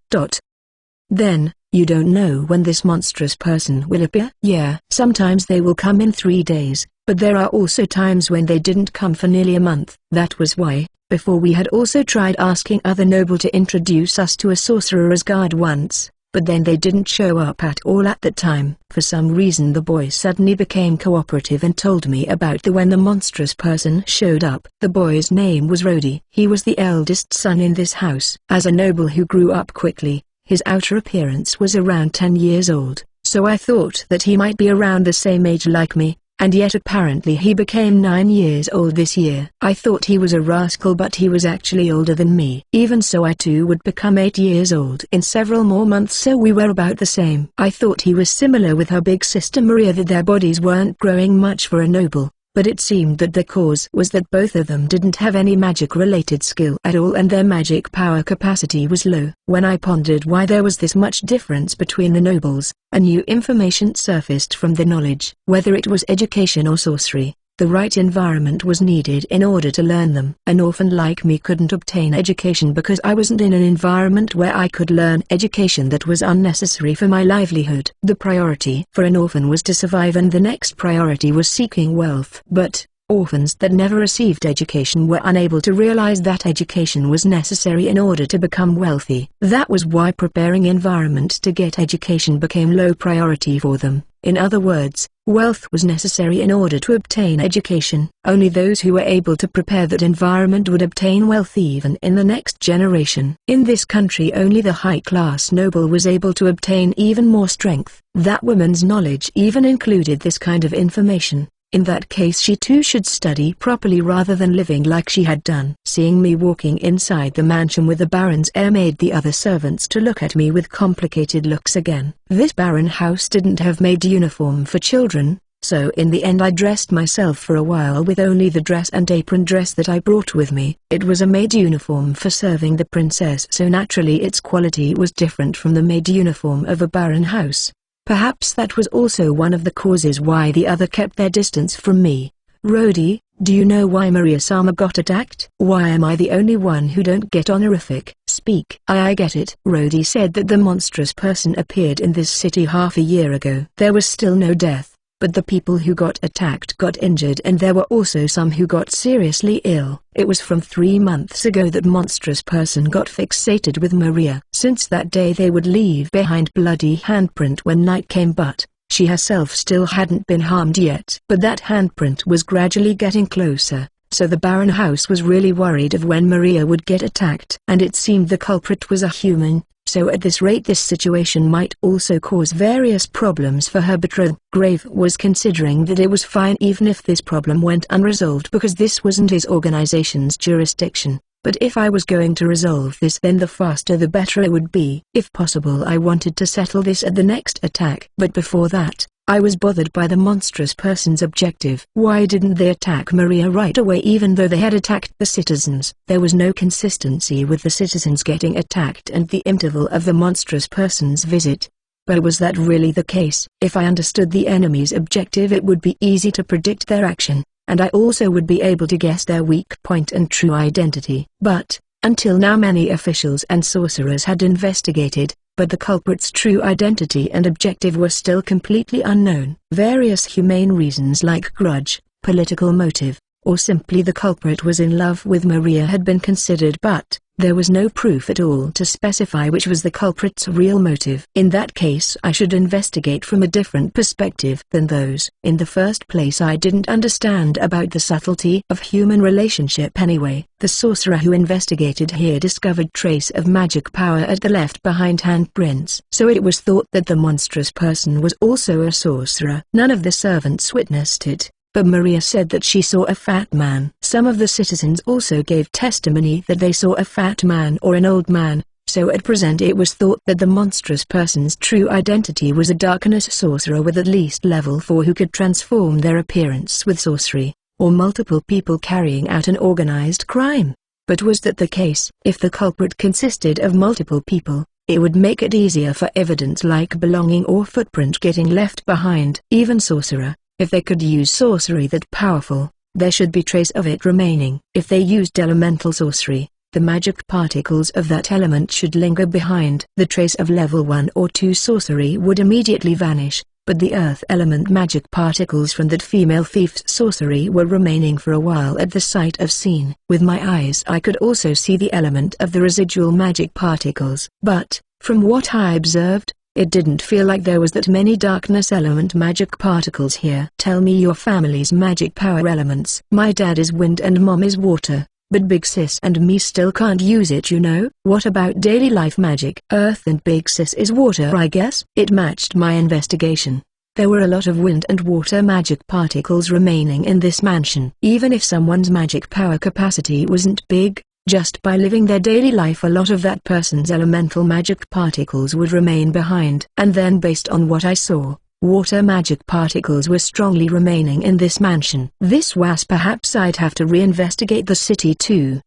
"Then, you don't know when this monstrous person will appear?" "Yeah, sometimes they will come in 3 days, but there are also times when they didn't come for nearly a month." That was why, before we had also tried asking other noble to introduce us to a sorcerer's guard once, but then they didn't show up at all at that time. For some reason the boy suddenly became cooperative and told me about when the monstrous person showed up. The boy's name was Rody. He was the eldest son in this house. As a noble who grew up quickly, his outer appearance was around 10 years old, so I thought that he might be around the same age like me, and yet apparently he became 9 years old this year. I thought he was a rascal, but he was actually older than me. Even so, I too would become 8 years old in several more months, so we were about the same. I thought he was similar with her big sister Maria, that their bodies weren't growing much for a noble. But it seemed that the cause was that both of them didn't have any magic-related skill at all, and their magic power capacity was low. When I pondered why there was this much difference between the nobles, a new information surfaced from the knowledge. Whether it was education or sorcery, the right environment was needed in order to learn them. An orphan like me couldn't obtain education because I wasn't in an environment where I could learn education that was unnecessary for my livelihood. The priority for an orphan was to survive, and the next priority was seeking wealth. But orphans that never received education were unable to realize that education was necessary in order to become wealthy. That was why preparing environment to get education became low priority for them. In other words, wealth was necessary in order to obtain education. Only those who were able to prepare that environment would obtain wealth even in the next generation. In this country, only the high-class noble was able to obtain even more strength. That woman's knowledge even included this kind of information. In that case, she too should study properly rather than living like she had done. Seeing me walking inside the mansion with the baron's heir made the other servants to look at me with complicated looks again. This baron house didn't have maid uniform for children, so in the end I dressed myself for a while with only the dress and apron dress that I brought with me. It was a maid uniform for serving the princess, so naturally its quality was different from the maid uniform of a baron house. Perhaps that was also one of the causes why the other kept their distance from me. Rodi, do you know why Maria-sama got attacked? Why am I the only one who don't get honorific? Speak. I get it. Rodi said that the monstrous person appeared in this city half a year ago. There was still no death, but the people who got attacked got injured, and there were also some who got seriously ill. It was from 3 months ago that monstrous person got fixated with Maria. Since that day they would leave behind bloody handprint when night came, but she herself still hadn't been harmed yet. But that handprint was gradually getting closer, so the Baron house was really worried of when Maria would get attacked. And it seemed the culprit was a human, so at this rate this situation might also cause various problems for her betrothed. Grave was considering that it was fine even if this problem went unresolved because this wasn't his organization's jurisdiction. But if I was going to resolve this, then the faster the better it would be. If possible, I wanted to settle this at the next attack. But before that, I was bothered by the monstrous person's objective. Why didn't they attack Maria right away even though they had attacked the citizens? There was no consistency with the citizens getting attacked and the interval of the monstrous person's visit. But was that really the case? If I understood the enemy's objective, it would be easy to predict their action, and I also would be able to guess their weak point and true identity. But, until now many officials and sorcerers had investigated, but the culprit's true identity and objective were still completely unknown. Various humane reasons like grudge, political motive, or simply the culprit was in love with Maria had been considered, but there was no proof at all to specify which was the culprit's real motive. In that case, I should investigate from a different perspective than those. In the first place, I didn't understand about the subtlety of human relationship anyway. The sorcerer who investigated here discovered trace of magic power at the left behind handprints. So it was thought that the monstrous person was also a sorcerer. None of the servants witnessed it, but Maria said that she saw a fat man. Some of the citizens also gave testimony that they saw a fat man or an old man, so at present it was thought that the monstrous person's true identity was a darkness sorcerer with at least level 4 who could transform their appearance with sorcery, or multiple people carrying out an organized crime. But was that the case? If the culprit consisted of multiple people, it would make it easier for evidence like belonging or footprint getting left behind. Even sorcerer, if they could use sorcery that powerful, there should be trace of it remaining. If they used elemental sorcery, the magic particles of that element should linger behind. The trace of level 1 or 2 sorcery would immediately vanish, but the earth element magic particles from that female thief's sorcery were remaining for a while at the site of scene. With my eyes I could also see the element of the residual magic particles. But, from what I observed, it didn't feel like there was that many darkness element magic particles here. Tell me your family's magic power elements. My dad is wind and mom is water, but Big Sis and me still can't use it, you know. What about daily life magic? Earth and Big Sis is water, I guess. It matched my investigation. There were a lot of wind and water magic particles remaining in this mansion. Even if someone's magic power capacity wasn't big, just by living their daily life a lot of that person's elemental magic particles would remain behind. And then based on what I saw, water magic particles were strongly remaining in this mansion. This was perhaps I'd have to reinvestigate the city too.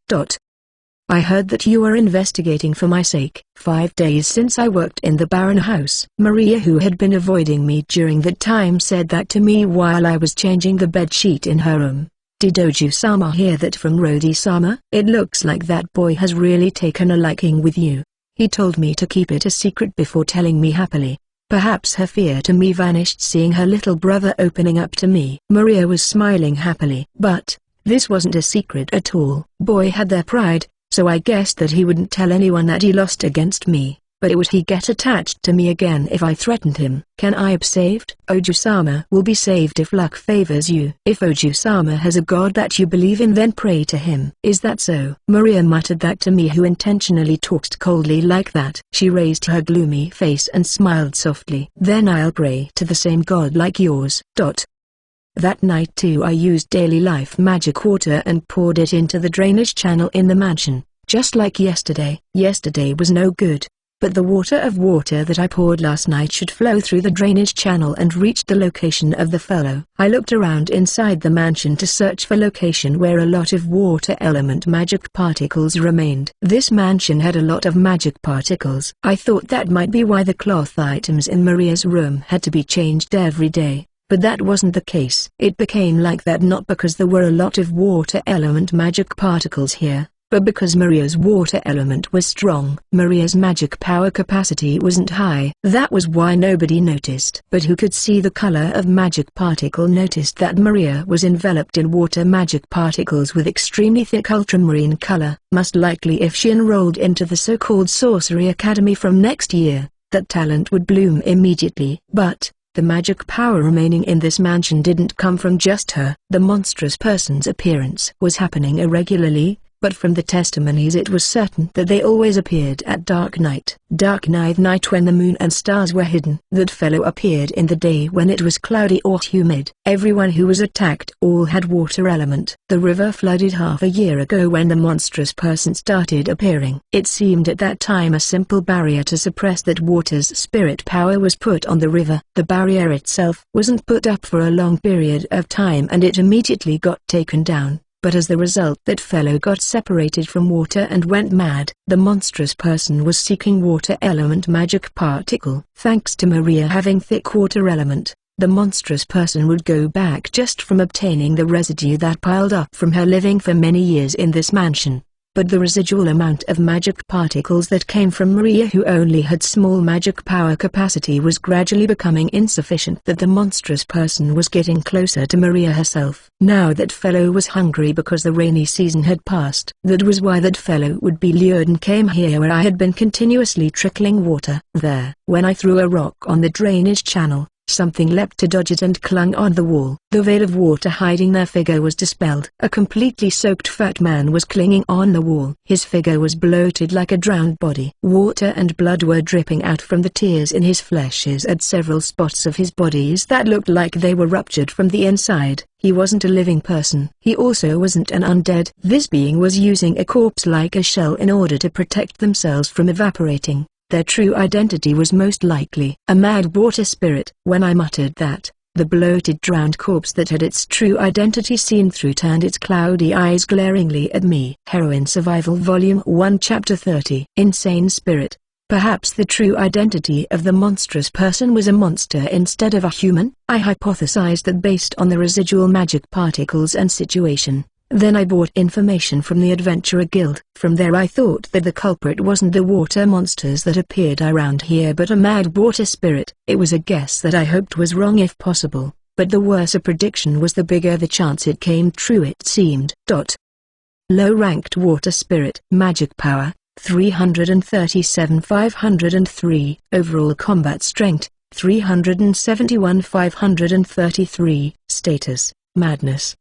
I heard that you were investigating for my sake. 5 days since I worked in the Baron house. Maria, who had been avoiding me during that time, said that to me while I was changing the bed sheet in her room. Did Oju-sama hear that from Rodi-sama? It looks like that boy has really taken a liking with you. He told me to keep it a secret before telling me happily. Perhaps her fear to me vanished seeing her little brother opening up to me. Maria was smiling happily. But this wasn't a secret at all. Boy had their pride, so I guessed that he wouldn't tell anyone that he lost against me. But would he get attached to me again if I threatened him? Can I be saved? Oju-sama will be saved if luck favors you. If Oju-sama has a god that you believe in, then pray to him. Is that so? Maria muttered that to me, who intentionally talked coldly like that. She raised her gloomy face and smiled softly. Then I'll pray to the same god like yours. That night too I used daily life magic water and poured it into the drainage channel in the mansion, just like yesterday. Yesterday was no good. But the water that I poured last night should flow through the drainage channel and reach the location of the fellow. I looked around inside the mansion to search for location where a lot of water element magic particles remained. This mansion had a lot of magic particles. I thought that might be why the cloth items in Maria's room had to be changed every day. But that wasn't the case. It became like that not because there were a lot of water element magic particles here, but because Maria's water element was strong. Maria's magic power capacity wasn't high. That was why nobody noticed. But who could see the color of magic particle noticed that Maria was enveloped in water magic particles with extremely thick ultramarine color. Most likely if she enrolled into the so-called Sorcery Academy from next year, that talent would bloom immediately. But the magic power remaining in this mansion didn't come from just her. The monstrous person's appearance was happening irregularly, but from the testimonies it was certain that they always appeared at dark night. Dark night when the moon and stars were hidden. That fellow appeared in the day when it was cloudy or humid. Everyone who was attacked all had water element. The river flooded half a year ago when the monstrous person started appearing. It seemed at that time a simple barrier to suppress that water's spirit power was put on the river. The barrier itself wasn't put up for a long period of time and it immediately got taken down. But as the result, that fellow got separated from water and went mad. The monstrous person was seeking water element magic particle. Thanks to Maria having thick water element, the monstrous person would go back just from obtaining the residue that piled up from her living for many years in this mansion. But the residual amount of magic particles that came from Maria, who only had small magic power capacity, was gradually becoming insufficient. That the monstrous person was getting closer to Maria herself. Now that fellow was hungry because the rainy season had passed. That was why that fellow would be lured and came here where I had been continuously trickling water. There, when I threw a rock on the drainage channel, something leapt to dodge it and clung on the wall. The veil of water hiding their figure was dispelled. A completely soaked fat man was clinging on the wall. His figure was bloated like a drowned body. Water and blood were dripping out from the tears in his fleshes at several spots of his bodies that looked like they were ruptured from the inside. He wasn't a living person. He also wasn't an undead. This being was using a corpse like a shell in order to protect themselves from evaporating. Their true identity was most likely a mad water spirit. When I muttered that, the bloated drowned corpse that had its true identity seen through turned its cloudy eyes glaringly at me. Heroine Survival Volume 1 Chapter 30. Insane Spirit. Perhaps the true identity of the monstrous person was a monster instead of a human? I hypothesized that based on the residual magic particles and situation. Then I bought information from the Adventurer Guild. From there I thought that the culprit wasn't the water monsters that appeared around here but a mad water spirit. It was a guess that I hoped was wrong if possible, but the worse a prediction was the bigger the chance it came true it seemed. Low-ranked water spirit. Magic power, 337 503. Overall combat strength, 371 533. Status, madness.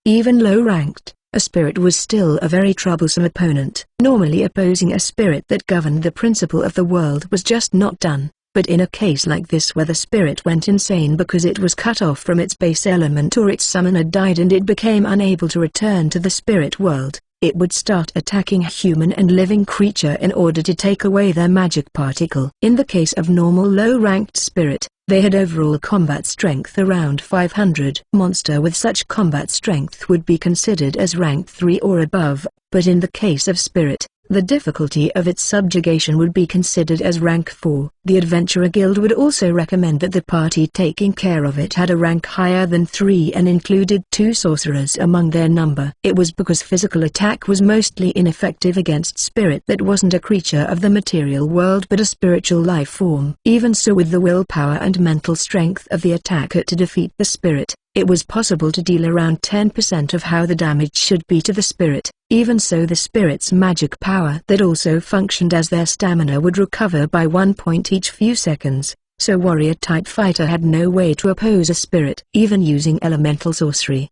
Even low-ranked, a spirit was still a very troublesome opponent. Normally opposing a spirit that governed the principle of the world was just not done. But in a case like this where the spirit went insane because it was cut off from its base element or its summoner died and it became unable to return to the spirit world, it would start attacking a human and living creature in order to take away their magic particle. In the case of normal low-ranked spirit, they had overall combat strength around 500. Monster with such combat strength would be considered as rank 3 or above, but in the case of spirit, the difficulty of its subjugation would be considered as rank 4. The Adventurer Guild would also recommend that the party taking care of it had a rank higher than 3 and included 2 sorcerers among their number. It was because physical attack was mostly ineffective against spirit that wasn't a creature of the material world but a spiritual life form. Even so, with the willpower and mental strength of the attacker to defeat the spirit, it was possible to deal around 10% of how the damage should be to the spirit. Even so, the spirit's magic power that also functioned as their stamina would recover by 1 point each few seconds, so warrior-type fighter had no way to oppose a spirit. Even using elemental sorcery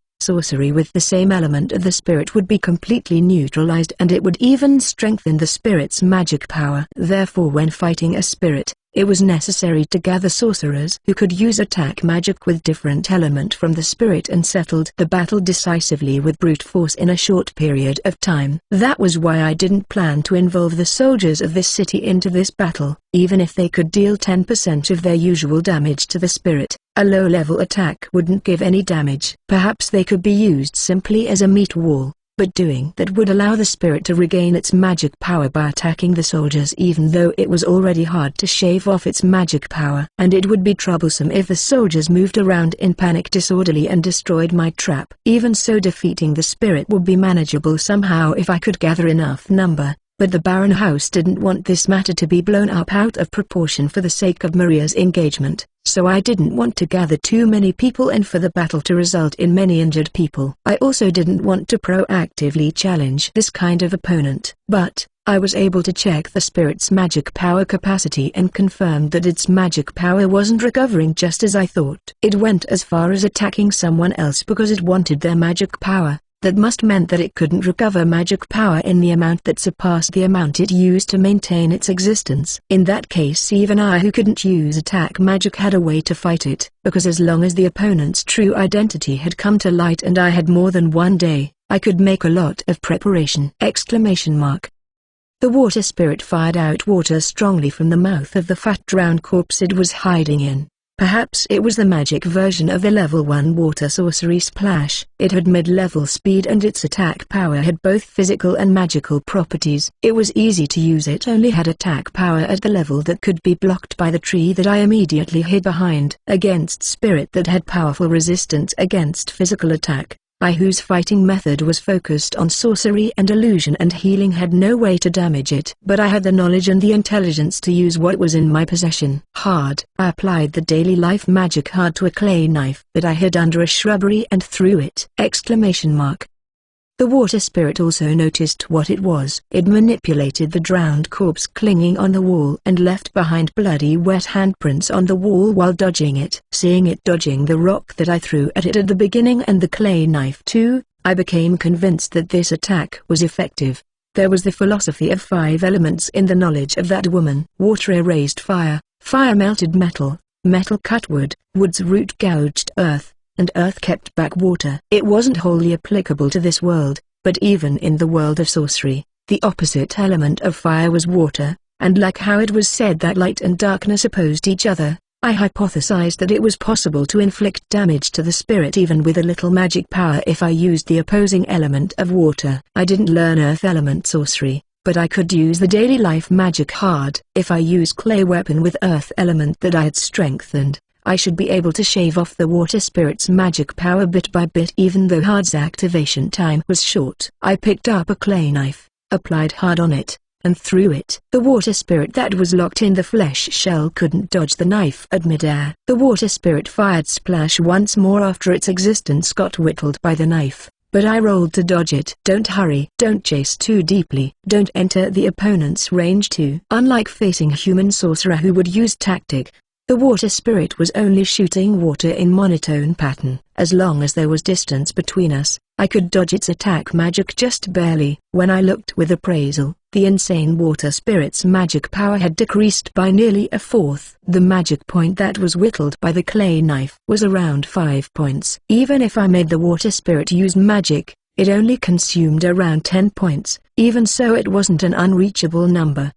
with the same element of the spirit would be completely neutralized and it would even strengthen the spirit's magic power. Therefore, when fighting a spirit, it was necessary to gather sorcerers who could use attack magic with different element from the spirit and settled the battle decisively with brute force in a short period of time. That was why I didn't plan to involve the soldiers of this city into this battle. Even if they could deal 10% of their usual damage to the spirit, a low-level attack wouldn't give any damage. Perhaps they could be used simply as a meat wall, but doing that would allow the spirit to regain its magic power by attacking the soldiers even though it was already hard to shave off its magic power. And it would be troublesome if the soldiers moved around in panic disorderly and destroyed my trap. Even so, defeating the spirit would be manageable somehow if I could gather enough number. But the Baron House didn't want this matter to be blown up out of proportion for the sake of Maria's engagement, so I didn't want to gather too many people and for the battle to result in many injured people. I also didn't want to proactively challenge this kind of opponent. But I was able to check the spirit's magic power capacity and confirmed that its magic power wasn't recovering just as I thought. It went as far as attacking someone else because it wanted their magic power. That must meant that it couldn't recover magic power in the amount that surpassed the amount it used to maintain its existence. In that case, even I who couldn't use attack magic had a way to fight it, because as long as the opponent's true identity had come to light and I had more than one day, I could make a lot of preparation! The water spirit fired out water strongly from the mouth of the fat drowned corpse it was hiding in. Perhaps it was the magic version of the level 1 water sorcery splash. It had mid-level speed and its attack power had both physical and magical properties. It was easy to use. It only had attack power at the level that could be blocked by the tree that I immediately hid behind. Against spirit that had powerful resistance against physical attack, I whose fighting method was focused on sorcery and illusion and healing had no way to damage it. But I had the knowledge and the intelligence to use what was in my possession. I applied the daily life magic hard to a clay knife that I hid under a shrubbery and threw it! The water spirit also noticed what it was. It manipulated the drowned corpse clinging on the wall and left behind bloody wet handprints on the wall while dodging it. Seeing it dodging the rock that I threw at it at the beginning and the clay knife too, I became convinced that this attack was effective. There was the philosophy of 5 elements in the knowledge of that woman. Water erased fire, fire melted metal, metal cut wood, wood's root gouged earth, and earth kept back water. It wasn't wholly applicable to this world, but even in the world of sorcery, the opposite element of fire was water, and like how it was said that light and darkness opposed each other, I hypothesized that it was possible to inflict damage to the spirit even with a little magic power if I used the opposing element of water. I didn't learn earth element sorcery, but I could use the daily life magic hard. If I use clay weapon with earth element that I had strengthened, I should be able to shave off the water spirit's magic power bit by bit even though hard's activation time was short. I picked up a clay knife, applied hard on it, and threw it. The water spirit that was locked in the flesh shell couldn't dodge the knife at midair. The water spirit fired splash once more after its existence got whittled by the knife, but I rolled to dodge it. Don't hurry, don't chase too deeply, don't enter the opponent's range too. Unlike facing a human sorcerer who would use tactic, the water spirit was only shooting water in monotone pattern. As long as there was distance between us, I could dodge its attack magic just barely. When I looked with appraisal, the insane water spirit's magic power had decreased by nearly a fourth. The magic point that was whittled by the clay knife was around 5 points. Even if I made the water spirit use magic, it only consumed around 10 points. Even so, it wasn't an unreachable number!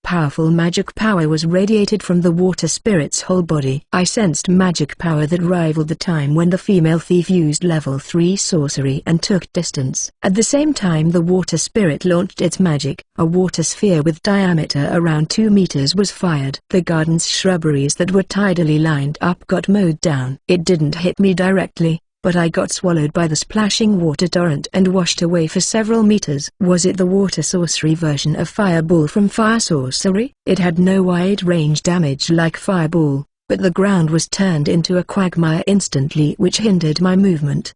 Powerful magic power was radiated from the water spirit's whole body. I sensed magic power that rivaled the time when the female thief used level 3 sorcery and took distance. At the same time the water spirit launched its magic, a water sphere with diameter around 2 meters was fired. The garden's shrubberies that were tidally lined up got mowed down. It didn't hit me directly, but I got swallowed by the splashing water torrent and washed away for several meters. Was it the water sorcery version of Fireball from Fire Sorcery? It had no wide-range damage like Fireball, but the ground was turned into a quagmire instantly, which hindered my movement!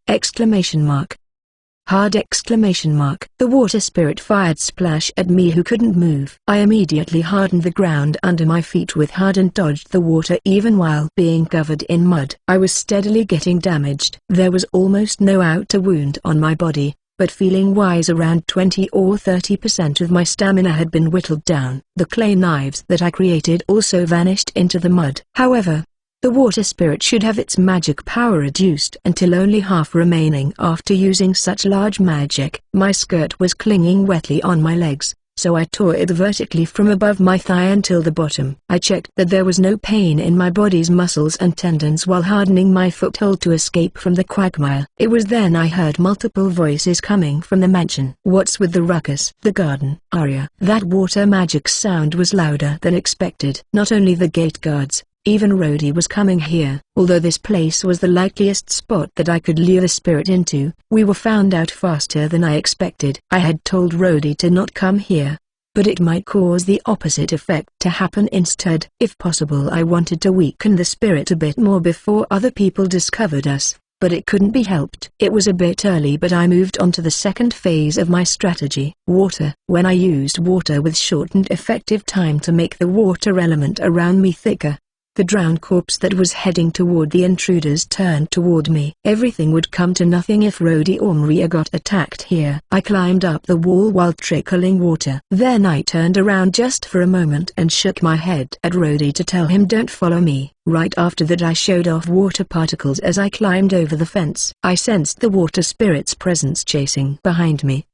Hard! The water spirit fired splash at me who couldn't move. I immediately hardened the ground under my feet with hard and dodged the water even while being covered in mud. I was steadily getting damaged. There was almost no outer wound on my body, but feeling-wise around 20 or 30% of my stamina had been whittled down. The clay knives that I created also vanished into the mud. However, the water spirit should have its magic power reduced until only half remaining after using such large magic. My skirt was clinging wetly on my legs, so I tore it vertically from above my thigh until the bottom. I checked that there was no pain in my body's muscles and tendons while hardening my foothold to escape from the quagmire. It was then I heard multiple voices coming from the mansion. What's with the ruckus? The garden. Arya. That water magic sound was louder than expected. Not only the gate guards, even Rhodey was coming here. Although this place was the likeliest spot that I could lure the spirit into, we were found out faster than I expected. I had told Rhodey to not come here, but it might cause the opposite effect to happen instead. If possible, I wanted to weaken the spirit a bit more before other people discovered us, but it couldn't be helped. It was a bit early, but I moved on to the second phase of my strategy. Water. When I used water with shortened effective time to make the water element around me thicker, the drowned corpse that was heading toward the intruders turned toward me. Everything would come to nothing if Rhodey or Maria got attacked here. I climbed up the wall while trickling water. Then I turned around just for a moment and shook my head at Rhodey to tell him don't follow me. Right after that I showed off water particles as I climbed over the fence. I sensed the water spirit's presence chasing behind me.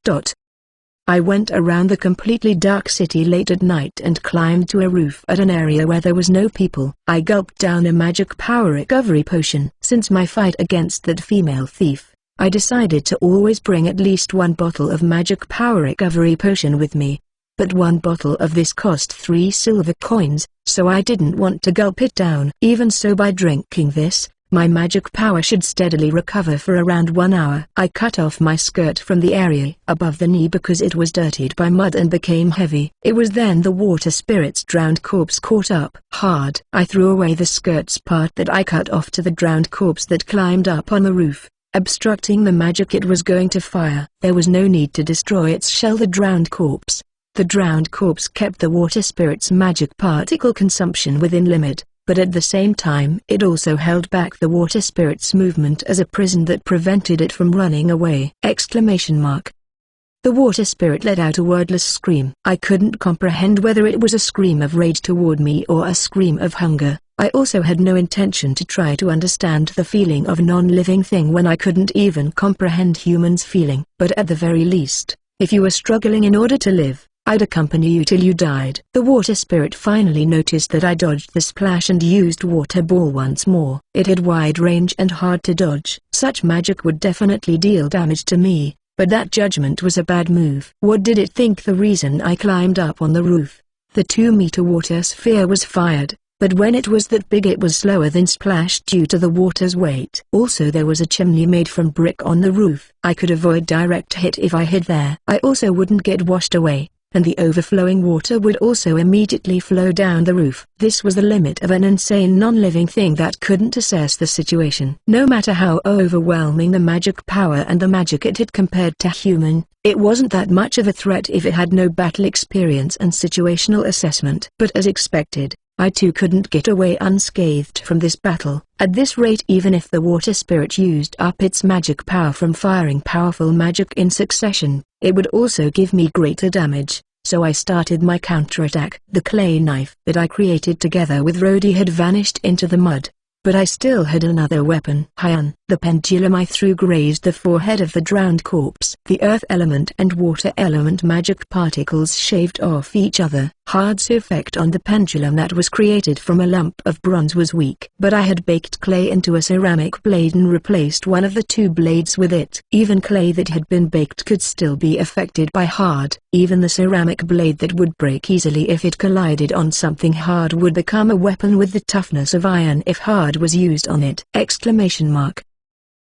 I went around the completely dark city late at night and climbed to a roof at an area where there was no people. I gulped down a magic power recovery potion. Since my fight against that female thief, I decided to always bring at least one bottle of magic power recovery potion with me. But one bottle of this cost 3 silver coins, so I didn't want to gulp it down. Even so, by drinking this, my magic power should steadily recover for around 1 hour. I cut off my skirt from the area above the knee because it was dirtied by mud and became heavy. It was then the water spirit's drowned corpse caught up. Hard. I threw away the skirt's part that I cut off to the drowned corpse that climbed up on the roof, obstructing the magic it was going to fire. There was no need to destroy its shell. The drowned corpse kept the water spirit's magic particle consumption within limit, but at the same time it also held back the water spirit's movement as a prison that prevented it from running away! The water spirit let out a wordless scream. I couldn't comprehend whether it was a scream of rage toward me or a scream of hunger. I also had no intention to try to understand the feeling of a non-living thing when I couldn't even comprehend humans' feeling. But at the very least, if you were struggling in order to live, I'd accompany you till you died. The water spirit finally noticed that I dodged the splash and used water ball once more. It had wide range and hard to dodge. Such magic would definitely deal damage to me, but that judgment was a bad move. What did it think? The reason I climbed up on the roof? The 2-meter water sphere was fired, but when it was that big it was slower than splash due to the water's weight. Also there was a chimney made from brick on the roof. I could avoid direct hit if I hid there. I also wouldn't get washed away, and the overflowing water would also immediately flow down the roof. This was the limit of an insane non-living thing that couldn't assess the situation. No matter how overwhelming the magic power and the magic it had compared to human, it wasn't that much of a threat if it had no battle experience and situational assessment. But as expected, I too couldn't get away unscathed from this battle. At this rate, even if the water spirit used up its magic power from firing powerful magic in succession, it would also give me greater damage. So I started my counterattack. The clay knife that I created together with Rhodey had vanished into the mud. But I still had another weapon. Heroine. The pendulum I threw grazed the forehead of the drowned corpse. The earth element and water element magic particles shaved off each other. Hard's effect on the pendulum that was created from a lump of bronze was weak. But I had baked clay into a ceramic blade and replaced one of the two blades with it. Even clay that had been baked could still be affected by hard. Even the ceramic blade that would break easily if it collided on something hard would become a weapon with the toughness of iron if hard was used on it!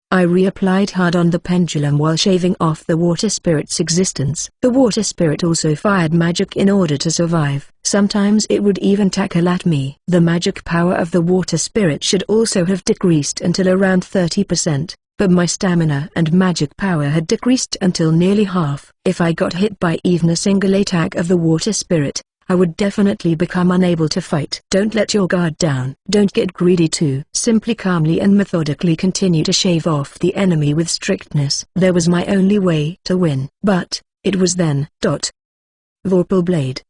I reapplied hard on the pendulum while shaving off the water spirit's existence. The water spirit also fired magic in order to survive. Sometimes it would even tackle at me. The magic power of the water spirit should also have decreased until around 30%. But my stamina and magic power had decreased until nearly half. If I got hit by even a single attack of the water spirit, I would definitely become unable to fight. Don't let your guard down. Don't get greedy too. Simply calmly and methodically continue to shave off the enemy with strictness. There was my only way to win. But, it was then. Vorpal blade.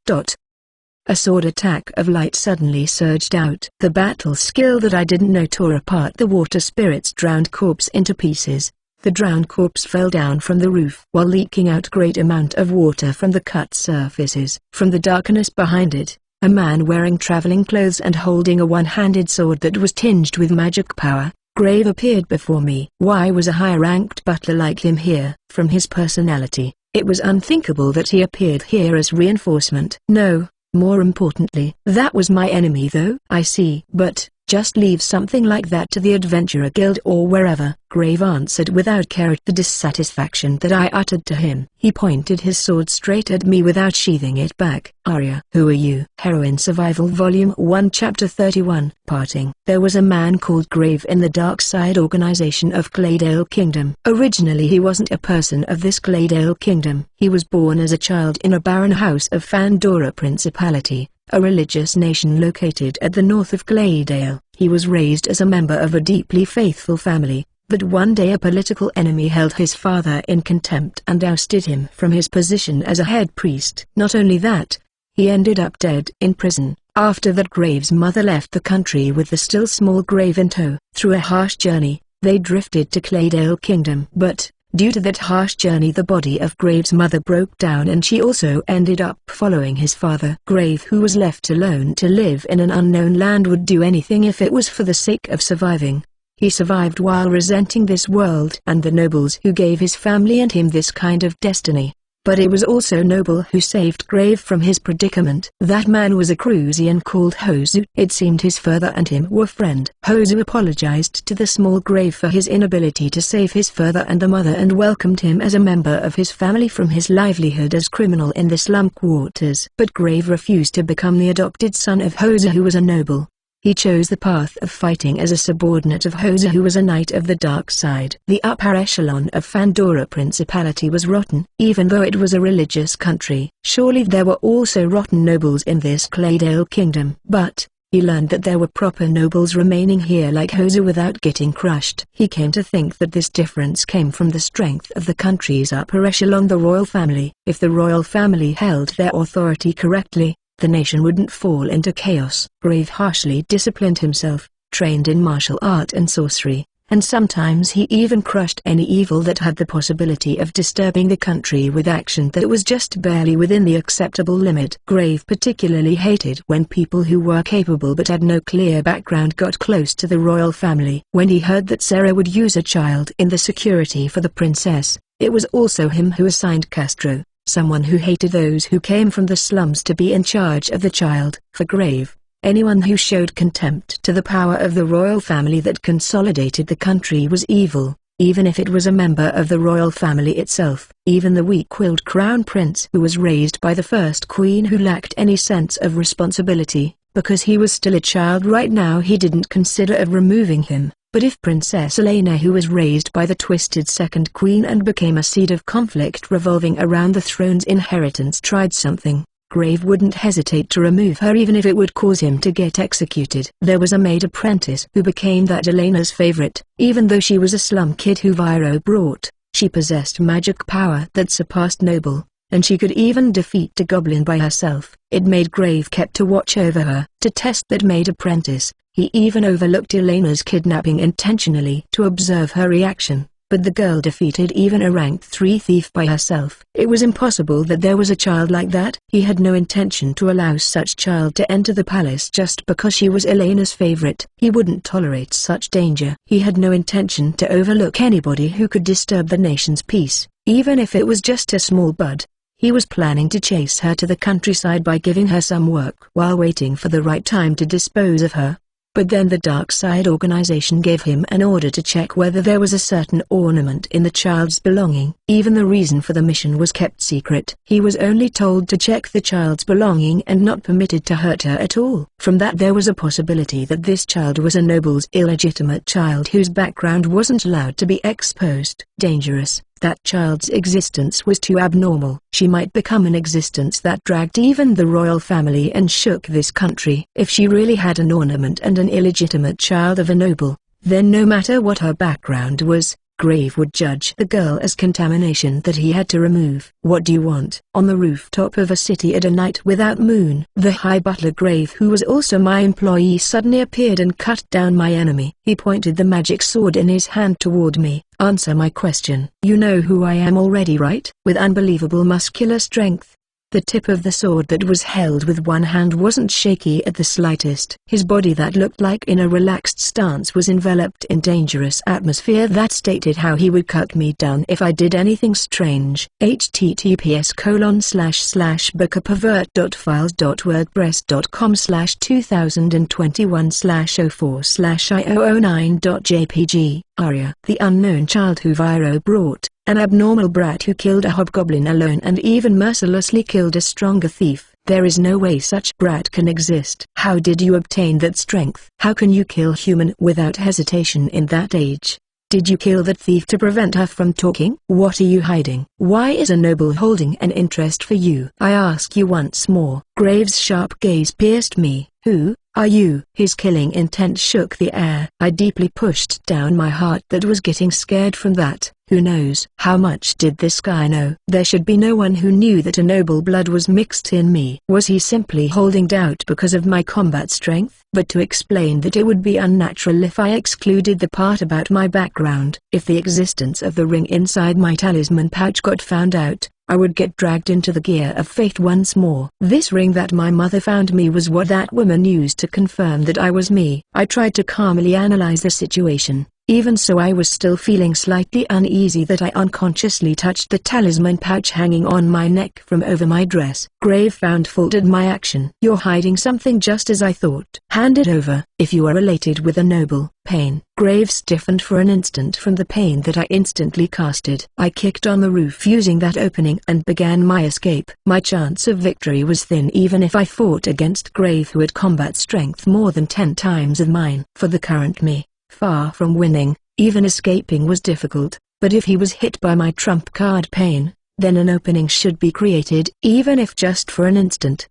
A sword attack of light suddenly surged out. The battle skill that I didn't know tore apart the water spirit's drowned corpse into pieces. The drowned corpse fell down from the roof while leaking out great amount of water from the cut surfaces. From the darkness behind it, a man wearing traveling clothes and holding a one-handed sword that was tinged with magic power, Grave, appeared before me. Why was a high-ranked butler like him here? From his personality, it was unthinkable that he appeared here as reinforcement. No, more importantly, that was my enemy though. I see. But just leave something like that to the Adventurer Guild or wherever, Grave answered without care at the dissatisfaction that I uttered to him. He pointed his sword straight at me without sheathing it back. Arya. Who are you? Heroine Survival Volume 1 Chapter 31. Parting. There was a man called Grave in the Dark Side organization of Claydale Kingdom. Originally he wasn't a person of this Claydale Kingdom. He was born as a child in a barren house of Fandora Principality, a religious nation located at the north of Claydale. He was raised as a member of a deeply faithful family, but one day a political enemy held his father in contempt and ousted him from his position as a head priest. Not only that, he ended up dead in prison. After that, Grave's mother left the country with the still small Grave in tow. Through a harsh journey, they drifted to Claydale Kingdom. But, due to that harsh journey, the body of Grave's mother broke down and she also ended up following his father. Grave, who was left alone to live in an unknown land, would do anything if it was for the sake of surviving. He survived while resenting this world and the nobles who gave his family and him this kind of destiny. But it was also Noble who saved Grave from his predicament. That man was a Crusian called Hozu. It seemed his father and him were friend. Hozu apologized to the small Grave for his inability to save his father and the mother and welcomed him as a member of his family from his livelihood as criminal in the slum quarters. But Grave refused to become the adopted son of Hozu, who was a noble. He chose the path of fighting as a subordinate of Hozu, who was a knight of the dark side. The upper echelon of Fandora Principality was rotten, even though it was a religious country. Surely there were also rotten nobles in this Claydale Kingdom. But he learned that there were proper nobles remaining here like Hozu without getting crushed. He came to think that this difference came from the strength of the country's upper echelon, the royal family. If the royal family held their authority correctly, the nation wouldn't fall into chaos. Grave harshly disciplined himself, trained in martial art and sorcery, and sometimes he even crushed any evil that had the possibility of disturbing the country with action that was just barely within the acceptable limit. Grave particularly hated when people who were capable but had no clear background got close to the royal family. When he heard that Sarah would use a child in the security for the princess, it was also him who assigned Castro, someone who hated those who came from the slums, to be in charge of the child. For Grave, anyone who showed contempt to the power of the royal family that consolidated the country was evil, even if it was a member of the royal family itself. Even the weak-willed crown prince who was raised by the first queen, who lacked any sense of responsibility, because he was still a child right now, he didn't consider of removing him. But if Princess Elena, who was raised by the twisted second queen and became a seed of conflict revolving around the throne's inheritance, tried something, Grave wouldn't hesitate to remove her even if it would cause him to get executed. There was a maid apprentice who became that Elena's favorite. Even though she was a slum kid who Viro brought, she possessed magic power that surpassed Noble, and she could even defeat a goblin by herself. It made Grave kept to watch over her. To test that maid apprentice, he even overlooked Elena's kidnapping intentionally to observe her reaction. But the girl defeated even a rank 3 thief by herself. It was impossible that there was a child like that. He had no intention to allow such child to enter the palace just because she was Elena's favorite. He wouldn't tolerate such danger. He had no intention to overlook anybody who could disturb the nation's peace, even if it was just a small bud. He was planning to chase her to the countryside by giving her some work while waiting for the right time to dispose of her. But then the Dark Side organization gave him an order to check whether there was a certain ornament in the child's belonging. Even the reason for the mission was kept secret. He was only told to check the child's belonging and not permitted to hurt her at all. From that there was a possibility that this child was a noble's illegitimate child whose background wasn't allowed to be exposed. Dangerous. That child's existence was too abnormal. She might become an existence that dragged even the royal family and shook this country. If she really had an ornament and an illegitimate child of a noble, then no matter what her background was, Grave would judge the girl as contamination that he had to remove. What do you want? On the rooftop of a city at a night without moon, the High Butler Grave, who was also my employee, suddenly appeared and cut down my enemy. He pointed the magic sword in his hand toward me. Answer my question. You know who I am already, right? With unbelievable muscular strength, the tip of the sword that was held with one hand wasn't shaky at the slightest. His body that looked like in a relaxed stance was enveloped in dangerous atmosphere that stated how he would cut me down if I did anything strange. https://bookerpervert.files.wordpress.com/2021/04/i009.jpg Arya. The unknown child who Viro brought, an abnormal brat who killed a hobgoblin alone and even mercilessly killed a stronger thief. There is no way such brat can exist. How did you obtain that strength? How can you kill human without hesitation in that age? Did you kill that thief to prevent her from talking? What are you hiding? Why is a noble holding an interest for you? I ask you once more. Graves' sharp gaze pierced me. Who are you? His killing intent shook the air. I deeply pushed down my heart that was getting scared from that. Who knows? How much did this guy know? There should be no one who knew that a noble blood was mixed in me. Was he simply holding doubt because of my combat strength? But to explain that, it would be unnatural if I excluded the part about my background. If the existence of the ring inside my talisman pouch got found out, I would get dragged into the gear of fate once more. This ring that my mother found me was what that woman used to confirm that I was me. I tried to calmly analyze the situation. Even so, I was still feeling slightly uneasy that I unconsciously touched the talisman pouch hanging on my neck from over my dress. Grave found fault at my action. You're hiding something, just as I thought. Hand it over. If you are related with a noble. Pain. Grave stiffened for an instant from the pain that I instantly casted. I kicked on the roof using that opening and began my escape. My chance of victory was thin even if I fought against Grave, who had combat strength more than 10 times of mine. For the current me, far from winning, even escaping was difficult, but if he was hit by my trump card pain, then an opening should be created, even if just for an instant.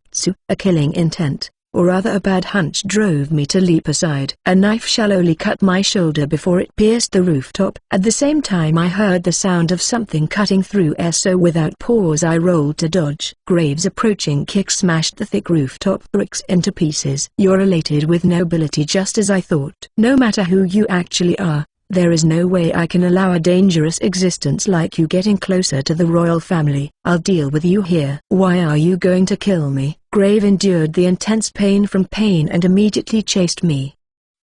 A killing intent, or rather a bad hunch, drove me to leap aside. A knife shallowly cut my shoulder before it pierced the rooftop. At the same time I heard the sound of something cutting through air, so without pause I rolled to dodge. Graves' approaching kick smashed the thick rooftop bricks into pieces. You're related with nobility, just as I thought. No matter who you actually are, there is no way I can allow a dangerous existence like you getting closer to the royal family. I'll deal with you here. Why are you going to kill me? Grave endured the intense pain from pain and immediately chased me.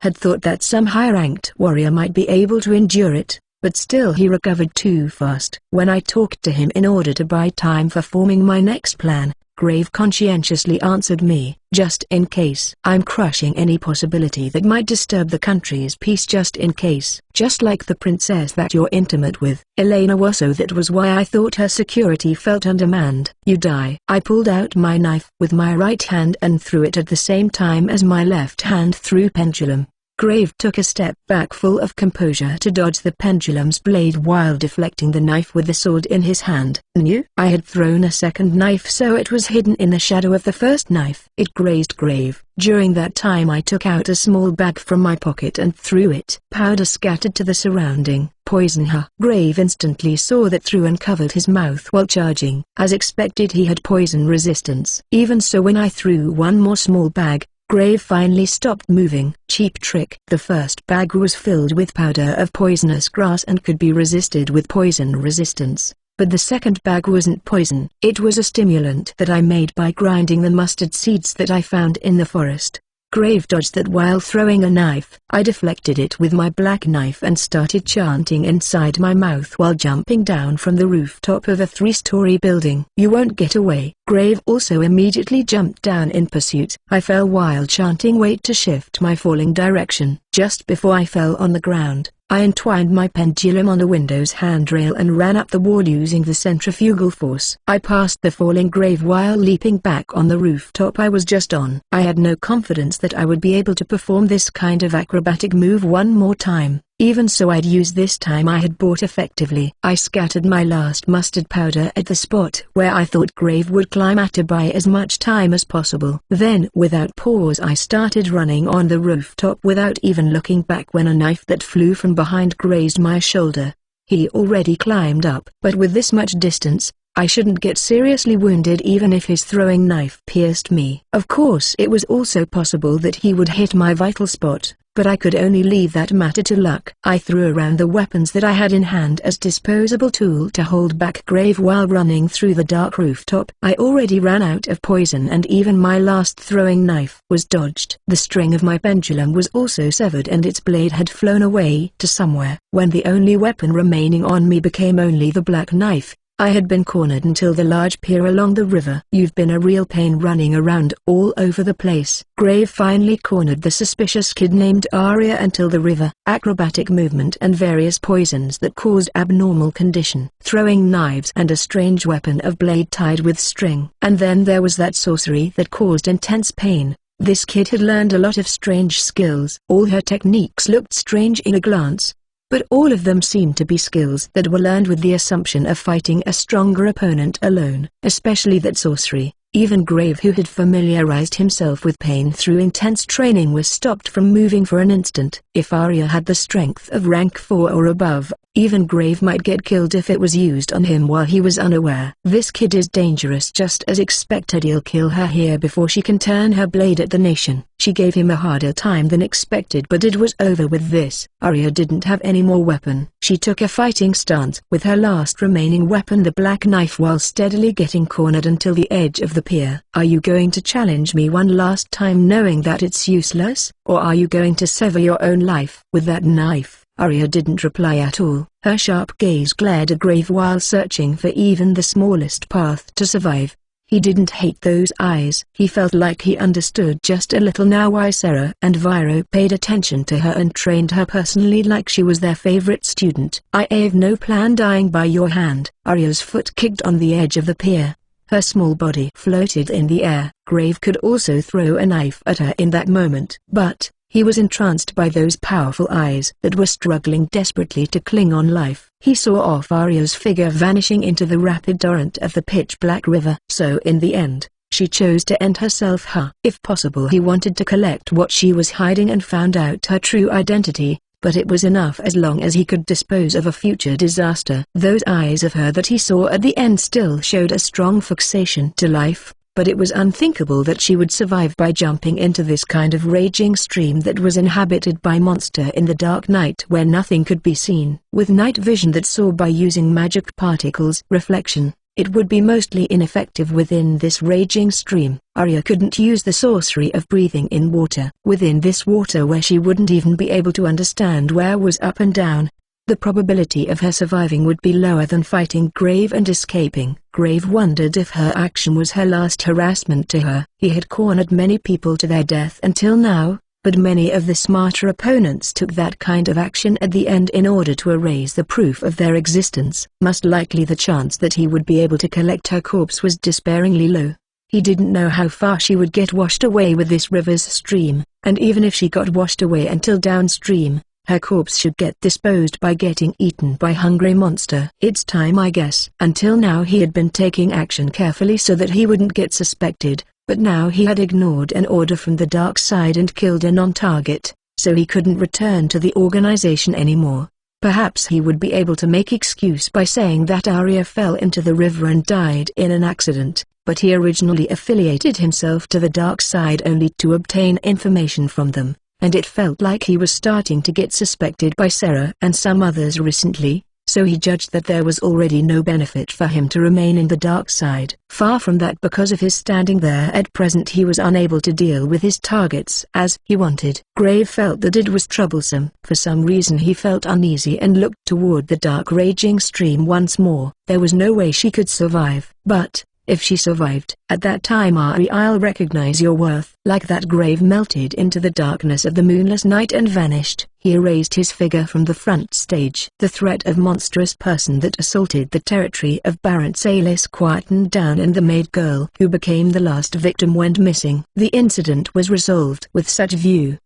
Had thought that some high-ranked warrior might be able to endure it, but still he recovered too fast. When I talked to him in order to buy time for forming my next plan, Grave conscientiously answered me, just in case. I'm crushing any possibility that might disturb the country's peace, just in case. Just like the princess that you're intimate with, Elena was, so that was why I thought her security felt undermanned. You die. I pulled out my knife with my right hand and threw it at the same time as my left hand threw pendulum. Grave took a step back full of composure to dodge the pendulum's blade while deflecting the knife with the sword in his hand. Knew I had thrown a second knife, so it was hidden in the shadow of the first knife. It grazed Grave. During that time I took out a small bag from my pocket and threw it. Powder scattered to the surrounding. Poison her. Grave instantly saw that through and covered his mouth while charging. As expected, he had poison resistance. Even so, when I threw one more small bag, Grave finally stopped moving. Cheap trick. The first bag was filled with powder of poisonous grass and could be resisted with poison resistance. But the second bag wasn't poison. It was a stimulant that I made by grinding the mustard seeds that I found in the forest. Grave dodged that while throwing a knife. I deflected it with my black knife and started chanting inside my mouth while jumping down from the rooftop of a 3-story building. You won't get away. Grave also immediately jumped down in pursuit. I fell while chanting wait to shift my falling direction. Just before I fell on the ground, I entwined my pendulum on a window's handrail and ran up the wall using the centrifugal force. I passed the falling Grave while leaping back on the rooftop I was just on. I had no confidence that I would be able to perform this kind of acrobatic move one more time. Even so, I'd use this time I had bought effectively. I scattered my last mustard powder at the spot where I thought Grave would climb at to buy as much time as possible. Then without pause I started running on the rooftop without even looking back when a knife that flew from behind grazed my shoulder. He already climbed up, but with this much distance, I shouldn't get seriously wounded even if his throwing knife pierced me. Of course, it was also possible that he would hit my vital spot, but I could only leave that matter to luck. I threw around the weapons that I had in hand as disposable tool to hold back Grave while running through the dark rooftop. I already ran out of poison and even my last throwing knife was dodged. The string of my pendulum was also severed and its blade had flown away to somewhere. When the only weapon remaining on me became only the black knife, I had been cornered until the large pier along the river. You've been a real pain running around all over the place. Grave finally cornered the suspicious kid named Arya until the river. Acrobatic movement and various poisons that caused abnormal condition. Throwing knives and a strange weapon of blade tied with string. And then there was that sorcery that caused intense pain. This kid had learned a lot of strange skills. All her techniques looked strange in a glance, but all of them seemed to be skills that were learned with the assumption of fighting a stronger opponent alone. Especially that sorcery. Even Grave, who had familiarized himself with pain through intense training, was stopped from moving for an instant. If Arya had the strength of rank 4 or above, even Grave might get killed if it was used on him while he was unaware. This kid is dangerous, just as expected. He'll kill her here before she can turn her blade at the nation. She gave him a harder time than expected, but it was over with this. Arya didn't have any more weapon. She took a fighting stance with her last remaining weapon, the black knife, while steadily getting cornered until the edge of the pier. Are you going to challenge me one last time knowing that it's useless, or are you going to sever your own life with that knife? Arya didn't reply at all. Her sharp gaze glared at Grave while searching for even the smallest path to survive. He didn't hate those eyes. He felt like he understood just a little now why Sarah and Viro paid attention to her and trained her personally like she was their favorite student. I have no plan dying by your hand. Arya's foot kicked on the edge of the pier. Her small body floated in the air. Grave could also throw a knife at her in that moment, but he was entranced by those powerful eyes that were struggling desperately to cling on life. He saw off Arya's figure vanishing into the rapid torrent of the pitch-black river. So in the end, she chose to end herself. If possible, he wanted to collect what she was hiding and found out her true identity, but it was enough as long as he could dispose of a future disaster. Those eyes of her that he saw at the end still showed a strong fixation to life. But it was unthinkable that she would survive by jumping into this kind of raging stream that was inhabited by monster in the dark night where nothing could be seen. With night vision that saw by using magic particles reflection, it would be mostly ineffective within this raging stream. Arya couldn't use the sorcery of breathing in water. Within this water where she wouldn't even be able to understand where was up and down, the probability of her surviving would be lower than fighting Grave and escaping. Grave wondered if her action was her last harassment to her. He had cornered many people to their death until now, but many of the smarter opponents took that kind of action at the end in order to erase the proof of their existence. Most likely the chance that he would be able to collect her corpse was despairingly low. He didn't know how far she would get washed away with this river's stream, and even if she got washed away until downstream, her corpse should get disposed by getting eaten by hungry monster. It's time, I guess. Until now he had been taking action carefully so that he wouldn't get suspected, but now he had ignored an order from the dark side and killed a non-target, so he couldn't return to the organization anymore. Perhaps he would be able to make excuse by saying that Arya fell into the river and died in an accident, but he originally affiliated himself to the dark side only to obtain information from them, and it felt like he was starting to get suspected by Sarah and some others recently, so he judged that there was already no benefit for him to remain in the dark side. Far from that, because of his standing there at present he was unable to deal with his targets as he wanted. Grave felt that it was troublesome. For some reason he felt uneasy and looked toward the dark raging stream once more. There was no way she could survive. But if she survived, at that time I'll recognize your worth. Like that, Grave melted into the darkness of the moonless night and vanished. He erased his figure from the front stage. The threat of monstrous person that assaulted the territory of Baron Salis quietened down, and the maid girl who became the last victim went missing. The incident was resolved with such view.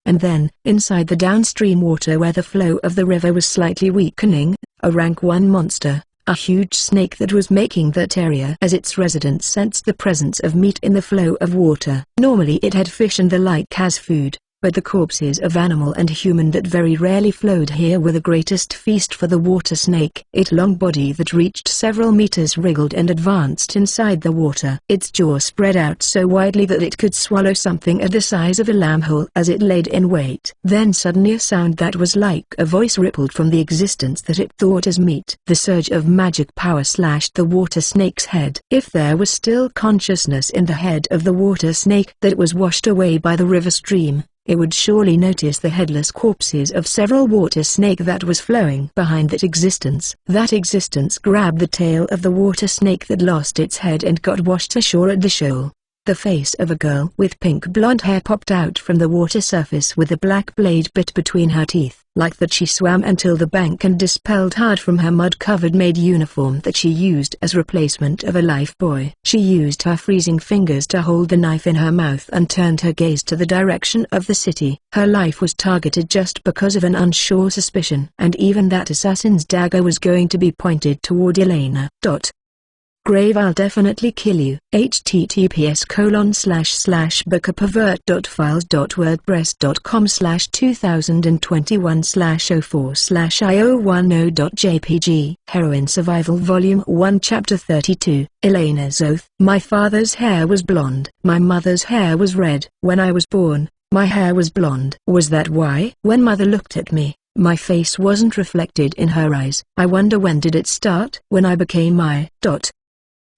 And then, inside the downstream water where the flow of the river was slightly weakening, a rank 1 monster, a huge snake that was making that area as its residents sensed the presence of meat in the flow of water. Normally it had fish and the like as food, but the corpses of animal and human that very rarely flowed here were the greatest feast for the water snake. Its long body that reached several meters wriggled and advanced inside the water. Its jaw spread out so widely that it could swallow something at the size of a lamb whole as it laid in wait. Then suddenly a sound that was like a voice rippled from the existence that it thought as meat. The surge of magic power slashed the water snake's head. If there was still consciousness in the head of the water snake that was washed away by the river stream, it would surely notice the headless corpses of several water snake that was flowing behind that existence. That existence grabbed the tail of the water snake that lost its head and got washed ashore at the shoal. The face of a girl with pink blonde hair popped out from the water surface with a black blade bit between her teeth. Like that, she swam until the bank and dispelled hard from her mud-covered maid uniform that she used as replacement of a life buoy. She used her freezing fingers to hold the knife in her mouth and turned her gaze to the direction of the city. Her life was targeted just because of an unsure suspicion, and even that assassin's dagger was going to be pointed toward Elena. Grave, I'll definitely kill you. https://bookerpervert.files.wordpress.com/2021/04/io10.jpg. Heroine Survival Volume 1 Chapter 32. Elena's Oath. My father's hair was blonde. My mother's hair was red. When I was born, my hair was blonde. Was that why? When mother looked at me, my face wasn't reflected in her eyes. I wonder, when did it start? When I became my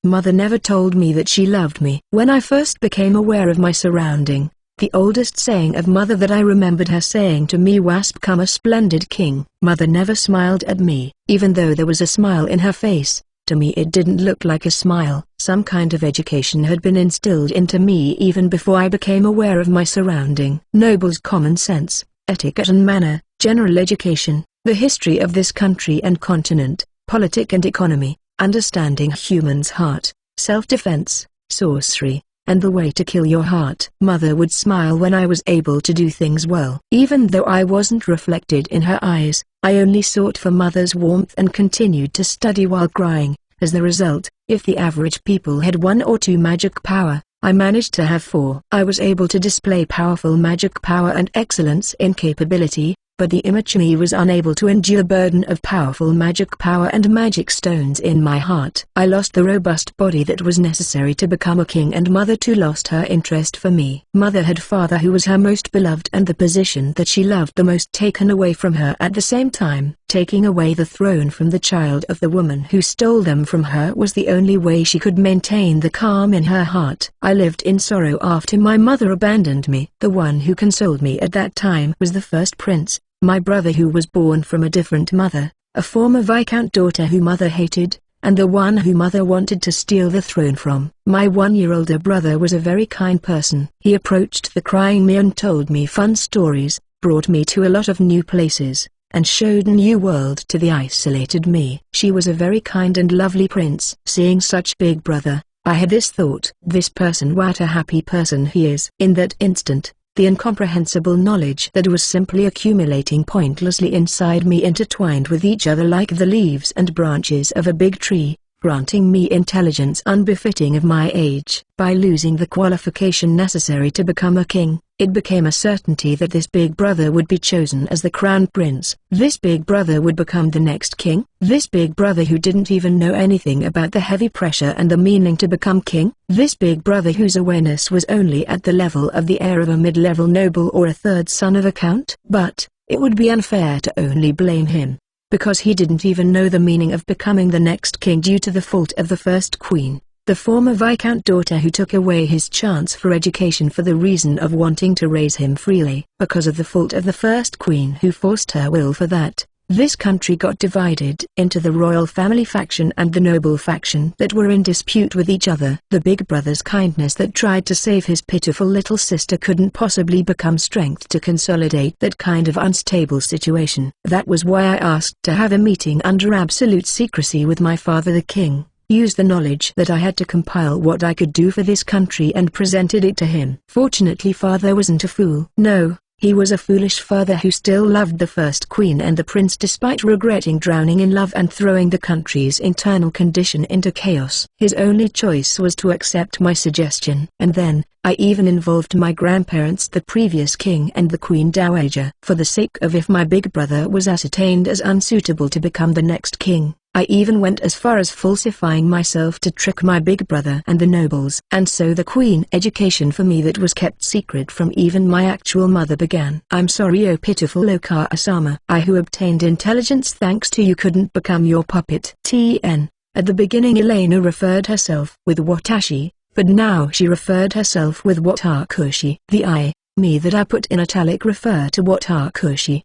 Mother never told me that she loved me. When I first became aware of my surrounding, the oldest saying of mother that I remembered her saying to me was, "Become a splendid king." Mother never smiled at me, even though there was a smile in her face. To me it didn't look like a smile. Some kind of education had been instilled into me even before I became aware of my surrounding. Noble's common sense, etiquette and manner, general education, the history of this country and continent, politics and economy, understanding humans' heart, self-defense, sorcery, and the way to kill your heart. Mother would smile when I was able to do things well. Even though I wasn't reflected in her eyes, I only sought for mother's warmth and continued to study while crying. As the result, if the average people had 1 or 2 magic power, I managed to have 4. I was able to display powerful magic power and excellence in capability, but the immature me was unable to endure burden of powerful magic power and magic stones in my heart. I lost the robust body that was necessary to become a king, and mother too lost her interest for me. Mother had father who was her most beloved and the position that she loved the most taken away from her at the same time. Taking away the throne from the child of the woman who stole them from her was the only way she could maintain the calm in her heart. I lived in sorrow after my mother abandoned me. The one who consoled me at that time was the first prince, my brother who was born from a different mother, a former viscount daughter who mother hated, and the one who mother wanted to steal the throne from. My 1-year older brother was a very kind person. He approached the crying me and told me fun stories, brought me to a lot of new places, and showed a new world to the isolated me. She was a very kind and lovely prince. Seeing such big brother, I had this thought. This person, what a happy person he is. In that instant, the incomprehensible knowledge that was simply accumulating pointlessly inside me intertwined with each other like the leaves and branches of a big tree, granting me intelligence unbefitting of my age. By losing the qualification necessary to become a king, it became a certainty that this big brother would be chosen as the crown prince. This big brother would become the next king. This big brother who didn't even know anything about the heavy pressure and the meaning to become king. This big brother whose awareness was only at the level of the heir of a mid-level noble or a third son of a count. But it would be unfair to only blame him, because he didn't even know the meaning of becoming the next king due to the fault of the first queen, the former viscount daughter who took away his chance for education for the reason of wanting to raise him freely. Because of the fault of the first queen who forced her will for that, this country got divided into the royal family faction and the noble faction that were in dispute with each other. The big brother's kindness that tried to save his pitiful little sister couldn't possibly become strength to consolidate that kind of unstable situation. That was why I asked to have a meeting under absolute secrecy with my father the king, used the knowledge that I had to compile what I could do for this country and presented it to him. Fortunately, father wasn't a fool. No. He was a foolish father who still loved the first queen and the prince despite regretting drowning in love and throwing the country's internal condition into chaos. His only choice was to accept my suggestion. And then, I even involved my grandparents, the previous king and the queen dowager. For the sake of if my big brother was ascertained as unsuitable to become the next king, I even went as far as falsifying myself to trick my big brother and the nobles. And so the queen education for me that was kept secret from even my actual mother began. I'm sorry, oh pitiful Okasama. I who obtained intelligence thanks to you couldn't become your puppet. TN. At the beginning Elena referred herself with Watashi, but now she referred herself with Watakushi. The I, me that I put in italic refer to Watakushi.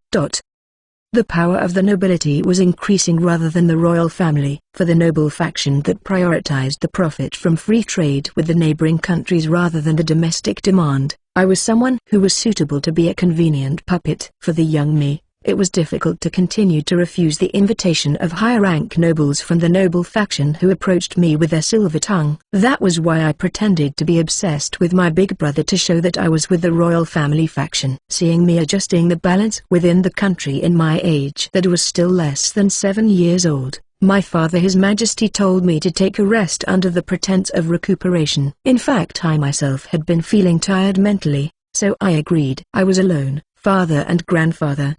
The power of the nobility was increasing rather than the royal family, for the noble faction that prioritized the profit from free trade with the neighboring countries rather than the domestic demand. I was someone who was suitable to be a convenient puppet. For the young me, it was difficult to continue to refuse the invitation of higher-rank nobles from the noble faction who approached me with their silver tongue. That was why I pretended to be obsessed with my big brother to show that I was with the royal family faction. Seeing me adjusting the balance within the country in my age that was still less than 7 years old, my father His Majesty told me to take a rest under the pretense of recuperation. In fact, I myself had been feeling tired mentally, so I agreed. I was alone. Father and grandfather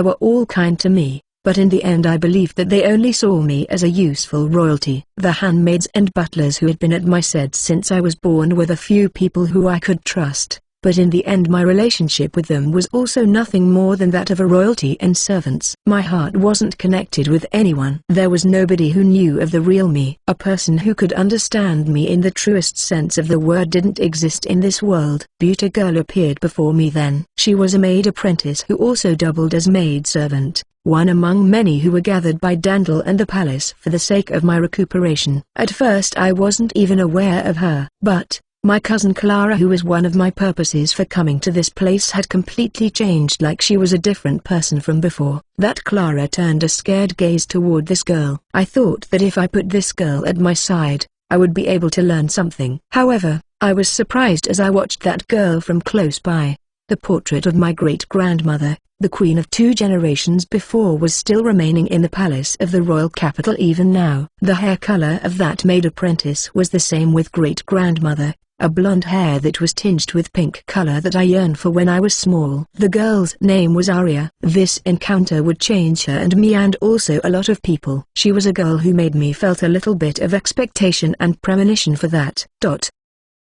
were all kind to me, but in the end I believed that they only saw me as a useful royalty. The handmaids and butlers who had been at my side since I was born were the few people who I could trust, but in the end my relationship with them was also nothing more than that of a royalty and servants. My heart wasn't connected with anyone. There was nobody who knew of the real me. A person who could understand me in the truest sense of the word didn't exist in this world. Beauty girl appeared before me then. She was a maid apprentice who also doubled as maid servant, one among many who were gathered by Dandel and the palace for the sake of my recuperation. At first I wasn't even aware of her, but my cousin Clara, who was one of my purposes for coming to this place, had completely changed, like she was a different person from before. That Clara turned a scared gaze toward this girl. I thought that if I put this girl at my side, I would be able to learn something. However, I was surprised as I watched that girl from close by. The portrait of my great-grandmother, the queen of 2 generations before, was still remaining in the palace of the royal capital even now. The hair color of that maid apprentice was the same with great-grandmother, a blonde hair that was tinged with pink color that I yearned for when I was small. The girl's name was Arya. This encounter would change her and me and also a lot of people. She was a girl who made me felt a little bit of expectation and premonition for that.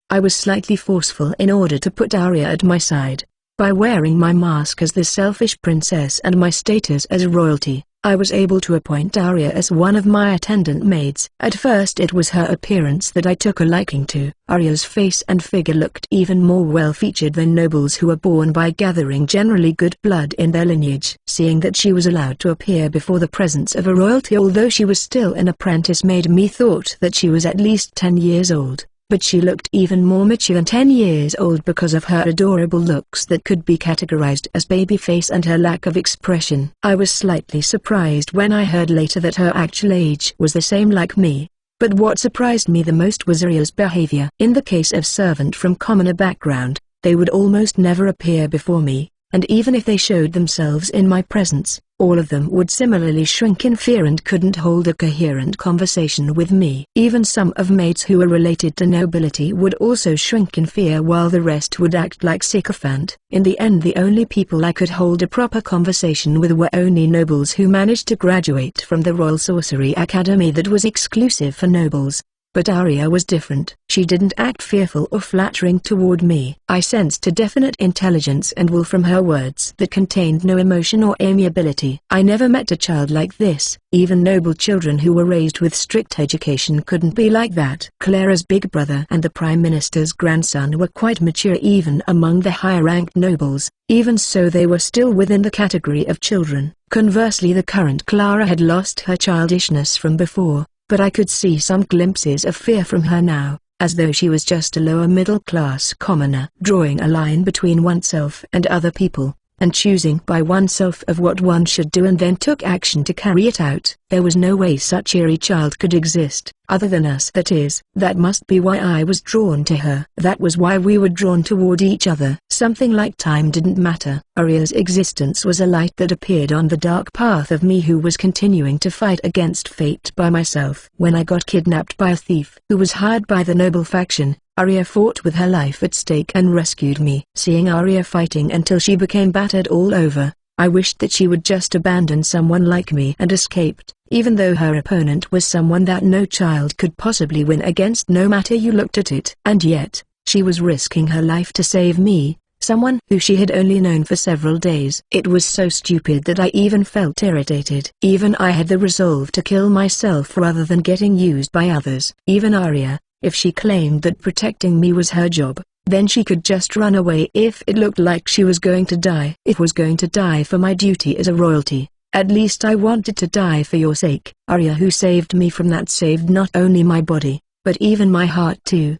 I was slightly forceful in order to put Arya at my side. By wearing my mask as the selfish princess and my status as royalty, I was able to appoint Arya as one of my attendant maids. At first it was her appearance that I took a liking to. Arya's face and figure looked even more well-featured than nobles who were born by gathering generally good blood in their lineage. Seeing that she was allowed to appear before the presence of a royalty although she was still an apprentice made me thought that she was at least 10 years old. But she looked even more mature than 10 years old because of her adorable looks that could be categorized as baby face and her lack of expression. I was slightly surprised when I heard later that her actual age was the same like me. But what surprised me the most was Arya's behavior. In the case of servant from commoner background, they would almost never appear before me, and even if they showed themselves in my presence, all of them would similarly shrink in fear and couldn't hold a coherent conversation with me. Even some of maids who were related to nobility would also shrink in fear while the rest would act like sycophant. In the end, the only people I could hold a proper conversation with were only nobles who managed to graduate from the Royal Sorcery Academy that was exclusive for nobles. But Arya was different. She didn't act fearful or flattering toward me. I sensed a definite intelligence and will from her words that contained no emotion or amiability. I never met a child like this. Even noble children who were raised with strict education couldn't be like that. Clara's big brother and the Prime Minister's grandson were quite mature even among the higher-ranked nobles. Even so, they were still within the category of children. Conversely, the current Clara had lost her childishness from before, but I could see some glimpses of fear from her now, as though she was just a lower middle-class commoner. Drawing a line between oneself and other people, and choosing by oneself of what one should do and then took action to carry it out. There was no way such eerie child could exist, other than us. That must be why I was drawn to her. That was why we were drawn toward each other. Something like time didn't matter. Arya's existence was a light that appeared on the dark path of me who was continuing to fight against fate by myself. When I got kidnapped by a thief who was hired by the noble faction, Arya fought with her life at stake and rescued me. Seeing Arya fighting until she became battered all over, I wished that she would just abandon someone like me and escaped, even though her opponent was someone that no child could possibly win against no matter you looked at it. And yet, she was risking her life to save me, someone who she had only known for several days. It was so stupid that I even felt irritated. Even I had the resolve to kill myself rather than getting used by others. Even Arya, if she claimed that protecting me was her job, then she could just run away if it looked like she was going to die. It was going to die for my duty as a royalty. At least I wanted to die for your sake. Arya, who saved me from that, saved not only my body, but even my heart too.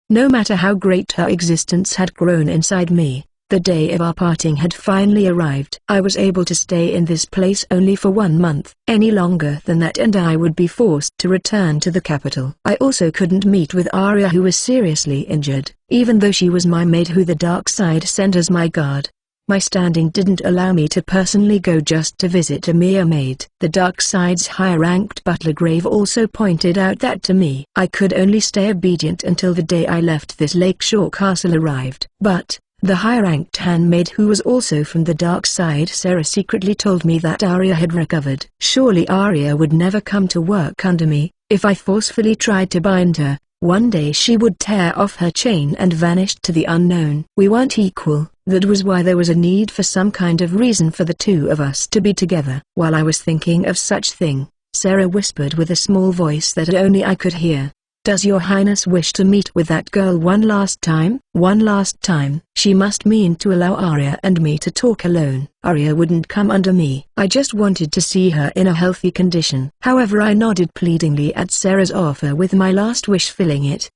No matter how great her existence had grown inside me, the day of our parting had finally arrived. I was able to stay in this place only for 1 month. Any longer than that and I would be forced to return to the capital. I also couldn't meet with Arya, who was seriously injured, even though she was my maid who the dark side sent as my guard. My standing didn't allow me to personally go just to visit a mere maid. The dark side's higher-ranked butler Grave also pointed out that to me. I could only stay obedient until the day I left this lakeshore castle arrived. But the high-ranked handmaid who was also from the dark side, Sarah, secretly told me that Arya had recovered. Surely Arya would never come to work under me. If I forcefully tried to bind her, one day she would tear off her chain and vanish to the unknown. We weren't equal. That was why there was a need for some kind of reason for the two of us to be together. While I was thinking of such thing, Sarah whispered with a small voice that only I could hear, "Does your highness wish to meet with that girl one last time?" One last time. She must mean to allow Arya and me to talk alone. Arya wouldn't come under me. I just wanted to see her in a healthy condition. However, I nodded pleadingly at Sarah's offer, with my last wish filling it.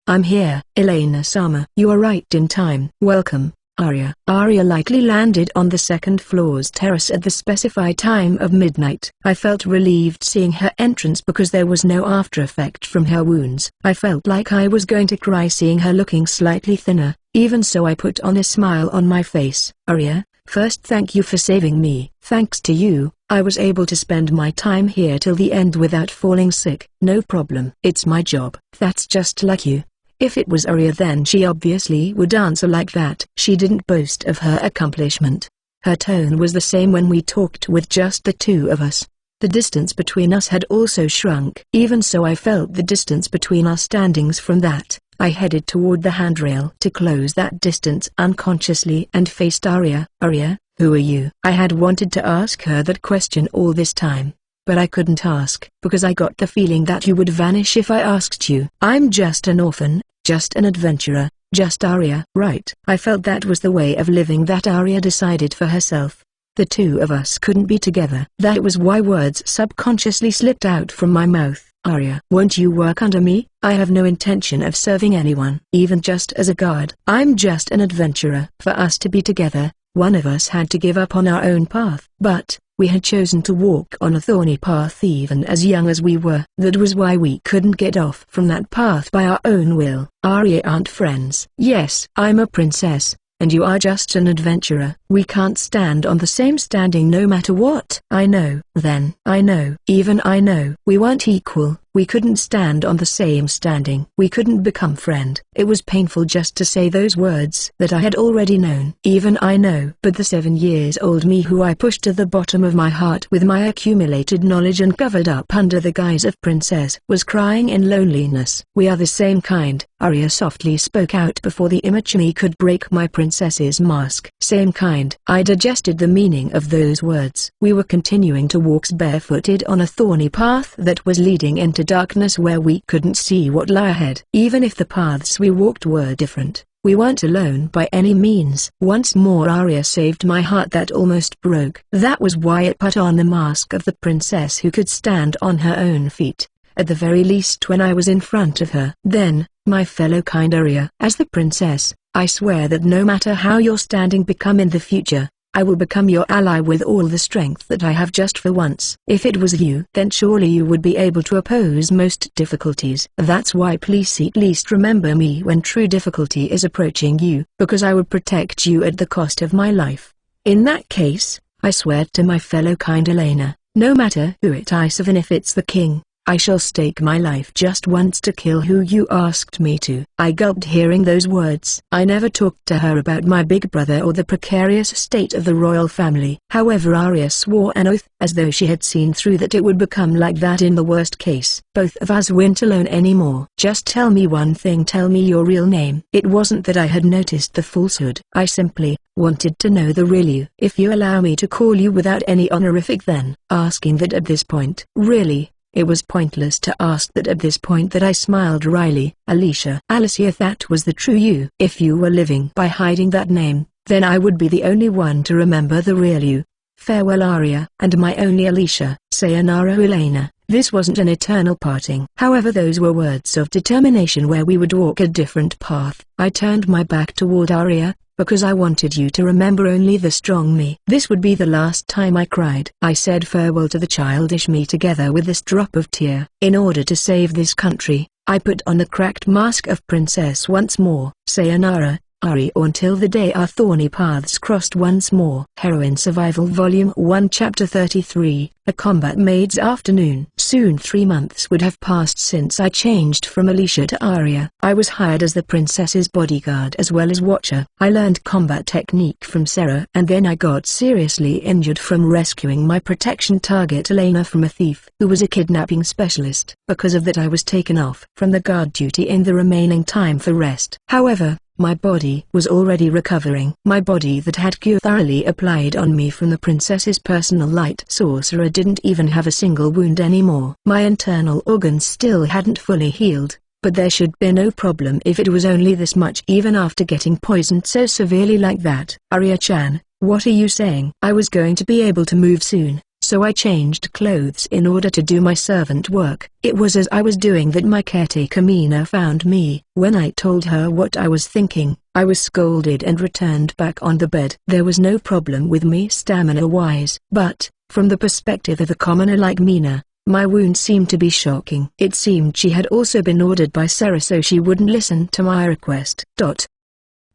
"I'm here, Elena-sama. You are right in time. Welcome, Arya." Arya lightly landed on the second floor's terrace at the specified time of midnight. I felt relieved seeing her entrance because there was no after effect from her wounds. I felt like I was going to cry seeing her looking slightly thinner. Even so, I put on a smile on my face. "Arya, first thank you for saving me. Thanks to you, I was able to spend my time here till the end without falling sick." "No problem. It's my job." "That's just like you." If it was Arya, then she obviously would answer like that. She didn't boast of her accomplishment. Her tone was the same when we talked with just the two of us. The distance between us had also shrunk. Even so, I felt the distance between our standings from that. I headed toward the handrail to close that distance unconsciously and faced Arya. "Arya, who are you?" I had wanted to ask her that question all this time, but I couldn't ask, because I got the feeling that you would vanish if I asked you. "I'm just an orphan, just an adventurer, just Arya." Right. I felt that was the way of living that Arya decided for herself. The two of us couldn't be together. That was why words subconsciously slipped out from my mouth. "Arya, won't you work under me?" "I have no intention of serving anyone, even just as a guard. I'm just an adventurer. For us to be together, One of us had to give up on our own path. But we had chosen to walk on a thorny path even as young as we were. That was why we couldn't get off from that path by our own will. Arya aren't friends. Yes, I'm a princess, and you are just an adventurer. We can't stand on the same standing no matter what. I know. Then I know. Even I know. We weren't equal. We couldn't stand on the same standing. We couldn't become friend. It was painful just to say those words that I had already known. Even I know. But the 7-year-old me who I pushed to the bottom of my heart with my accumulated knowledge and covered up under the guise of princess was crying in loneliness. We are the same kind, Arya softly spoke out before the immature me could break my princess's mask. Same kind. I digested the meaning of those words. We were continuing to walk barefooted on a thorny path that was leading into darkness where we couldn't see what lay ahead. Even if the paths we walked were different, we weren't alone by any means. Once more Arya saved my heart that almost broke. That was why it put on the mask of the princess who could stand on her own feet, at the very least when I was in front of her. Then, my fellow kind Arya, as the princess, I swear that no matter how your standing become in the future, I will become your ally with all the strength that I have just for once. If it was you, then surely you would be able to oppose most difficulties. That's why please at least remember me when true difficulty is approaching you, because I will protect you at the cost of my life. In that case, I swear to my fellow kind Elena, no matter who it is, even if it's the king, I shall stake my life just once to kill who you asked me to. I gulped hearing those words. I never talked to her about my big brother or the precarious state of the royal family. However, Arya swore an oath, as though she had seen through that it would become like that in the worst case. Both of us weren't alone anymore. Just tell me one thing, tell me your real name. It wasn't that I had noticed the falsehood. I simply wanted to know the real you. If you allow me to call you without any honorific, then asking that at this point. Really? It was pointless to ask that at this point. That I smiled wryly. Alicia. Alicia, that was the true you. If you were living by hiding that name, then I would be the only one to remember the real you. Farewell Arya. And my only Alicia. Sayonara Elena. This wasn't an eternal parting. However, those were words of determination where we would walk a different path. I turned my back toward Arya, because I wanted you to remember only the strong me. This would be the last time I cried. I said farewell to the childish me together with this drop of tear. In order to save this country, I put on the cracked mask of princess once more. Sayonara, Arya, until the day our thorny paths crossed once more. Heroine Survival Volume 1 Chapter 33, A Combat Maid's Afternoon. Soon 3 months would have passed since I changed from Alicia to Arya. I was hired as the princess's bodyguard as well as watcher. I learned combat technique from Sarah, and then I got seriously injured from rescuing my protection target Elena from a thief who was a kidnapping specialist. Because of that, I was taken off from the guard duty in the remaining time for rest. However, my body was already recovering. My body that had cure thoroughly applied on me from the princess's personal light sorcerer didn't even have a single wound anymore. My internal organs still hadn't fully healed, but there should be no problem if it was only this much even after getting poisoned so severely like that. Arya-chan, what are you saying? I was going to be able to move soon, so I changed clothes in order to do my servant work. It was as I was doing that my caretaker Mina found me. When I told her what I was thinking, I was scolded and returned back on the bed. There was no problem with me stamina-wise, but, from the perspective of a commoner like Mina, my wound seemed to be shocking. It seemed she had also been ordered by Sarah so she wouldn't listen to my request.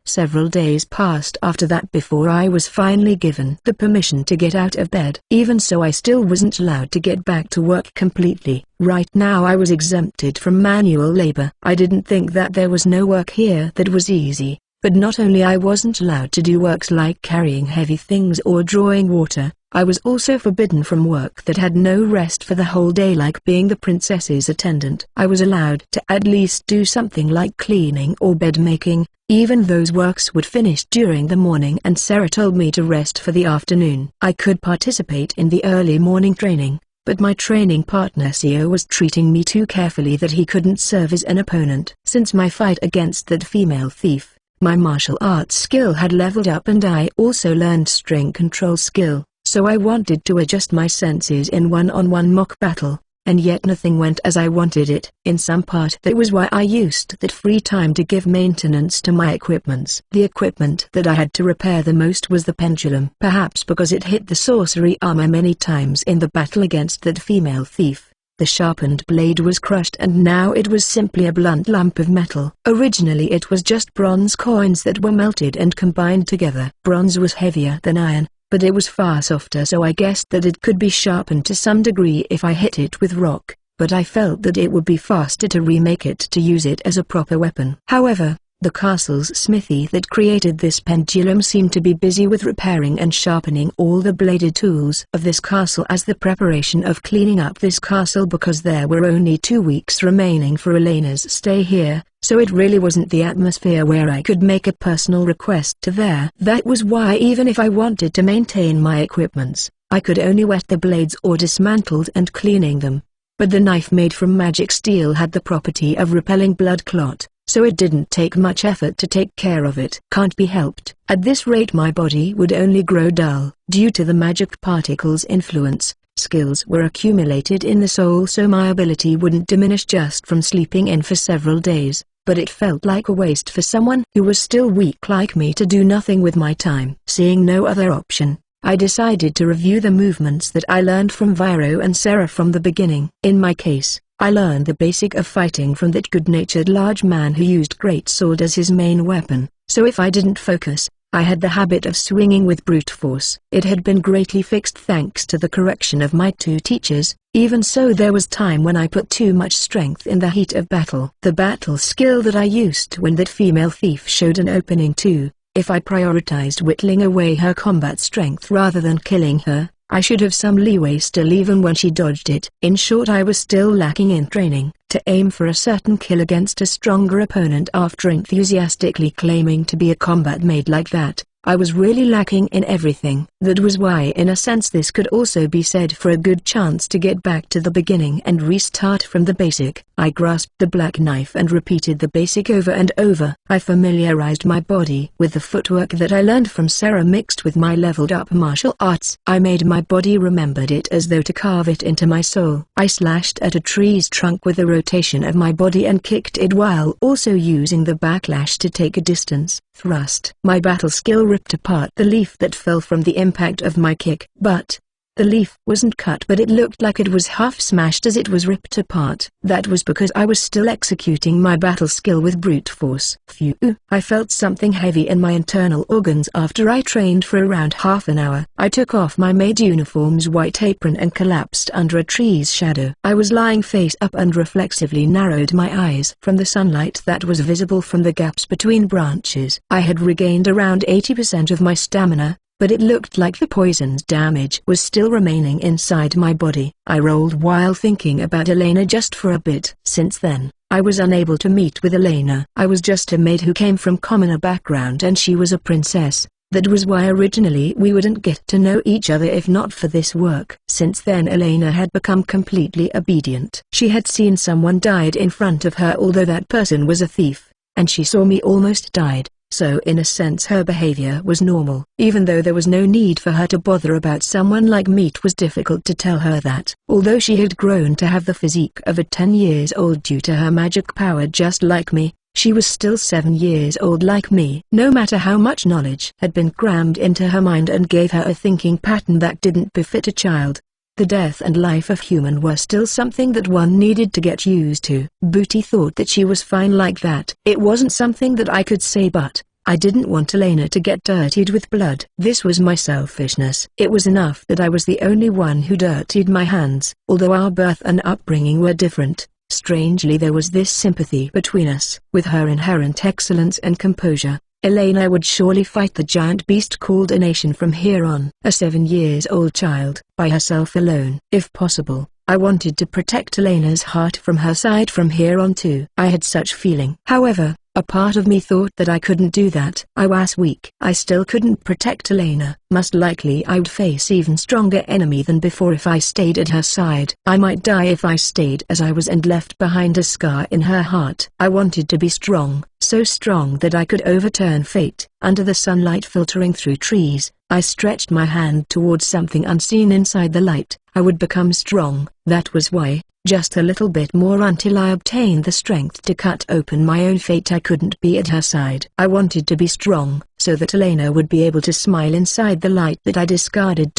Several days passed after that before I was finally given the permission to get out of bed. Even so, I still wasn't allowed to get back to work completely. Right now I was exempted from manual labor. I didn't think that there was no work here that was easy, but not only I wasn't allowed to do works like carrying heavy things or drawing water, I was also forbidden from work that had no rest for the whole day, like being the princess's attendant. I was allowed to at least do something like cleaning or bed making. Even those works would finish during the morning, and Sarah told me to rest for the afternoon. I could participate in the early morning training, but my training partner Seo was treating me too carefully that he couldn't serve as an opponent. Since my fight against that female thief, my martial arts skill had leveled up, and I also learned string control skill, so I wanted to adjust my senses in one-on-one mock battle. and yet nothing went as I wanted it. In some part that was why I used that free time to give maintenance to my equipments. The equipment that I had to repair the most was the pendulum. Perhaps because it hit the sorcery armor many times in the battle against that female thief. The sharpened blade was crushed and now it was simply a blunt lump of metal. Originally it was just bronze coins that were melted and combined together. Bronze was heavier than iron, but it was far softer, so I guessed that it could be sharpened to some degree if I hit it with rock, but I felt that it would be faster to remake it to use it as a proper weapon. However, the castle's smithy that created this pendulum seemed to be busy with repairing and sharpening all the bladed tools of this castle as the preparation of cleaning up this castle, because there were only 2 weeks remaining for Elena's stay here, so it really wasn't the atmosphere where I could make a personal request to there. That was why even if I wanted to maintain my equipments, I could only wet the blades or dismantled and cleaning them. But the knife made from magic steel had the property of repelling blood clot, so it didn't take much effort to take care of it. Can't be helped. At this rate my body would only grow dull. Due to the magic particles' influence, skills were accumulated in the soul, so my ability wouldn't diminish just from sleeping in for several days, but it felt like a waste for someone who was still weak like me to do nothing with my time. Seeing no other option, I decided to review the movements that I learned from Viro and Sarah from the beginning. In my case, I learned the basic of fighting from that good-natured large man who used greatsword as his main weapon, so if I didn't focus, I had the habit of swinging with brute force. It had been greatly fixed thanks to the correction of my 2 teachers. Even so, there was time when I put too much strength in the heat of battle. The battle skill that I used when that female thief showed an opening too. If I prioritized whittling away her combat strength rather than killing her, I should have some leeway still even when she dodged it. In short, I was still lacking in training to aim for a certain kill against a stronger opponent after enthusiastically claiming to be a combat maid like that. I was really lacking in everything. That was why in a sense this could also be said for a good chance to get back to the beginning and restart from the basic. I grasped the black knife and repeated the basic over and over. I familiarized my body with the footwork that I learned from Sarah mixed with my leveled up martial arts. I made my body remembered it as though to carve it into my soul. I slashed at a tree's trunk with the rotation of my body and kicked it while also using the backlash to take a distance. Thrust. My battle skill ripped apart the leaf that fell from the impact of my kick. But the leaf wasn't cut, but it looked like it was half smashed as it was ripped apart. That was because I was still executing my battle skill with brute force. Phew. I felt something heavy in my internal organs after I trained for around half an hour. I took off my maid uniform's white apron and collapsed under a tree's shadow. I was lying face up and reflexively narrowed my eyes from the sunlight that was visible from the gaps between branches. I had regained around 80% of my stamina, but it looked like the poison's damage was still remaining inside my body. I rolled while thinking about Elena just for a bit. Since then, I was unable to meet with Elena. I was just a maid who came from commoner background and she was a princess. That was why originally we wouldn't get to know each other if not for this work. Since then Elena had become completely obedient. She had seen someone died in front of her, although that person was a thief, and she saw me almost died. So in a sense her behavior was normal. Even though there was no need for her to bother about someone like me, it was difficult to tell her that. Although she had grown to have the physique of a 10 years old due to her magic power just like me, she was still 7 years old like me. No matter how much knowledge had been crammed into her mind and gave her a thinking pattern that didn't befit a child, the death and life of human were still something that one needed to get used to. Booty thought that she was fine like that. It wasn't something that I could say, but I didn't want Elena to get dirtied with blood. This was my selfishness. It was enough that I was the only one who dirtied my hands. Although our birth and upbringing were different, strangely there was this sympathy between us. With her inherent excellence and composure, Elena would surely fight the giant beast called a nation from here on. A 7-year-old child, by herself alone. If possible, I wanted to protect Elena's heart from her side from here on too. I had such feeling. However, a part of me thought that I couldn't do that. I was weak. I still couldn't protect Elena. Most likely I would face even stronger enemy than before if I stayed at her side. I might die if I stayed as I was and left behind a scar in her heart. I wanted to be strong, so strong that I could overturn fate. Under the sunlight filtering through trees, I stretched my hand towards something unseen inside the light. I would become strong. That was why, just a little bit more until I obtained the strength to cut open my own fate. I couldn't be at her side. I wanted to be strong, so that Elena would be able to smile inside the light that I discarded.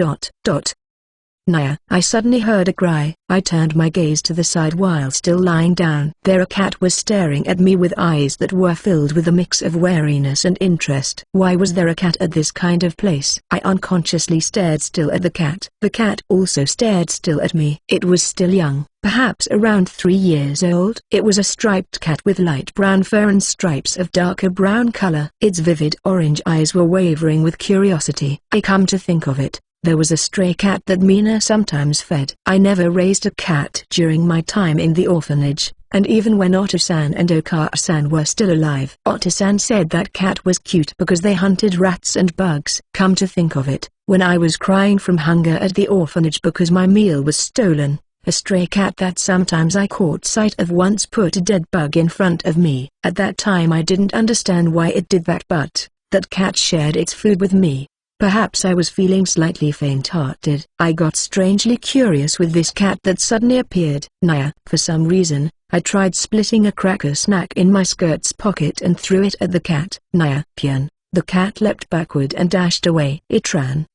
Naya! I suddenly heard a cry. I turned my gaze to the side while still lying down. There a cat was staring at me with eyes that were filled with a mix of wariness and interest. Why was there a cat at this kind of place? I unconsciously stared still at the cat. The cat also stared still at me. It was still young, perhaps around 3 years old. It was a striped cat with light brown fur and stripes of darker brown color. Its vivid orange eyes were wavering with curiosity. I come to think of it, there was a stray cat that Mina sometimes fed. I never raised a cat during my time in the orphanage, and even when Otto-san and Okara-san were still alive. Otto-san said that cat was cute because they hunted rats and bugs. Come to think of it, when I was crying from hunger at the orphanage because my meal was stolen, a stray cat that sometimes I caught sight of once put a dead bug in front of me. At that time I didn't understand why it did that, but that cat shared its food with me. Perhaps I was feeling slightly faint-hearted. I got strangely curious with this cat that suddenly appeared. Naya! For some reason, I tried splitting a cracker snack in my skirt's pocket and threw it at the cat. Naya! Pian! The cat leapt backward and dashed away. It ran.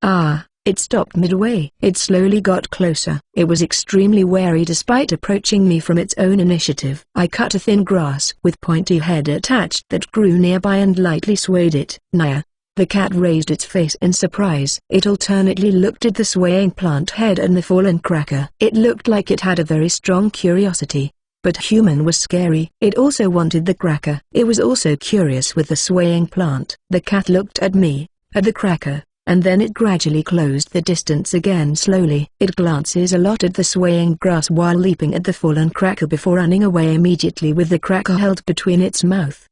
It stopped midway. It slowly got closer. It was extremely wary despite approaching me from its own initiative. I cut a thin grass with pointy head attached that grew nearby and lightly swayed it. Naya! The cat raised its face in surprise. It alternately looked at the swaying plant head and the fallen cracker. It looked like it had a very strong curiosity. But human was scary. It also wanted the cracker. It was also curious with the swaying plant. The cat looked at me, at the cracker, and then it gradually closed the distance again slowly. It glances a lot at the swaying grass while leaping at the fallen cracker before running away immediately with the cracker held between its mouth.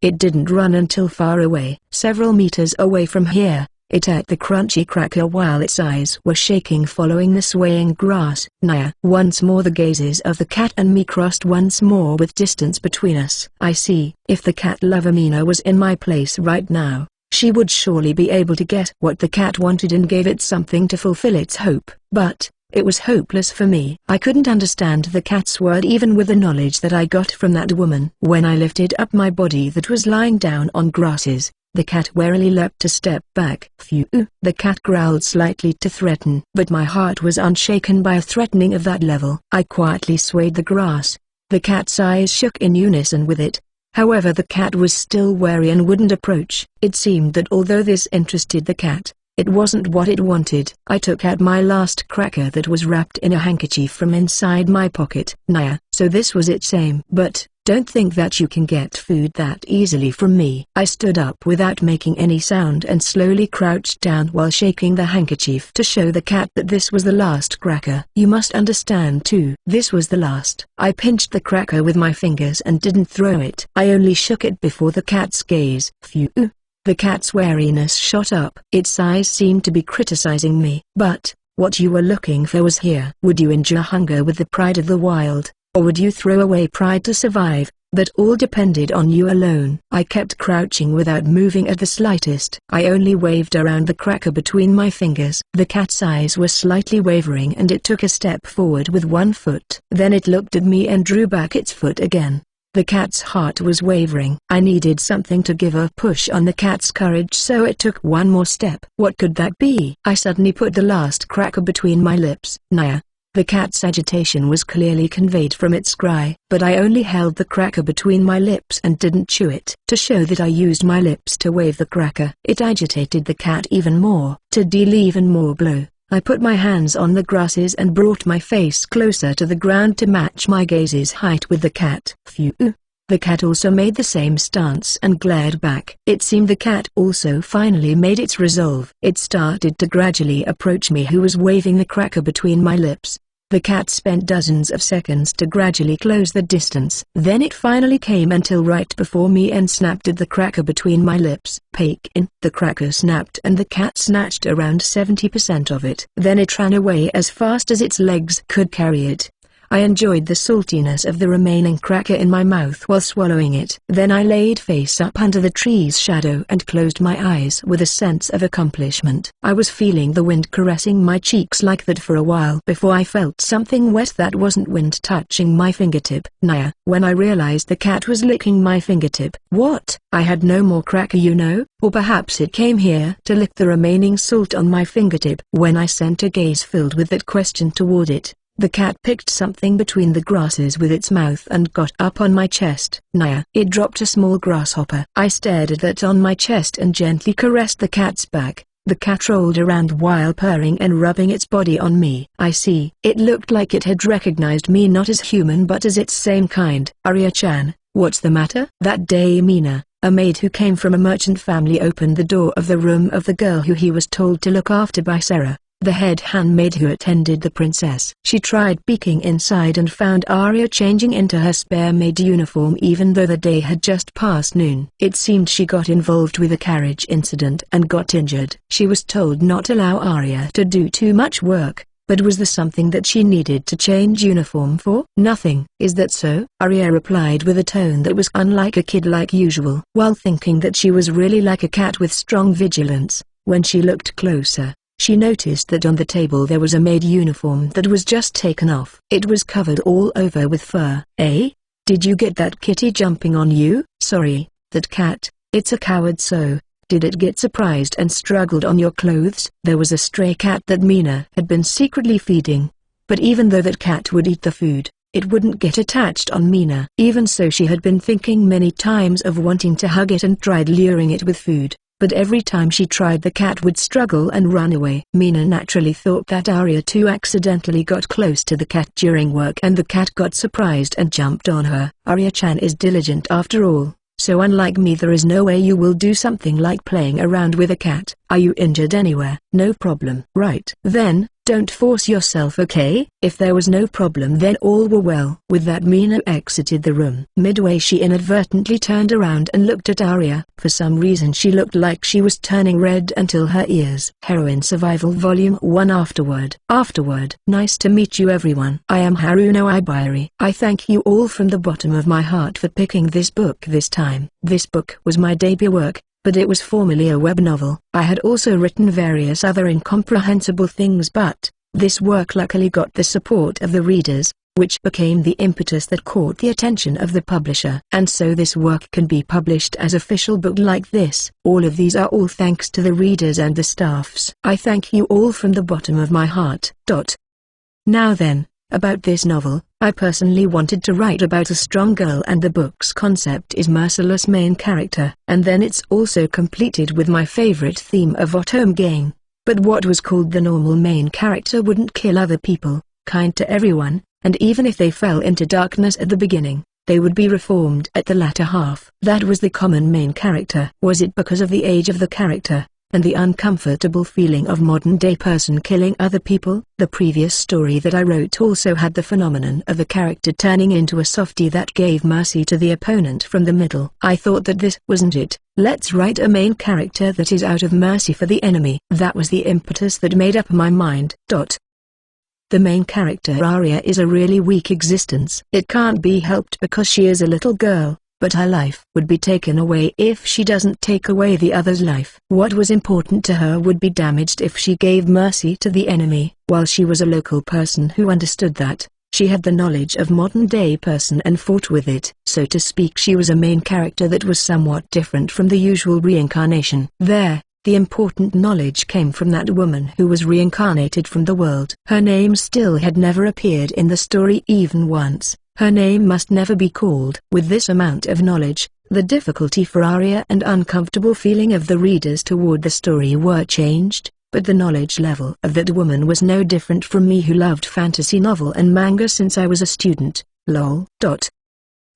It didn't run until far away. Several meters away from here, it ate the crunchy cracker while its eyes were shaking following the swaying grass. Naya! Once more the gazes of the cat and me crossed once more with distance between us. I see, if the cat lover Mina was in my place right now, she would surely be able to get what the cat wanted and gave it something to fulfill its hope. But it was hopeless for me. I couldn't understand the cat's word even with the knowledge that I got from that woman. When I lifted up my body that was lying down on grasses, the cat warily leapt a step back. Phew! The cat growled slightly to threaten. But my heart was unshaken by a threatening of that level. I quietly swayed the grass. The cat's eyes shook in unison with it. However, the cat was still wary and wouldn't approach. It seemed that although this interested the cat, it wasn't what it wanted. I took out my last cracker that was wrapped in a handkerchief from inside my pocket. Naya! So this was its aim. But don't think that you can get food that easily from me. I stood up without making any sound and slowly crouched down while shaking the handkerchief to show the cat that this was the last cracker. You must understand too. This was the last. I pinched the cracker with my fingers and didn't throw it. I only shook it before the cat's gaze. Phew! The cat's wariness shot up. Its eyes seemed to be criticizing me. But what you were looking for was here. Would you endure hunger with the pride of the wild? Or would you throw away pride to survive? That all depended on you alone. I kept crouching without moving at the slightest. I only waved around the cracker between my fingers. The cat's eyes were slightly wavering and it took a step forward with one foot. Then it looked at me and drew back its foot again. The cat's heart was wavering. I needed something to give a push on the cat's courage, so it took one more step. What could that be? I suddenly put the last cracker between my lips. Naya! The cat's agitation was clearly conveyed from its cry, but I only held the cracker between my lips and didn't chew it. To show that I used my lips to wave the cracker, it agitated the cat even more. To deal even more blow, I put my hands on the grasses and brought my face closer to the ground to match my gaze's height with the cat. Phew! The cat also made the same stance and glared back. It seemed the cat also finally made its resolve. It started to gradually approach me who was waving the cracker between my lips. The cat spent dozens of seconds to gradually close the distance. Then it finally came until right before me and snapped at the cracker between my lips. Peek in. The cracker snapped and the cat snatched around 70% of it. Then it ran away as fast as its legs could carry it. I enjoyed the saltiness of the remaining cracker in my mouth while swallowing it. Then I laid face up under the tree's shadow and closed my eyes with a sense of accomplishment. I was feeling the wind caressing my cheeks like that for a while before I felt something wet that wasn't wind touching my fingertip. Naya. When I realized the cat was licking my fingertip. What? I had no more cracker, you know, or perhaps it came here to lick the remaining salt on my fingertip. When I sent a gaze filled with that question toward it, the cat picked something between the grasses with its mouth and got up on my chest. Naya. It dropped a small grasshopper. I stared at that on my chest and gently caressed the cat's back. The cat rolled around while purring and rubbing its body on me. I see. It looked like it had recognized me not as human but as its same kind. Arya-chan, what's the matter? That day Mina, a maid who came from a merchant family, opened the door of the room of the girl who he was told to look after by Sarah, the head handmaid who attended the princess. She tried peeking inside and found Arya changing into her spare maid uniform even though the day had just passed noon. It seemed she got involved with a carriage incident and got injured. She was told not to allow Arya to do too much work, but was there something that she needed to change uniform for? Nothing. Is that so? Arya replied with a tone that was unlike a kid like usual. While thinking that she was really like a cat with strong vigilance, when she looked closer, she noticed that on the table there was a maid uniform that was just taken off. It was covered all over with fur. Eh? Did you get that kitty jumping on you? Sorry, that cat, it's a coward. So, did it get surprised and struggled on your clothes? There was a stray cat that Mina had been secretly feeding. But even though that cat would eat the food, it wouldn't get attached on Mina. Even so, she had been thinking many times of wanting to hug it and tried luring it with food. But every time she tried, the cat would struggle and run away. Mina naturally thought that Arya too accidentally got close to the cat during work and the cat got surprised and jumped on her. Arya-chan is diligent after all, so unlike me there is no way you will do something like playing around with a cat. Are you injured anywhere? No problem. Right. Then, don't force yourself, okay? If there was no problem then all were well. With that, Mina exited the room. Midway she inadvertently turned around and looked at Arya. For some reason she looked like she was turning red until her ears. Heroine Survival Volume 1 Afterward. Nice to meet you everyone. I am Haruno Ibari. I thank you all from the bottom of my heart for picking this book this time. This book was my debut work, but it was formerly a web novel. I had also written various other incomprehensible things, but this work luckily got the support of the readers, which became the impetus that caught the attention of the publisher. And so this work can be published as official book like this. All of these are all thanks to the readers and the staffs. I thank you all from the bottom of my heart. Now then, about this novel, I personally wanted to write about a strong girl, and the book's concept is merciless main character. And then it's also completed with my favorite theme of Otome game. But what was called the normal main character wouldn't kill other people, kind to everyone, and even if they fell into darkness at the beginning, they would be reformed at the latter half. That was the common main character. Was it because of the age of the character, and the uncomfortable feeling of modern-day person killing other people? The previous story that I wrote also had the phenomenon of the character turning into a softie that gave mercy to the opponent from the middle. I thought that this wasn't it. Let's write a main character that is out of mercy for the enemy. That was the impetus that made up my mind. The main character Arya is a really weak existence. It can't be helped because she is a little girl, but her life would be taken away if she doesn't take away the other's life. What was important to her would be damaged if she gave mercy to the enemy. While she was a local person who understood that, she had the knowledge of modern-day person and fought with it. So to speak, she was a main character that was somewhat different from the usual reincarnation. The important knowledge came from that woman who was reincarnated from the world. Her name still had never appeared in the story even once. Her name must never be called. With this amount of knowledge, the difficulty for Arya and uncomfortable feeling of the readers toward the story were changed, but the knowledge level of that woman was no different from me who loved fantasy novel and manga since I was a student. Lol.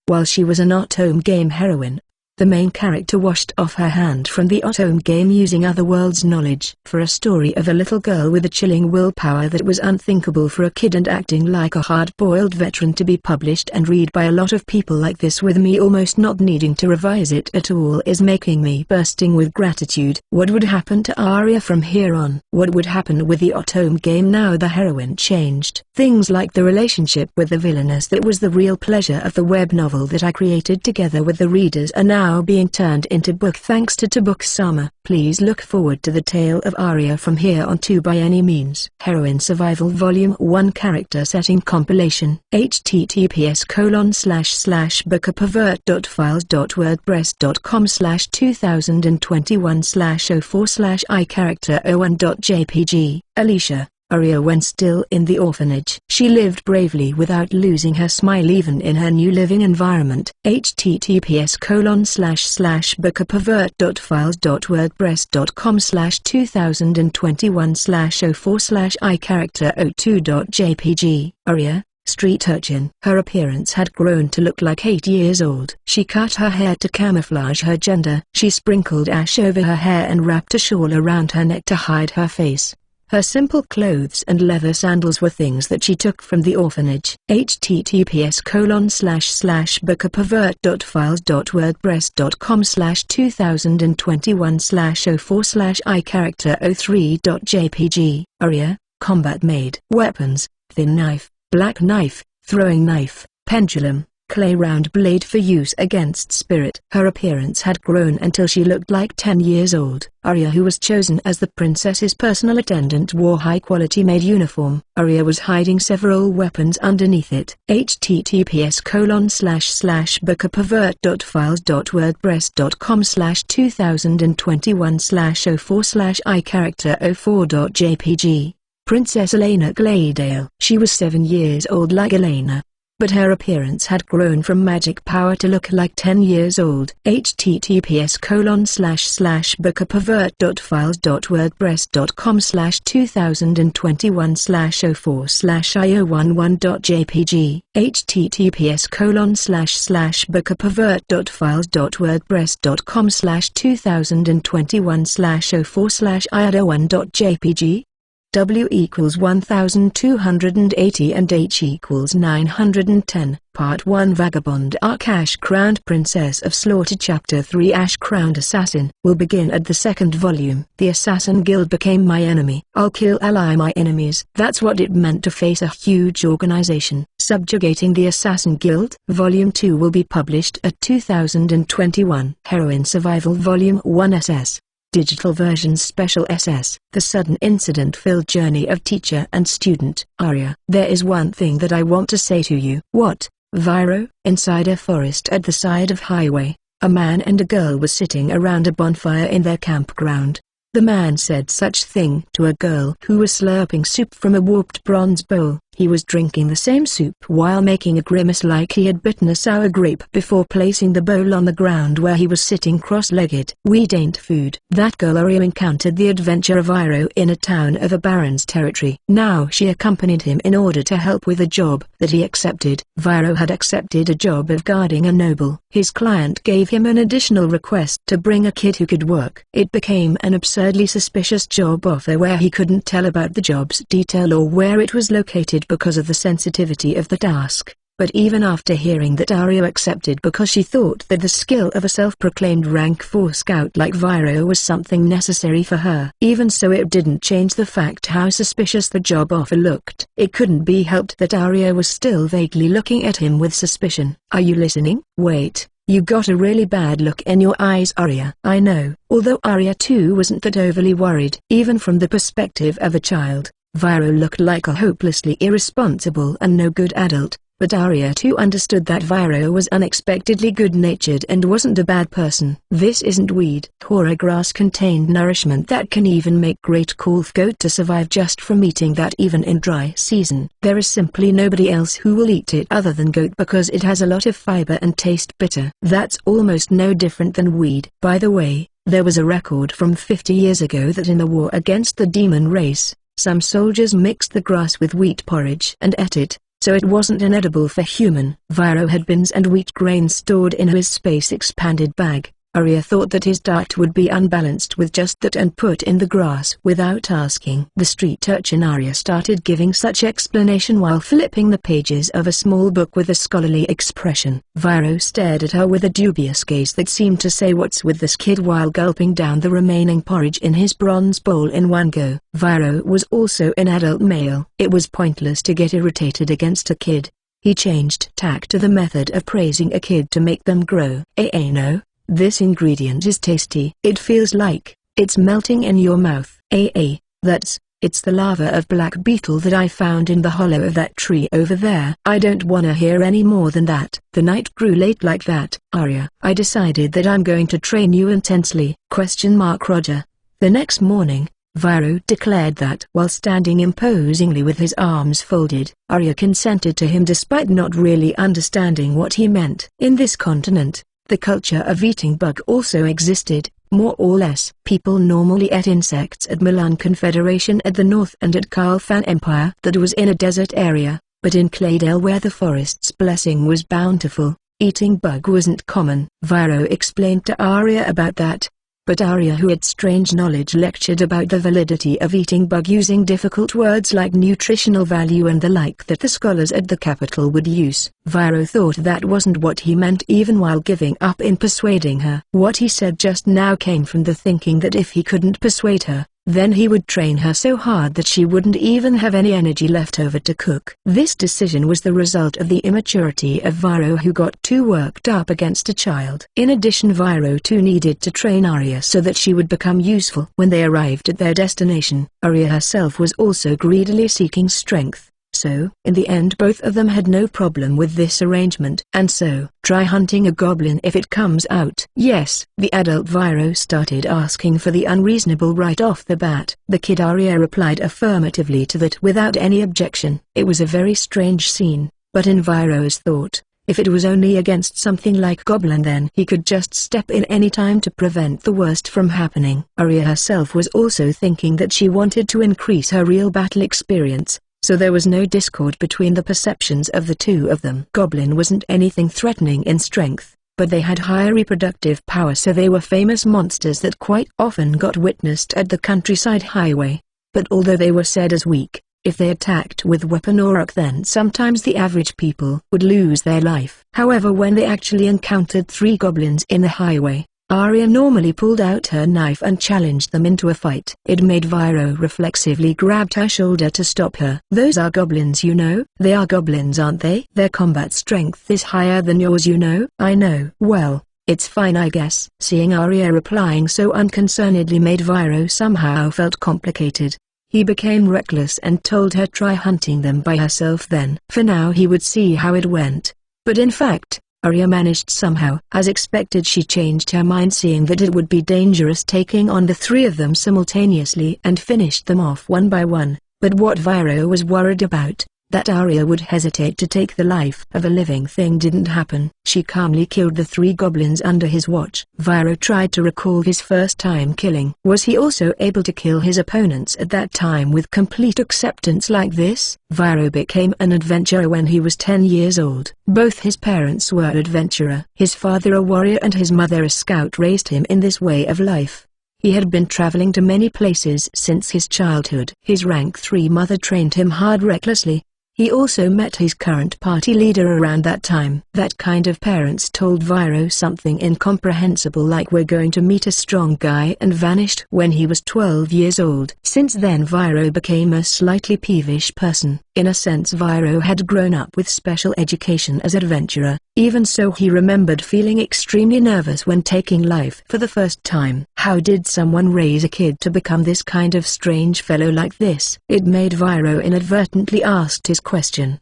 While she was an Otome game heroine, The main character washed off her hand from the Otome game using Otherworld's knowledge. For a story of a little girl with a chilling willpower that was unthinkable for a kid and acting like a hard-boiled veteran to be published and read by a lot of people like this with me almost not needing to revise it at all is making me bursting with gratitude. What would happen to Arya from here on? What would happen with the Otome game now the heroine changed? Things like the relationship with the villainess that was the real pleasure of the web novel that I created together with the readers are now being turned into book thanks to Book-sama. Please look forward to the tale of Arya from here on too by any means. Heroine Survival Volume 1 Character Setting Compilation https://bookapervert.files.wordpress.com/2021/04/iCharacter01.jpg Alicia, Arya when still in the orphanage. She lived bravely without losing her smile even in her new living environment. https://bookapervert.files.wordpress.com/2021/04/iCharacter02.jpg Arya, street urchin. Her appearance had grown to look like 8 years old. She cut her hair to camouflage her gender. She sprinkled ash over her hair and wrapped a shawl around her neck to hide her face. Her simple clothes and leather sandals were things that she took from the orphanage. https://bookapervert.files.wordpress.com/2021/04/iCharacter03.jpg Arya, combat made. Weapons: thin knife, black knife, throwing knife, pendulum, clay round blade for use against spirit. Her appearance had grown until she looked like 10 years old. Arya, who was chosen as the princess's personal attendant, wore high-quality made uniform. Arya was hiding several weapons underneath it. https://bookapervert.files.wordpress.com/2021/04/iCharacter04.jpg Princess Elena Glaydale. She was 7 years old like Elena, but her appearance had grown from magic power to look like 10 years old. https://bookapervert.files.wordpress.com/2021/04/io11.jpg https://bookapervert.files.wordpress.com/2021/04/io1.jpg W equals 1280 and H equals 910. Part 1 Vagabond Arc Ash-Crowned Princess of Slaughter Chapter 3 Ash-Crowned Assassin will begin at the second volume. The Assassin Guild became my enemy. I'll kill ally my enemies. That's what it meant to face a huge organization. Subjugating the Assassin Guild. Volume 2 will be published at 2021. Heroine Survival Volume 1 SS. Digital version Special SS. The sudden incident-filled journey of teacher and student. Arya. There is one thing that I want to say to you. What? Viro? Inside a forest at the side of highway, a man and a girl were sitting around a bonfire in their campground. The man said such thing to a girl who was slurping soup from a warped bronze bowl. He was drinking the same soup while making a grimace like he had bitten a sour grape before placing the bowl on the ground where he was sitting cross-legged. Weed ain't food. That girl Arya encountered the adventure of Viro in a town of a baron's territory. Now she accompanied him in order to help with a job that he accepted. Viro had accepted a job of guarding a noble. His client gave him an additional request to bring a kid who could work. It became an absurdly suspicious job offer where he couldn't tell about the job's detail or where it was located because of the sensitivity of the task. But even after hearing that Arya accepted because she thought that the skill of a self-proclaimed rank 4 scout like Viro was something necessary for her. Even so, it didn't change the fact how suspicious the job offer looked. It couldn't be helped that Arya was still vaguely looking at him with suspicion. Are you listening? Wait, you got a really bad look in your eyes, Arya. I know. Although Arya too wasn't that overly worried. Even from the perspective of a child, Viro looked like a hopelessly irresponsible and no-good adult, but Arya too understood that Viro was unexpectedly good-natured and wasn't a bad person. This isn't weed. Hora grass contained nourishment that can even make great Kolth goat to survive just from eating that even in dry season. There is simply nobody else who will eat it other than goat because it has a lot of fiber and taste bitter. That's almost no different than weed. By the way, there was a record from 50 years ago that in the war against the demon race, some soldiers mixed the grass with wheat porridge and ate it. so it wasn't inedible for human. Viro had beans and wheat grains stored in his space-expanded bag. Arya thought that his diet would be unbalanced with just that and put in the grass without asking. The street urchin Arya started giving such explanation while flipping the pages of a small book with a scholarly expression. Viro stared at her with a dubious gaze that seemed to say, "What's with this kid?" while gulping down the remaining porridge in his bronze bowl in one go. Viro was also an adult male. It was pointless to get irritated against a kid. He changed tack to the method of praising a kid to make them grow. No. This ingredient is tasty. It feels like it's melting in your mouth. It's the larva of black beetle that I found in the hollow of that tree over there. I don't wanna hear any more than that. The night grew late like that. Arya, I decided that I'm going to train you intensely. Roger. The next morning, Viro declared that while standing imposingly with his arms folded, Arya consented to him despite not really understanding what he meant. In this continent, the culture of eating bug also existed, more or less. People normally ate insects at Milan Confederation at the north and at Khalfan Empire that was in a desert area, but in Claydale where the forest's blessing was bountiful, eating bug wasn't common. Viro explained to Arya about that. But Arya, who had strange knowledge, lectured about the validity of eating bug using difficult words like nutritional value and the like that the scholars at the capital would use. Viro thought that wasn't what he meant even while giving up in persuading her. What he said just now came from the thinking that if he couldn't persuade her, then he would train her so hard that she wouldn't even have any energy left over to cook. This decision was the result of the immaturity of Viro, who got too worked up against a child. In addition, Viro too needed to train Arya so that she would become useful. When they arrived at their destination, Arya herself was also greedily seeking strength. So, in the end, both of them had no problem with this arrangement. And so, try hunting a goblin if it comes out. Yes, the adult Viro started asking for the unreasonable right off the bat. The kid Arya replied affirmatively to that without any objection. It was a very strange scene, but in Viro's thought, if it was only against something like goblin, then he could just step in any time to prevent the worst from happening. Arya herself was also thinking that she wanted to increase her real battle experience, so there was no discord between the perceptions of the two of them. Goblin wasn't anything threatening in strength, but they had higher reproductive power, so they were famous monsters that quite often got witnessed at the countryside highway. But although they were said as weak, if they attacked with weapon or rock, then sometimes the average people would lose their life. However, when they actually encountered 3 goblins in the highway, Arya normally pulled out her knife and challenged them into a fight. It made Viro reflexively grabbed her shoulder to stop her. "Those are goblins, you know." "They are goblins, aren't they? Their combat strength is higher than yours, you know." "I know." "Well, it's fine, I guess." Seeing Arya replying so unconcernedly made Viro somehow felt complicated. He became reckless and told her try hunting them by herself then. For now he would see how it went. But in fact, Arya managed somehow. As expected, she changed her mind, seeing that it would be dangerous taking on the 3 of them simultaneously, and finished them off one by one. But what Viro was worried about, that Arya would hesitate to take the life of a living thing, didn't happen. She calmly killed the 3 goblins under his watch. Viro tried to recall his first time killing. Was he also able to kill his opponents at that time with complete acceptance like this? Viro became an adventurer when he was 10 years old. Both his parents were adventurer. His father a warrior and his mother a scout raised him in this way of life. He had been traveling to many places since his childhood. His rank 3 mother trained him hard recklessly. He also met his current party leader around that time. That kind of parents told Viro something incomprehensible like "we're going to meet a strong guy," and vanished when he was 12 years old. Since then Viro became a slightly peevish person. In a sense, Viro had grown up with special education as adventurer. Even so, he remembered feeling extremely nervous when taking life for the first time. How did someone raise a kid to become this kind of strange fellow like this? It made Viro inadvertently asked his question.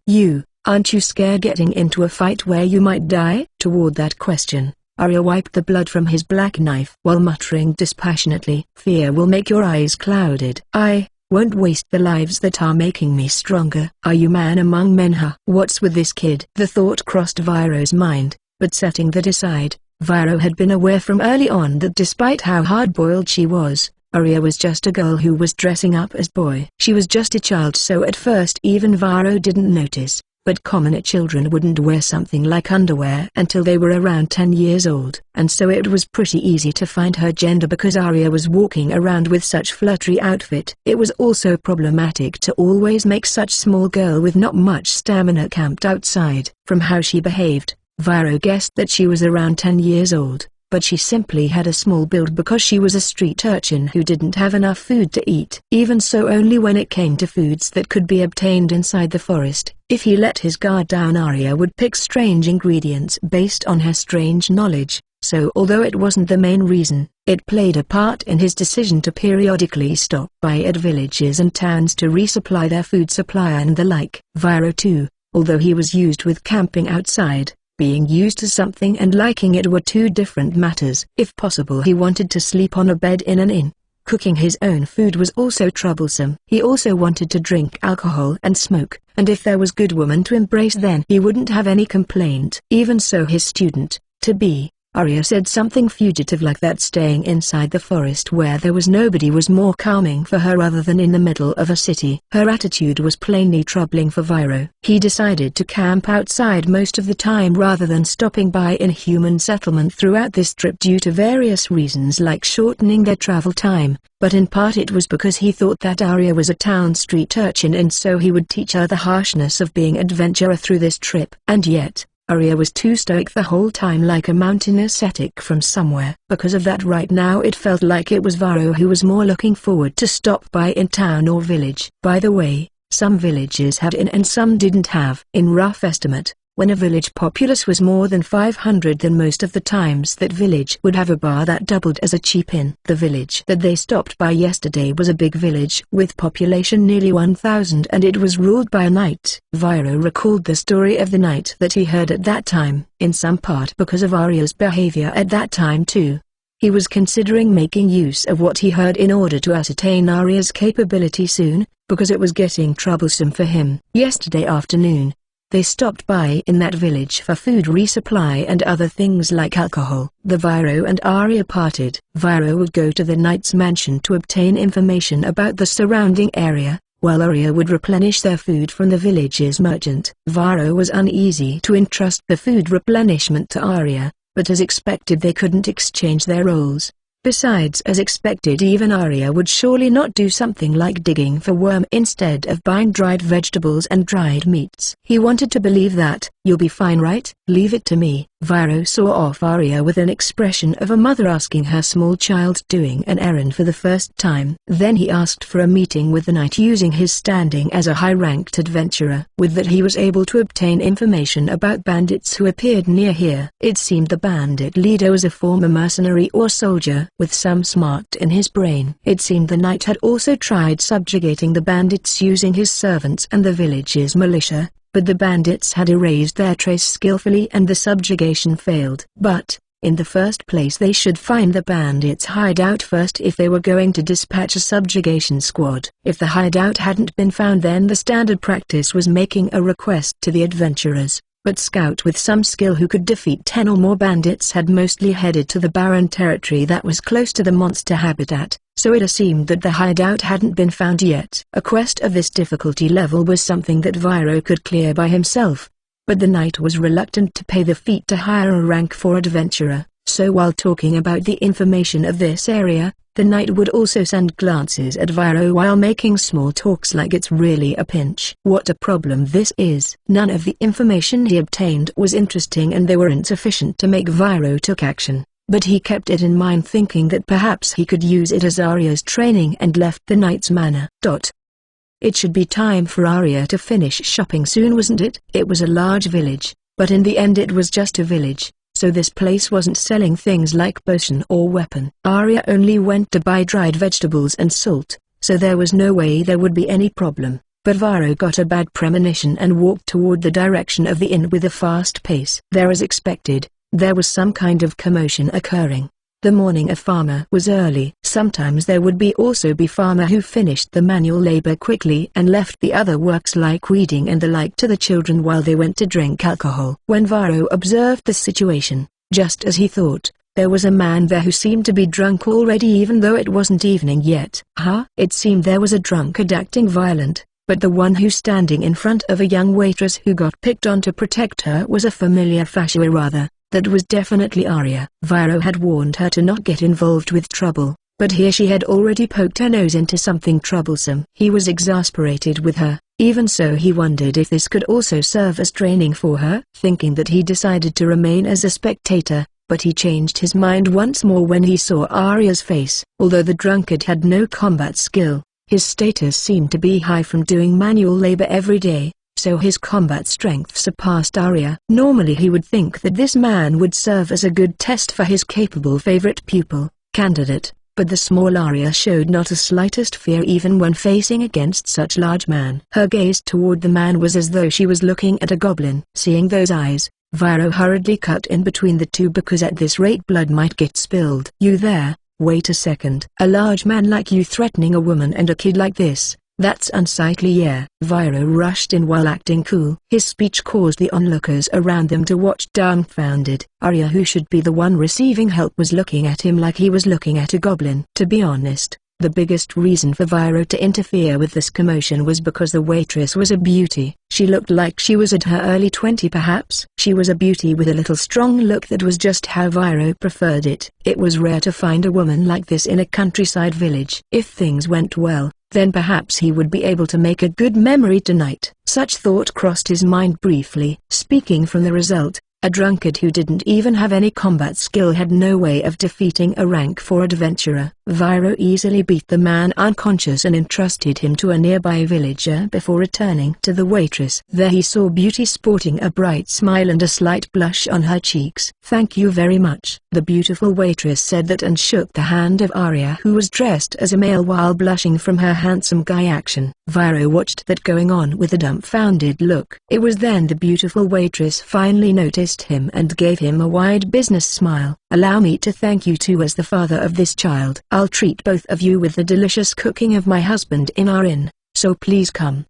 Aren't you scared getting into a fight where you might die?" Toward that question, Arya wiped the blood from his black knife while muttering dispassionately, "Fear will make your eyes clouded. I won't waste the lives that are making me stronger." "Are you man among men, huh? What's with this kid?" The thought crossed Viro's mind, but setting that aside, Viro had been aware from early on that despite how hard-boiled she was, Arya was just a girl who was dressing up as boy. She was just a child, so at first even Viro didn't notice. but commoner children wouldn't wear something like underwear until they were around 10 years old. And so it was pretty easy to find her gender because Arya was walking around with such fluttery outfit. It was also problematic to always make such small girl with not much stamina camped outside. From how she behaved, Viro guessed that she was around 10 years old, but she simply had a small build because she was a street urchin who didn't have enough food to eat. Even so, only when it came to foods that could be obtained inside the forest, if he let his guard down, Arya would pick strange ingredients based on her strange knowledge. So although it wasn't the main reason, it played a part in his decision to periodically stop by at villages and towns to resupply their food supply and the like. Viro too, although he was used with camping outside, being used to something and liking it were two different matters. If possible, he wanted to sleep on a bed in an inn. Cooking his own food was also troublesome. He also wanted to drink alcohol and smoke, and if there was good woman to embrace, then he wouldn't have any complaint. Even so, his student-to-be, Arya, said something fugitive like that staying inside the forest where there was nobody was more calming for her other than in the middle of a city. Her attitude was plainly troubling for Viro. He decided to camp outside most of the time rather than stopping by in human settlement throughout this trip due to various reasons like shortening their travel time, but in part it was because he thought that Arya was a town street urchin and so he would teach her the harshness of being adventurer through this trip. And yet, Arya was too stoic the whole time, like a mountain ascetic from somewhere. Because of that, right now it felt like it was Viro who was more looking forward to stop by in town or village. By the way, some villages had inn and some didn't have. In rough estimate, when a village populace was more than 500, then most of the times that village would have a bar that doubled as a cheap inn. The village that they stopped by yesterday was a big village with population nearly 1,000 and it was ruled by a knight. Viro recalled the story of the knight that he heard at that time, in some part because of Arya's behavior at that time too. He was considering making use of what he heard in order to ascertain Arya's capability soon, because it was getting troublesome for him. Yesterday afternoon, they stopped by in that village for food resupply and other things like alcohol. The Viro and Arya parted. Viro would go to the knight's mansion to obtain information about the surrounding area, while Arya would replenish their food from the village's merchant. Viro was uneasy to entrust the food replenishment to Arya, but as expected they couldn't exchange their roles. Besides, as expected, even Arya would surely not do something like digging for worm instead of buying dried vegetables and dried meats. He wanted to believe that, "You'll be fine, right? Leave it to me." Viro saw off Arya with an expression of a mother asking her small child doing an errand for the first time. Then he asked for a meeting with the knight using his standing as a high-ranked adventurer. With that he was able to obtain information about bandits who appeared near here. It seemed the bandit leader was a former mercenary or soldier with some smart in his brain. It seemed the knight had also tried subjugating the bandits using his servants and the village's militia, but the bandits had erased their trace skillfully and the subjugation failed. But, in the first place, they should find the bandits' hideout first if they were going to dispatch a subjugation squad. If the hideout hadn't been found, then the standard practice was making a request to the adventurers. But scout with some skill who could defeat 10 or more bandits had mostly headed to the barren territory that was close to the monster habitat, so it seemed that the hideout hadn't been found yet. A quest of this difficulty level was something that Viro could clear by himself, but the knight was reluctant to pay the feat to hire a rank 4 adventurer, so while talking about the information of this area, the knight would also send glances at Viro while making small talks like it's really a pinch. What a problem this is. None of the information he obtained was interesting and they were insufficient to make Viro took action, but he kept it in mind thinking that perhaps he could use it as Arya's training and left the knight's manor. It should be time for Arya to finish shopping soon, wasn't it? It was a large village, but in the end it was just a village. So this place wasn't selling things like potion or weapon. Arya only went to buy dried vegetables and salt, so there was no way there would be any problem. But Viro got a bad premonition and walked toward the direction of the inn with a fast pace. There, as expected, there was some kind of commotion occurring. The morning a farmer was early. Sometimes there would also be farmer who finished the manual labor quickly and left the other works like weeding and the like to the children while they went to drink alcohol. When Viro observed the situation, just as he thought, there was a man there who seemed to be drunk already even though it wasn't evening yet. It seemed there was a drunkard acting violent, but the one who standing in front of a young waitress who got picked on to protect her was a familiar fascia rather. That was definitely Arya. Viro had warned her to not get involved with trouble, but here she had already poked her nose into something troublesome. He was exasperated with her. Even so, he wondered if this could also serve as training for her. Thinking that, he decided to remain as a spectator, but he changed his mind once more when he saw Arya's face. Although the drunkard had no combat skill, his status seemed to be high from doing manual labor every day, so his combat strength surpassed Arya. Normally he would think that this man would serve as a good test for his capable favorite pupil, candidate, but the small Arya showed not the slightest fear even when facing against such large man. Her gaze toward the man was as though she was looking at a goblin. Seeing those eyes, Viro hurriedly cut in between the two because at this rate blood might get spilled. "You there, wait a second. A large man like you threatening a woman and a kid like this? That's unsightly." "Yeah." Viro rushed in while acting cool. His speech caused the onlookers around them to watch dumbfounded. Arya, who should be the one receiving help, was looking at him like he was looking at a goblin. To be honest, the biggest reason for Viro to interfere with this commotion was because the waitress was a beauty. She looked like she was at her early 20s perhaps. She was a beauty with a little strong look that was just how Viro preferred it. It was rare to find a woman like this in a countryside village. If things went well, then perhaps he would be able to make a good memory tonight. Such thought crossed his mind briefly. Speaking from the result, a drunkard who didn't even have any combat skill had no way of defeating a rank 4 adventurer. Viro easily beat the man unconscious and entrusted him to a nearby villager before returning to the waitress. There he saw Beauty sporting a bright smile and a slight blush on her cheeks. "Thank you very much." The beautiful waitress said that and shook the hand of Arya, who was dressed as a male while blushing from her handsome guy action. Viro watched that going on with a dumbfounded look. It was then the beautiful waitress finally noticed him and gave him a wide business smile. "Allow me to thank you too as the father of this child. I'll treat both of you with the delicious cooking of my husband in our inn, so please come."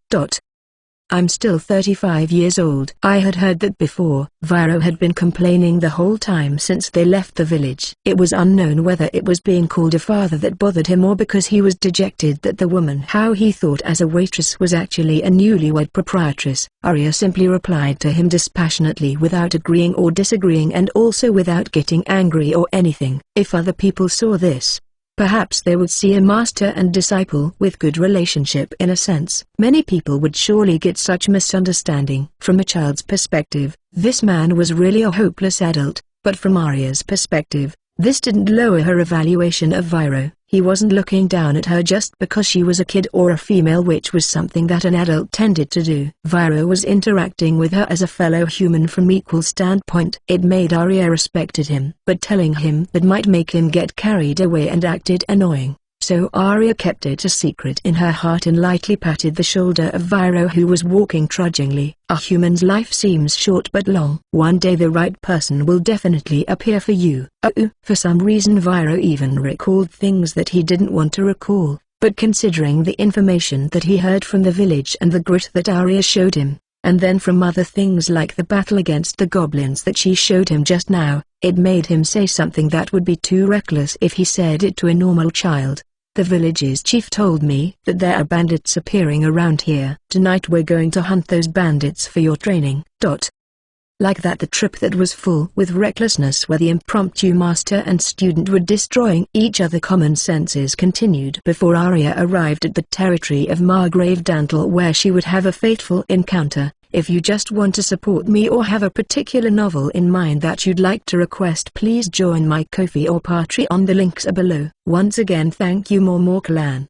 I'm still 35 years old. I had heard that before. Viro had been complaining the whole time since they left the village. It was unknown whether it was being called a father that bothered him or because he was dejected that the woman how he thought as a waitress was actually a newlywed proprietress. Arya simply replied to him dispassionately without agreeing or disagreeing and also without getting angry or anything. If other people saw this, perhaps they would see a master and disciple with good relationship in a sense. Many people would surely get such misunderstanding. From a child's perspective, this man was really a hopeless adult, but from Arya's perspective, this didn't lower her evaluation of Viro. He wasn't looking down at her just because she was a kid or a female, which was something that an adult tended to do. Viro was interacting with her as a fellow human from equal standpoint. It made Arya respected him, but telling him that might make him get carried away and acted annoying. So Arya kept it a secret in her heart and lightly patted the shoulder of Viro, who was walking trudgingly. A human's life seems short but long. One day the right person will definitely appear for you. For some reason Viro even recalled things that he didn't want to recall, but considering the information that he heard from the village and the grit that Arya showed him, and then from other things like the battle against the goblins that she showed him just now, it made him say something that would be too reckless if he said it to a normal child. "The village's chief told me that there are bandits appearing around here. Tonight we're going to hunt those bandits for your training." Like that, the trip that was full with recklessness where the impromptu master and student were destroying each other common senses continued before Arya arrived at the territory of Margrave Dantle, where she would have a fateful encounter. If you just want to support me or have a particular novel in mind that you'd like to request, please join my Ko-fi or Patreon. The links are below. Once again, thank you More Clan.